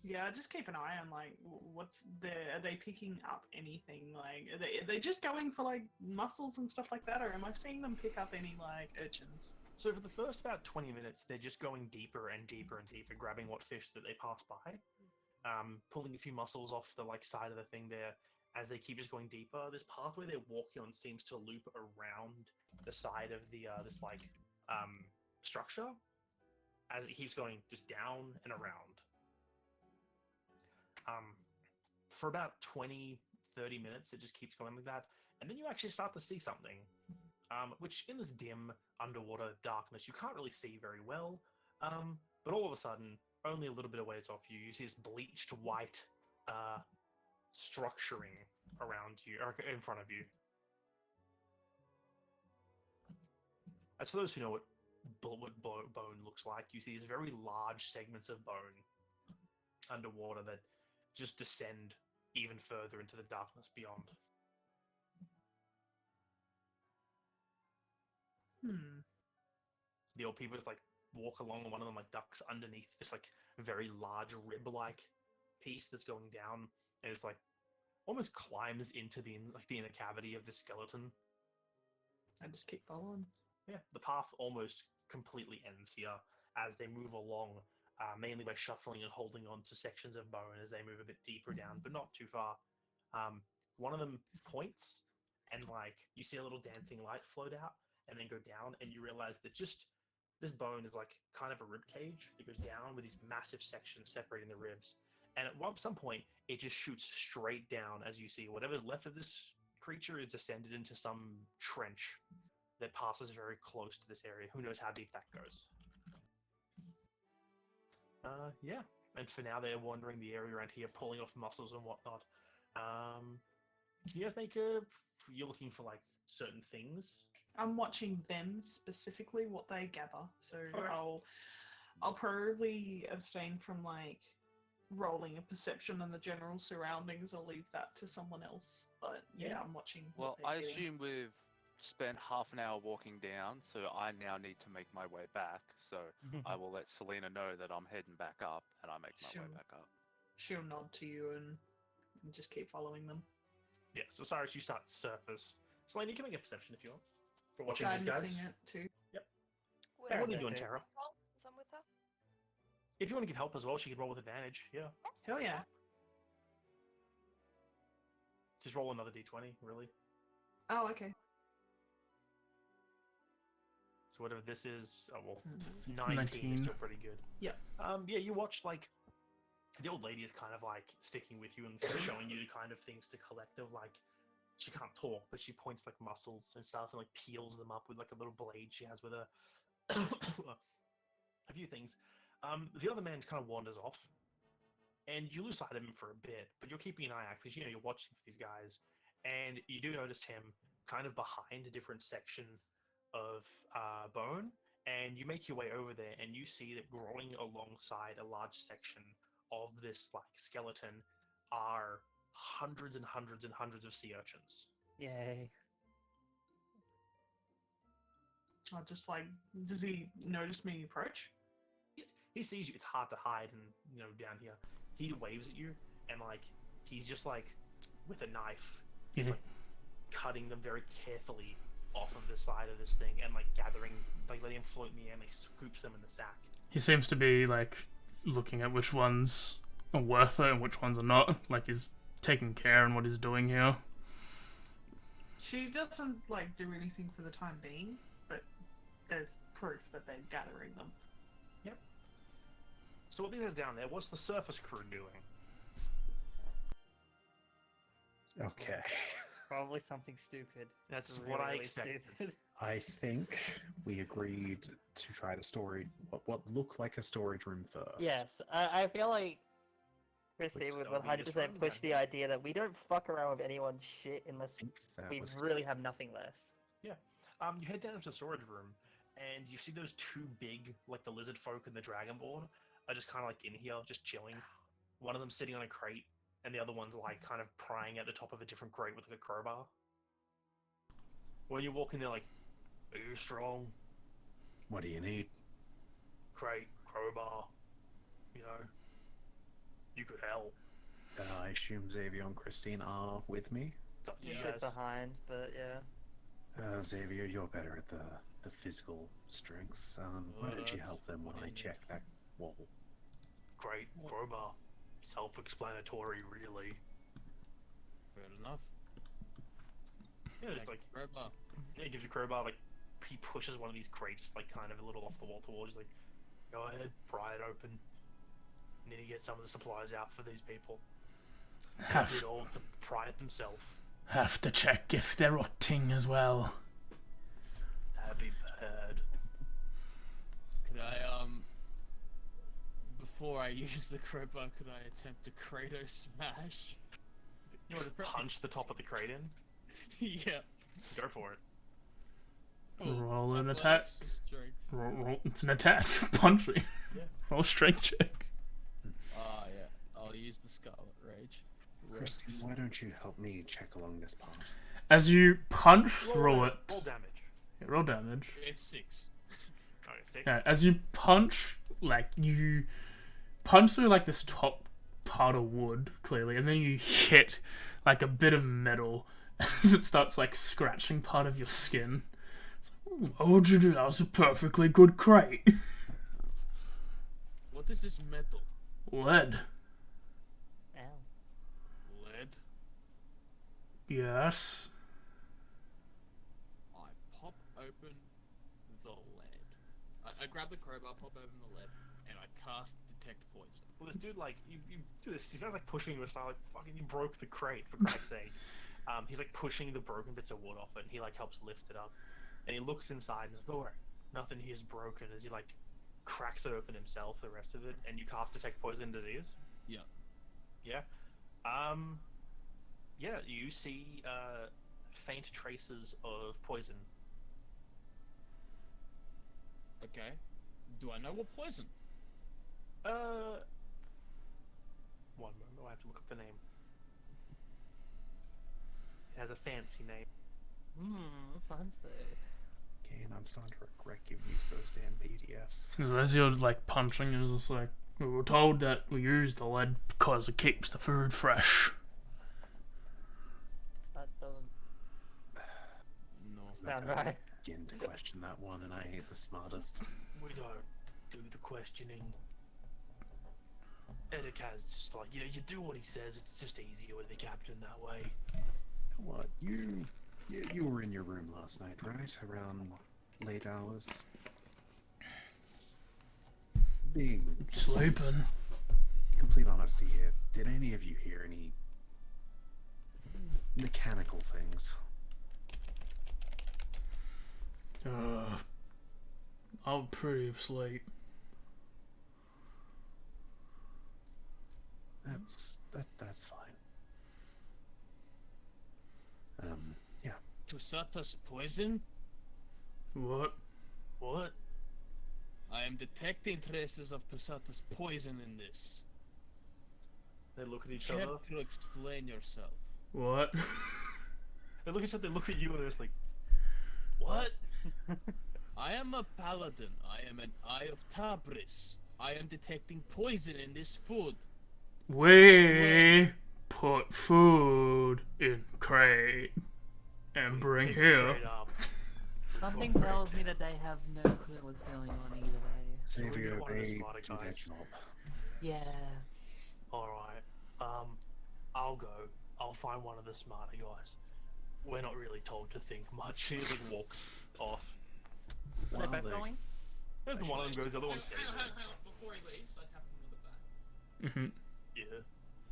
Yeah, just keep an eye on, like, are they picking up anything? Like, are they just going for, like, mussels and stuff like that, or am I seeing them pick up any, like, urchins? So for the first about 20 minutes, they're just going deeper and deeper and deeper, grabbing what fish that they pass by. pulling a few muscles off the side of the thing there. As they keep just going deeper, this pathway they're walking on seems to loop around the side of the this structure as it keeps going just down and around. For about 20, 30 minutes, it just keeps going like that, and then you actually start to see something, which in this dim underwater darkness you can't really see very well, but all of a sudden, only a little bit of ways off you, you see this bleached white structuring around you, or in front of you. As for those who know what bone looks like, you see these very large segments of bone underwater that just descend even further into the darkness beyond. The old people just walk along, and one of them ducks underneath this very large rib-like piece that's going down, and it's almost climbs into the inner cavity of the skeleton. I just keep following. Yeah, the path almost completely ends here as they move along, mainly by shuffling and holding on to sections of bone as they move a bit deeper down, but not too far. One of them points, and you see a little dancing light float out and then go down, and you realize that just this bone is kind of a rib cage that goes down with these massive sections separating the ribs. And at some point, it just shoots straight down as you see whatever's left of this creature is descended into some trench that passes very close to this area. Who knows how deep that goes? Yeah. And for now, they're wandering the area around here, pulling off muscles and whatnot. Can you guys make a... You're looking for, certain things? I'm watching them specifically, what they gather. So Okay. I'll probably abstain from, rolling a perception on the general surroundings. I'll leave that to someone else. But, yeah, I'm watching Well, what they're I getting. assume we've spent half an hour walking down, so I now need to make my way back. So I will let Selena know that I'm heading back up, and I make my way back up. She'll nod to you and just keep following them. Yeah, so Cyrus, you start surface. Selena, you can make a perception if you want. For watching these guys. Guiding it too. Yep. Would What are you I doing, too. Tara? roll since I'm with her? If you want to give help as well, she can roll with advantage. Yeah. Hell yeah. Just roll another d20, really. Oh, okay. So whatever this is, 19 19. is still pretty good. Yeah. Yeah, you watch, the old lady is kind of, sticking with you and showing you the kind of things to collect of, she can't talk, but she points, muscles and stuff and, peels them up with, a little blade she has with her. A few things. The other man kind of wanders off, and you lose sight of him for a bit, but you're keeping an eye out because, you're watching for these guys, and you do notice him kind of behind a different section of bone, and you make your way over there, and you see that growing alongside a large section of this skeleton are hundreds and hundreds and hundreds of sea urchins. Yay. I'll just does he notice me approach? He sees you. It's hard to hide, and down here, he waves at you, and he's just with a knife, he's cutting them very carefully off of the side of this thing, and gathering, letting them float in the air, and scoops them in the sack. He seems to be looking at which ones are worth it and which ones are not. He's taking care in what he's doing here. She doesn't do anything for the time being, but there's proof that they're gathering them. Yep. So what these guys down there? What's the surface crew doing? Okay. Probably something stupid. That's Really, what I really expected. stupid. I think we agreed to try the storage, what looked like a storage room first. Yes, I feel like Christine Which would that'll be this 100% room, push then. the idea that we don't fuck around with anyone's shit unless I think that we was really have nothing less. Yeah. You head down into the storage room, and you see those two big, the lizard folk and the dragonborn are just kind of in here, just chilling. One of them sitting on a crate, and the other one's kind of prying at the top of a different crate with a crowbar. When you walk in, they're are you strong? What do you need? Crate, crowbar, you could help. I assume Xavier and Christine are with me. It's up to you A guys. bit behind, but yeah. Xavier, you're better at the physical strengths. Why don't you help them when I check that wall? Great, crowbar. self-explanatory, really. Fair enough. Yeah, it's like crowbar. Yeah, he gives you a crowbar. Like he pushes one of these crates, like kind of a little off the wall towards. He's like, "Go ahead, pry it open. Need to get some of the supplies out for these people. They did all to pry it themselves. Have to check if they're rotting as well. That'd be bad." Could I before I use the crowbar, could I attempt to Kratos smash? You want to punch the top of the crate in? Yeah. Go for it. Roll an Athletics, attack. strength. Roll, it's an attack. Punching. Yeah. Roll strength check. Ah, yeah. I'll use the Scarlet Rage. Christian, why don't you help me check along this path? As you punch through it. Roll damage. Yeah, roll damage. It's 6. Okay, 6. Yeah, as you punch, like, you punch through, like, this top part of wood, clearly, and then you hit, like, a bit of metal as it starts, like, scratching part of your skin. It's like, why would you do that? That was a perfectly good crate. What is this metal? Lead. Ow. Lead? Yes. I pop open the lead. I grab the crowbar, pop open the lead, and I cast Detect Poison. Well, this dude, like, you do this. He's like pushing you aside, like, fucking, you broke the crate, for Christ's sake. He's like pushing the broken bits of wood off it, and he like helps lift it up. And he looks inside and he's like, alright, nothing here's broken, as he like cracks it open himself, the rest of it, and you cast Detect Poison Disease. Yeah. Yeah. Yeah, you see faint traces of poison. Okay. Do I know what poison? One moment, I have to look up the name. It has a fancy name. Fancy. Okay, and I'm starting to regret you use those damn PDFs. Because as you're, like, punching, it's just like, we were told that we use the lead because it keeps the food fresh. That doesn't No. sound right. Begin to question that one, and I ain't the smartest. We don't do the questioning. Edika's just like, you know, you do what he says, it's just easier with the captain that way. What? You were in your room last night, right? Around late hours? Being Sleeping. complete honesty here, did any of you hear any mechanical things? I'm pretty asleep. That's fine. Yeah. Tusata's poison? What? What? I am detecting traces of Tusata's poison in this. They look at each Care other. to explain yourself? What? They look at each other, they look at you, and they're just like, what? I am a paladin. I am an Eye of Tabris. I am detecting poison in this food. We put food in crate and bring Pick here. crate up. Something tells me that they have no clue what's going on either way. Savior, one of the they smarter do their guys. job. Yeah. Alright. I'll go. I'll find one of the smarter guys. We're not really told to think much. He like walks off. Are they both going? There's the one of them goes, the other one stays Hang there. on. Before he leaves, I tap him on the back. Mm-hmm. Yeah.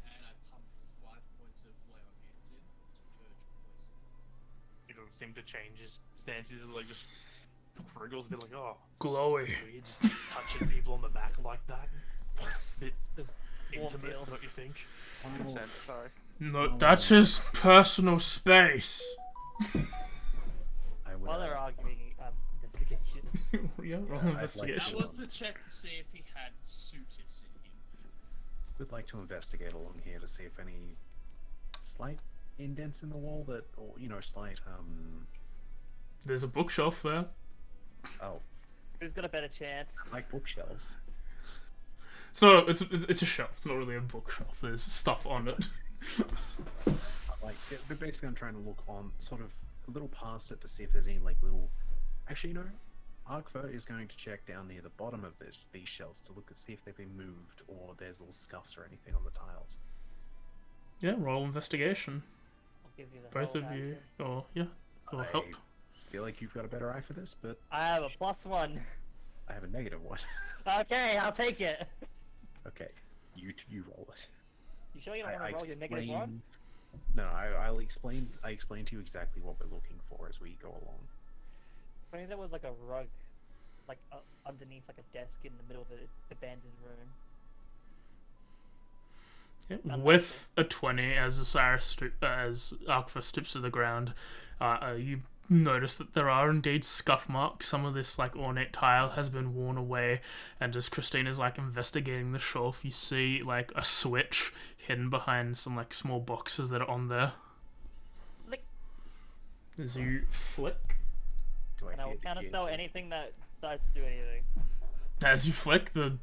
And I pump 5 points of lay on hands in to purge poison. He doesn't seem to change his stance. He's like just wriggles a bit like, oh, Glowy. weird, just touching people on the back like that. It's a bit intimate, feel. don't you think? Consent, sorry. No, that's his personal space. I would, While they're arguing, investigation. Yeah, roll I'd like investigation. That was to check to see if he had suitors in him. would like to investigate along here to see if any slight indents in the wall that, or, you know, slight, There's a bookshelf there. oh, Who's got a better chance? like bookshelves. So it's a shelf. It's not really a bookshelf. There's stuff on it. Like, but basically I'm trying to look on, sort of, a little past it to see if there's any, like, little... Actually, you know, Arkva is going to check down near the bottom of these shelves to look and see if they've been moved or there's little scuffs or anything on the tiles. Yeah, roll investigation. I'll give you the Both help of you, action. or yeah, or I help. feel like you've got a better eye for this, but I have a +1. I have a -1. Okay, I'll take it. Okay, you roll it. You sure you don't want to roll your -1? No, I'll explain. I explain to you exactly what we're looking for as we go along. I think there was like a rug, like underneath like a desk in the middle of an abandoned room. Yeah, with a 20, as as Arkva stoops to the ground, you notice that there are indeed scuff marks. Some of this like ornate tile has been worn away, and as Christine is like investigating the shelf, you see like a switch hidden behind some like small boxes that are on there. Flick. As you flick, And I will counterspell anything that decides to do anything. as you flick, the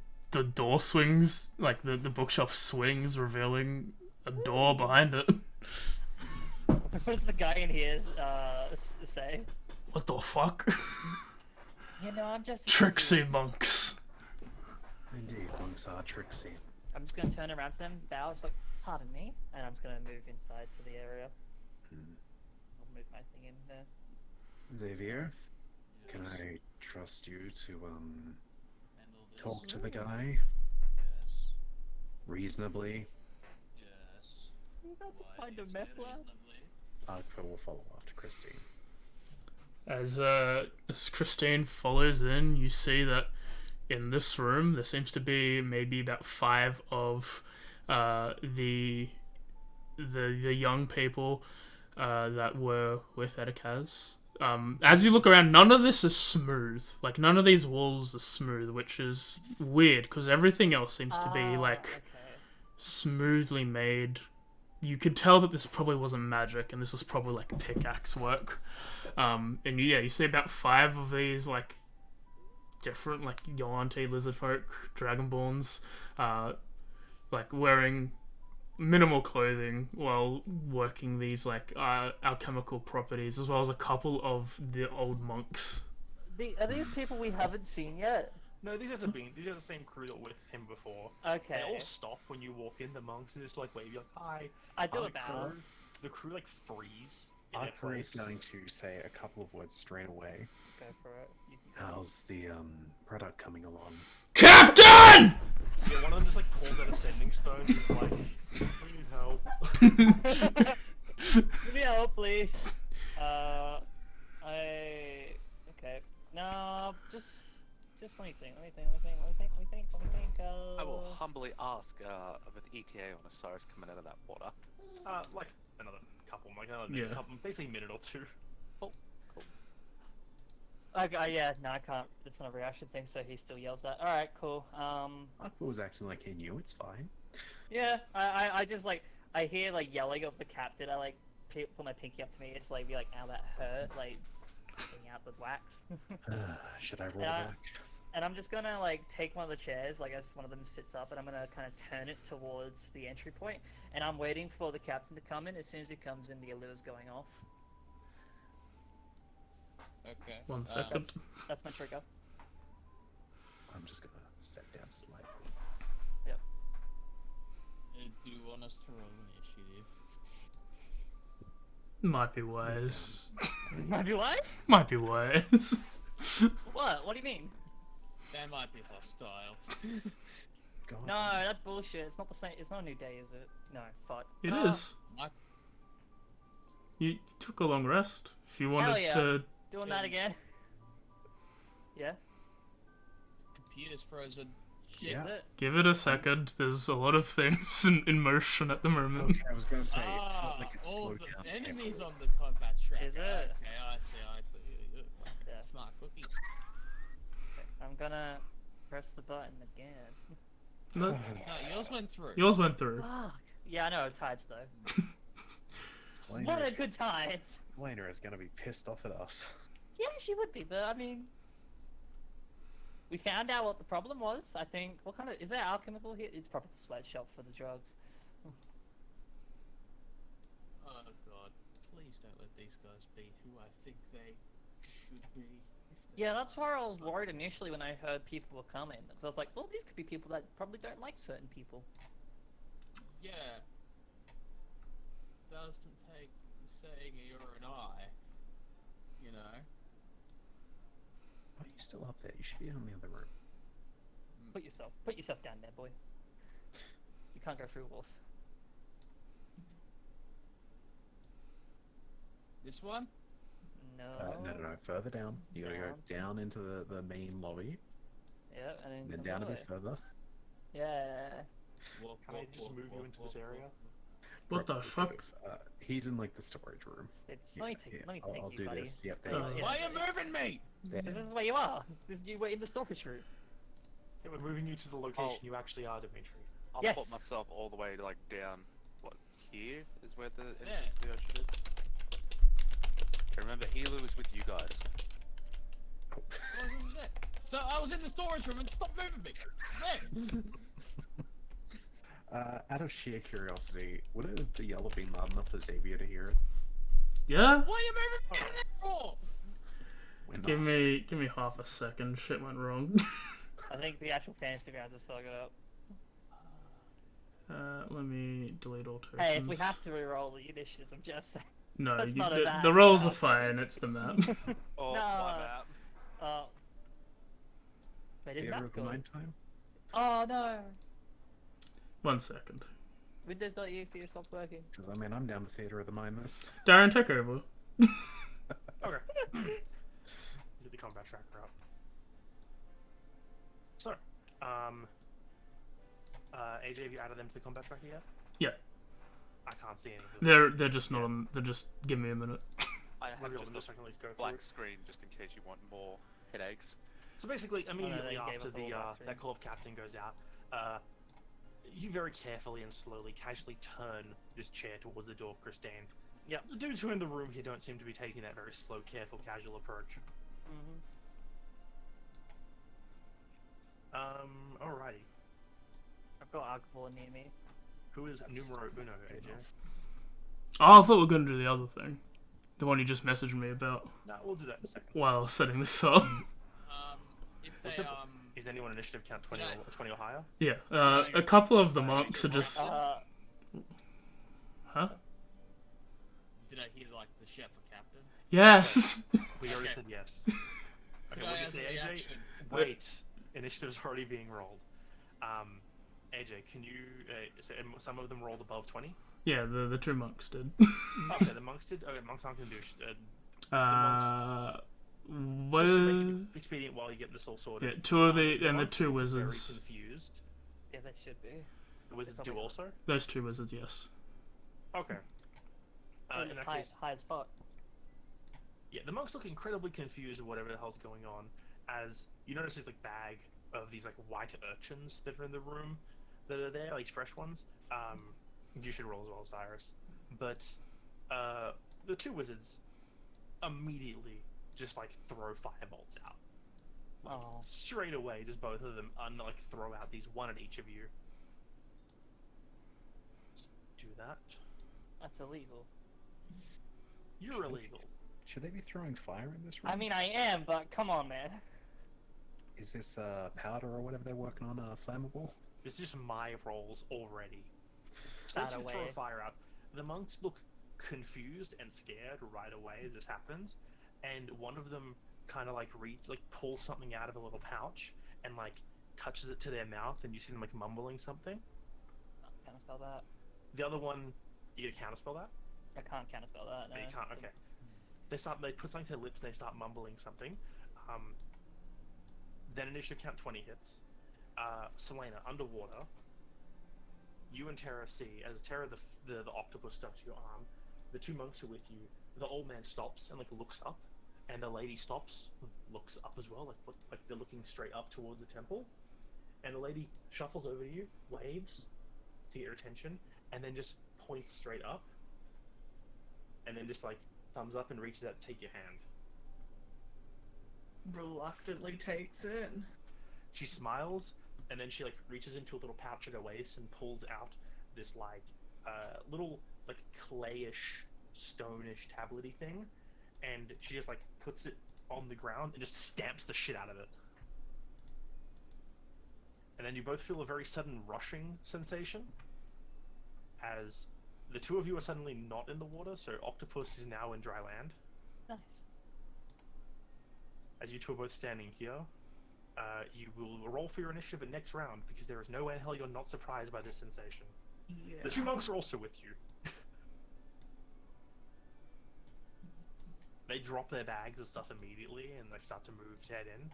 door swings, like the bookshelf swings, revealing a door behind it. What does the guy in here say? What the fuck? You know, I'm just Tricksy monks. Indeed, monks are tricksy. I'm just gonna turn around to them, bow, just like, pardon me, and I'm just gonna move inside to the area. I'll move my thing in there. Xavier, Yes. can I trust you to Handle this. talk to the guy Yes. reasonably? Yes. You got to Why find do a you say meth lab. reasonably? Arkva will follow after Christine. As Christine follows in, you see that in this room there seems to be maybe about 5 of the young people that were with Etikaz. As you look around, none of this is smooth. Like, none of these walls are smooth, which is weird, because everything else seems to be, like, Okay. smoothly made. You could tell that this probably wasn't magic, and this was probably, like, pickaxe work. And yeah, you see about 5 of these, like, different, like, Yolante lizard folk, dragonborns, like, wearing minimal clothing while working these like alchemical properties, as well as a couple of the old monks. Are these people we haven't seen yet? No, these guys are the same crew that were with him before. Okay. They all stop when you walk in, the monks, and just like wave you like, hi. I do the a bow. The crew like freeze in their Arkva is place. going to say a couple of words straight away. Go for it. You can go. How's the product coming along? Captain! Yeah, one of them just like pulls out a sending stone and is like, we need help. Give me help, please. Okay. No, just let me think. I will humbly ask of an ETA on Osiris coming out of that water. Like another couple, Yeah. couple, basically a minute or two. Okay, yeah, no, I can't. It's not a reaction thing, so he still yells that. Alright, cool. Arkva was acting like he knew, it's fine. Yeah, I just like, I hear like yelling of the captain. I like put my pinky up to me. It's like, be like, ow, that hurt. Like, getting out the wax. Should I roll Yeah. back? And I'm just gonna like take one of the chairs, like as one of them sits up, and I'm gonna kind of turn it towards the entry point. And I'm waiting for the captain to come in. As soon as he comes in, the allure's going off. Okay. 1 second. That's my trigger. I'm just gonna step down slightly. Do you want us to roll initiative? Might be wise. Might be what? Might be wise. What? What do you mean? They might be hostile. God. No, that's bullshit. It's not the same. It's not a new day, is it? No, fuck. It is. Might- You took a long rest. If you Hell wanted yeah. to, Doing that again? Yeah. Computer's frozen. Shit. Yeah. Is it? give it a second. There's a lot of things in motion at the moment. Okay, I was gonna say, it felt Ah, like it all slowed the down. enemies on the combat track. Is it? Okay, I see. Yeah. Smart cookie. Okay, I'm gonna press the button again. No, No, yours went through. yours went through. Fuck. Yeah, I know. Tides though. Selena What is- a good tides. Selena is gonna be pissed off at us. Yeah, she would be, but I mean, we found out what the problem was. I think. What kind of is there alchemical here? It's probably the sweatshop for the drugs. Oh god, please don't let these guys be who I think they should be. Yeah, that's why I was worried initially when I heard people were coming. Because I was like, well, these could be people that probably don't like certain people. Yeah. Doesn't take saying you're an eye. You know? Why are you still up there? You should be in the other room. Put yourself down there, boy. You can't go through walls. This one? No. No. Further down. You gotta go down into the main lobby. Yeah, and Then down a bit further. Yeah. Can I just move you into this area? What the fuck? He's in like the storage room. Let me take I'll you, do buddy. this. Yep, Oh, there you yeah. Why are you moving me? go. This is where you are. You were in the storage room. Yeah, we're moving you to the location you actually are, Dimitri. I'll Yes. put myself all the way like down. What here is where the Yeah. entrance to the ocean is. Remember, Elu was with you guys. So I was in the storage room and stop moving me. There. Out of sheer curiosity, would the yellow be loud enough for Xavier to hear it? Yeah? What are you moving me for? We're not. Give me half a second. Shit went wrong. I think the actual fantasy grounds is fucking up. Let me delete all tokens. Hey, if we have to re-roll the initiatives, I'm just saying. No, That's not a the bad rolls are job. fine. It's the map. Oh, No. my bad. Wait, did Theater that of the go? Mind time? Oh no! 1 second. Windows.exe stopped working. Because I mean, I'm down to Theater of the Mind this. Darren, take over. Okay. Is it the combat tracker up? So, AJ, have you added them to the combat tracker yet? Yeah. I can't see anything. They're just not on. They're just. Give me a minute. I have Reveal them just just so I can at least go a through black it. screen just in case you want more headaches. So basically, immediately they gave after us all the black screen. that call of captain goes out, you very carefully and slowly, casually turn this chair towards the door, Christine. Yep. The dudes who are in the room here don't seem to be taking that very slow, careful, casual approach. Alrighty. I've got alcohol near me. Who is numero uno, AJ? Oh, I thought we were gonna do the other thing. The one you just messaged me about No, we'll do that in a second. while I was setting this up. If What's they the- Is anyone initiative count 20 Did or 20 or higher? Yeah. A couple of the monks are just. Huh? Did I hear like the chef or captain? Yes. We already Okay. said yes. Okay, Could what I did you ask say, a AJ? reaction? Wait. Initiative's already being rolled. AJ, can you... some of them rolled above 20? Yeah, the two monks did. Okay, the monks did. Okay, monks aren't going to do. What? Just to make it expedient while you get this all sorted. Yeah, two of the and the monks two look wizards. Very confused. Yeah, they should be. The wizards do probably also. Those two wizards, yes. Okay. In that case, high as fuck. yeah, the monks look incredibly confused with whatever the hell's going on. As you notice, this like bag of these like white urchins that are in the room, that are there, like fresh ones. You should roll as well, Cyrus. But the two wizards immediately just like throw firebolts out. Like, Oh. straight away, just both of them like throw out these, one at each of you. Do that. That's illegal. You're illegal. Should they be throwing fire in this room? I mean, I am, but come on, man. Is this powder or whatever they're working on flammable? This is just my rolls already. So That let's you throw away. fire out. The monks look confused and scared right away as this happens, and one of them kind of like pulls something out of a little pouch and like touches it to their mouth, and you see them like mumbling something. Can I spell that? The other one, you gonna counterspell that? I can't counterspell that. No. No, you can't. It's a- Okay. They put something to their lips and they start mumbling something. Then initiative count 20 hits. Selena, underwater. You and Terra see, as Terra, the octopus stuck to your arm, the two monks are with you. The old man stops and like looks up, and the lady stops, looks up as well, like they're looking straight up towards the temple. And the lady shuffles over to you, waves to get your attention, and then just points straight up, and then just like thumbs up and reaches out to take your hand. Reluctantly takes it. She smiles, and then she like reaches into a little pouch at her waist and pulls out this like little like clayish, stonish tablety thing, and she just like puts it on the ground and just stamps the shit out of it. And then you both feel a very sudden rushing sensation as the two of you are suddenly not in the water, so Octopus is now in dry land. Nice. As you two are both standing here, you will roll for your initiative at next round because there is no way in hell you're not surprised by this sensation. Yeah. The two monks are also with you. They drop their bags and stuff immediately and like start to move to head in.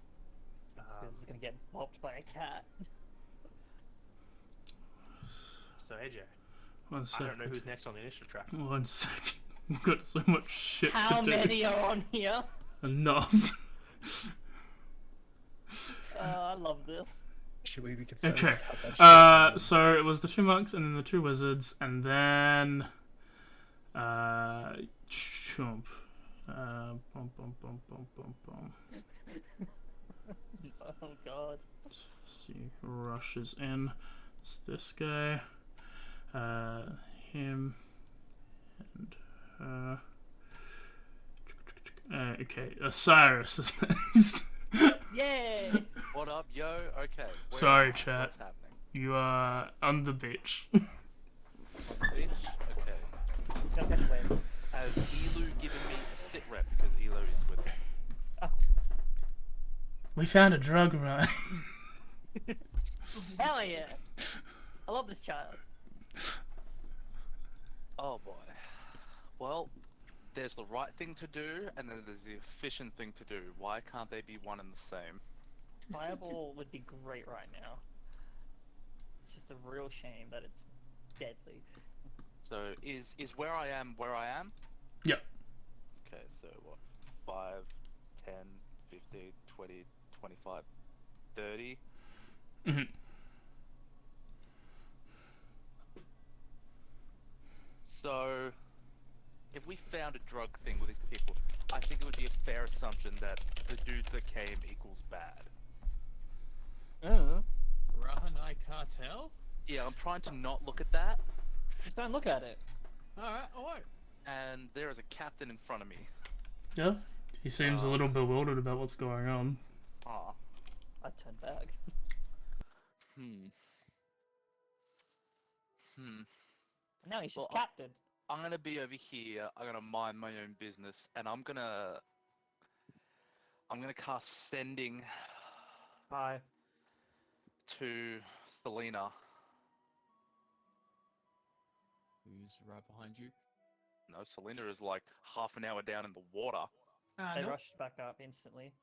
This is gonna get bopped by a cat. So AJ, One I second. don't know who's next on the initiative track. 1 second. We've got so much shit How to do. many are on here? Enough. I love this. Should we be concerned Okay. about that shit? So it was the 2 monks and then the 2 wizards and then chomp. Bum, bum, bum, bum, bum, bum. Oh god. He rushes in. It's this guy. Him. And her. Okay, Osiris is next. Yay! What up, yo? Okay. where Sorry, am I? chat. What's happening? You are on the beach. On the beach? Okay. He's gonna catch waves. Has Elu given me a sit rep because Elo is with me? We found a drug run. Hell yeah! I love this child. Oh boy. Well, there's the right thing to do, and then there's the efficient thing to do. Why can't they be one and the same? Fireball would be great right now. It's just a real shame that it's deadly. So is where I am where I am? Yep. Okay, so what? 5, 10, 15, 20, 25, 30? Mm-hmm. So, if we found a drug thing with these people, I think it would be a fair assumption that the dudes that came equals bad. Rahanai cartel? Yeah, I'm trying to not look at that, Just don't look at it. Alright, I won't. and there is a captain in front of me. Yeah. He seems a little bewildered about what's going on. Ah. I'd turn back. Now he's just Well, captain. I'm gonna be over here, I'm gonna mind my own business, and I'm gonna cast Sending Hi. to Selena. Who's right behind you? No, Selena is like half an hour down in the water. They No. rushed back up instantly.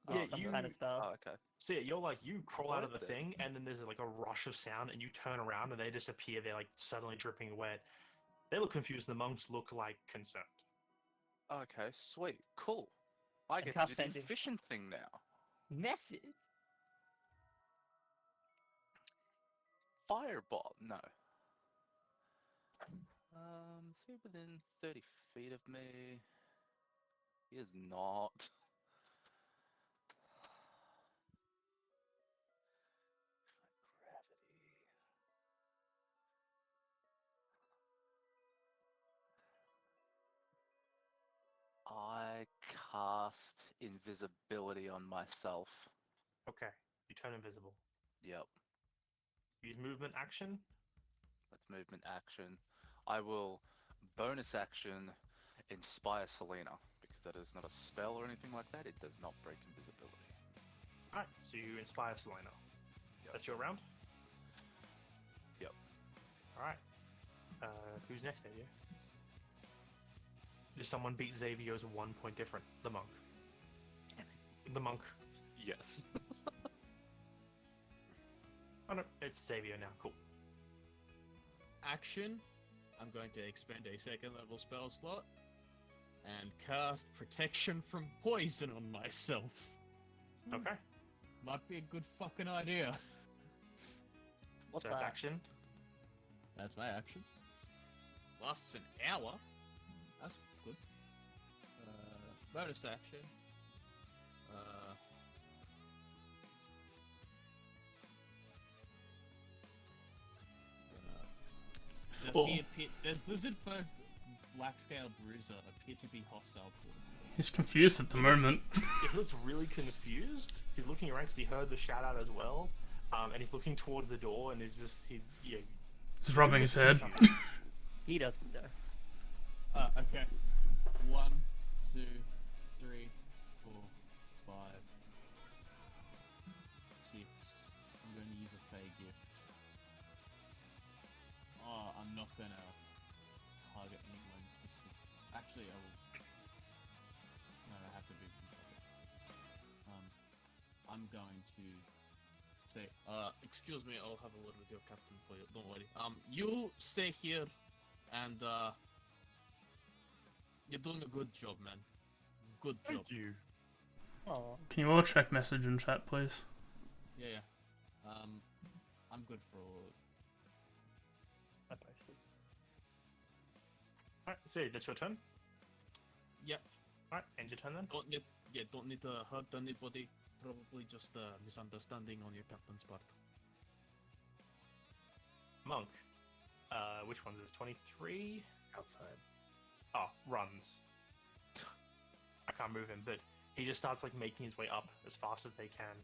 Yeah, With some you- kind of spell. Oh, okay. So yeah, you crawl out of the What the- thing, and then there's like a rush of sound, and you turn around, and they disappear. They're like suddenly dripping wet. They look confused. The monks look like concerned. Okay, sweet, cool. I get to cast do the Sending. efficient thing now. Message. Fireball, no. Is he within 30 feet of me? He is not. Gravity. I cast invisibility on myself. Okay, you turn invisible. Yep, Use movement action. that's movement action. I will bonus action inspire Selena because that is not a spell or anything like that. It does not break invisibility. Alright, so you inspire Selena. That's your round? Yep. Alright. Who's next, Xavier? Does someone beat Xavier's 1 point different? The monk. The monk. Yes. Oh no, it's Xavier now. Cool. Action. I'm going to expend a 2nd level spell slot and cast protection from poison on myself. Okay. Might be a good fucking idea. What's so that's that? action. That's my action. Lasts an hour. That's good. Bonus action. Does Four. he appear? Does Lizard folk black-scale bruiser appear to be hostile towards you. He's confused at the moment. He looks really confused. He's looking around because he heard the shout out as well, and he's looking towards the door and he's He's rubbing his head. He doesn't know. Okay. 1, 2, 3, 4, 5, 6. I'm going to use a Fey gift. Oh, I'm not going to target anyone specific. Actually, I will. No, I have to be. I'm going to say, excuse me, I'll have a word with your captain for you. Don't worry. You stay here, and you're doing a good job, man. Good job. Thank you. Oh. Can you all check message in chat, please? Yeah. I'm good for. I posted. Alright, so that's your turn? Yep. Alright, end your turn then? Don't need to hurt anybody. Probably just a misunderstanding on your captain's part. Monk. Which one's this? 23? Outside. Oh, runs. I can't move him, but he just starts like making his way up as fast as they can.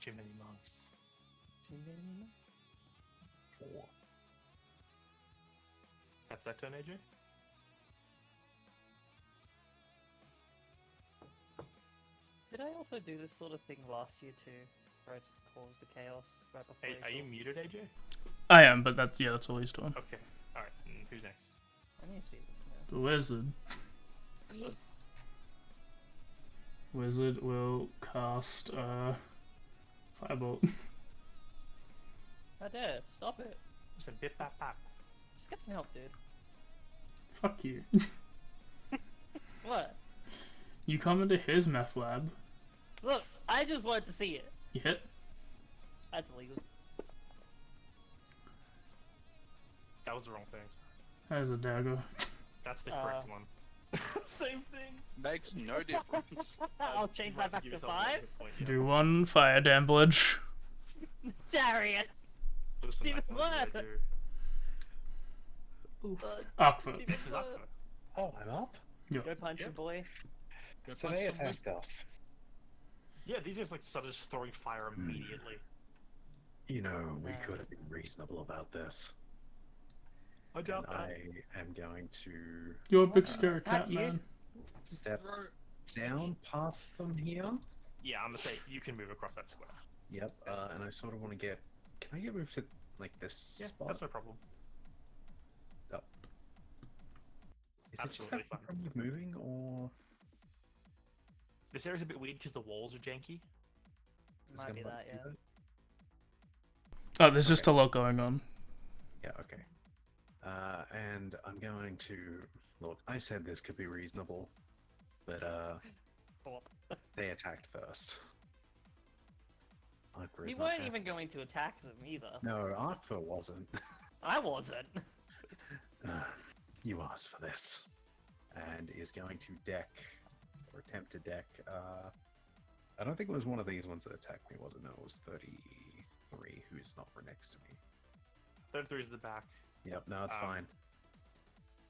Too many monks. Too many months. 4. That's that turn, AJ? Did I also do this sort of thing last year too, where I just caused a chaos right before? Hey, are you muted, AJ? I am, but that's all he's doing. Okay. Alright, who's next? I need to see this now. The wizard. Wizard will cast firebolt. I dare, stop it. Listen, bip bap bap. Just get some help, dude. Fuck you. What? You come into his meth lab. Look, I just wanted to see it. You hit. That's illegal. That was the wrong thing. That is a dagger. That's the correct one. Same thing. Makes no difference. I'll change that back to 5. Do 1 fire damage. Darian! Listen, Even that's what worse. do. Aqua. This is up. Oh, I'm up? Yeah. Go punch him, boy. Go So punch they some attacked us. Yeah, these guys like started just throwing fire immediately. You know, we could have been reasonable about this. I doubt And that. I am going to You're a big scary cat, you. man. step down past them here. Yeah, I'm gonna say you can move across that square. Yep, and I sort of want to get... Can I get moved to, like, this Yeah, spot? that's no problem. Oh. Is it just Absolutely having a fine. problem with moving, or... This area's a bit weird because the walls are janky. is it Might gonna be let that, me do yeah. it? Oh, there's just a lot going on. Yeah, okay. And I'm going to... Look, I said this could be reasonable, but, Bop. they attacked first. Arkva We is not weren't happy. even going to attack them either. No, Arkva wasn't. I wasn't. You asked for this. And is going to deck, or attempt to deck, I don't think it was one of these ones that attacked me, was it? No, it was 33, who's not right next to me. 33 is the back. Yep, no, it's fine.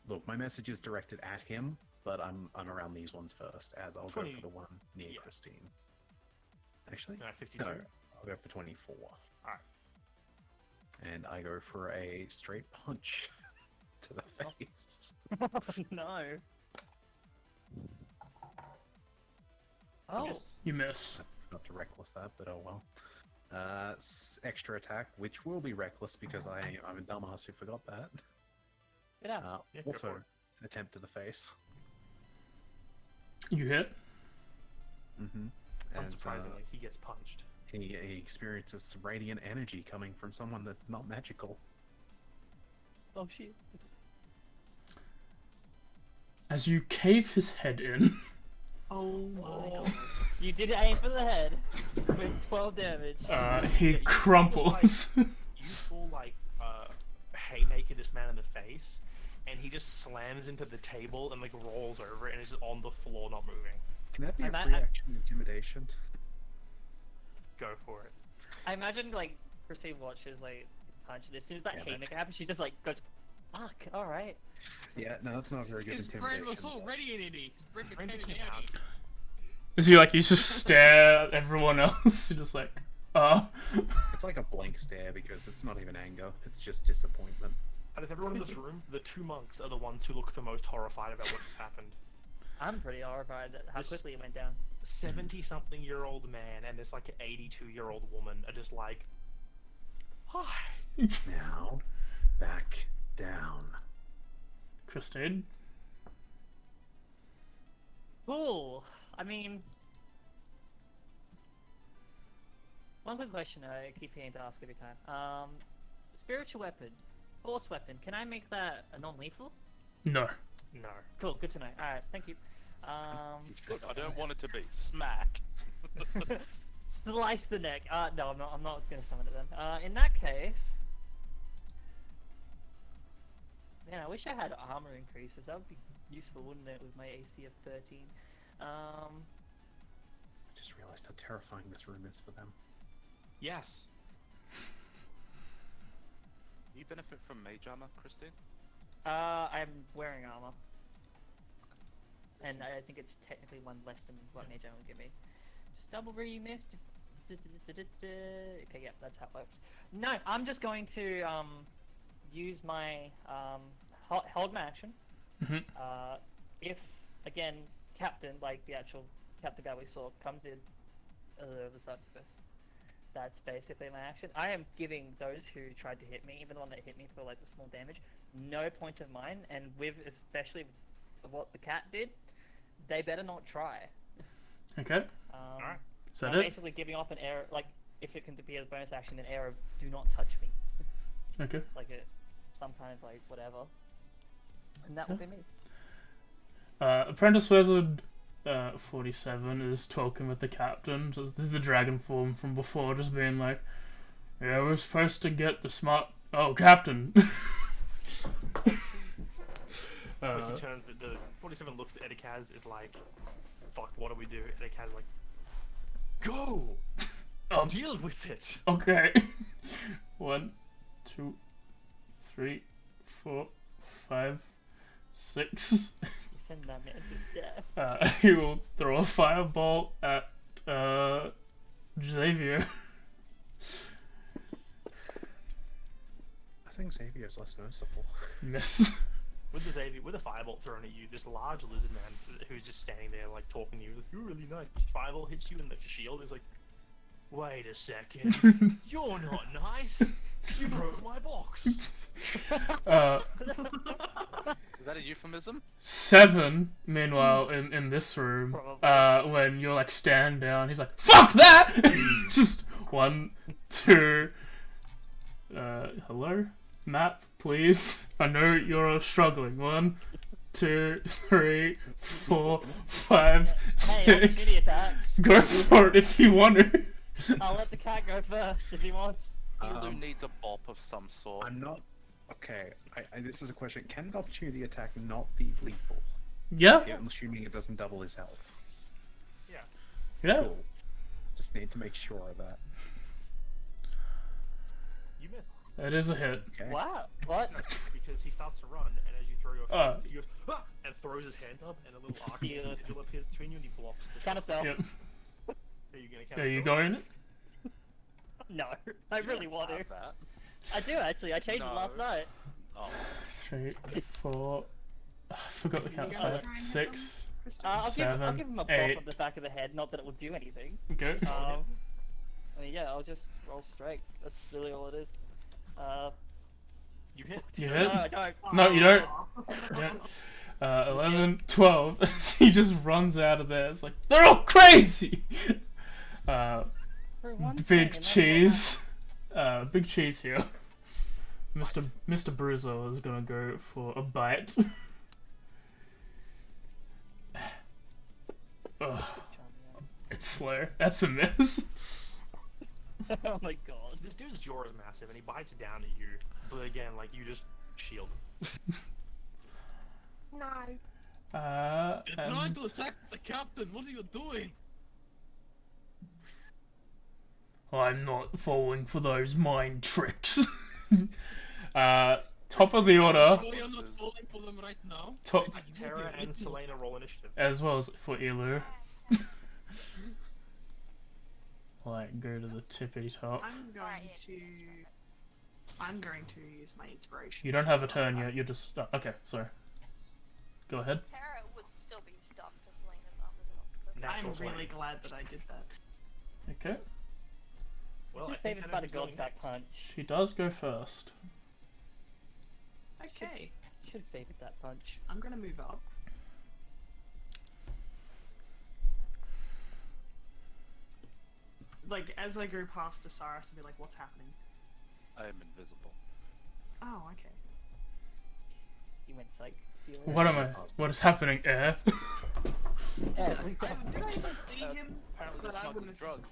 Look, my message is directed at him, but I'm around these ones first, as I'll 20 go for the one near yeah. Christine. Actually, 52. no, I'll go for 24. Alright. And I go for a straight punch to the face. No. Oh. Yes. You miss. I forgot to reckless that, but oh well. Extra attack, which will be reckless because I'm a dumbass who forgot that. Get out. Yeah, go Also, for it. attempt to the face. You hit. Mm-hmm. And Unsurprisingly, he gets punched. he experiences some radiant energy coming from someone that's not magical. Oh shit. As you cave his head in, Oh my god. You did aim for the head with 12 damage. he crumples. You full like haymaker this man in the face, and he just slams into the table and like rolls over and is just on the floor, not moving. Can that be I'm a at- free I- action intimidation? Go for it. I imagine like Christine watches like punch, and as soon as that Damn it. haymaker happens, she just like goes, "Fuck, all right." Yeah, no, that's not very good His brain was intimidation. so ready in it. His brain Brain became became ready. out. Is he like, you just stare at everyone else, you're just like, It's like a blank stare because it's not even anger, it's just disappointment. Out of everyone in this room, the 2 monks are the ones who look the most horrified about what just happened. I'm pretty horrified at how This- quickly it went down. 70-something-year-old man and this like 82-year-old woman are just like, hi. Now, back down. Christine? Cool. I mean, one quick question I keep hearing to ask every time. Spiritual weapon, force weapon. Can I make that a non-lethal? No. No. Cool. Good to know. All right. Thank you. Good, I don't want it to be. Smack. Slice the neck. No, I'm not. I'm not gonna summon it then. In that case, man, I wish I had armor increases. That would be useful, wouldn't it, with my AC of 13? I just realized how terrifying this room is for them. Yes. Do you benefit from mage armor, Christine? I'm wearing armor, and I think it's technically one less than what mage armor would give me. Just double re-miss. Okay, yeah, that's how it works. No, I'm just going to use my hold my action. Mhm. If again, captain, like the actual captain guy we saw, comes in the surface, that's basically my action. I am giving those who tried to hit me, even the one that hit me for like the small damage, no points of mine, and with especially what the cat did, they better not try. Okay. Alright. Is that I'm it? basically giving off an error, like if it can be a bonus action, an error of do not touch me, Okay. like some kind of like whatever, and that will be me. Apprentice Wizard 47 is talking with the captain. So this is the dragon form from before, just being like, yeah, we're supposed to get the smart... Oh, captain! Like he turns, the 47 looks at Edikaz, is like, fuck, what do we do? Edikaz is like, go! Deal with it! Okay. 1, 2, 3, 4, 5, 6. You send that man to death. He will throw a fireball at Xavier. I think Xavier's less merciful. Miss. With the firebolt thrown at you, this large lizard man who's just standing there, like, talking to you, like, you're really nice. Firebolt hits you in the shield, is like, wait a second, you're not nice! You broke my box! Is that a euphemism? 7, meanwhile, in this room, Probably. when you're like stand down, he's like, fuck that! Just 1, 2, hello? Map, please. I know you're struggling. 1, 2, 3, 4, 5, Hey, 6. opportunity attack. Go for it if you want to. I'll let the cat go first if he wants. Elu needs a bop of some sort. I'm not... Okay, this is a question. Can an opportunity attack not be lethal? Yeah? Yeah, I'm assuming it doesn't double his health. Yeah. Cool. Just need to make sure of that. You miss. It is a hit. Okay. Wow. What? Because he starts to run, and as you throw your Ah. fist, he goes, ah! And throws his hand up, and a little arc Yeah. sigil appears between you, and he blocks the Counter spell. Yep. Are you gonna counter Are you spell? going? No, I really want to. Have that. I do actually. I changed it No. last night. Oh, 3, 4. I forgot the count. You gonna 5, try and 6. I'll give 7, him a bop 8. on the back of the head. Not that it will do anything. Okay. I mean, yeah, I'll just roll straight. That's really all it is. You hit. You No, hit? I don't. No, you don't. Yeah. 11, 12. He just runs out of there. It's like, they're all crazy! For one Big second, that's cheese. Big cheese here. Mr. Bruiser is gonna go for a bite. Ugh, what- it's slow. That's a miss. Oh my god. This dude's jaw is massive, and he bites down at you. But again, like, you just shield. No. They're trying And to attack the captain. What are you doing? I'm not falling for those mind tricks. Top of the order, Sure you're not falling for them right now? top, Terra and Selena roll initiative. as well as for Elu. Like, go to the tippity top. I'm going to use my inspiration. You don't have a turn yet, you're just... Oh, okay, sorry. Go ahead. Terra would still be stuck to Selena's arm as an octopus. I'm really glad that I did that. Okay. Well, I Just think save it Hannah by the was going gods that next. punch. She does go first. Okay, Should favorite that punch. I'm gonna move up. Like, as I go past Osiris, I'll be like, what's happening? I am invisible. Oh, okay. You went psych. What is happening, Air? Oh, please don't. Did I even see him? Apparently But they're I smuggling wouldn't have- drugs.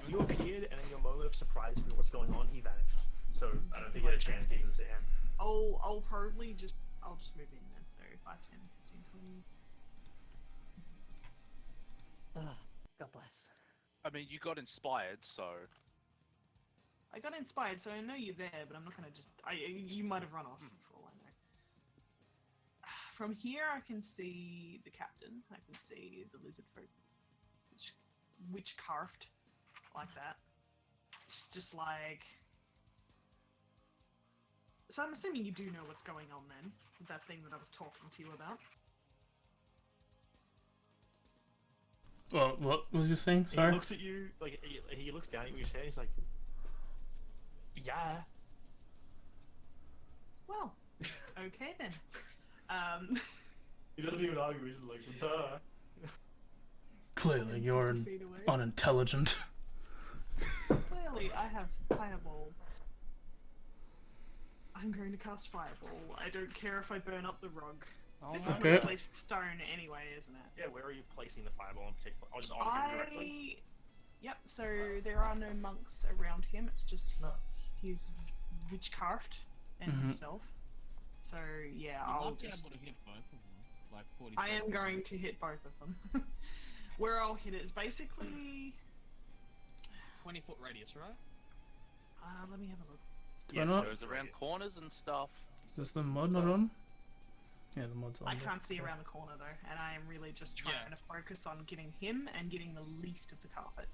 You appeared, and in your moment of surprise for what's going on, he vanished. So I don't think you had a chance to even see him. I'll probably just move in then. So 5, 10, 15, 20. God bless. I mean, you got inspired, so I got inspired, so I know you're there, but I'm not gonna just. You might have run off for all I know. From here, I can see the captain. I can see the lizard folk, which carved like that. It's just like. So I'm assuming you do know what's going on then, with that thing that I was talking to you about. Well, what was you saying? Sorry? He looks at you, like, he looks down at your head, he's like, yeah. Well, okay then. He doesn't even argue, he's like, duh. Clearly, you're 50 feet away. unintelligent. Clearly, I have Fireball. I'm going to cast Fireball. I don't care if I burn up the rug. Oh This my is Okay. mostly stone anyway, isn't it? Yeah, where are you placing the fireball in particular? I'll just argue directly. Yep, so there are no monks around him, it's just No. he's witchcraft and Mhm. himself. So yeah, You I'll might be just... able to hit both of them. Like 40 I am seconds. going to hit both of them. Where I'll hit it is basically... 20-foot radius, right? let me have a look. Do I it not? goes around corners and stuff. Is the mod not on? Yeah, the mod's on. I can't see around the corner though, and I am really just trying Yeah. to focus on getting him and getting the least of the carpet.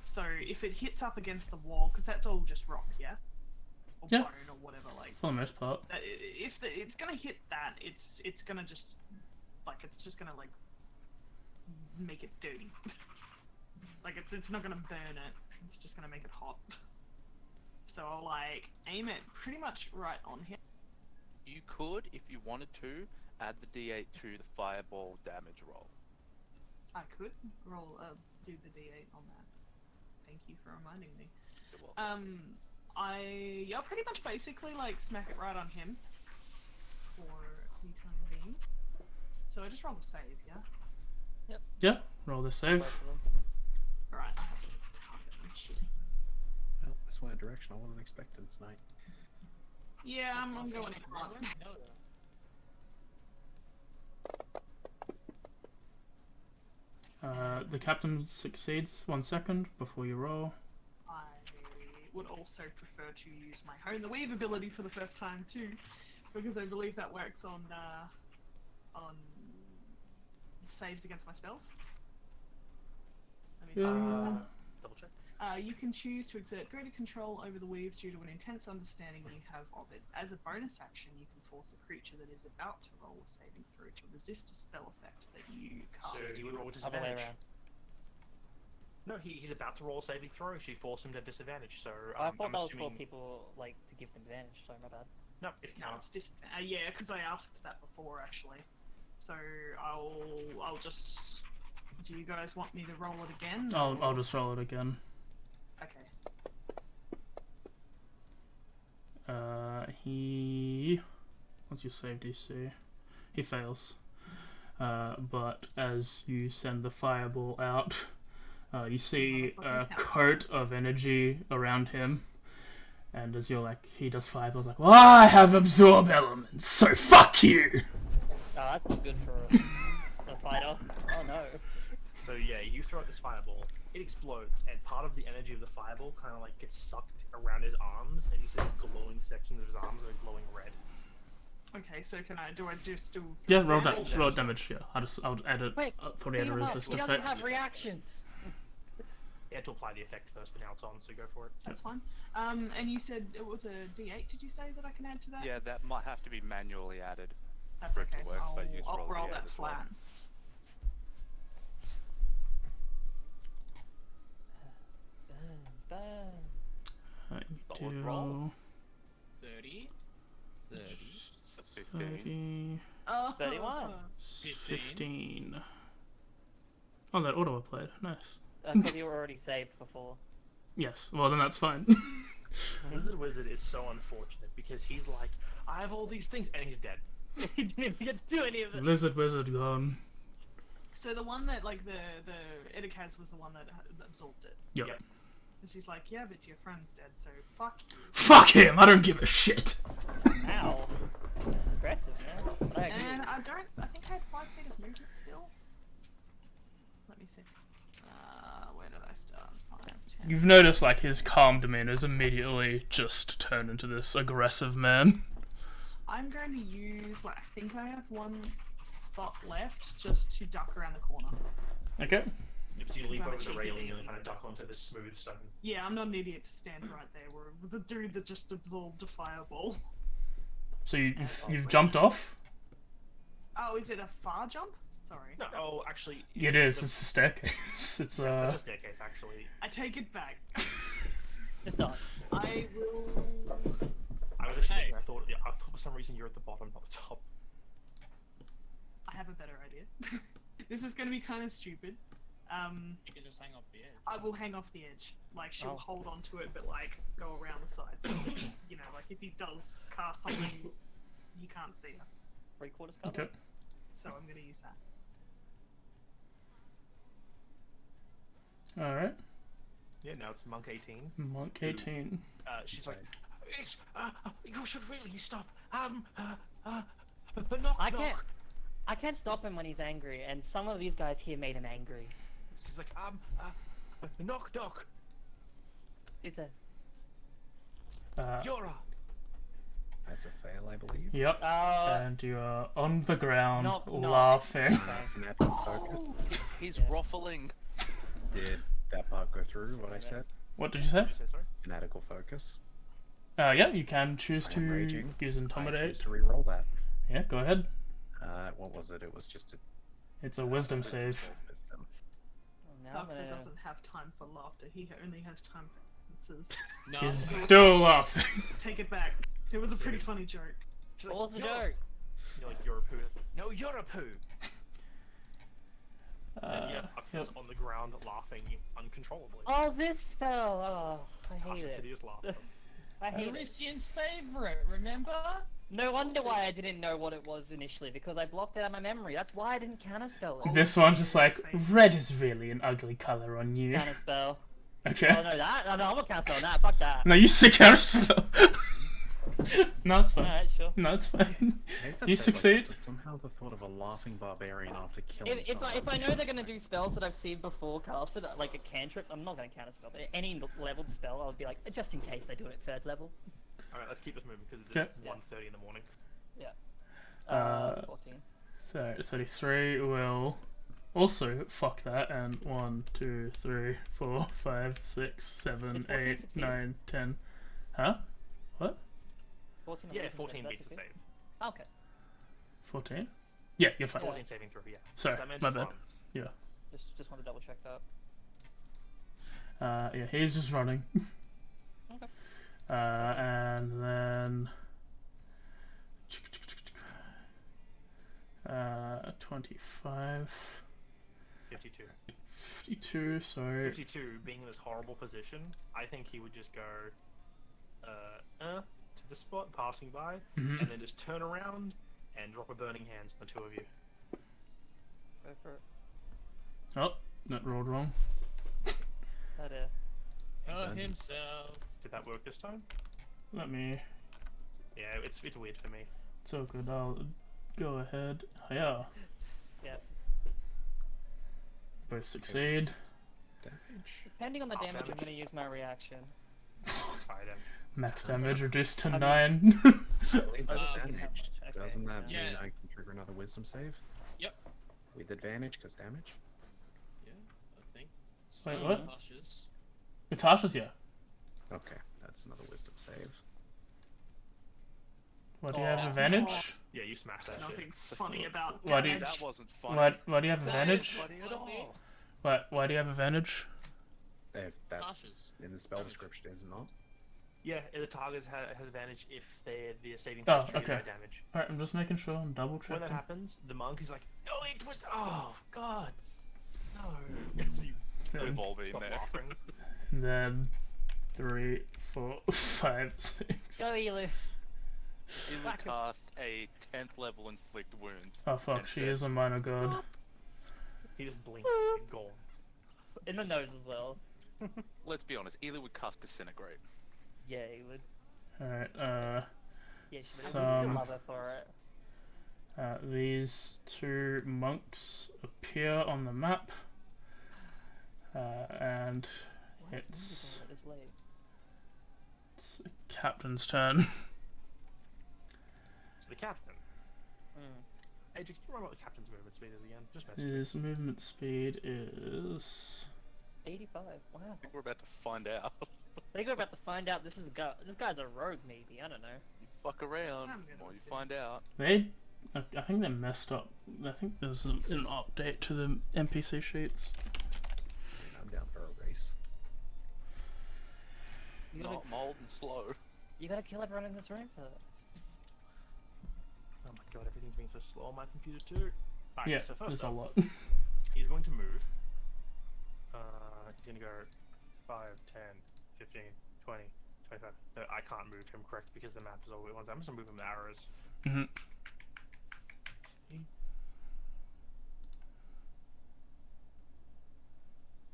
So if it hits up against the wall, because that's all just rock, yeah? Or Yeah. bone or whatever, like... For the most part. If it's gonna hit that, it's gonna just... Like, it's just gonna, like... Make it dirty. Like, it's not gonna burn it, it's just gonna make it hot. So I'll, like, aim it pretty much right on him. You could, if you wanted to, add the D8 to the fireball damage roll. I could roll, do the D8 on that. Thank you for reminding me. You're welcome. I'll pretty much basically, like, smack it right on him. For the time being. So I just roll the save, yeah? Yeah, roll the save. Both of them. Alright, I have to target them. Shit. Well, that's my direction I wasn't expecting tonight. Yeah, I'm going in hot. Hell yeah. The captain succeeds 1 second before you roll. I would also prefer to use my Hone the Weave ability for the first time too, because I believe that works on saves against my spells. Let me check. Double check. You can choose to exert greater control over the weave due to an intense understanding you have of it. As a bonus action, you can force a creature that is about to roll a saving throw to resist a spell effect that you cast. So you would roll with Other way disadvantage. around. No, he's about to roll a saving throw. She forced him to disadvantage. So I I'm thought that was assuming... for people, like, to give them advantage, sorry, my bad. No, it's No, counter. it's yeah, because I asked that before actually. So I'll just. Do you guys want me to roll it again? I'll just roll it again. Okay. He... What's your save DC? He fails. But as you send the fireball out, you see a coat of energy around him. And as you're like, he does fireballs like, well, I have absorb elements, so fuck you! that's not good for a fighter. Oh no. So yeah, you throw out this fireball, it explodes, and part of the energy of the fireball kind of like gets sucked around his arms, and you see these glowing sections of his arms that are glowing red. Okay, so do I just do? Yeah, roll damage? damage. Roll damage. Yeah, I'll add it. Wait, Probably add a resist he doesn't effect. have reactions. You had to apply the effect first, but now it's on, so go for it. That's fine. And you said it was a D8. Did you say that I can add to that? Yeah, that might have to be manually added. That's for it to okay. work, but you just I'll roll roll the that D8 as well. flat. Solid roll. 30. 30. That's 15. 30, Oh, 31. 15. Oh, that auto played. Nice. Because you were already saved before. Yes. Well, then that's fine. Lizard Wizard is so unfortunate because he's like, I have all these things, and he's dead. He didn't even get to do any of it. Lizard wizard gone. So the one that like the Edikaz was the one that absorbed it. Yep. Yep. And she's like, yeah, but your friend's dead, so fuck you. Fuck him! I don't give a shit. Ow. Aggressive, man. But I agree. And I think I had 5 feet of movement still. Let me see. Where did I start? 5, 10. You've noticed like his calm demeanors immediately just turn into this aggressive man. I'm going to use what I think I have one spot left just to duck around the corner. Okay. Yep, so you leap I'm a over the cheeky railing idiot. and kind of duck onto this smooth stone. Yeah, I'm not an idiot to stand right there. Where the dude that just absorbed a fireball. So you've jumped off? Oh, is it a far jump? Sorry. No, oh, actually, It is. It's a staircase. It's It's a staircase, actually. I take it back. Just done. I will. I was actually Hey. I thought for some reason you're at the bottom, not the top. I have a better idea. This is going to be kind of stupid. You can just hang off the edge. I will hang off the edge. Like she'll Oh. hold on to it, but like go around the side. So, you know, like if he does cast something, you can't see her. 3/4 cover. Okay. So I'm going to use that. All right. Yeah, now it's Monk 18. Monk 18. She's like, it's, you should really stop. Knock, I can't stop him when he's angry, and some of these guys here made him angry. She's like, knock. Who's that? Yora. That's a fail, I believe. Yep. Uh, And you are on the ground Knock, knock. laughing. Natural focus. He's Yeah. ruffling. Did that part go through what I said? What did you say? Did you say sorry? Fanatical focus. Yeah, you can choose I am to raging. use I intimidate. choose to re-roll that. Yeah, go ahead. What was it? It was just a It's a wisdom save. wisdom. now I'm Laughter gonna... doesn't have time for laughter. He only has time for answers. No. He's still laughing. Take it back. It was a pretty funny joke. She's What was the "You're-" joke? You're like, you're a poo. No, you're a poo. And yeah, Yep. Huck's on the ground laughing uncontrollably. Oh, this spell! Oh, I hate Huck's it. hideous laughter. I hate it. Parisian's favorite, remember? No wonder why I didn't know what it was initially, because I blocked it out of my memory. That's why I didn't counterspell it. This one's just like, red is really an ugly color on you. Counterspell. Okay. Oh no, that? No, I'm not counterspelling that. Fuck that. No, you say counterspell. No, it's fine. Alright, sure. No, it's fine. I hate to You say, like, succeed. somehow the thought of a laughing barbarian after killing If I someone. know they're gonna do spells that I've seen before casted, like a cantrips, I'm not gonna counterspell. But any leveled spell, I would be like, just in case they do it 3rd level. Alright, let's keep this moving because it's Okay. 1:30 in the morning. 14. So 33 will also fuck that, and 1, 2, 3, 4, 5, 6, 7, Did 14 8, succeed? 9, 10. Huh? What? 14 Yeah, wisdom 14 save, beats the that's save. okay. Okay. 14? Yeah, you're fine. 14 saving throw, yeah. Sorry, That meant my just bad. runs. Yeah. Just want to double check that. Yeah, he's just running. Okay. And then 25, 52. 52. Sorry. 52, being in this horrible position, I think he would just go, to the spot, passing by, Mhm. and then just turn around and drop a burning hands on the two of you. Go for it. Oh, that rolled wrong. That Oh, himself. Did that work this time? Let me. Yeah, it's weird for me. It's all good. I'll go ahead. Yeah. Yep. Both succeed. Damage. Depending on the damage, I'm damage. gonna use my reaction. Fire them. Max damage reduced to I mean- 9. I believe that's Uh, damaged. okay, Doesn't that yeah. mean I can trigger another wisdom save? Yep. With advantage, because damage? Yeah, I think. Wait, what? Tasha's. Natasha's, yeah. Okay, that's another wisdom save. Why do you have Oh. advantage? Yeah, you smash that shit. Nothing's funny about Why do you- damage. That wasn't funny. Why do you have advantage? Funny at all. Why do you have advantage? That's Cautious. in the spell Damage. description, is it not? Yeah, the target has advantage if the saving Oh, throws triggered by okay. damage. Alright, I'm just making sure. I'm double When checking. that happens, the monk is like, "No, it was. Oh God, no!" As you We've all been stop there. laughing. And then 3, 4, 5, 6. Go, Elu. You would cast a 10th level inflict wounds. Oh fuck, she is a minor god. He just blinks, gone. In the nose as well. Let's be honest, Ely would cast disintegrate. Yeah, he would. Alright, Yeah, she would. Some- Love her for it. these two monks appear on the map. And Why is it's Mindy doing it this late? the captain's turn. It's the captain. Hmm. Hey, can you remember what the captain's movement speed is again? Just message. His movement speed is 85. Wow. I think we're about to find out. I think we're about to find out this guy's a rogue, maybe. I don't know. You fuck around, I'm gonna or you see. find out. I think they messed up. I think there's an update to the NPC sheets. I'm down for a race. You gotta, Not mold and slow. you gotta kill everyone in this room first. Oh my God, everything's being so slow on my computer too. Alright, Yeah, so there's first a up, lot. he's going to move. He's gonna go 5, 10, 15, 20, 25. No, I can't move him correct because the map is all at once. I'm just gonna move him arrows. hmm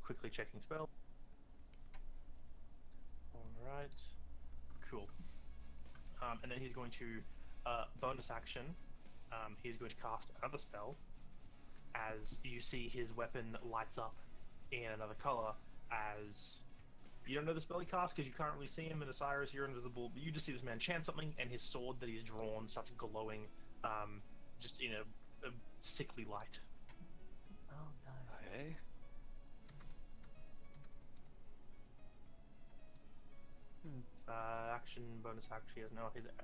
Quickly checking spell. Alright. Cool. And then he's going to bonus action. He's going to cast another spell. As you see his weapon lights up in another color, as you don't know the spell he cast because you can't really see him in Osiris, you're invisible, but you just see this man chant something and his sword that he's drawn starts glowing just in a sickly light. Oh no. Hey? Action, bonus action,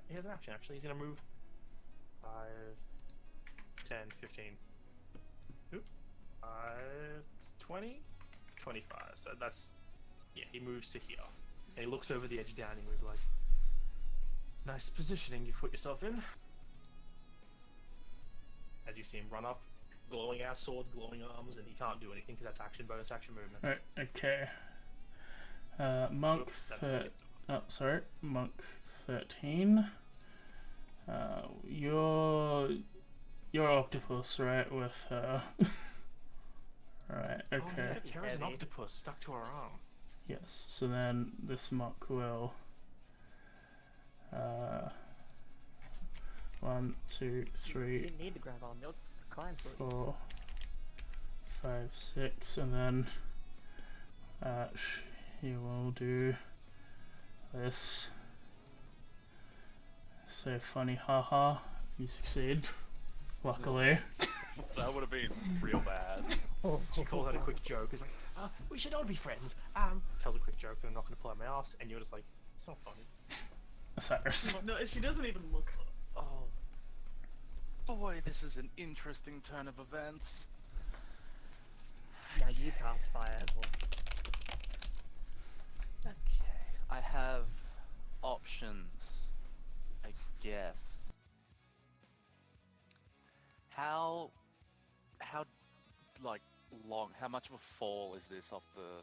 he has an action actually. He's gonna move 5, 10, 15. Oop. 5, 20, 25. So that's, yeah, he moves to here. And he looks over the edge down, he moves like, nice positioning you've put yourself in. As you see him run up, glowing ass sword, glowing arms, and he can't do anything because that's action, bonus action movement. Right, okay. Monk Oops, that's third. skipped. Oh, sorry. Monk 13. You're octopus, right? With her. Right. Oh, Okay. look at Terra's an Heavy. octopus stuck to her arm. Yes. So then this monk will. 1, 2, You 3, didn't need to grab all milk to climb for it. 4, 5, 6, and then she will do this. So funny, haha. You succeed. Luckily. That would have been real bad. She calls out a quick joke. It's like, we should all be friends. Tells a quick joke that I'm not going to pull out my ass, and you're just like, it's not funny. Osiris. No, she doesn't even look. Oh. Boy, this is an interesting turn of events. Now you cast fire as well. Okay. I have options, I guess. How like long, how much of a fall is this off the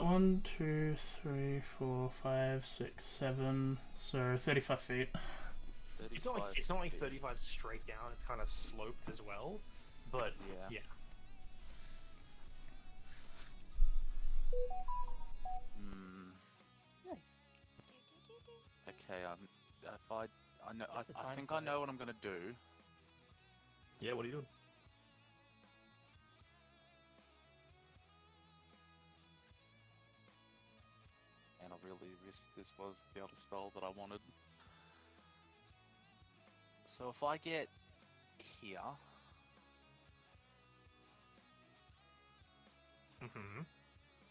1, 2, 3, 4, 5, 6, 7. So 35 feet. 35? It's not like 35 straight down. It's kind of sloped as well, but Yeah. yeah. Hmm. Nice. Okay, if I know. What's the I time think for I it? know what I'm gonna do. Yeah, what are you doing? And I really wish this was the other spell that I wanted. So if I get here, Mm-hmm.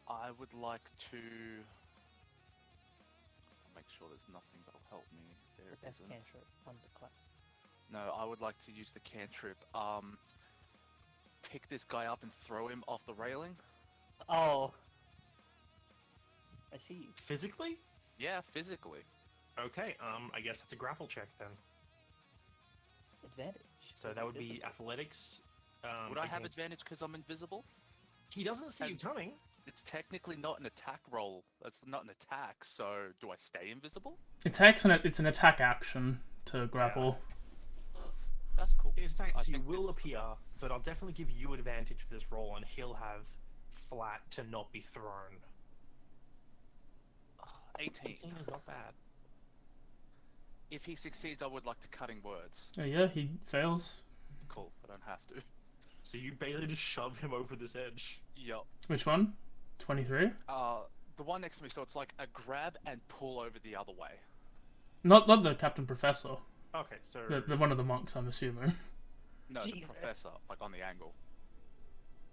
I would like to make sure there's nothing that'll help me. There The best isn't. cantrip on the clap. No, I would like to use the cantrip. Pick this guy up and throw him off the railing. Oh. I see. Physically? Yeah, physically. Okay, I guess that's a grapple check then. Advantage. So Is that it would be visible? athletics. Would I have against- advantage because I'm invisible? He doesn't see you And- coming. It's technically not an attack roll. That's not an attack, so do I stay invisible? It's an attack action to grapple. That's cool. It's attack, I so you think will this- appear, but I'll definitely give you advantage for this roll, and he'll have flat to not be thrown. 18. 18 is not bad. If he succeeds, I would like to cutting words. Yeah, he fails. Cool, I don't have to. So you basically just shove him over this edge. Yup. Which one? 23? The one next to me, so it's like a grab and pull over the other way. Not the Captain Professor. Okay, so The one of the monks, I'm assuming. No, the Jesus. professor, like on the angle.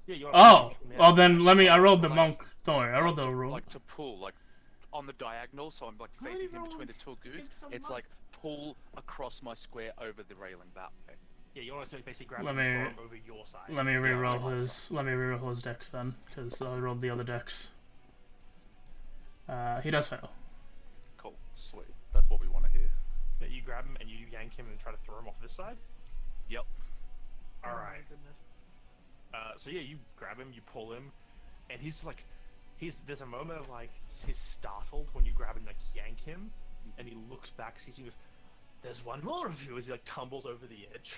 yeah, you Oh, well then let me. I rolled the monk. Don't worry, I rolled the to, roll. like to pull, like on the diagonal, so I'm like How facing many him between rolls the two goons. against the It's monk? like pull across my square over the railing that way. Yeah, you want to basically grab Let him and me- throw him over your side. Let me Yeah, reroll so- his. Let me reroll his dex then, because I rolled the other dex. He does fail. Cool, sweet. That's what we want to hear. Yeah, you grab him and you yank him and try to throw him off this side. Yep. Oh All my right. goodness. So yeah, you grab him, you pull him, and he's like, there's a moment of like he's startled when you grab and like yank him, and he looks back, sees you, and goes, "There's one more of you," as he like tumbles over the edge.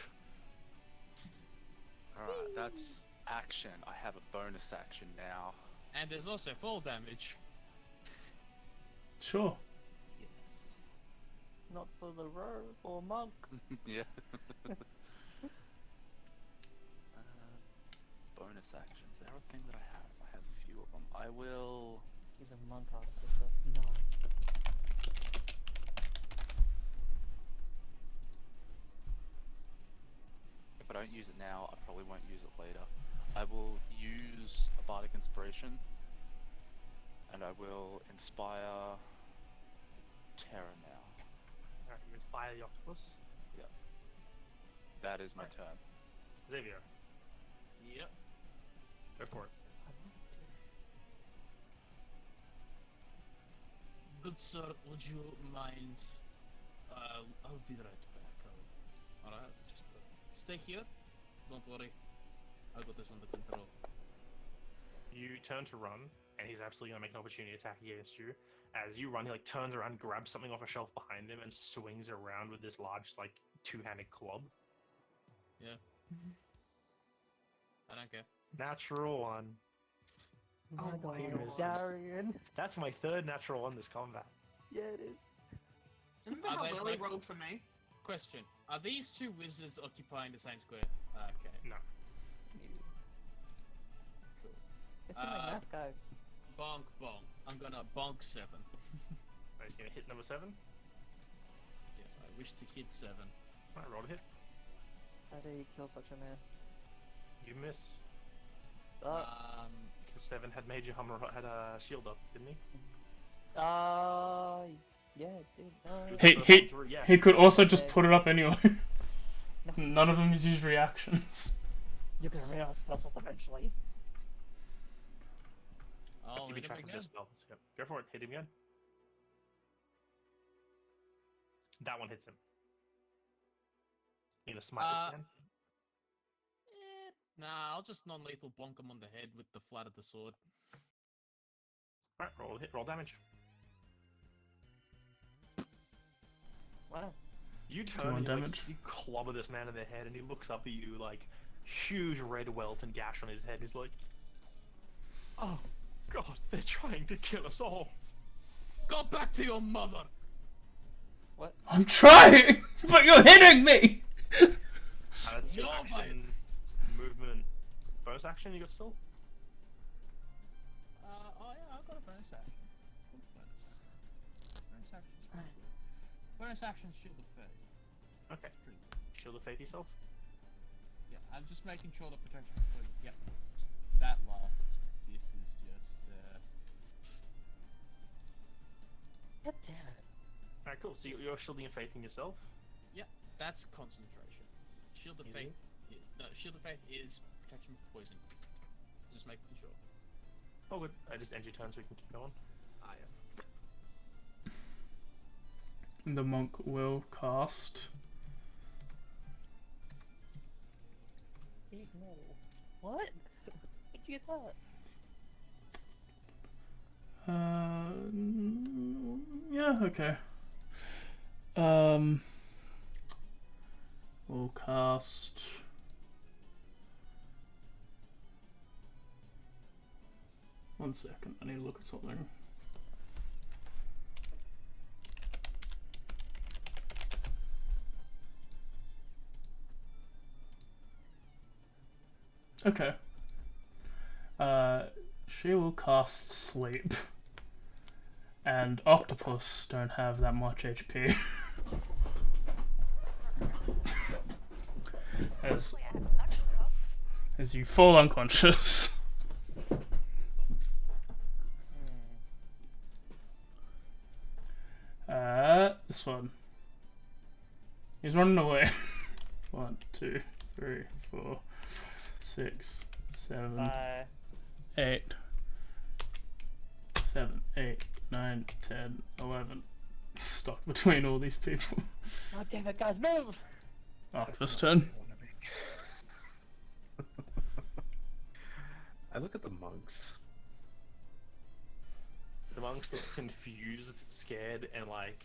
Alright, that's action. I have a bonus action now. And there's also fall damage. Sure. Yes. Not for the rogue or monk. Yeah. Bonus actions. They're a thing that I have. I have a few of them. I will. He's a monk artificer. No. If I don't use it now, I probably won't use it later. I will use a bardic inspiration, and I will inspire Terra now. Alright, you inspire the octopus. That is my turn. Xavier, Yep. go for it. Good sir, would you mind? I'll be right back. Alright, just stay here. Don't worry. I got this under control. You turn to run, and he's absolutely gonna make an opportunity attack against you. As you run, he like turns around, grabs something off a shelf behind him, and swings around with this large like two-handed club. I don't care. Natural one. Oh my God, goodness. Darian. That's my third natural one this combat. Yeah, it is. Remember Are how they well he like- rolled for me? Question: are these two wizards occupying the same square? Okay. Cool. They seem like Uh, nice guys. Bonk, bonk. I'm gonna bonk 7. He's gonna hit number 7. Yes, I wish to hit 7. Alright, roll to hit. How do you kill such a man? You miss. Oh, Because 7 had made you had a shield up, didn't he? yeah, dude. Yeah. He could also just put it up anyway. None of them use reactions. You're gonna run out of spells eventually. Oh, Keep hit him track of again? the spells. Yep. Go for it. Hit him again. That one hits him. You gonna smite this man? Nah, I'll just non-lethal bonk him on the head with the flat of the sword. Alright, roll hit. Roll damage. Wow. You you turn want and damage? you clobber this man in the head, and he looks up at you like huge red welt and gash on his head. He's like, "Oh God, they're trying to kill us all." Go back to your mother! What? I'm trying, but you're hitting me. That's your action, movement, bonus action. You got still? Oh yeah, I've got a bonus action. Bonus action's pretty good. Bonus action, Shield of Faith. Okay. Pretty good. Shield of Faith yourself. Yeah, I'm just making sure the protection for yep. That lasts. This is just God damn it. Alright, cool. So you're shielding and faithing yourself? yeah, that's concentration. Shield of Faith Shield of Faith is protection from poison. Just making sure. Oh good. I just end your turn so we can keep going. The monk will cast. What? Where'd you get that? Yeah, okay. We'll cast. One second, I need to look at something. Okay. She will cast Sleep. And octopus don't have that much HP. as you fall unconscious. This one. He's running away. 1, 2, 3, 4, 6, 7, 8, 7, 8, 9, 10, 11. Stuck between all these people. Oh damn it, guys, move! Octopus turn. I look at the monks. The monks look confused, scared, and like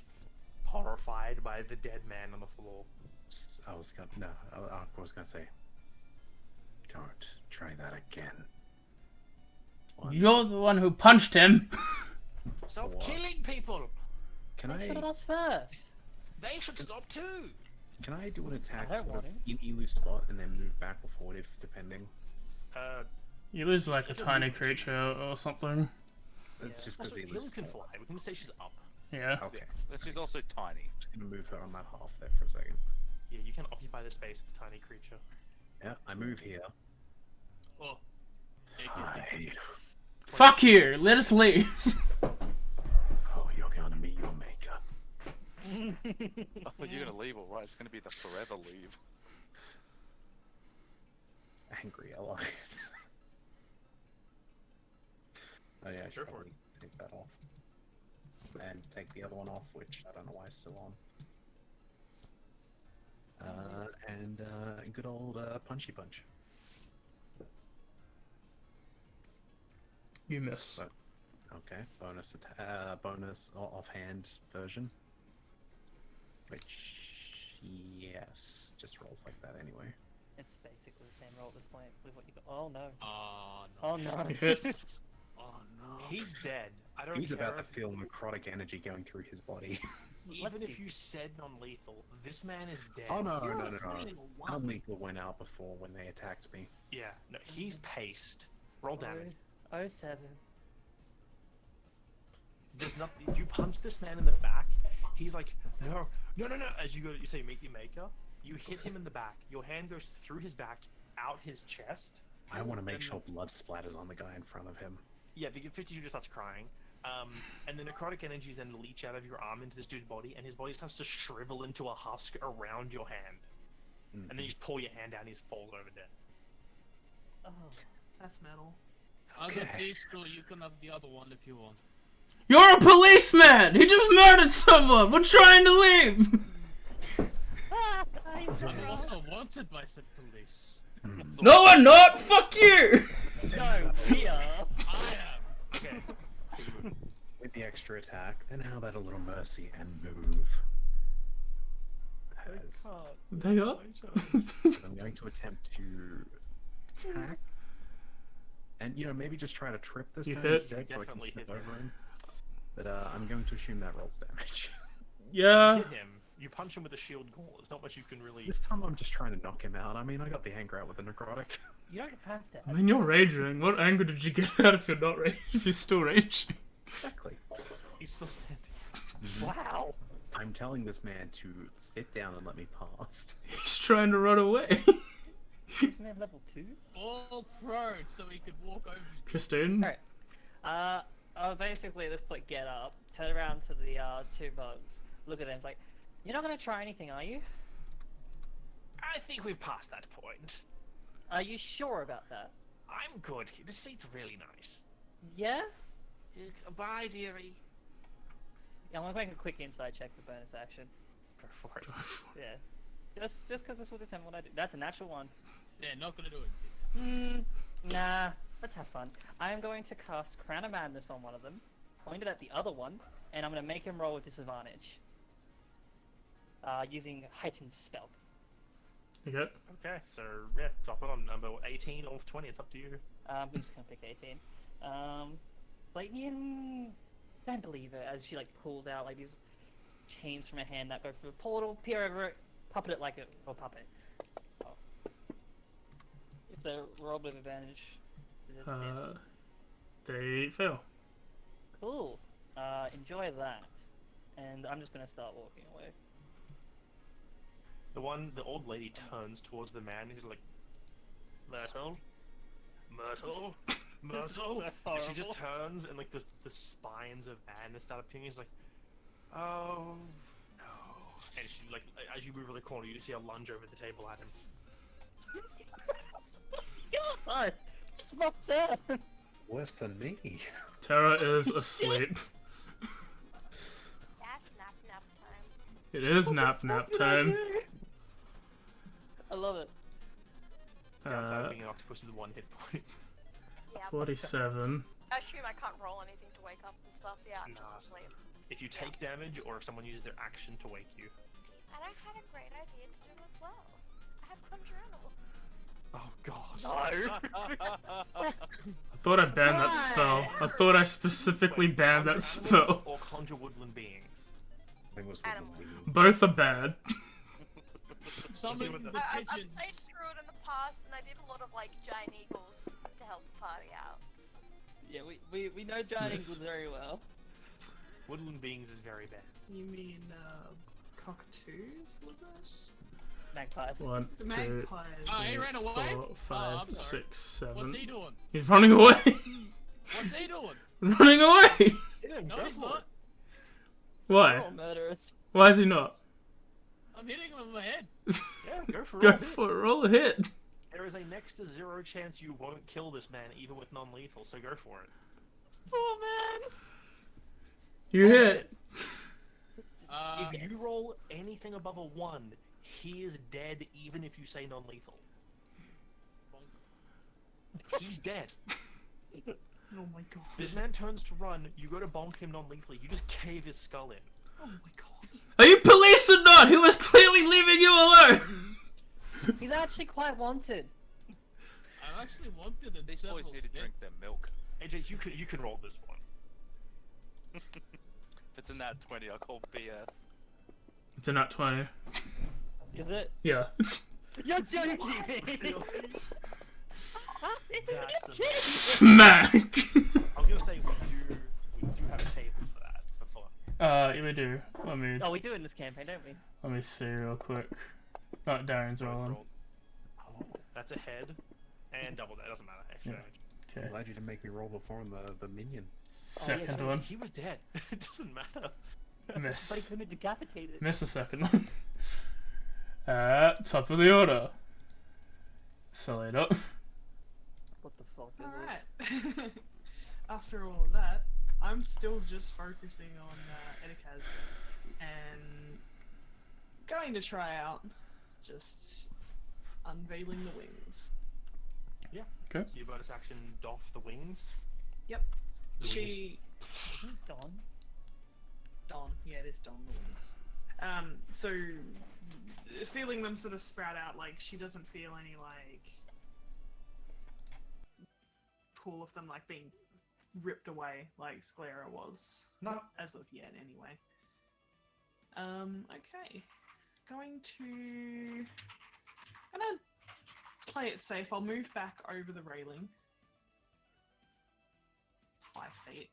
horrified by the dead man on the floor. I was gonna say, don't try that again. You're the one who punched him. Stop killing people. Can They shot us first. They should stop too. Can I do an attack I don't sort of want in Elu's spot and then move back or forward if depending? You lose like a tiny creature or something. That's just Also, because Elu Elu's can small. fly. We can say she's up. Yeah. Okay. But she's also tiny. Just gonna move her on that half there for a second. Yeah, you can occupy the space of a tiny creature. Yeah, I move here. Oh. Hi. Fuck you! Let us leave. Oh, you're gonna meet your maker. Oh, you're gonna leave, alright? It's gonna be the forever leave. Angry ally. Oh yeah, I should Sure for probably take that off. And take the other one off, which I don't know why it's still on. And good old punchy punch. You miss. So, okay, bonus bonus offhand version. Which, yes, just rolls like that anyway. It's basically the same roll at this point with what you got. Oh no. Oh no. Oh no. Oh no. He's dead. I don't He's care about to if- feel necrotic energy going through his body. Even Let's if see. you said non-lethal, this man is dead. Oh no, You're no, a no, no. flying one. Non-lethal went out before when they attacked me. Yeah, no, he's paced. Roll damage. 07. There's nothing. You punch this man in the back. He's like, no, no, no, no. As you go, you say, meet your maker. You hit him in the back. Your hand goes through his back, out his chest. I want to make And- sure blood splatters on the guy in front of him. Yeah, the 52 just starts crying. And the necrotic energies then leach out of your arm into this dude's body, and his body starts to shrivel into a husk around your hand. And then you just pull your hand down, and he just falls over dead. Oh. That's metal. I got Okay. these two, you can have the other one if you want. You're a policeman! He just murdered someone! We're trying to leave! I'm also wanted by said police. No, we're not! Fuck you! No, we are. I am. Okay. With the extra attack, then how about a little mercy and move? As They are? I'm going to attempt to attack. And, you know, maybe just try to trip this You guy hit. instead so I can Definitely slip hit over him. But I'm going to assume that rolls damage. Yeah. You hit him. You punch him with a shield gauntlet. There's not much you can really. This time I'm just trying to knock him out. I mean, I got the anger out with the necrotic. You don't have to. I mean, you're raging. What anger did you get out if you're not raging? If you're still raging? Exactly. He's still standing. Wow. I'm telling this man to sit down and let me pass. He's trying to run away. This man level 2? All prone so he could walk over. Christine? Alright. I'll basically at this point get up, turn around to the two bugs, look at them, it's like, you're not gonna try anything, are you? I think we've passed that point. Are you sure about that? I'm good. This seat's really nice. Yeah? Bye, dearie. Yeah, I'm gonna make a quick inside check as a bonus action. Go for it. Yeah. Just because this will determine what I do. That's a natural one. Yeah, not gonna do it. Nah. Let's have fun. I am going to cast Crown of Madness on one of them, point it at the other one, and I'm going to make him roll with disadvantage. Using Heightened Spell. Okay. Okay, so yeah, drop it on number 18 or 20. It's up to you. I'm just going to pick 18. Like, don't believe it, as she like pulls out like these chains from her hand that go through a portal, peer over it, puppet it like a puppet. Oh. If they roll with advantage. They fail. Cool. Enjoy that. And I'm just gonna start walking away. The old lady turns towards the man and she's like, Myrtle? Myrtle? Myrtle? And she just turns and like the spines of madness start appearing. She's like, oh no. And she like, as you move around the corner, you just see a lunge over the table at him. God! It's my turn! Worse than me. Tara is asleep. That's nap time. It is nap time. I love it. Outside of being an octopus with 1 hit point. Yeah. 47. I assume I can't roll anything to wake up and stuff. Yeah, I'm Nah. just asleep. If you take damage or if someone uses their action to wake you. And I had a great idea to do as well. I have Conjure Animal. Oh god. No! I thought I banned that spell. I thought I specifically banned that spell. Or conjure woodland beings. I think it was Animal. Both are bad. Summon the I've pigeons. played through it in the past, and I did a lot of like giant eagles to help the party out. Yeah, we know giant Nice. eagles very well. Woodland beings is very bad. You mean cockatoos? Was it? Magpies. 1, The 2, magpies. Oh, he ran away? 4, Oh, 5, I'm sorry. 6, What's 7. he doing? He's running away. What's he doing? Running away. No, he's not. Why? Oh, murderers. Why is he not? I'm hitting him in my head. Yeah, go for Go it. for a roll hit. There is a next to 0 chance you won't kill this man even with non-lethal, so go for it. Oh man! You hit. If you roll anything above a 1, he is dead even if you say non-lethal. He's dead. Oh my god. This man turns to run, you go to bonk him non-lethally, you just cave his skull in. Oh my god. Are you police or not? He was clearly leaving you alone. He's actually quite wanted. I actually wanted it. These boys need to drink their milk. AJ, you can roll this one. If it's in that 20, I'll call BS. It's a nat 20. Is it? Yeah. You're joking me! That's a Smack. I was gonna say we do have a table for that for fun. Yeah, we do. Oh, we do in this campaign, don't we? Let me see real quick. Oh, Darren's rolling. That's a head and double that. Doesn't matter actually. Yeah. Okay. Glad you didn't make me roll before on the minion. Second one. He was dead. It doesn't matter. But he Miss. couldn't decapitate it. Miss the second one. Top of the order. Salado. What the fuck? is it? Alright. After all of that, I'm still just focusing on Etikaz and going to try out just unveiling the wings. Yeah. Okay. So your bonus action, doff the wings. Yep. The wings. She. Dawn? Dawn. Yeah, it is Dawn the wings. So feeling them sort of sprout out, like she doesn't feel any like pull of them like being ripped away like Sclera was. No. As of yet, anyway. Okay. Gonna play it safe. I'll move back over the railing. 5 feet.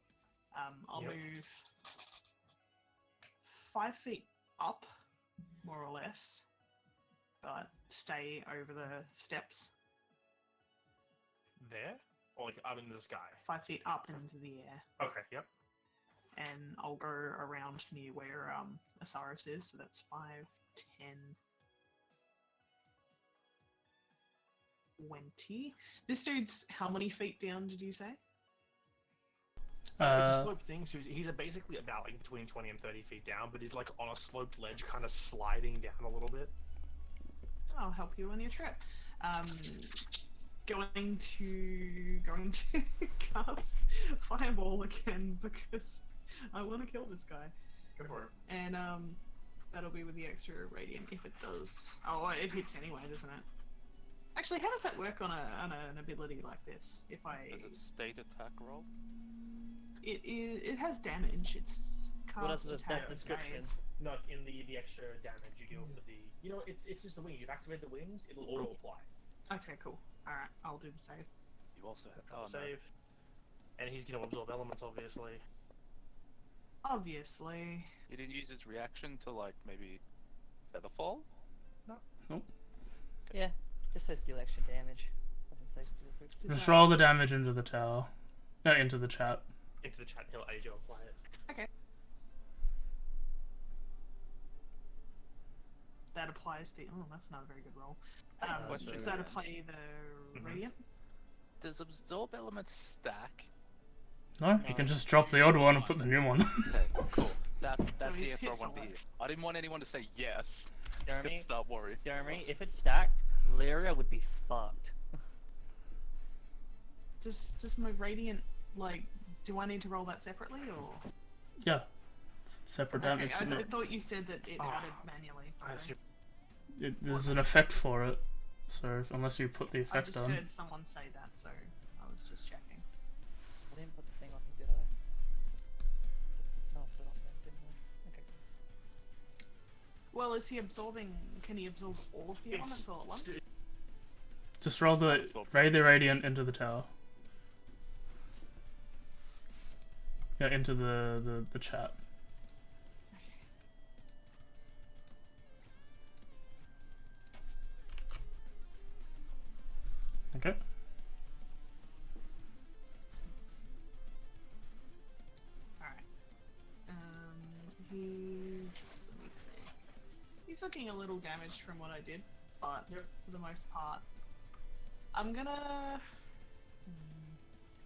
I'll move 5 feet up, more or less, but stay over the steps. There? Or like up in the sky? 5 feet up into the air. Okay, yep. And I'll go around near where Osiris is, so that's 5, 10, 20. This dude's how many feet down did you say? It's a sloped thing, so he's basically about like between 20 and 30 feet down, but he's like on a sloped ledge, kind of sliding down a little bit. I'll help you on your trip. Going to cast Fireball again because I want to kill this guy. Go for it. And that'll be with the extra radiant if it does. Oh, it hits anyway, doesn't it? Actually, how does that work on an ability like this? If I Is it state attack roll? it has damage. It's cast What else is attack that and description? save. Not in the extra damage you deal for the... You know, it's just the wings. You've activated the wings, it'll auto-apply. Okay, cool. Alright, I'll do the save. You also have Save. And he's going to absorb elements, obviously. Obviously. He didn't use his reaction to like maybe Featherfall? Yeah, just says deal extra damage. Doesn't say specific. Just roll the damage into the tower. No, into the chat. Into the chat, he'll AJ apply it. Okay. That applies the... Oh, that's not a very good roll. Does that apply the radiant? Does absorb elements stack? No, you can just drop the old one and put the new one. Okay, cool. That's So the he's answer I hit want to for hear. once. I didn't want anyone to say yes. Jeremy, Just start worrying. Jeremy, if it's stacked, Lyria would be fucked. Does my radiant, like, do I need to roll that separately, or...? Yeah. It's separate Okay, damage. I thought you said that it added manually. I So There's an effect for it. So unless you put the I effect just on. heard someone say that, so I was just checking. I didn't put the thing on him, did I? No, I put it on him, didn't I? Okay. Well, is he absorbing... Can he absorb all of the elements all at once? Just roll the radiant into the tower. Yeah, into the chat. Okay. Alright. He's... Let me see. He's looking a little damaged from what I did, but for the most part... I'm gonna...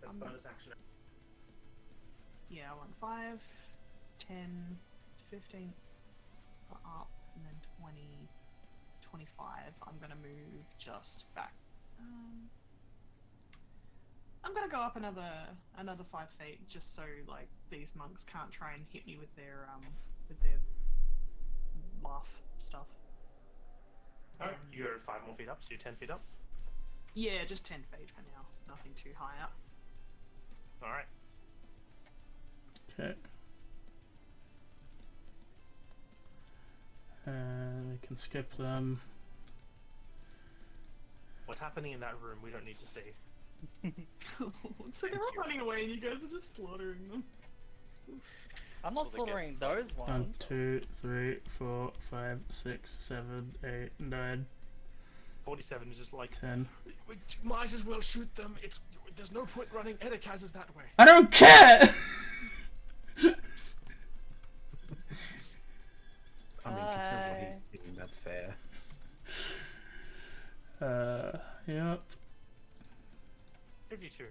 That's bonus action. Yeah, I want 5, 10, 15, up, and then 20, 25. I'm gonna move just back. I'm gonna go up another 5 feet, just so like these monks can't try and hit me with their laugh stuff. Alright, you go 5 more feet up, so you're 10 feet up. Yeah, just 10 feet for now. Nothing too high up. Alright. Okay. And we can skip them. What's happening in that room, we don't need to see. So they're all running away and you guys are just slaughtering them. I'm not slaughtering those 1, ones. 2, 3, 4, 5, 6, 7, 8, 9, 47 is just like... 10. We might as well shoot them. There's no point running Edikaz is that way. I don't care! I mean, considering what he's seeing, that's fair. Yep. 52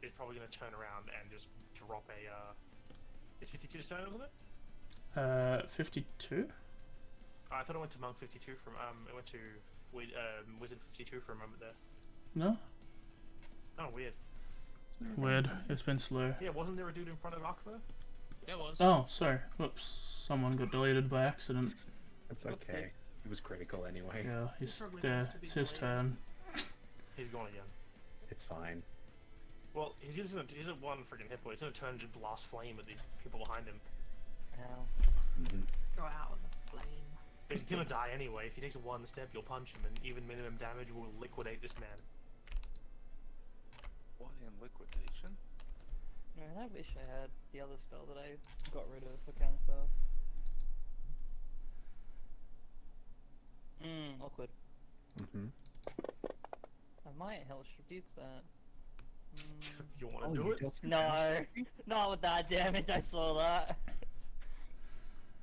is probably going to turn around and just drop a... It's 52 stone, wasn't it? 52? I thought it went to Monk 52 from... It went to Wizard 52 for a moment there. No? Oh, weird. Weird. It's been slow. Yeah, wasn't there a dude in front of Akbar? There was. Oh, sorry. Whoops. Someone got deleted by accident. That's okay. It was critical anyway. Yeah, he's probably there. wants to be It's his deleted. turn. He's gone again. It's fine. Well, he's at one freaking hit point. He's going to turn and just blast flame at these people behind him. Ow. Mm-hmm. Go out with a flame. But he's gonna die anyway. If he takes one step, you'll punch him, and even minimum damage will liquidate this man. Why in liquidation? Man, I wish I had the other spell that I got rid of for counter. Awkward. I might hell rebuke that. You want to do it? No, not with that damage. I saw that.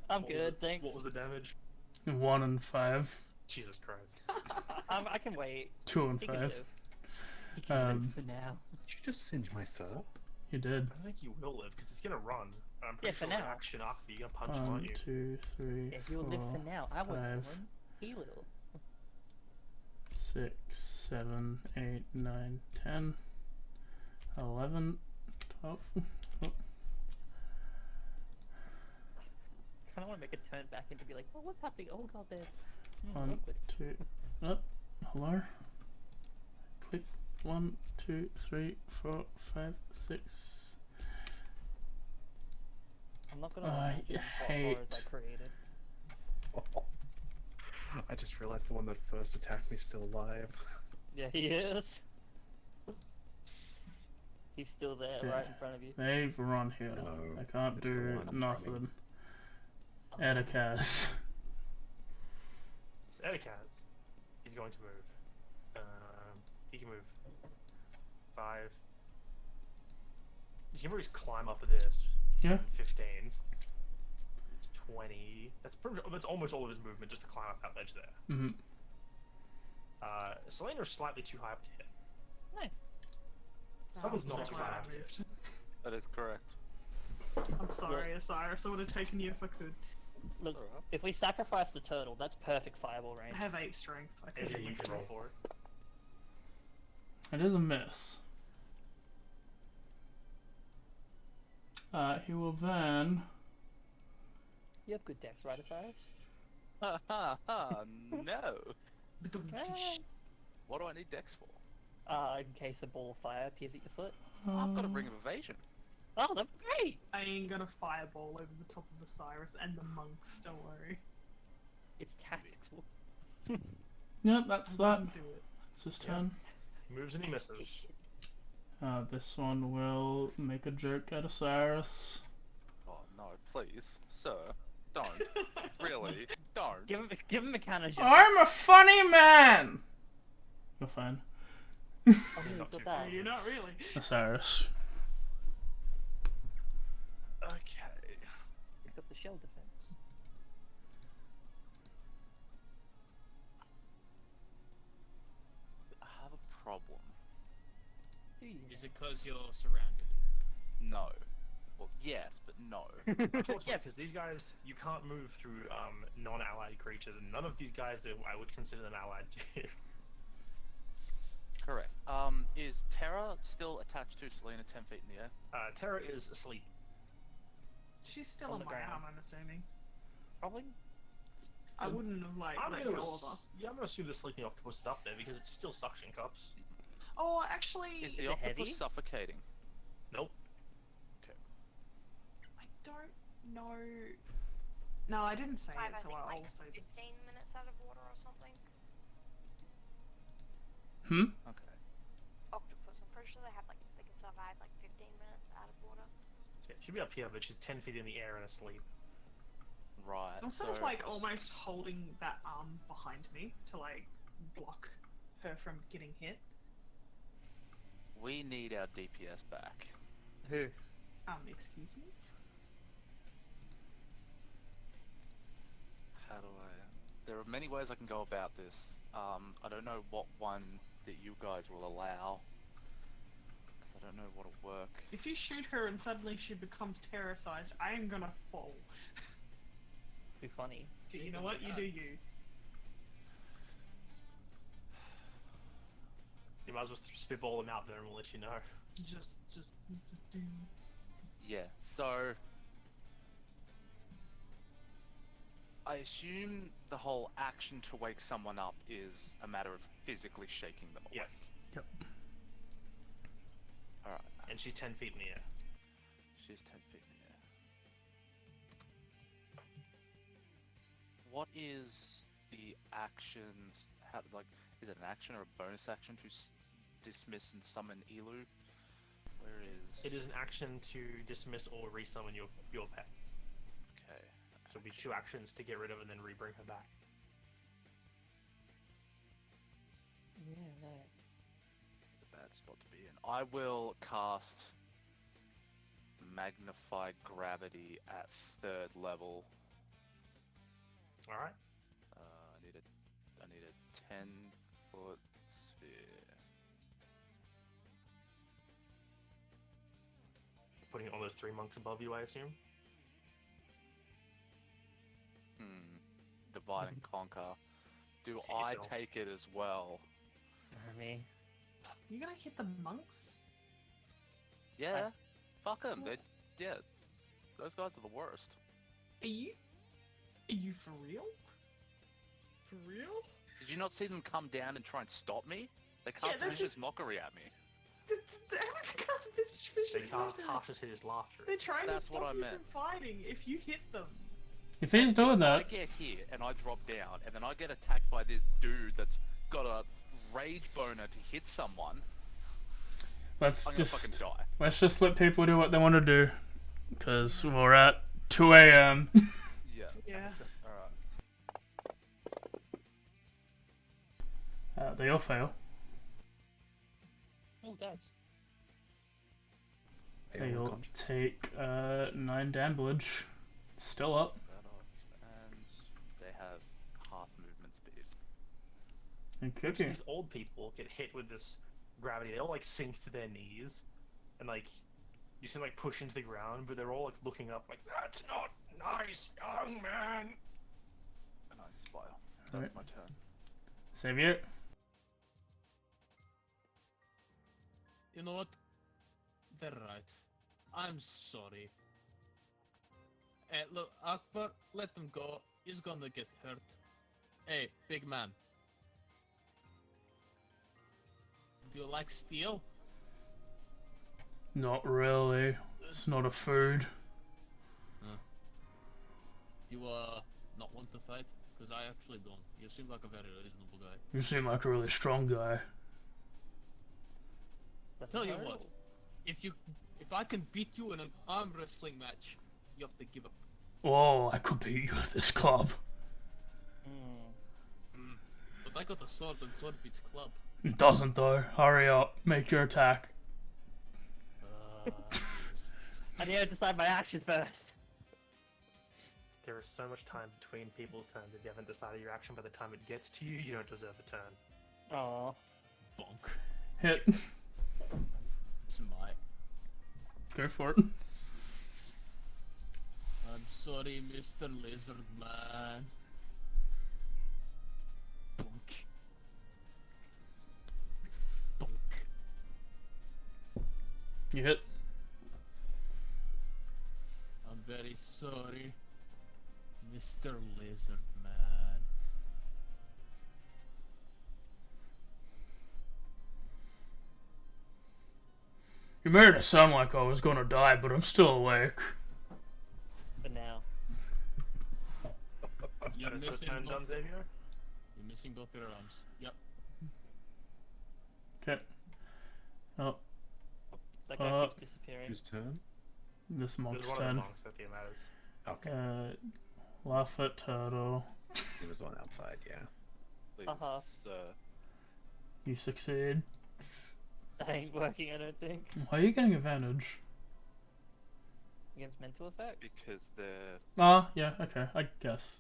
I'm good, thanks. What was the damage? 1 and 5. Jesus Christ. I can wait. 2 and He can 5. live. He can live for now. Did you just singe my fur? You did. I think you will live, because it's gonna run. I'm Yeah, pretty for sure now. action arc for you gonna punch him, 1, aren't you? 2, 3, Yeah, he'll live 4, for now. I won't kill 5, him. He will. 6, 7, 8, 9, 10, 11, 12. I kind of want to make a turn back and to be like, oh, what's happening? Oh god, there. 1, 2, up, hello. Click 1, 2, 3, 4, 5, 6. I'm not gonna I lie, what hate- horrors I created. I just realized the one that first attacked me is still alive. Yeah, he is. He's still there, Yeah. right in front of you. They've run here. No, I can't it's the do one I'm nothing. Edicaz. So Etikaz, he's going to move. He can move 5. You can always climb up this. Yeah. 15. 20. That's almost all of his movement just to climb up that ledge there. Mm-hmm. Selena's slightly too high up to hit. Nice. Someone's Oh, not so too glad high I up to hit. moved. That is correct. I'm sorry, Osiris. I would have taken you if I could. Look, Alright. if we sacrifice the turtle, that's perfect fireball I range. have 8 strength. I could AJ, have you moved can roll it. for it. It is a miss. He will then. You have good dex, right, Osiris? Ha ha ha, no! Eh, What do I need dex for? in case a ball of fire appears at your foot. I've got a ring of evasion. Oh, that's great! I ain't gonna fireball over the top of Osiris and the monks, don't worry. It's tactical. Yep, that's I that. wouldn't do it. It's his Yeah. turn. He moves and he misses. This one will make a joke at Osiris. Oh no, please, sir, don't. Really, don't. Give him a counter joke. I'm a funny man! You're fine. Oh, He's he's not got too that. You're not really. Osiris. Okay. He's got the shell defense. I have a problem. Do you? Is it because you're surrounded? No. Well, yes, but no. Unfortunately, Yeah. because these guys, you can't move through non-allied creatures, and none of these guys I would consider them allied to you. Correct. Is Terra still attached to Selena 10 feet in the air? Terra is asleep. She's still On on the my ground. arm, I'm assuming. Probably. I wouldn't have like I'm let gonna, go of her. I'm gonna assume the sleeping octopus is up there because it's still suction cups. Oh, actually, Is it the octopus heavy? suffocating? Nope. I don't know. No, I didn't say 5, I it, so think, I'll like say 15 minutes out of water or something. Okay. Octopus, I'm pretty sure they can survive like 15 minutes out of water. So, she'll be up here, but she's 10 feet in the air and asleep. Right. I'm sort of so- like almost holding that arm behind me to like block her from getting hit. We need our DPS back. Who? Excuse me? How do I... There are many ways I can go about this. I don't know what one that you guys will allow. Because I don't know what'll work. If you shoot her and suddenly she becomes terror-sized, I am gonna fall. Be funny. But you know what? You do you. You might as well spitball them out there and we'll let you know. Just do. Yeah, so... I assume the whole action to wake someone up is a matter of physically shaking them awake. Yes. Yep. Alright. And she's 10 feet in the air. She's 10 feet in the air. What is the actions? How like is it an action or a bonus action to dismiss and summon Elu? Where is? It is an action to dismiss or resummon your pet. Okay. So it'll be 2 actions to get rid of and then rebring her back. Yeah, right. It's a bad spot to be in. I will cast Magnify Gravity at 3rd level. All right. I need a 10-foot sphere. Putting all those 3 monks above you, I assume. Divide and conquer. Do Hit I yourself. take it as well? Me. You gonna hit the monks? Yeah. Fuck them. Yeah. Those guys are the worst. Are you for real? For real? Did you not see them come down and try and stop me? They Yeah, cast they're vicious mockery at me. They cast Tasha's hideous laughter. They're trying That's to what stop I you meant. from fighting if you hit them. If he's doing I that, get hit and I drop down, and then I get attacked by this dude that's got a rage boner to hit someone. let's I'm gonna fucking just die. let people do what they want to do, because we're at 2 a.m. Yeah. Yeah. Alright. They all fail. Oh, it does. They all take 9 damage. Still up. And they have half movement speed. And So cooking. these old people get hit with this gravity. They all like sink to their knees, and like you see them like push into the ground, but they're all like looking up, like that's not nice, young man. And I inspire. That's Alright. my turn. Xavier. You know what? They're right. I'm sorry. Hey, look, Akbar, let them go. He's gonna get hurt. Hey, big man. Do you like steel? Not really. It's not a food. You, not want to fight? Because I actually don't. You seem like a very reasonable guy. You seem like a really strong guy. Tell you what, if I can beat you in an arm wrestling match, you have to give up. Oh, I could beat you with this club. But I got a sword and sword beats club. It doesn't though. Hurry up. Make your attack. I need to decide my action first. There is so much time between people's turns. If you haven't decided your action by the time it gets to you, you don't deserve a turn. Aww. Bonk. Hit. Smite. Go for it. I'm sorry, Mr. Lizard Man. Bonk. Bonk. You hit. I'm very sorry, Mr. Lizard Man. You made it sound like I was gonna die, but I'm still awake. For now. You're And so missing, turn done, Xavier? you're missing both your arms. Yep. Okay. Oh, That guy keeps disappearing. Whose turn? this There's monk's one of the turn. monks that matters. Okay. Laugh at turtle. He was the one outside, yeah. Please, Uh-huh. You succeed. That ain't working, I don't think. Why are you getting advantage? Against mental effects? because they're Ah, yeah, okay, I guess.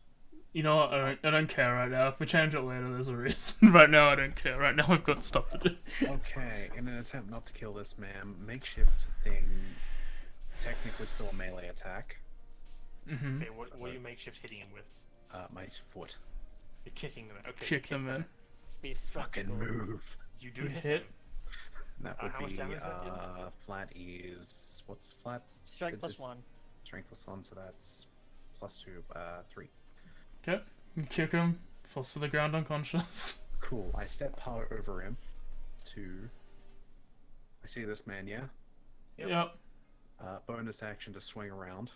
You know what, I don't care right now. If we change it later, there's a reason. Right now, I don't care. Right now, I've got stuff to do. Okay, in an attempt not to kill this man, makeshift thing, technically still a melee attack. Mm-hmm. Okay, what are you makeshift hitting him with? My foot. You're kicking them. Okay. Kick them in. Be a Fucking structural. move. You do You hit. hit. Him. That How would much be, damage is that, Jim? flat is, what's flat? Strength It's plus 1. Strength plus 1, so that's plus 2, 3. Okay. You kick him. Falls to the ground unconscious. Cool, I step over him to... I see this man, yeah? Yep. Yep. Bonus action to swing around.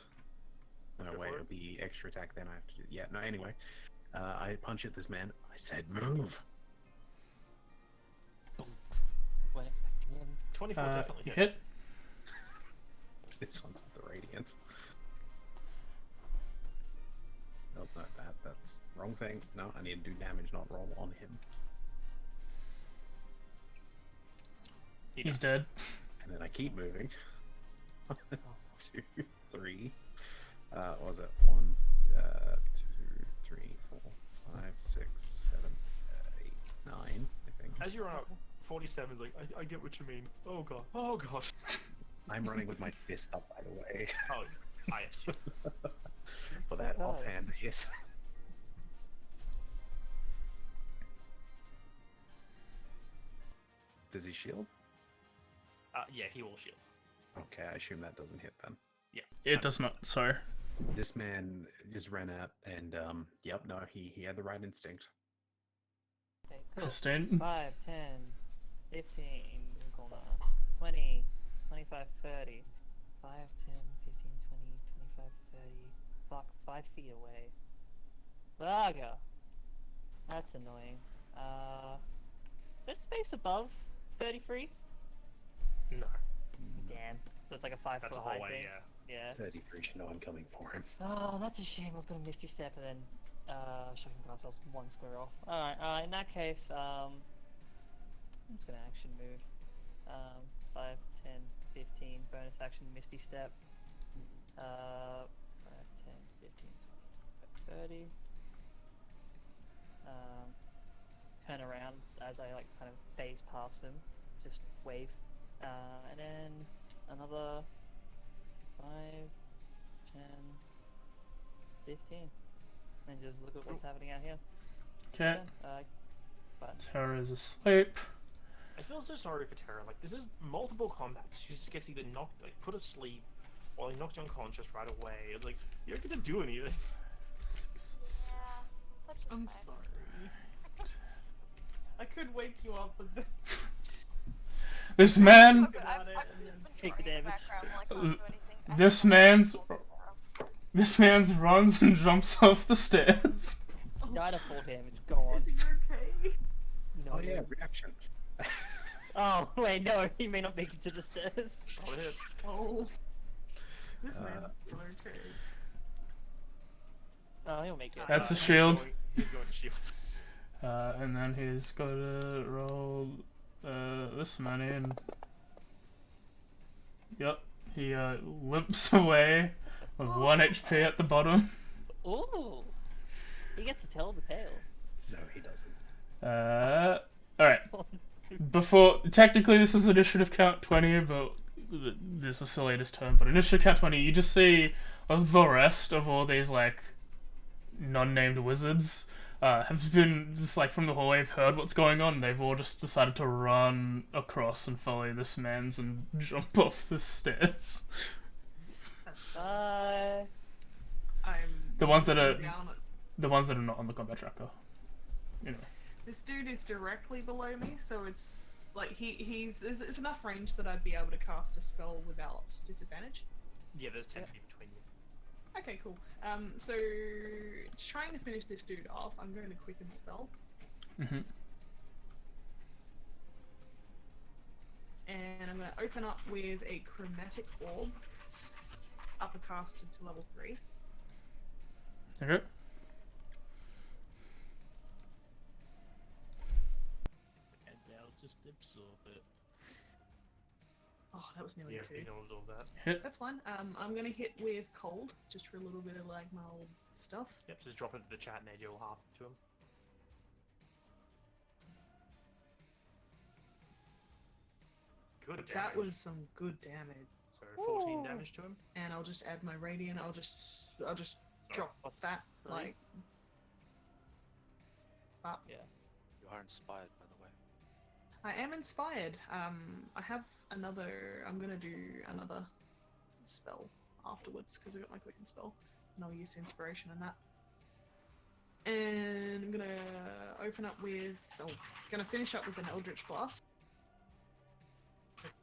No, Go wait, for it. it'll be extra attack, then I have to do... Yeah, no, anyway. I punch at this man. I said, move! Weren't expecting him. 24 definitely You hit. hit. This one's with the radiant. Nope, not that. That's wrong thing. No, I need to do damage, not roll on him. He's dead. And then I keep moving. 2, 3. What was it? 1, 2, 3, 4, 5, 6, 7, 8, 9, I think. As you're out, 47 is like, I get what you mean. Oh god. Oh god. I'm running with my fist up, by the way. Oh, I assume. For that Oh, offhand hit. Does he shield? Yeah, he will shield. Okay, I assume that doesn't hit then. It does not. Sorry. This man just ran out and, yep, no, he had the right instinct. Okay, cool. Christine. 5, 10, 15, corner, 20, 25, 30. 5, 10, 15, 20, 25, 30. Fuck, 5 feet away. Lager! That's annoying. Is there space above 33? No. Damn. So it's like a 5 That's a foot high hallway, thing? yeah. Yeah. 33 should know I'm coming for him. Oh, that's a shame. I was gonna Misty Step and then Shocking Blast was 1 square off. Alright, in that case, I'm just gonna action move. 5, 10, 15, bonus action Misty Step. 5, 10, 15, 20, 30. Turn around as I like kind of phase past him, just wave. And then another 5, 10, 15. And just look at what's happening out here. Okay. But Tara is asleep. I feel so sorry for Tara. Like, this is multiple combats. She just gets either knocked, like, put asleep, or like, knocked unconscious right away. It's like, you don't get to do anything. Yeah, such a I'm life. sorry. I could wake you up, but then This man. Look, I've about it just and been Take the trying in damage. background, like, can't do anything. I This haven't man's- done anything. This man runs and jumps off the stairs. died of full damage. Go on. is he okay? No. Oh yeah, reaction. Oh wait, no, he may not make it to the stairs. Oh, it hit. Oh, this man's still okay. Oh, he'll make it. That's a He's shield. He's going to shield. And then he's got to roll this money and. Yep, he limps away with 1 HP at the bottom. Ooh, he gets to tell the tale. No, he doesn't. Alright. Before, technically this is initiative count 20, but this is the latest term, but initiative count 20, you just see the rest of all these, like, non-named wizards have been, just like, from the hallway, have heard what's going on, and they've all just decided to run across and follow this man's and jump off the stairs. Bye. I'm The ones that are- down at- The ones that are not on the combat tracker. Anyway. This dude is directly below me, so it's like it's enough range that I'd be able to cast a spell without disadvantage. Yeah, there's 10 feet between you. Okay, cool. So trying to finish this dude off, I'm going to quicken spell, Mm-hmm. and I'm going to open up with a chromatic orb, uppercasted to level 3. Okay. And they'll just absorb it. Oh, that was nearly Yeah, 2. he's going to absorb that. Hit. That's fine. I'm going to hit with cold, just for a little bit of like mild stuff. Yep, just drop it into the chat and add your half to him. Good damage. That was some good damage. So 14 Ooh. damage to him. And I'll just add my radiant. I'll just drop What's that three? like. Up. Yeah. You are inspired, by the way. I am inspired. I have another. I'm gonna do another spell afterwards because I got my quicken spell, and I'll use inspiration in that. And I'm gonna open up with. Oh, gonna finish up with an Eldritch Blast.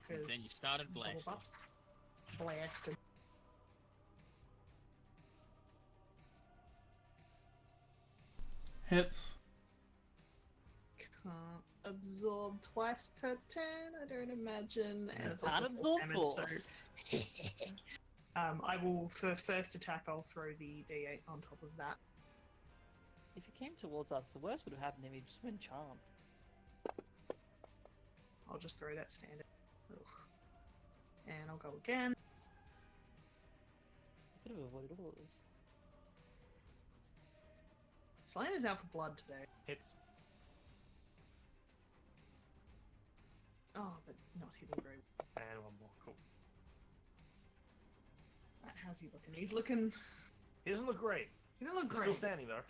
And then you started double blasting. buffs. Blasting. Hits. Can't absorb twice per turn, I don't imagine. And it's Can't also absorb damage, force. so I will, for first attack, I'll throw the D8 on top of that. If he came towards us, the worst would have happened if he just went charmed. I'll just throw that standard. Ugh. And I'll go again. Could have avoided all of this. Selena's out for blood today. Hits. Oh, but not hitting very well. And one more. Cool. Right, how's he looking? He's looking... He doesn't look great. He doesn't look He's great. still standing though.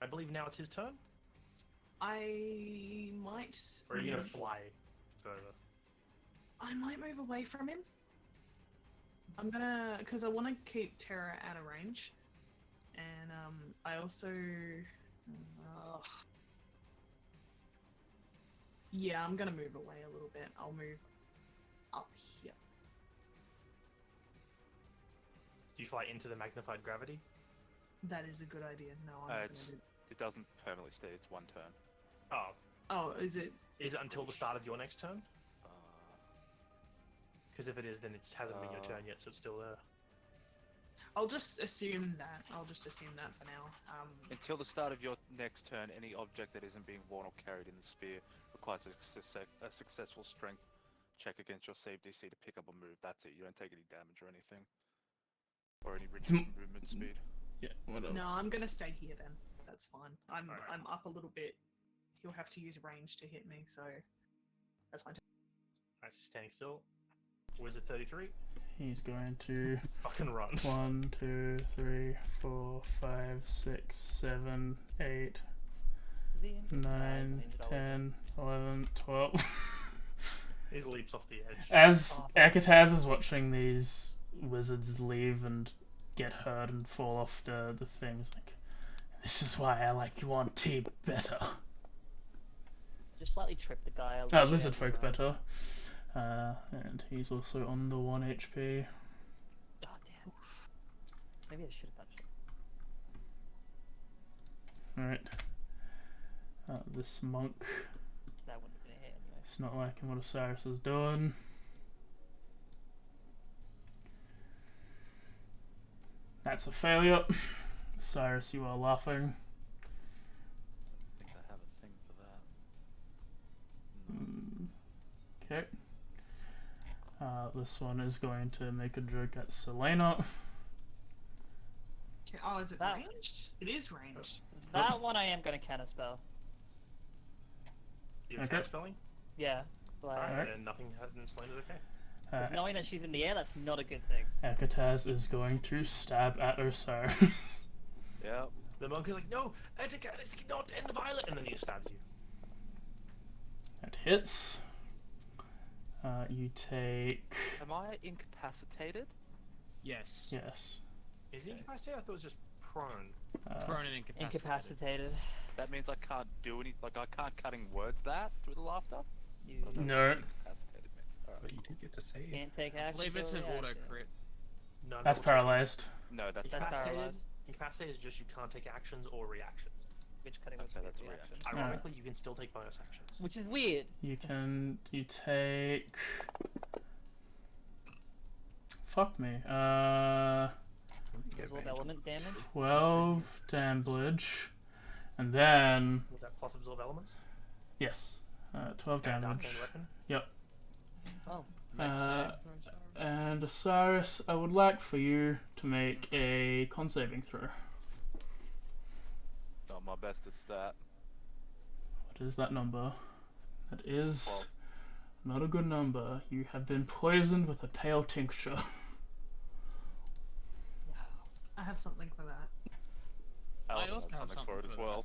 I believe now it's his turn. I might... Or are you gonna move- fly further? I might move away from him. I'm gonna... Because I want to keep Terra out of range. And I also... yeah, I'm gonna move away a little bit. I'll move up here. Do you fly into the magnified gravity? That is a good idea. No, I'm not gonna It's, do... it doesn't permanently stay, it's one turn. Oh. Oh, is it... Is it until the start of your next turn? Uh, Because if it is, then it hasn't been your turn yet, so it's still there. I'll just assume that. I'll just assume that for now. Until the start of your next turn, any object that isn't being worn or carried in the sphere requires a successful strength check against your save DC to pick up or move. That's it. You don't take any damage or anything. Or any reduced movement speed. Yeah, whatever. No, I'm gonna stay here then. That's fine. I'm Alright. I'm up a little bit. He'll have to use range to hit me, so that's fine. Alright, so standing still. Wizard 33. He's going to Fucking run. 1, 2, 3, 4, 5, 6, 7, 8, Is he injured? No, he's 9, not injured, 10, 11, 12. He leaps off the edge. As Ekataz is watching these wizards leave and get hurt and fall off the things, like, this is why I like you on T better. Just slightly trip the guy. Oh, lizard folk better. And he's also on the 1 HP. Oh, damn. Maybe I should have punched him. Alright. This monk, That wouldn't have been a hit anyway. it's not liking what Osiris is doing. That's a failure. Osiris, you are laughing. I think I have a thing for that. Okay. This one is going to make a joke at Selena. Okay. Oh, is it That- ranged? It is ranged. That one I am going to counterspell. You're Okay. spelling? Yeah. Like, Alright, and nothing hasn't slain it, okay? knowing that she's in the air, that's not a good thing. Ekataz is going to stab at Osiris. Yep. The monk is like, no, Etika, this cannot end the violet, and then he stabs you. That hits. You take... Am I incapacitated? Yes. Yes. Is he incapacitated? I thought it was just prone. Prone and incapacitated. Incapacitated. That means I can't do any, like I can't cutting words that through the laughter? You What does that No. mean, incapacitated means? But Alright. you do get to save. can't take I action. believe it's an till auto reaction. crit. No, That's unfortunately. paralyzed. No, that's That's Incapacitated, paralyzed. incapacitated is just you can't take actions or reactions. Which cutting Okay, was that's a reaction. reaction. Ironically, you can still take bonus actions. Which is weird. You take... Fuck me. Absorb element damage. 12 damage. And then... Was that plus absorb elements? Yes. 12 And damage. arcane weapon? Oh. And Osiris, I would like for you to make a con saving throw. not my best at that. What is that number? That is not a good number. You have been poisoned with a pale tincture. I have something for that. I'll I have also have something for it something as for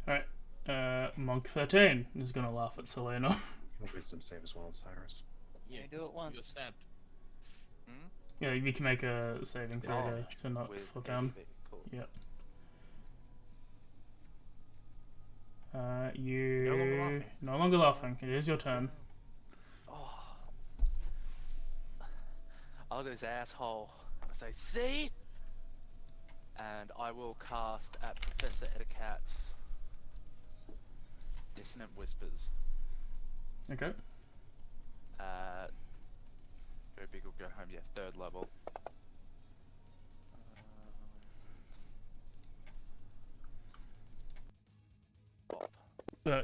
well. Alright. Monk 13 is gonna laugh at Selena. Wisdom save as well, Cyrus. You do it once. You're stabbed. Hmm? Yeah, you can make a saving throw Oh, to not With fall down. AV, cool. Yep. No longer You laughing. no longer laughing. It is your turn. Oh. I look at this asshole. I say, see? and I will cast at Professor Etticat's Dissonant Whispers. Okay. Go big or go home. Yeah, 3rd level.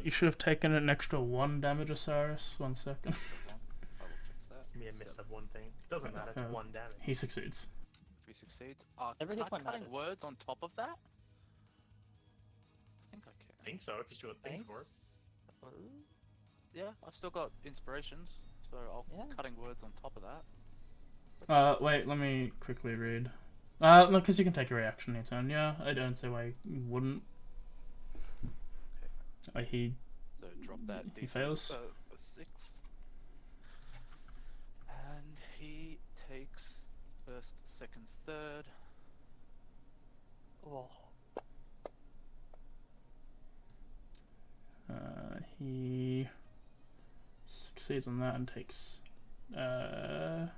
You should have taken an extra 1 damage, Osiris. 1 second. I will fix that. Me and missed that one thing. Doesn't matter, it's 1 damage. He succeeds. If he succeeds, Every can hit I point cutting matters. words on top of that? I think I can. I think so, if you still got things for it. Yeah, I've still got inspirations, so I'll cutting words on top of that. Wait, let me quickly read. No, because you can take a reaction in your turn. Yeah, I don't see why you wouldn't. He So drop that. He DC, fails. a 6. And he takes 1st, 2nd, 3rd. Oh. He succeeds on that and takes 9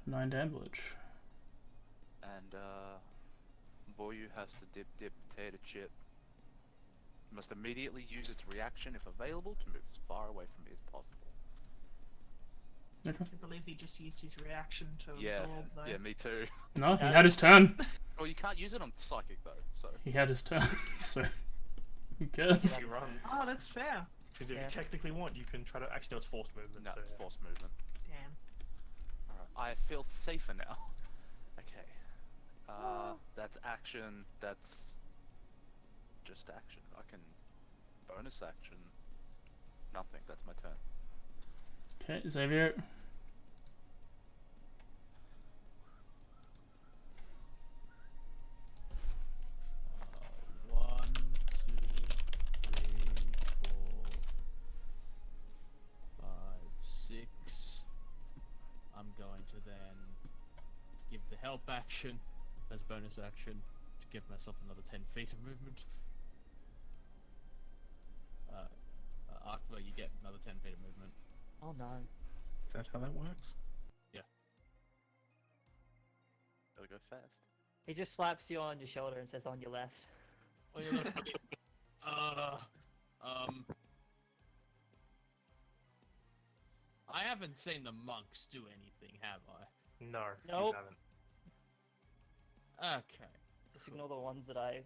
damage. And Boyu has to dip potato chip. Must immediately use its reaction if available to move as far away from me as possible. Okay. I believe he just used his reaction to Yeah, absorb, though. yeah, me too. No, he had his turn. Well, you can't use it on psychic though, so. He had his turn, so who cares? He runs. Oh, that's fair. Because if you technically want, you can try to. Actually, no, it's forced movement. No, so it's forced movement. Damn. Alright, I feel safer now. Okay. That's action. That's just action. I can bonus action. Nothing. That's my turn. Okay, Xavier. One, two, three, 4, 5, 6. I'm going to then give the help action as bonus action to give myself another 10 feet of movement. Arkva, you get another 10 feet of movement. Oh no. Is that how that works? Gotta go fast. He just slaps you on your shoulder and says on your left. Oh, yeah, look, I haven't seen the monks do anything, have I? No, Nope. you haven't. Okay. Just ignore the ones that I...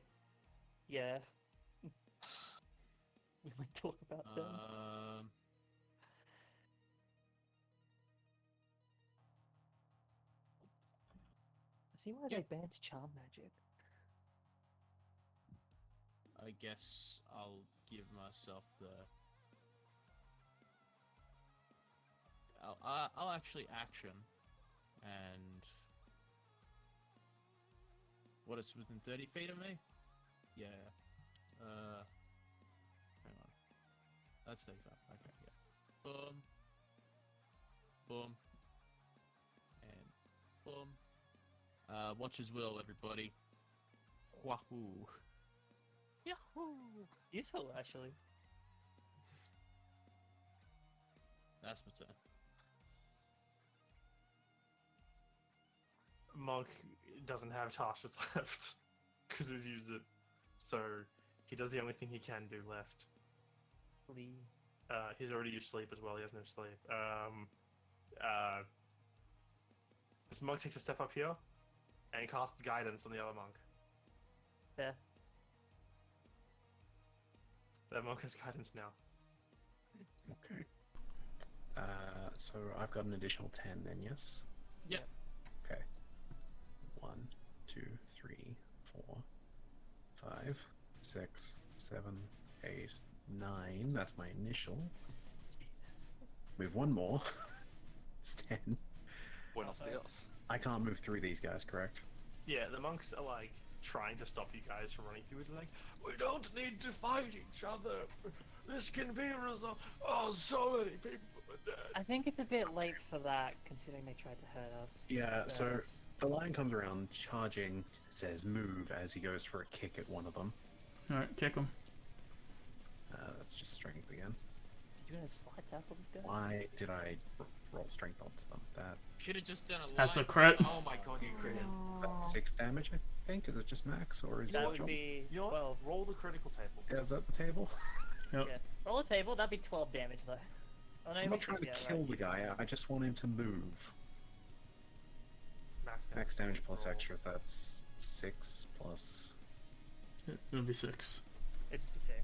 Yeah. We might talk about them. See why they banned charm magic? I guess I'll give myself the. I'll actually action, and what, it's within 30 feet of me? Yeah. Hang on. That's 35. Okay, yeah. Boom. Boom. And boom. Watch as will, everybody. Wahoo. Yahoo! Useful, actually. That's my turn. Monk doesn't have tasks left because he's used it, so he does the only thing he can do left. Leave. He's already used sleep as well. He has no sleep. This monk takes a step up here and casts guidance on the other monk. Fair. That monk has guidance now. Okay. So I've got an additional 10 then, yes? Yep. Okay. 1, 2, 3, 4, 5, 6, 7, 8, 9. That's my initial. Jesus. Move one more. It's 10. Buenos dias. I can't move through these guys, correct? Yeah, the monks are like trying to stop you guys from running through it. Like, we don't need to fight each other. This can be resolved. Oh, so many people are dead. I think it's a bit late for that, considering they tried to hurt us. Yeah, so Yes. the lion comes around, charging, says move as he goes for a kick at one of them. Alright, kick him. That's just strength again. You gonna slide tackle this guy? Why did I roll strength onto them? That Should have just done a That's a line. crit. Oh my god, you critted. that's 6 damage, I think. Is it just max or is That it would jump? be You know what? 12. Roll the critical table. Yeah, is that the table? Yep. Yeah. Roll a table, that'd be 12 damage though. Oh, no, I'm it'd not be trying to 6, yeah, kill right. the guy. I just want him to move. Max damage plus roll. extras. That's 6 plus. It'll be 6. It'd just be 6.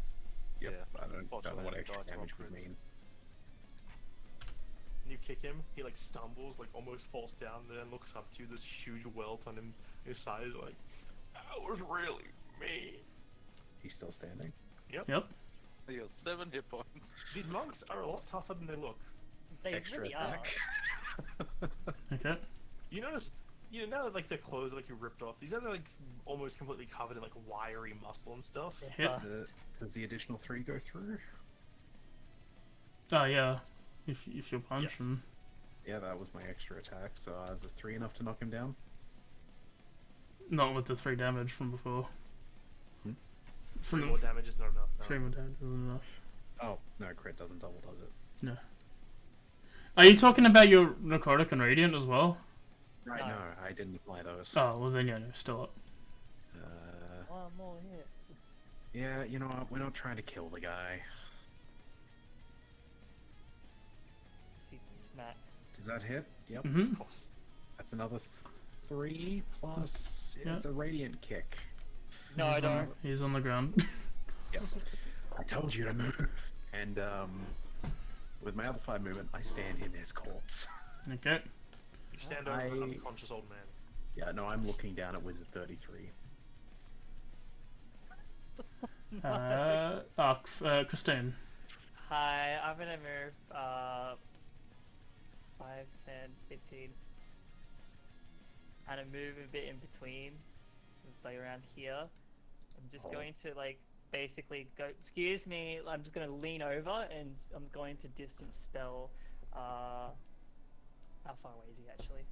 Yep. Yeah, I don't know unfortunately, what extra dice roll damage would crits. mean. You kick him, he like stumbles, like almost falls down, then looks up to you, this huge welt on his side, like, that was really me. He's still standing. Yep. You got 7 hit points. These monks are a lot tougher than they look. They Extra really attack. Okay. You notice, now that like their clothes are like you ripped off, these guys are like almost completely covered in like wiry muscle and stuff. Hit. Does the additional 3 go through? Oh yeah. If you punch Yes. him. Yeah, that was my extra attack. So is a 3 enough to knock him down? Not with the 3 damage from before. Hmm? From 3 the more damage is not enough. No. 3 more damage isn't enough. Oh no, crit doesn't double, does it? No. Are you talking about your necrotic and radiant as well? Right. No. No, I didn't apply those. Oh well, then yeah, no, still up. One more hit. Yeah, you know what? We're not trying to kill the guy. Proceeds to smack. Does that hit? Yep. Mhm. Of course. That's another 3 plus. Yeah. It's a radiant kick. No, He's no. on, he's on the ground. Yep. I told you to move. And with my other 5 movement, I stand in his corpse. Okay. You stand over an unconscious old man. Yeah, no, I'm looking down at Wizard 33. Christine. Hi, I'm gonna move 5, 10, 15. And I move a bit in between, like around here. I'm just going to like basically go. Excuse me. I'm just gonna lean over and I'm going to distance spell. How far away is he actually?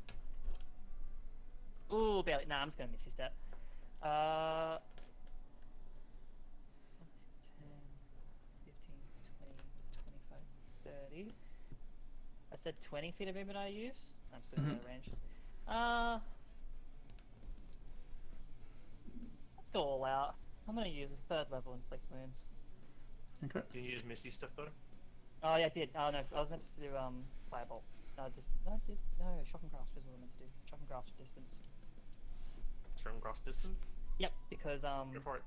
Ooh, barely. Nah, I'm just gonna miss his step. 10, 15, 20, 25, 30. I said 20 feet of movement I use. I'm still in the range. Let's go all out. I'm gonna use a 3rd level inflict wounds. Okay. Did you use Misty stuff though? Oh yeah, I did. Oh no, I was meant to do firebolt. No, shock and grasp is what I meant to do. Shock and grasp distance. Strong cross distance? Yep, because Go for it.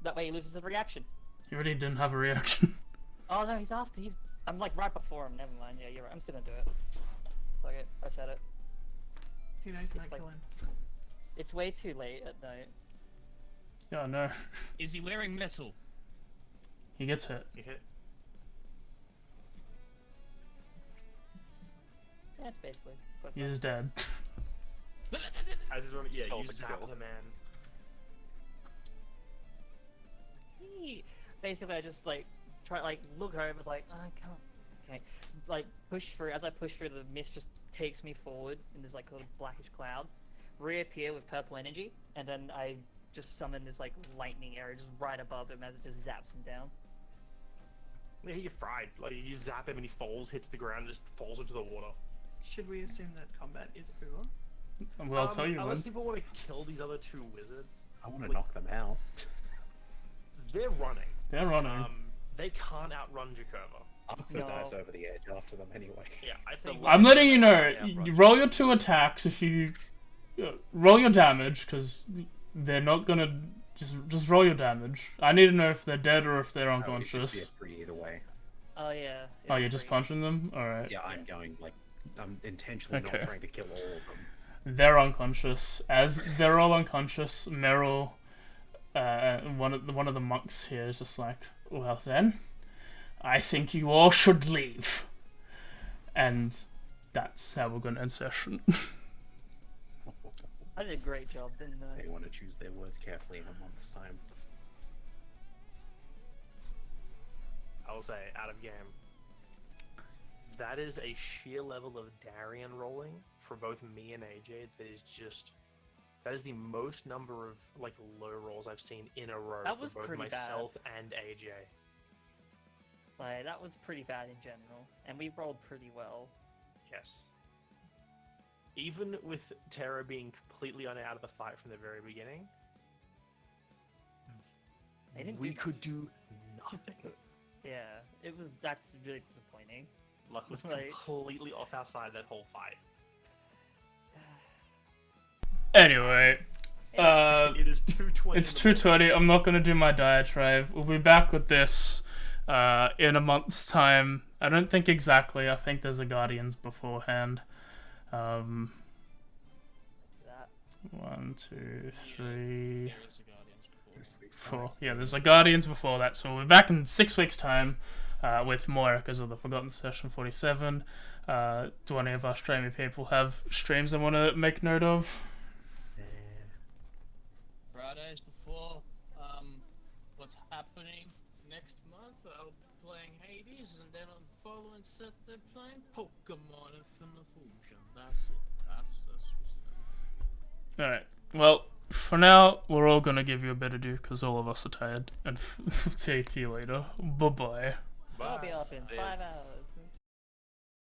that way he loses a reaction. He already didn't have a reaction. Oh no, he's after. I'm like right before him. Never mind. Yeah, you're right. I'm still gonna do it. Fuck it. I said it. Who knows It's might like- kill him. It's way too late at night. Yeah, I know. Is he wearing metal? He gets hit. You hit. Yeah, it's basically. close He's enough. dead. As he's running, yeah, Stealth you zap kill. the man. Yee. Basically, I just like try like look over. It's like I can't. Okay, like push through. As I push through, the mist just takes me forward, and there's like a little blackish cloud. Reappear with purple energy, and then I just summon this like lightning arrow just right above him as it just zaps him down. Yeah, he get fried. Like you zap him and he falls, hits the ground, just falls into the water. Should we assume that combat is over? Well, I'll tell you unless when. people want to kill these other 2 wizards, I want to Like- knock them out. they're running. They're running. They can't outrun Jakova. Arthur No. dives over the edge after them anyway. Yeah, I think. I'm letting you know. Yeah, You right. roll your 2 attacks if you roll your damage, because they're not gonna just roll your damage. I need to know if they're dead or if they're Oh, it should be a unconscious. 3 either way. Oh yeah. Oh, it's you're just free. punching them. All right. Yeah, I'm going like I'm intentionally Okay. not trying to kill all of them. They're unconscious. As they're all unconscious, Meryl, one of the monks here is just like, well then, I think you all should leave. And that's how we're gonna end session. I did a great job, didn't I? They want to choose their words carefully in a month's time. I will say, out of game. That is a sheer level of Darien rolling for both me and AJ that is just. That is the most number of like low rolls I've seen in a row That for was both pretty bad. myself and AJ. Like, that was pretty bad in general, and we rolled pretty well. Yes. Even with Terra being completely out of the fight from the very beginning, we could do nothing. Yeah, that's really disappointing. Luck was Like- completely off our side that whole fight. Anyway, It is 2:20. it's 2:20. I'm not gonna do my diatribe. We'll be back with this in a month's time. I don't think exactly. I think there's a Guardians beforehand. That. 1, 2, 3, There is a Guardians before. 4. Yeah, there's a Guardians before that, so we'll be back in 6 weeks' time with more Echoes of the Forgotten Session 47. Do any of our streaming people have streams they want to make note of? Fridays before what's happening next month, I'll be playing Hades, and then on the following Saturday playing Pokemon Infinite Fusion. That's it. That's what's up. Alright, well, for now, we're all gonna give you a bit of do because all of us are tired, and take to you later. Bye-bye. I'll be up in 5 hours.